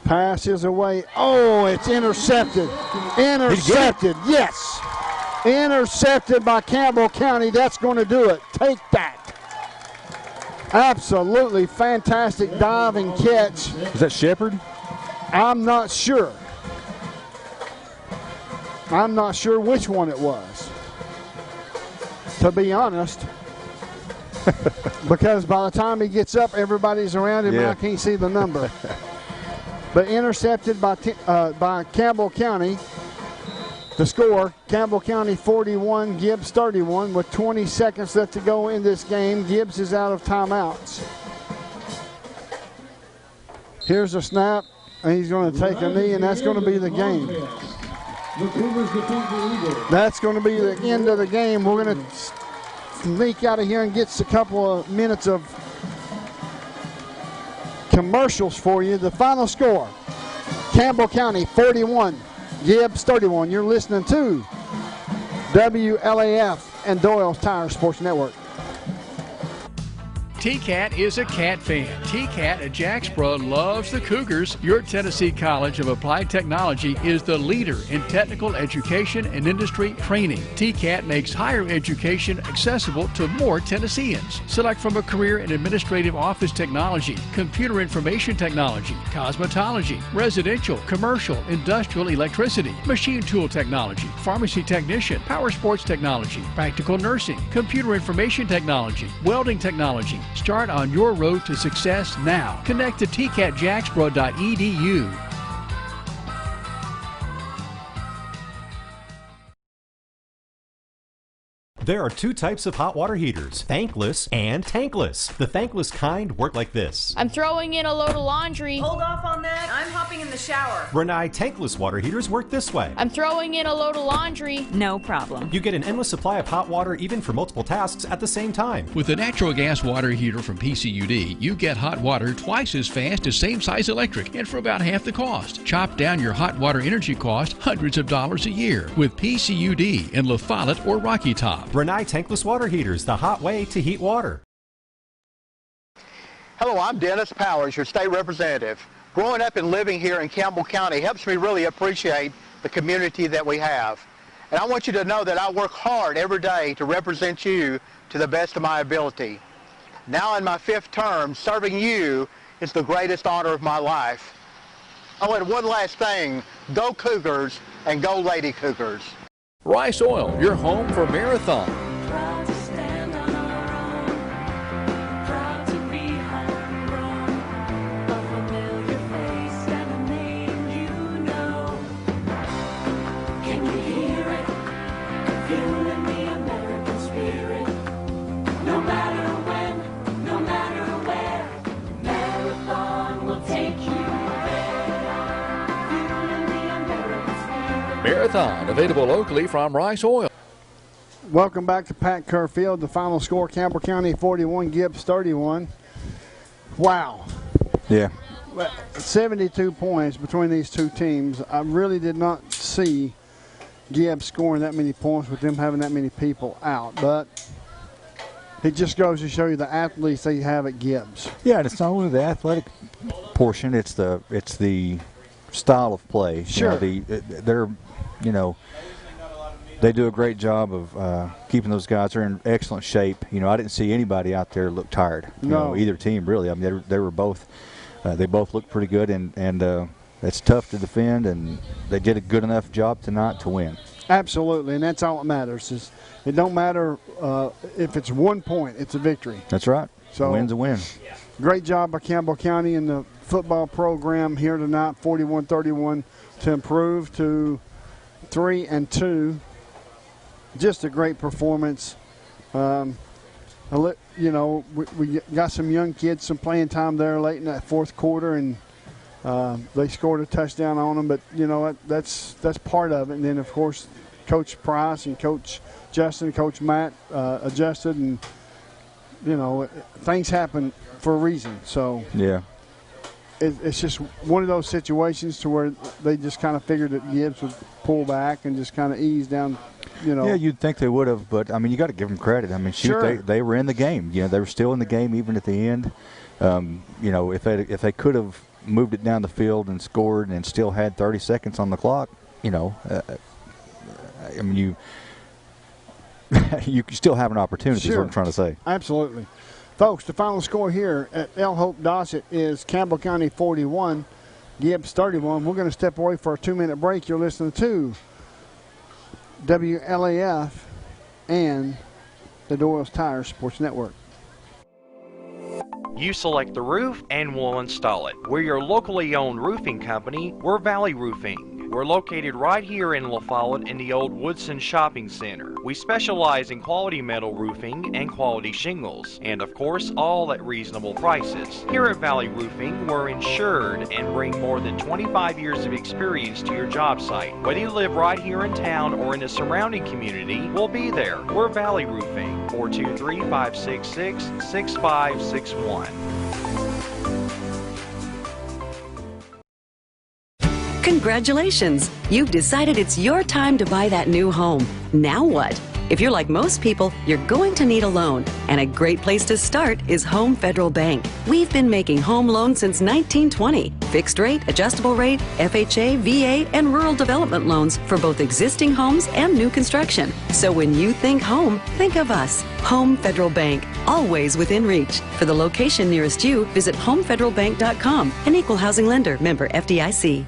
Pass is away. Oh, it's intercepted. Intercepted, yes. Intercepted by Campbell County. That's going to do it. Take that. Absolutely fantastic dive and catch.
Is that Shepard?
I'm not sure. I'm not sure which one it was, to be honest. Because by the time he gets up, everybody's around him and I can't see the number. But intercepted by Campbell County. The score, Campbell County 41, Gibbs 31, with 20 seconds left to go in this game. Gibbs is out of timeouts. Here's a snap. And he's going to take a knee, and that's going to be the game. That's going to be the end of the game. We're going to sneak out of here and get a couple of minutes of commercials for you. The final score, Campbell County 41, Gibbs 31. You're listening to WLAF and Doyle's Tire Sports Network.
T-Cat is a Cat fan. T-Cat at Jacksboro loves the Cougars. Your Tennessee College of Applied Technology is the leader in technical education and industry training. T-Cat makes higher education accessible to more Tennesseans. Select from a career in administrative office technology, computer information technology, cosmetology, residential, commercial, industrial electricity, machine tool technology, pharmacy technician, power sports technology, practical nursing, computer information technology, welding technology. Start on your road to success now. Connect to tcatjacksboro.edu.
There are two types of hot water heaters, thankless and tankless. The thankless kind work like this.
I'm throwing in a load of laundry.
Hold off on that. I'm hopping in the shower.
Renai tankless water heaters work this way.
I'm throwing in a load of laundry.
No problem.
You get an endless supply of hot water even for multiple tasks at the same time.
With the natural gas water heater from PCUD, you get hot water twice as fast as same-size electric and for about half the cost. Chop down your hot water energy cost hundreds of dollars a year with PCUD in La Follette or Rocky Top.
Renai tankless water heaters, the hot way to heat water.
Hello, I'm Dennis Powers, your state representative. Growing up and living here in Campbell County helps me really appreciate the community that we have. And I want you to know that I work hard every day to represent you to the best of my ability. Now in my 5th term, serving you is the greatest honor of my life. Oh, and one last thing, go Cougars and go Lady Cougars.
Rice Oil, your home for Marathon.
Proud to stand on our own, proud to be homegrown, a familiar face and a name you know. Can you hear it? Feeling the American spirit. No matter when, no matter where, Marathon will take you there. Feeling the American spirit.
Marathon, available locally from Rice Oil.
Welcome back to Pat Kerr Field. The final score, Campbell County 41, Gibbs 31. Wow.
Yeah.
72 points between these two teams. I really did not see Gibbs scoring that many points with them having that many people out. But it just goes to show you the athletes they have at Gibbs.
Yeah, and it's not only the athletic portion, it's the style of play.
Sure.
They do a great job of keeping those guys. They're in excellent shape. I didn't see anybody out there look tired. Either team really. I mean, they were both. They both looked pretty good, and it's tough to defend. And they did a good enough job tonight to win.
Absolutely, and that's all that matters. It don't matter if it's 1 point; it's a victory.
That's right. So win's a win.
Great job by Campbell County in the football program here tonight. 41-31 to improve to 3-2. Just a great performance. We got some young kids, some playing time there late in that 4th quarter, and they scored a touchdown on them. But that's part of it. And then of course, Coach Price and Coach Justin, Coach Matt adjusted, and things happen for a reason. So
yeah.
It's just one of those situations to where they just kind of figured that Gibbs would pull back and just kind of ease down.
Yeah, you'd think they would have, but I mean, you got to give them credit. I mean,
sure.
They were in the game. They were still in the game even at the end. If they could have moved it down the field and scored and still had 30 seconds on the clock, I mean, you still have an opportunity.
Sure.
Is what I'm trying to say.
Absolutely, folks. The final score here at El Hope Dossett is Campbell County 41, Gibbs 31. We're going to step away for a 2-minute break. You're listening to WLAF and the Doyle's Tire Sports Network.
You select the roof and we'll install it. We're your locally owned roofing company. We're Valley Roofing. We're located right here in La Follette in the old Woodson Shopping Center. We specialize in quality metal roofing and quality shingles, and of course, all at reasonable prices. Here at Valley Roofing, we're insured and bring more than 25 years of experience to your job site. Whether you live right here in town or in the surrounding community, we'll be there. We're Valley Roofing, 423-566-6561.
Congratulations! You've decided it's your time to buy that new home. Now what? If you're like most people, you're going to need a loan, and a great place to start is Home Federal Bank. We've been making home loans since 1920. Fixed rate, adjustable rate, FHA, VA, and rural development loans for both existing homes and new construction. So when you think home, think of us. Home Federal Bank, always within reach. For the location nearest you, visit homefederalbank.com, an equal housing lender, member FDIC.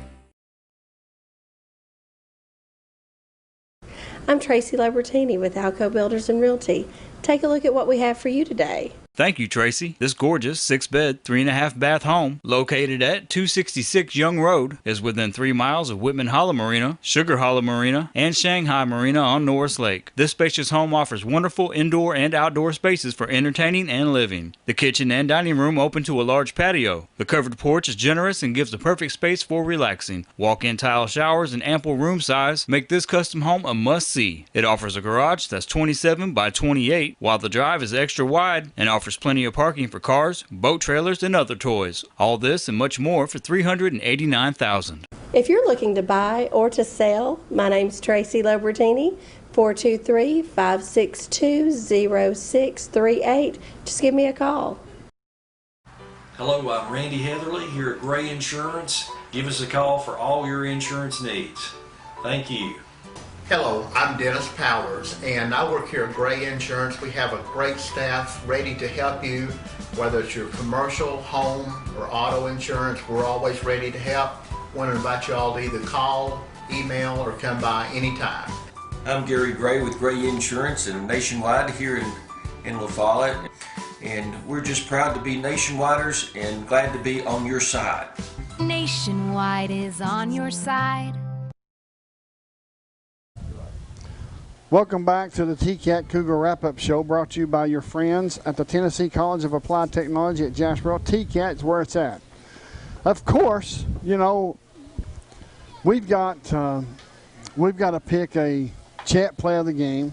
I'm Tracy Labertini with Alco Builders and Realty. Take a look at what we have for you today.
Thank you, Tracy. This gorgeous 6-bed, 3.5-bath home, located at 266 Young Road, is within 3 miles of Whitman Hollow Marina, Sugar Hollow Marina, and Shanghai Marina on Norris Lake. This spacious home offers wonderful indoor and outdoor spaces for entertaining and living. The kitchen and dining room open to a large patio. The covered porch is generous and gives the perfect space for relaxing. Walk-in tile showers and ample room size make this custom home a must-see. It offers a garage that's 27 by 28, while the drive is extra wide and offers plenty of parking for cars, boat trailers, and other toys. All this and much more for $389,000.
If you're looking to buy or to sell, my name's Tracy Lobertini, 423-562-0638. Just give me a call.
Hello, I'm Randy Heatherly here at Gray Insurance. Give us a call for all your insurance needs. Thank you.
Hello, I'm Dennis Powers, and I work here at Gray Insurance. We have a great staff ready to help you, whether it's your commercial, home, or auto insurance. We're always ready to help. Want to invite you all to either call, email, or come by anytime.
I'm Gary Gray with Gray Insurance and Nationwide here in La Follette. And we're just proud to be Nationwiders and glad to be on your side.
Nationwide is on your side.
Welcome back to the TCAT Cougar Wrap-Up Show, brought to you by your friends at the Tennessee College of Applied Technology at Jasperville. TCAT is where it's at. Of course, you know, we've got to pick a chat play of the game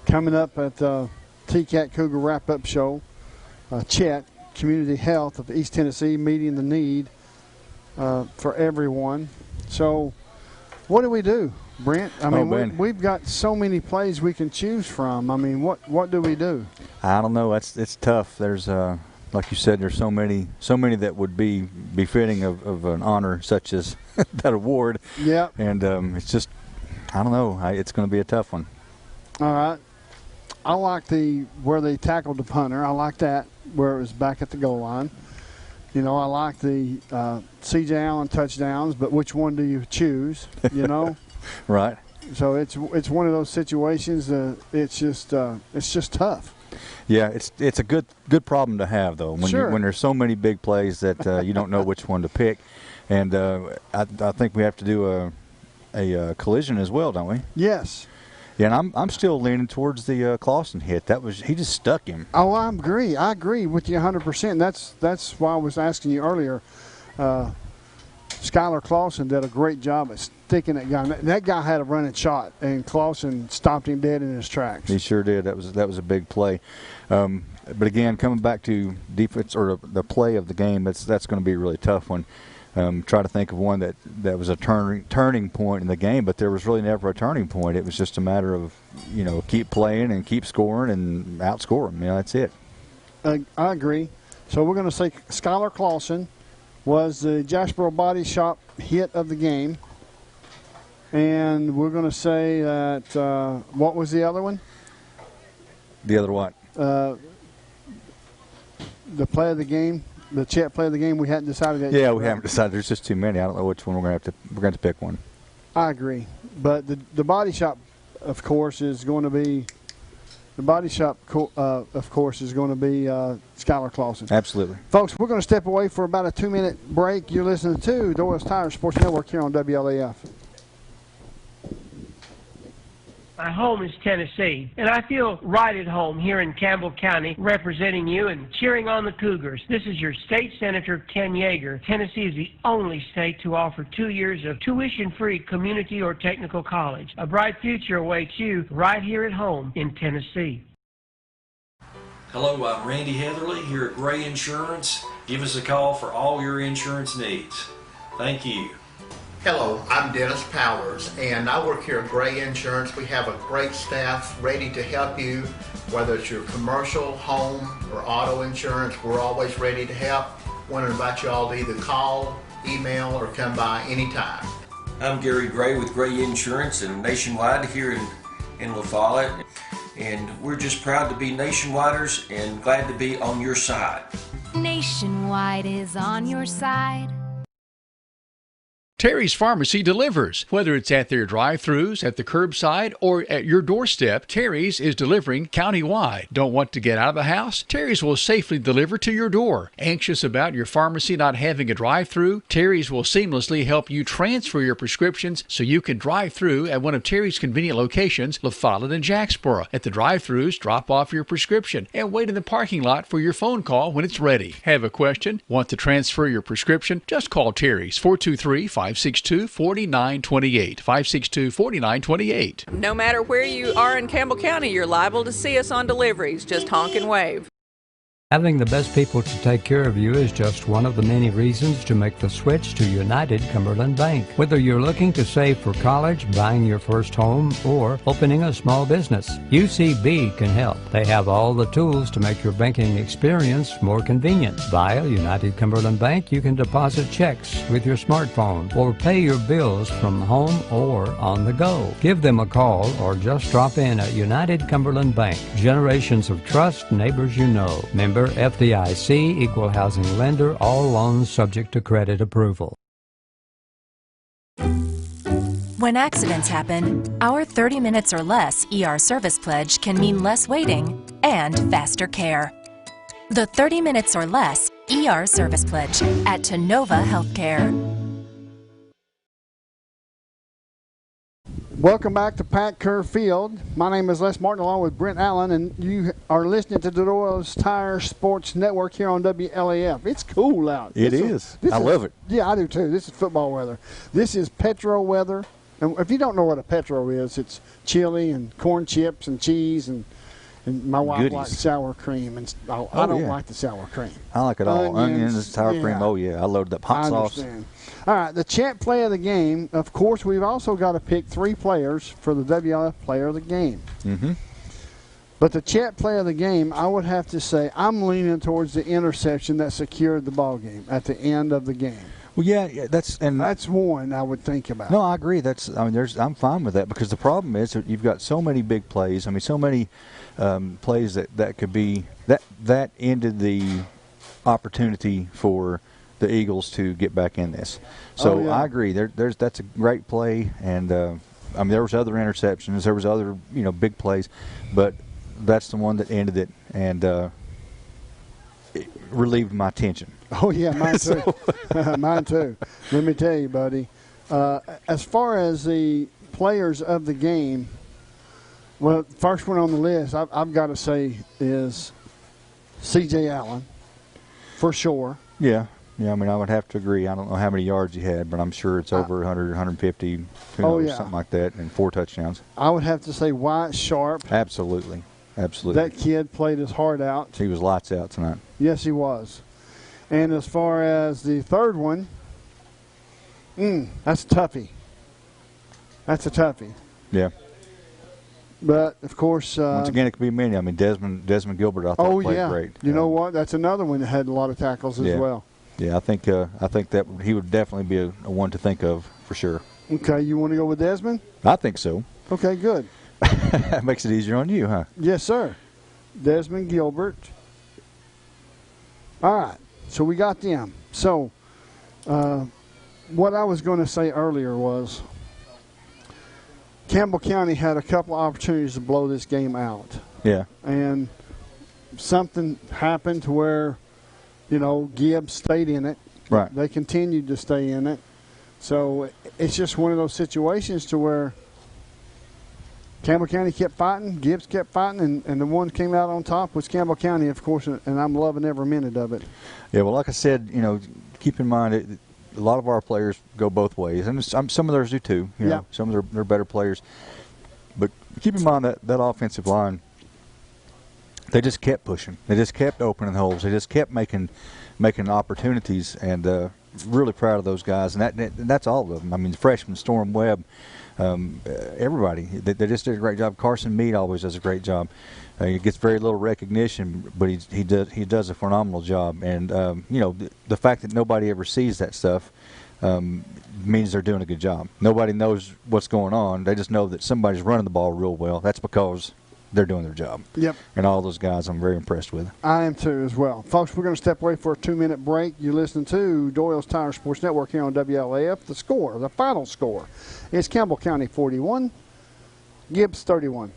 coming up at the TCAT Cougar Wrap-Up Show. Chat, Community Health of East Tennessee, meeting the need for everyone. So what do? Brent, I mean, we've got so many plays we can choose from. I mean, what do we do?
I don't know. It's tough. There's like you said, there's so many that would be befitting of an honor such as that award.
Yeah.
And it's just, I don't know. It's going to be a tough one.
All right. I like where they tackled the punter. I like that, where it was back at the goal line. You know, I like the C.J. Allen touchdowns, but which one do you choose? You know.
Right.
So it's one of those situations. It's just tough.
Yeah, it's a good problem to have though. When there's so many big plays that you don't know which one to pick, and I think we have to do a collision as well, don't we?
Yes. Yeah,
and I'm still leaning towards the Clausen hit. He just stuck him.
Oh, I agree with you 100%. That's why I was asking you earlier. Skylar Clausen did a great job at sticking that guy. That guy had a running shot, and Clausen stopped him dead in his tracks.
He sure did. That was a big play. But again, coming back to defense or the play of the game, that's going to be a really tough one. Try to think of one that was a turning point in the game, but there was really never a turning point. It was just a matter of, you know, keep playing and keep scoring and outscore them. You know, that's it.
I agree. So we're going to say Skylar Clausen was the Jasperville Body Shop hit of the game. And we're going to say that, what was the other one?
The other what?
The play of the game, the chat play of the game, we hadn't decided yet.
Yeah, we haven't decided. There's just too many. I don't know which one we're going to have to pick one.
I agree. But the Body Shop, of course, is going to be Skylar Clausen.
Absolutely.
Folks, we're going to step away for about a 2-minute break. You're listening to Doyle's Tire Sports Network here on WLAF.
My home is Tennessee, and I feel right at home here in Campbell County representing you and cheering on the Cougars. This is your state senator, Ken Yeager. Tennessee is the only state to offer 2 years of tuition-free community or technical college. A bright future awaits you right here at home in Tennessee.
Hello, I'm Randy Heatherly here at Gray Insurance. Give us a call for all your insurance needs. Thank you.
Hello, I'm Dennis Powers, and I work here at Gray Insurance. We have a great staff ready to help you, whether it's your commercial, home, or auto insurance. We're always ready to help. Want to invite you all to either call, email, or come by anytime.
I'm Gary Gray with Gray Insurance and Nationwide here in La Follette. And we're just proud to be Nationwiders and glad to be on your side.
Nationwide is on your side.
Terry's Pharmacy delivers. Whether it's at their drive-thrus, at the curbside, or at your doorstep, Terry's is delivering countywide. Don't want to get out of the house? Terry's will safely deliver to your door. Anxious about your pharmacy not having a drive-thru? Terry's will seamlessly help you transfer your prescriptions so you can drive through at one of Terry's convenient locations, La Follette and Jacksboro. At the drive-thrus, drop off your prescription and wait in the parking lot for your phone call when it's ready. Have a question? Want to transfer your prescription? Just call Terry's 423-562-4928. 562-4928.
No matter where you are in Campbell County, you're liable to see us on deliveries. Just honk and wave.
Having the best people to take care of you is just one of the many reasons to make the switch to United Cumberland Bank. Whether you're looking to save for college, buying your first home, or opening a small business, UCB can help. They have all the tools to make your banking experience more convenient. Via United Cumberland Bank, you can deposit checks with your smartphone or pay your bills from home or on the go. Give them a call or just drop in at United Cumberland Bank. Generations of trust, neighbors you know. Member FDIC, equal housing lender, all loans subject to credit approval.
When accidents happen, our 30 minutes or less ER service pledge can mean less waiting and faster care. The 30 minutes or less ER service pledge at Tenova Healthcare.
Welcome back to Pat Kerr Field. My name is Les Martin along with Brent Allen, and you are listening to the Doyle's Tire Sports Network here on WLAF. It's cool out.
It is. I love it.
Yeah, I do too. This is football weather. This is Petro weather. And if you don't know what a Petro is, it's chili and corn chips and cheese and my wife likes sour cream. And I don't like the sour cream.
I like it all. Onions, sour cream. Oh, yeah. I loaded up hot sauce.
Understand. All right, the champ play of the game. Of course, we've also got to pick 3 players for the WLF player of the game.
Mm-hmm.
But the champ play of the game, I would have to say I'm leaning towards the interception that secured the ball game at the end of the game.
Well, yeah, that's
one I would think about.
No, I agree. I'm fine with that because the problem is that you've got so many big plays. I mean, so many plays that could be that ended the opportunity for the Eagles to get back in this. So I agree. That's a great play, and I mean there was other interceptions, there was other big plays, but that's the one that ended it and it relieved my tension.
Oh yeah, mine too. Mine too. Let me tell you, buddy. As far as the players of the game, well, first one on the list I've got to say is C.J. Allen, for sure.
Yeah. Yeah, I mean, I would have to agree. I don't know how many yards he had, but I'm sure it's over 100, 150, something like that, and 4 touchdowns.
I would have to say Wyatt Sharp.
Absolutely. Absolutely.
That kid played his heart out.
He was lights out tonight.
Yes, he was. And as far as the third one, that's a toughie. That's a toughie.
Yeah.
But, of course...
once again, it could be many. I mean, Desmond Gilbert, I thought played great.
You know what? That's another one that had a lot of tackles as well.
Yeah, I think that he would definitely be a one to think of for sure.
Okay, you want to go with Desmond?
I think so.
Okay, good.
That makes it easier on you, huh?
Yes, sir. Desmond Gilbert. All right, so we got them. So what I was going to say earlier was Campbell County had a couple of opportunities to blow this game out.
Yeah.
And something happened to where Gibbs stayed in it.
Right.
They continued to stay in it. So it's just one of those situations to where Campbell County kept fighting, Gibbs kept fighting, and the one came out on top was Campbell County, of course, and I'm loving every minute of it.
Yeah, well, like I said, keep in mind a lot of our players go both ways, and some of theirs do too. Some of they're better players. But keep in mind that offensive line, they just kept pushing. They just kept opening holes. They just kept making opportunities, and really proud of those guys. And that's all of them. I mean, the freshman Storm Webb, everybody, they just did a great job. Carson Meade always does a great job. He gets very little recognition, but he does a phenomenal job. And the fact that nobody ever sees that stuff means they're doing a good job. Nobody knows what's going on. They just know that somebody's running the ball real well. That's because they're doing their job.
Yep.
And all those guys I'm very impressed with.
I am too as well. Folks, we're going to step away for a 2-minute break. You're listening to Doyle's Tire Sports Network here on WLAF. The score, the final score, is Campbell County 41, Gibbs 31.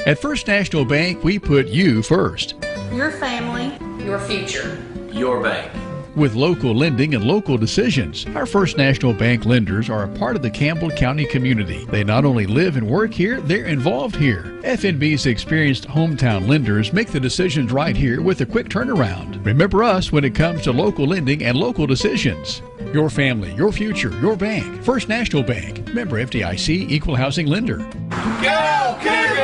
At First National Bank, we put you first.
Your family, your future.
Your bank.
With local lending and local decisions, our First National Bank lenders are a part of the Campbell County community. They not only live and work here, they're involved here. FNB's experienced hometown lenders make the decisions right here with a quick turnaround. Remember us when it comes to local lending and local decisions. Your family, your future, your bank. First National Bank. Member FDIC, Equal Housing Lender.
Go Cougars!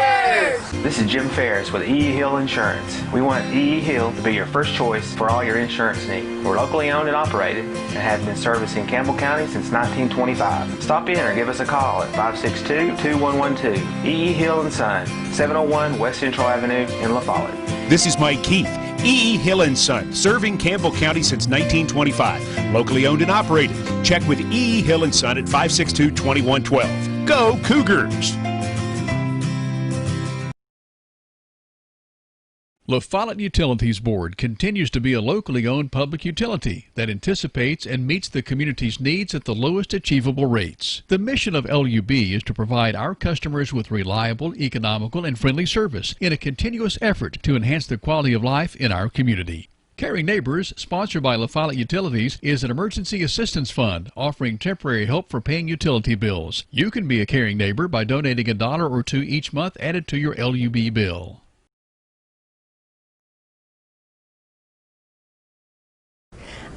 This is Jim Ferris with E.E. Hill Insurance. We want E.E. Hill to be your first choice for all your insurance needs. We're locally owned and operated and have been servicing Campbell County since 1925. Stop in or give us a call at 562-2112. E.E. Hill & Son, 701 West Central Avenue in La Follette.
This is Mike Keith, E.E. Hill & Son, serving Campbell County since 1925. Locally owned and operated. Check with E.E. Hill & Son at 562-2112. Go Cougars!
La Follette Utilities Board continues to be a locally owned public utility that anticipates and meets the community's needs at the lowest achievable rates. The mission of LUB is to provide our customers with reliable, economical, and friendly service in a continuous effort to enhance the quality of life in our community. Caring Neighbors, sponsored by La Follette Utilities, is an emergency assistance fund offering temporary help for paying utility bills. You can be a caring neighbor by donating $1 or $2 each month added to your LUB bill.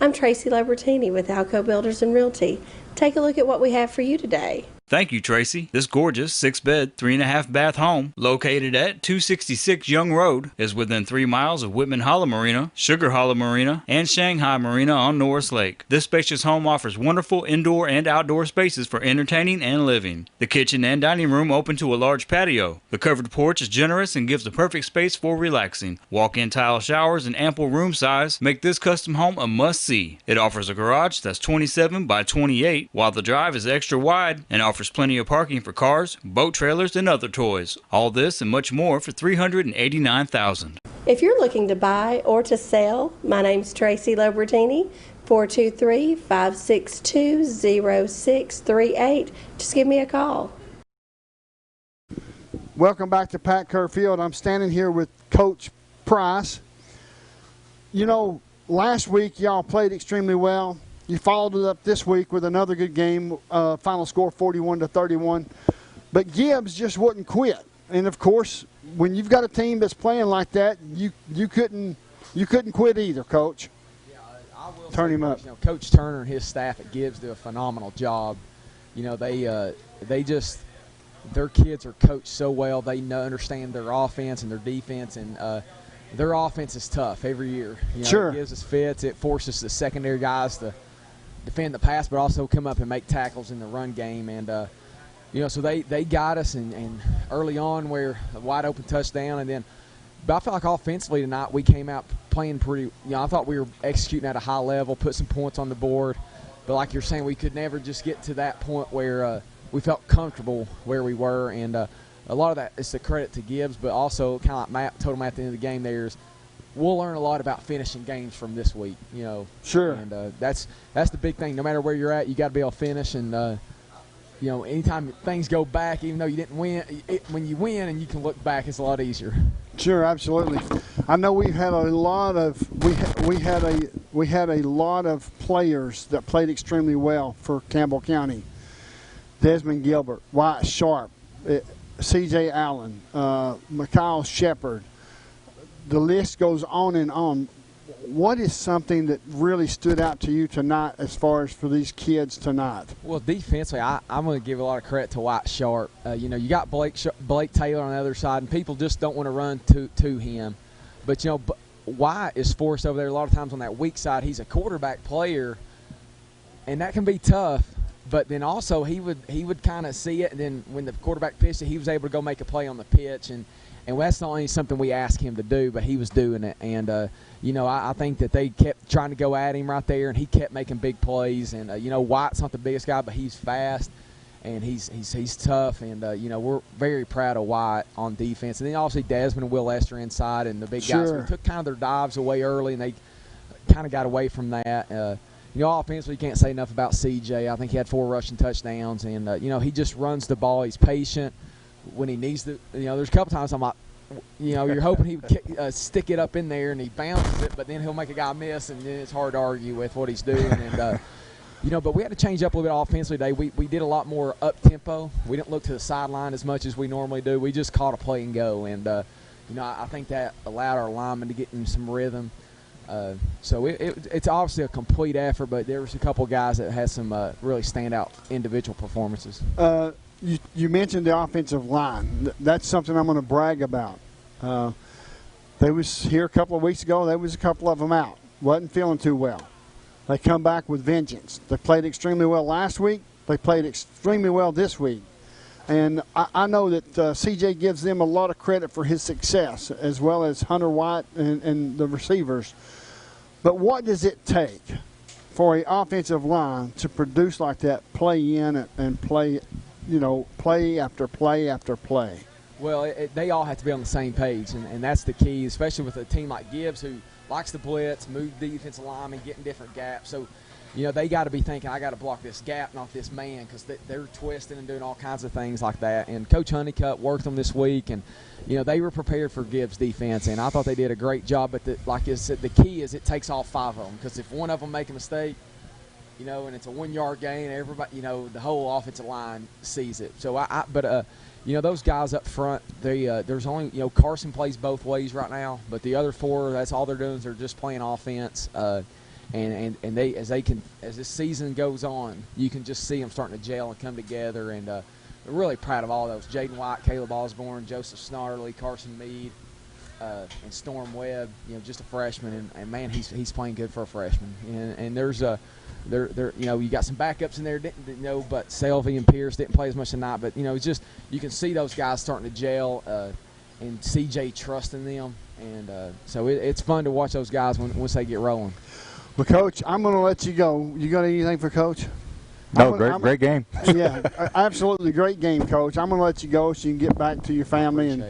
I'm Tracy Lobertini with Alco Builders and Realty. Take a look at what we have for you today.
Thank you, Tracy. This gorgeous 6-bed, 3.5-bath home, located at 266 Young Road, is within 3 miles of Whitman Hollow Marina, Sugar Hollow Marina, and Shanghai Marina on Norris Lake. This spacious home offers wonderful indoor and outdoor spaces for entertaining and living. The kitchen and dining room open to a large patio. The covered porch is generous and gives the perfect space for relaxing. Walk-in tile showers and ample room size make this custom home a must-see. It offers a garage that's 27 by 28, while the drive is extra wide and offers plenty of parking for cars, boat trailers, and other toys. All this and much more for $389,000.
If you're looking to buy or to sell, my name's Tracy Lobertini, 423-562-0638. Just give me a call.
Welcome back to Pat Kerr Field. I'm standing here with Coach Price. You know, last week y'all played extremely well. You followed it up this week with another good game, final score 41-31. But Gibbs just wouldn't quit. And, of course, when you've got a team that's playing like that, you couldn't quit either, Coach.
Yeah, I will
Turn him up.
You know, Coach Turner and his staff at Gibbs do a phenomenal job. You know, they just their kids are coached so well. They understand their offense and their defense, and their offense is tough every year. You know,
sure.
It gives us fits. It forces the secondary guys to defend the pass, but also come up and make tackles in the run game. And, you know, so they got us and early on where a wide open touchdown. And then, but I felt like offensively tonight we came out playing pretty, you know, I thought we were executing at a high level, put some points on the board. But like you're saying, we could never just get to that point where we felt comfortable where we were. And a lot of that is the credit to Gibbs, but also kind of like Matt told him at the end of the game there's, we'll learn a lot about finishing games from this week, you know.
Sure.
And that's the big thing. No matter where you're at, you got to be able to finish. And, you know, anytime things go back, even though you didn't win, when you win and you can look back, it's a lot easier.
Sure, absolutely. I know we've had a lot of we had a lot of players that played extremely well for Campbell County. Desmond Gilbert, Wyatt Sharp, C.J. Allen, Mikhail Shepard. The list goes on and on. What is something that really stood out to you tonight as far as for these kids tonight?
Well, defensively, I'm going to give a lot of credit to Wyatt Sharp. You know, you got Blake Taylor on the other side, and people just don't want to run to him. But, you know, Wyatt is forced over there a lot of times on that weak side. He's a quarterback player, and that can be tough. But then also he would kind of see it, and then when the quarterback pitched it, he was able to go make a play on the pitch. And that's not only something we asked him to do, but he was doing it. And, you know, I think that they kept trying to go at him right there, and he kept making big plays. And, you know, White's not the biggest guy, but he's fast. and he's tough, and we're very proud of Wyatt on defense. And then obviously Desmond and Will Lester inside, and the big guys. We took kind of their dives away early, and they kind of got away from that. Offensively, you can't say enough about CJ. I think he had 4 rushing touchdowns, and he just runs the ball. He's patient when he needs to. There's a couple times I'm like, you're hoping he would stick it up in there, and he bounces it, but then he'll make a guy miss, and then it's hard to argue with what he's doing. And but we had to change up a little bit offensively today. We did a lot more up tempo. We didn't look to the sideline as much as we normally do. We just caught a play and go, and I think that allowed our linemen to get in some rhythm. So it's obviously a complete effort, but there was a couple of guys that had some really standout individual performances.
You mentioned the offensive line. That's something I'm going to brag about. They was here a couple of weeks ago. There was a couple of them out. Wasn't feeling too well. They come back with vengeance. They played extremely well last week. They played extremely well this week. And I know that CJ gives them a lot of credit for his success, as well as Hunter White and the receivers. But what does it take for an offensive line to produce like that, play in and play, play after play after play?
Well, they all have to be on the same page, and that's the key, especially with a team like Gibbs who likes to blitz, move defensive linemen, get in different gaps. So, they got to be thinking, I got to block this gap, not this man, because they're twisting and doing all kinds of things like that. And Coach Honeycutt worked them this week, and, they were prepared for Gibbs' defense, and I thought they did a great job. But like I said, the key is it takes all 5 of them, because if one of them make a mistake, and it's a 1-yard gain, everybody, the whole offensive line sees it. So, those guys up front, there's only, Carson plays both ways right now, but the other 4, that's all they're doing is they're just playing offense. And they as this season goes on, you can just see them starting to gel and come together. And we're really proud of all those: Jaden White, Caleb Osborne, Joseph Snarley, Carson Mead, and Storm Webb. Just a freshman, and man, he's playing good for a freshman. And there's you got some backups in there, but Selvey and Pierce didn't play as much tonight. But it's just you can see those guys starting to gel, and CJ trusting them, and so it's fun to watch those guys once they get rolling.
Well, Coach, I'm going to let you go. You got anything for Coach?
No, great game.
Yeah, absolutely great game, Coach. I'm going to let you go so you can get back to your family.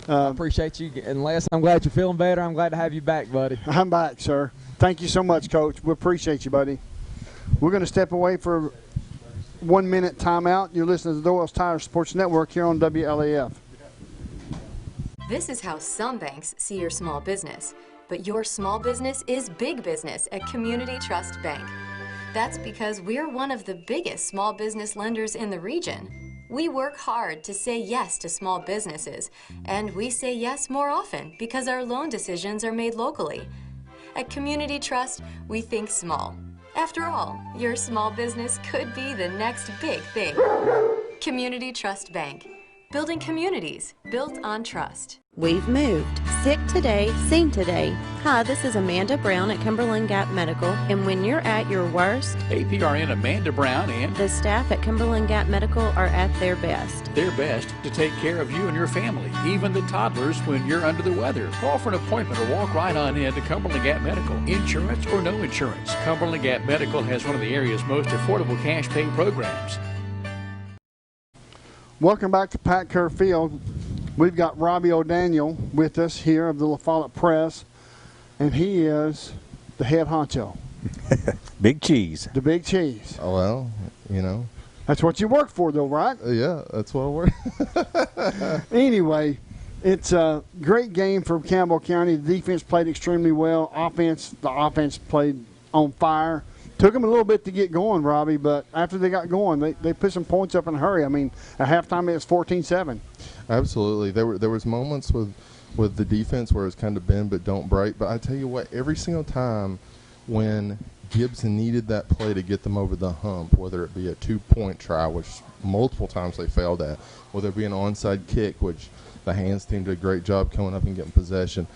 I appreciate you. And Les, I'm glad you're feeling better. I'm glad to have you back, buddy.
I'm back, sir. Thank you so much, Coach. We appreciate you, buddy. We're going to step away for 1-minute timeout. You're listening to the Doyle's Tire Sports Network here on WLAF.
This is how some banks see your small business. But your small business is big business at Community Trust Bank. That's because we're one of the biggest small business lenders in the region. We work hard to say yes to small businesses, and we say yes more often because our loan decisions are made locally. At Community Trust, we think small. After all, your small business could be the next big thing. Community Trust Bank. Building communities built on trust.
We've moved. Sick today, seen today. Hi, this is Amanda Brown at Cumberland Gap Medical, and when you're at your worst,
APRN Amanda Brown and
the staff at Cumberland Gap Medical are at their best.
Their best to take care of you and your family, even the toddlers when you're under the weather. Call for an appointment or walk right on in to Cumberland Gap Medical. Insurance or no insurance, Cumberland Gap Medical has one of the area's most affordable cash pay programs.
Welcome back to Pat Kerr Field. We've got Robbie O'Daniel with us here of the La Follette Press, and he is the head honcho.
Big cheese.
The big cheese.
Oh, well,
That's what you work for, though, right?
Yeah, that's what I work.
Anyway, it's a great game for Campbell County. The defense played extremely well. The offense played on fire. Took them a little bit to get going, Robbie, but after they got going, they put some points up in a hurry. I mean, at halftime it was 14-7.
Absolutely. There was moments with the defense where it was kind of bend but don't break. But I tell you what, every single time when Gibbs needed that play to get them over the hump, whether it be a 2-point try, which multiple times they failed at, whether it be an onside kick, which the hands team did a great job coming up and getting possession,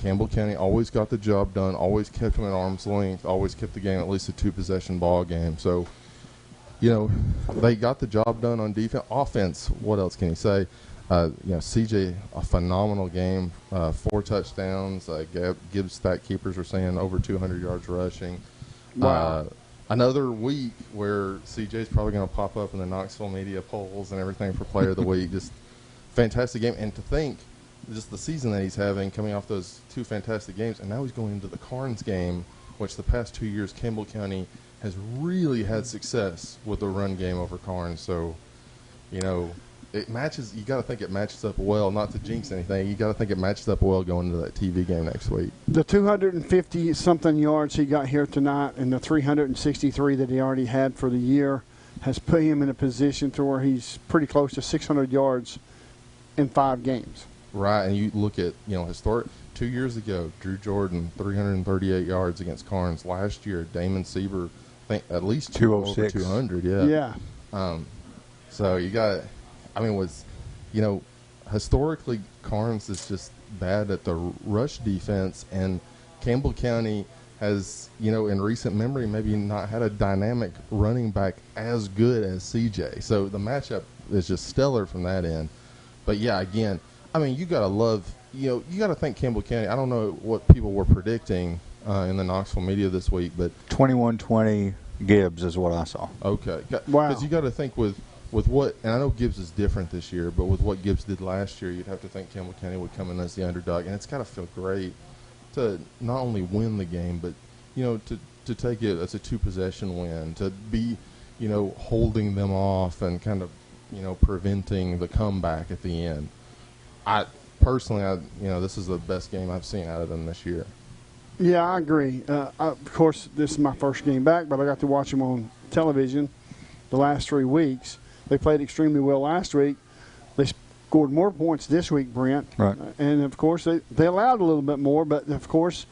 Campbell County always got the job done, always kept them at arm's length, always kept the game at least a 2-possession ball game. So, they got the job done on defense. Offense, what else can you say? CJ, a phenomenal game, 4 touchdowns. Gibbs stat keepers were saying over 200 yards rushing.
Wow.
another week where CJ's probably going to pop up in the Knoxville media polls and everything for Player of the Week. Just fantastic game. And to think, just the season that he's having, coming off those 2 fantastic games, and now he's going into the Carnes game, which the past 2 years Campbell County has really had success with the run game over Carnes. So, you know, it matches. You got to think it matches up well. Not to jinx anything, you got to think it matches up well going into that TV game next week.
The 250-something yards he got here tonight and the 363 that he already had for the year has put him in a position to where he's pretty close to 600 yards in 5 games.
Right, and you look at, you know, historic. 2 years ago, Drew Jordan, 338 yards against Carnes. Last year, Damon Sieber, I think at least
206.
Over 200,
Yeah.
So you got, I mean, you know, historically, Carnes is just bad at the rush defense, and Campbell County has, you know, in recent memory, maybe not had a dynamic running back as good as CJ. So the matchup is just stellar from that end. But, yeah, again, I mean, you got to love, you know, you got to think Campbell County. I don't know what people were predicting in the Knoxville media this week, but
21-20 Gibbs is what I saw.
Okay.
Wow.
Because you got to think with what, and I know Gibbs is different this year, but with what Gibbs did last year, you'd have to think Campbell County would come in as the underdog, and it's got to feel great to not only win the game, but, you know, to take it as a 2-possession win, to be, you know, holding them off and kind of, you know, preventing the comeback at the end. Personally, you know, this is the best game I've seen out of them this year.
Yeah, I agree. Of course, this is my first game back, but I got to watch them on television the last 3 weeks. They played extremely well last week. They scored more points this week, Brent.
Right.
And, of course, they allowed a little bit more, but, of course,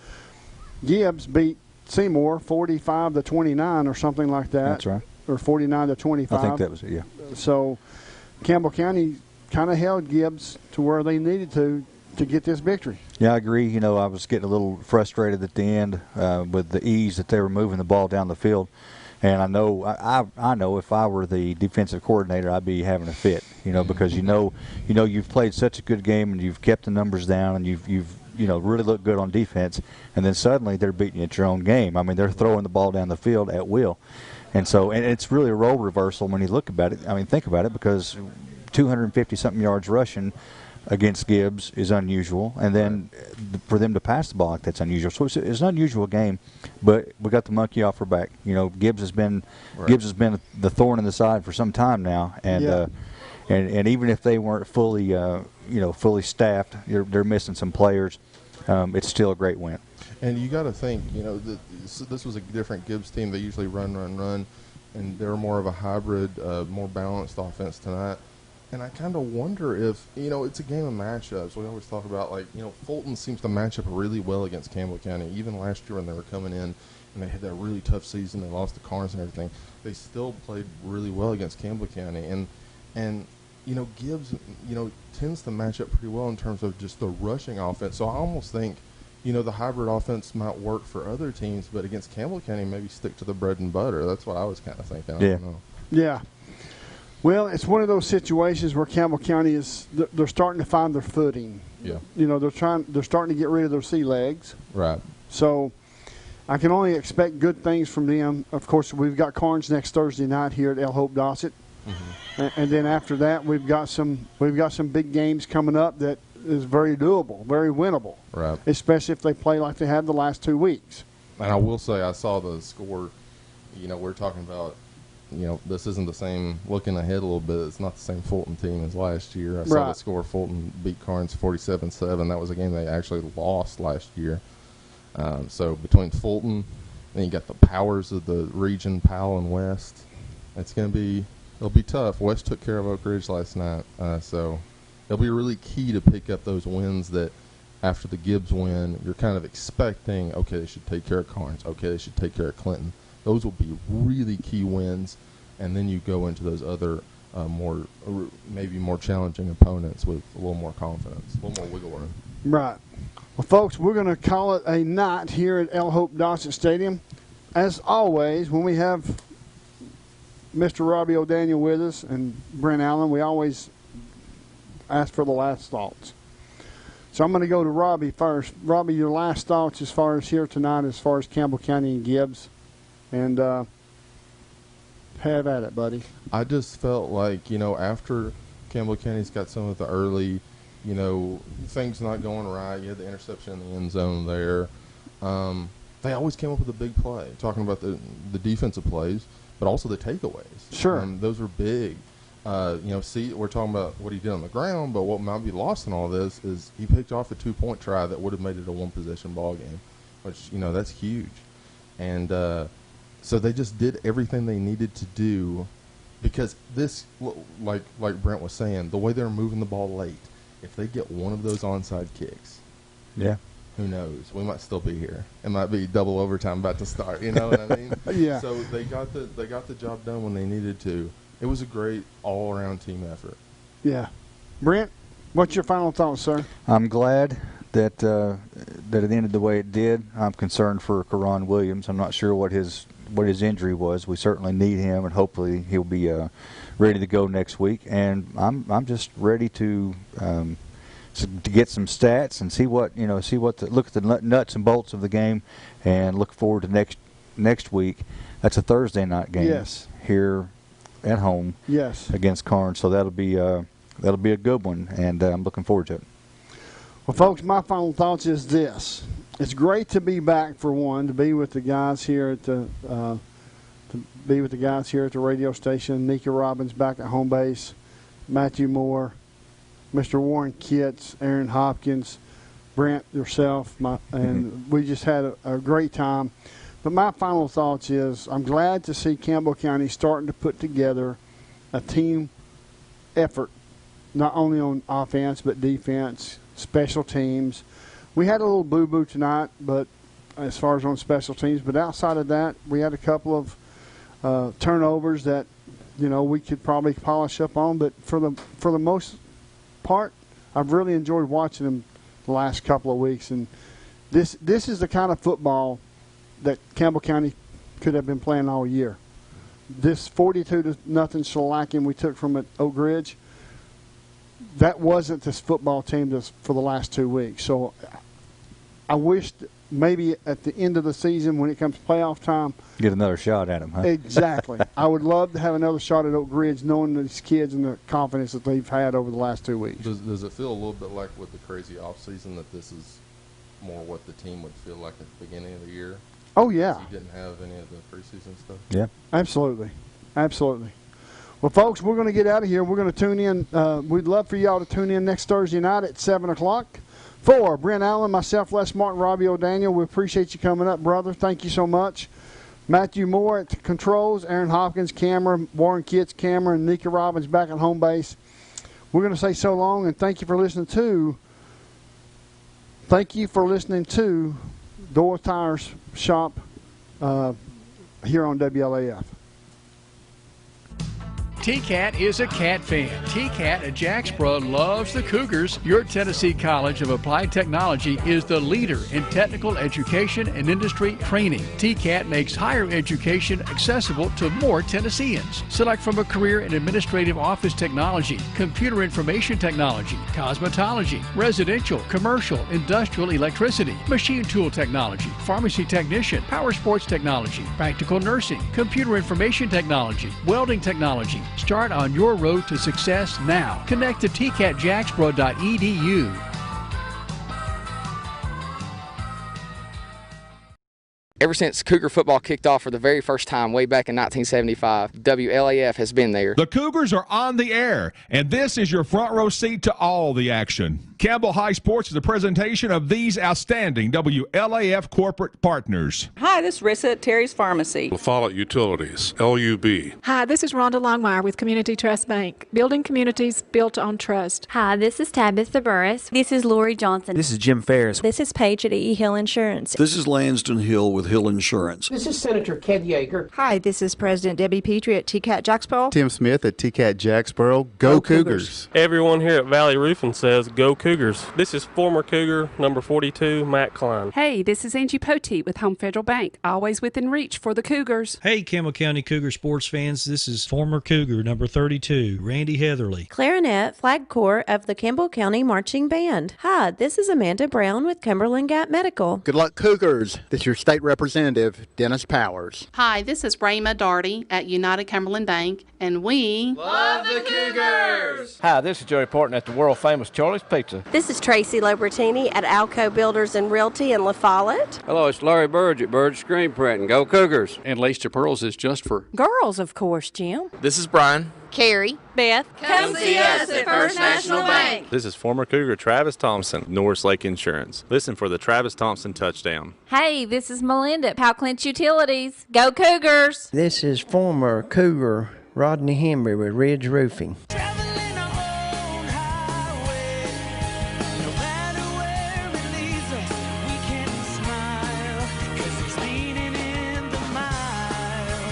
Gibbs beat Seymour 45-29 or something like that.
That's right.
Or 49-25.
I think that was it, yeah.
So Campbell County kind of held Gibbs to where they needed to get this victory.
Yeah, I agree. You know, I was getting a little frustrated at the end with the ease that they were moving the ball down the field. And I know I know if I were the defensive coordinator, I'd be having a fit, you know, because you know you've played such a good game and you've kept the numbers down and you've you know really looked good on defense, and then suddenly they're beating you at your own game. I mean, they're throwing the ball down the field at will, and it's really a role reversal when you look about it. I mean, think about it, because 250-something yards rushing against Gibbs is unusual, and then for them to pass the ball like that's unusual. So it's an unusual game, but we got the monkey off our back. You know, Gibbs has been the thorn in the side for some time now, and and even if they weren't fully fully staffed, they're missing some players. It's still a great win.
And you got to think, you know, this was a different Gibbs team. They usually run, and they're more of a hybrid, more balanced offense tonight. And I kind of wonder if, you know, it's a game of matchups. We always talk about, like, you know, Fulton seems to match up really well against Campbell County. Even last year when they were coming in and they had that really tough season, they lost to Carnes and everything, they still played really well against Campbell County. And you know, Gibbs, you know, tends to match up pretty well in terms of just the rushing offense. So I almost think, you know, the hybrid offense might work for other teams, but against Campbell County, maybe stick to the bread and butter. That's what I was kind of thinking. I don't know.
Yeah. Well, it's one of those situations where Campbell County they're starting to find their footing.
Yeah.
You know, they're starting to get rid of their sea legs.
Right.
So I can only expect good things from them. Of course, we've got Carnes next Thursday night here at El Hope Dossett. Mm-hmm. And then after that, we've got some big games coming up that is very doable, very winnable.
Right.
Especially if they play like they have the last 2 weeks.
And I will say, I saw the score. You know, we're talking about, you know, this isn't the same, looking ahead a little bit, it's not the same Fulton team as last year. I saw the score. Fulton beat Carnes 47-7. That was a game they actually lost last year. So between Fulton, and you got the powers of the region, Powell and West, it'll be tough. West took care of Oak Ridge last night. So it'll be really key to pick up those wins that after the Gibbs win, you're kind of expecting, okay, they should take care of Carnes. Okay, they should take care of Clinton. Those will be really key wins, and then you go into those other maybe more challenging opponents with a little more confidence, a little more wiggle room.
Right. Well, folks, we're going to call it a night here at El Hope Dossett Stadium. As always, when we have Mr. Robbie O'Daniel with us and Brent Allen, we always ask for the last thoughts. So I'm going to go to Robbie first. Robbie, your last thoughts as far as here tonight, as far as Campbell County and Gibbs. And Have at it, buddy.
I just felt like, after Campbell County's got some of the early, things not going right. You had the interception in the end zone there. They always came up with a big play, talking about the defensive plays, but also the takeaways.
Sure.
Those were big. We're talking about what he did on the ground, but what might be lost in all this is he picked off a 2-point try that would have made it a one-possession ball game, which, that's huge. And so they just did everything they needed to do, because this, like Brent was saying, the way they're moving the ball late, if they get one of those onside kicks,
yeah,
who knows? We might still be here. It might be double overtime about to start. You know what I mean?
Yeah.
So they got the job done when they needed to. It was a great all-around team effort.
Yeah. Brent, what's your final thoughts, sir?
I'm glad that it ended the way it did. I'm concerned for Karan Williams. I'm not sure what his injury was. We certainly need him, and hopefully he'll be ready to go next week. And I'm just ready to get some stats and look at the nuts and bolts of the game, and look forward to next week. That's a Thursday night game.
Yes.
Here at home.
Yes.
Against Carnes, so that'll be a good one, and I'm looking forward to it.
Well, folks, my final thoughts is this: it's great to be back, for one, to be with the guys here at the radio station. Nika Robbins back at home base, Matthew Moore, Mr. Warren Kitts, Aaron Hopkins, Brent, yourself, and we just had a great time. But my final thoughts is I'm glad to see Campbell County starting to put together a team effort, not only on offense but defense, special teams. We had a little boo-boo tonight, but as far as on special teams, but outside of that, we had a couple of turnovers that we could probably polish up on. But for the most part, I've really enjoyed watching them the last couple of weeks, and this is the kind of football that Campbell County could have been playing all year. This 42-0 shellacking we took from at Oak Ridge, that wasn't this football team for the last 2 weeks. So I wished maybe at the end of the season, when it comes to playoff time,
get another shot at them, huh?
Exactly. I would love to have another shot at Oak Ridge, knowing these kids and the confidence that they've had over the last 2 weeks.
Does it feel a little bit like with the crazy offseason that this is more what the team would feel like at the beginning of the year?
Oh, yeah.
You didn't have any of the preseason stuff?
Yeah.
Absolutely. Absolutely. Well, folks, we're going to get out of here. We're going to tune in. We'd love for y'all to tune in next Thursday night at 7 o'clock. For Brent Allen, myself, Les Martin, Robbie O'Daniel, we appreciate you coming up, brother. Thank you so much. Matthew Moore at the controls, Aaron Hopkins, camera, Warren Kitts, camera, and Nika Robbins back at home base. We're going to say so long, and thank you for listening to Door Tires Shop here on WLAF.
T-Cat is a cat fan. T-Cat at Jacksboro loves the Cougars. Your Tennessee College of Applied Technology is the leader in technical education and industry training. T-Cat makes higher education accessible to more Tennesseans. Select from a career in administrative office technology, computer information technology, cosmetology, residential, commercial, industrial electricity, machine tool technology, pharmacy technician, power sports technology, practical nursing, computer information technology, welding technology. Start on your road to success now. Connect to tcatjacksboro.edu.
Ever since Cougar football kicked off for the very first time way back in 1975, WLAF has been there.
The Cougars are on the air, and this is your front row seat to all the action. Campbell High Sports is a presentation of these outstanding WLAF corporate partners.
Hi, this is Rissa at Terry's Pharmacy.
La Follette Utilities, LUB.
Hi, this is Rhonda Longmire with Community Trust Bank, building communities built on trust.
Hi, this is Tabitha Burris. This is Lori Johnson.
This is Jim Ferris.
This is Paige at E. Hill Insurance.
This is Lansden Hill with Hill Insurance.
This is Senator Ken Yeager.
Hi, this is President Debbie Petrie at TCAT Jacksboro.
Tim Smith at TCAT Jacksboro. Go Cougars.
Everyone here at Valley Roofing says go Cougars.
Cougars. This is former Cougar number 42, Matt Klein.
Hey, this is Angie Poteet with Home Federal Bank, always within reach for the Cougars.
Hey, Campbell County Cougar sports fans, this is former Cougar number 32, Randy Heatherly.
Clarinet Flag Corps of the Campbell County Marching Band. Hi, this is Amanda Brown with Cumberland Gap Medical.
Good luck, Cougars. This is your state representative, Dennis Powers.
Hi, this is Rayma Darty at United Cumberland Bank, and we
love the Cougars!
Hi, this is Joey Porton at the world-famous Charlie's Pizza.
This is Tracy Lobertini at Alco Builders and Realty in La Follette.
Hello, it's Larry Burge at Burge Screen Printing. Go Cougars!
And Lace to Pearls is just for
girls, of course, Jim.
This is Brian.
Carrie. Beth.
Come see us at First National Bank.
This is former Cougar Travis Thompson, Norris Lake Insurance. Listen for the Travis Thompson touchdown.
Hey, this is Melinda at Powell Clinch Utilities. Go Cougars!
This is former Cougar Rodney Henry with Ridge Roofing.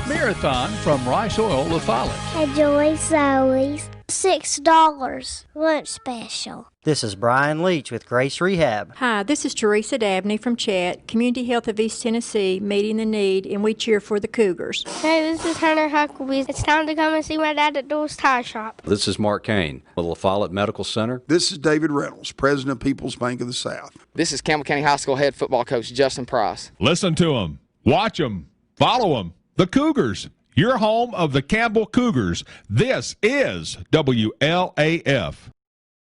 Marathon from Rice Oil, La Follette.
Enjoy Zoe's $6 lunch special.
This is Brian Leach with Grace Rehab.
Hi, this is Teresa Dabney from Chat, Community Health of East Tennessee, meeting the need, and we cheer for the Cougars.
Hey, this is Hunter Huckabee. It's time to come and see my dad at Doors Tire Shop.
This is Mark Kane with La Follette Medical Center.
This is David Reynolds, President of People's Bank of the South.
This is Campbell County High School head football coach Justin Price.
Listen to them, watch them, follow them. The Cougars, your home of the Campbell Cougars. This is WLAF.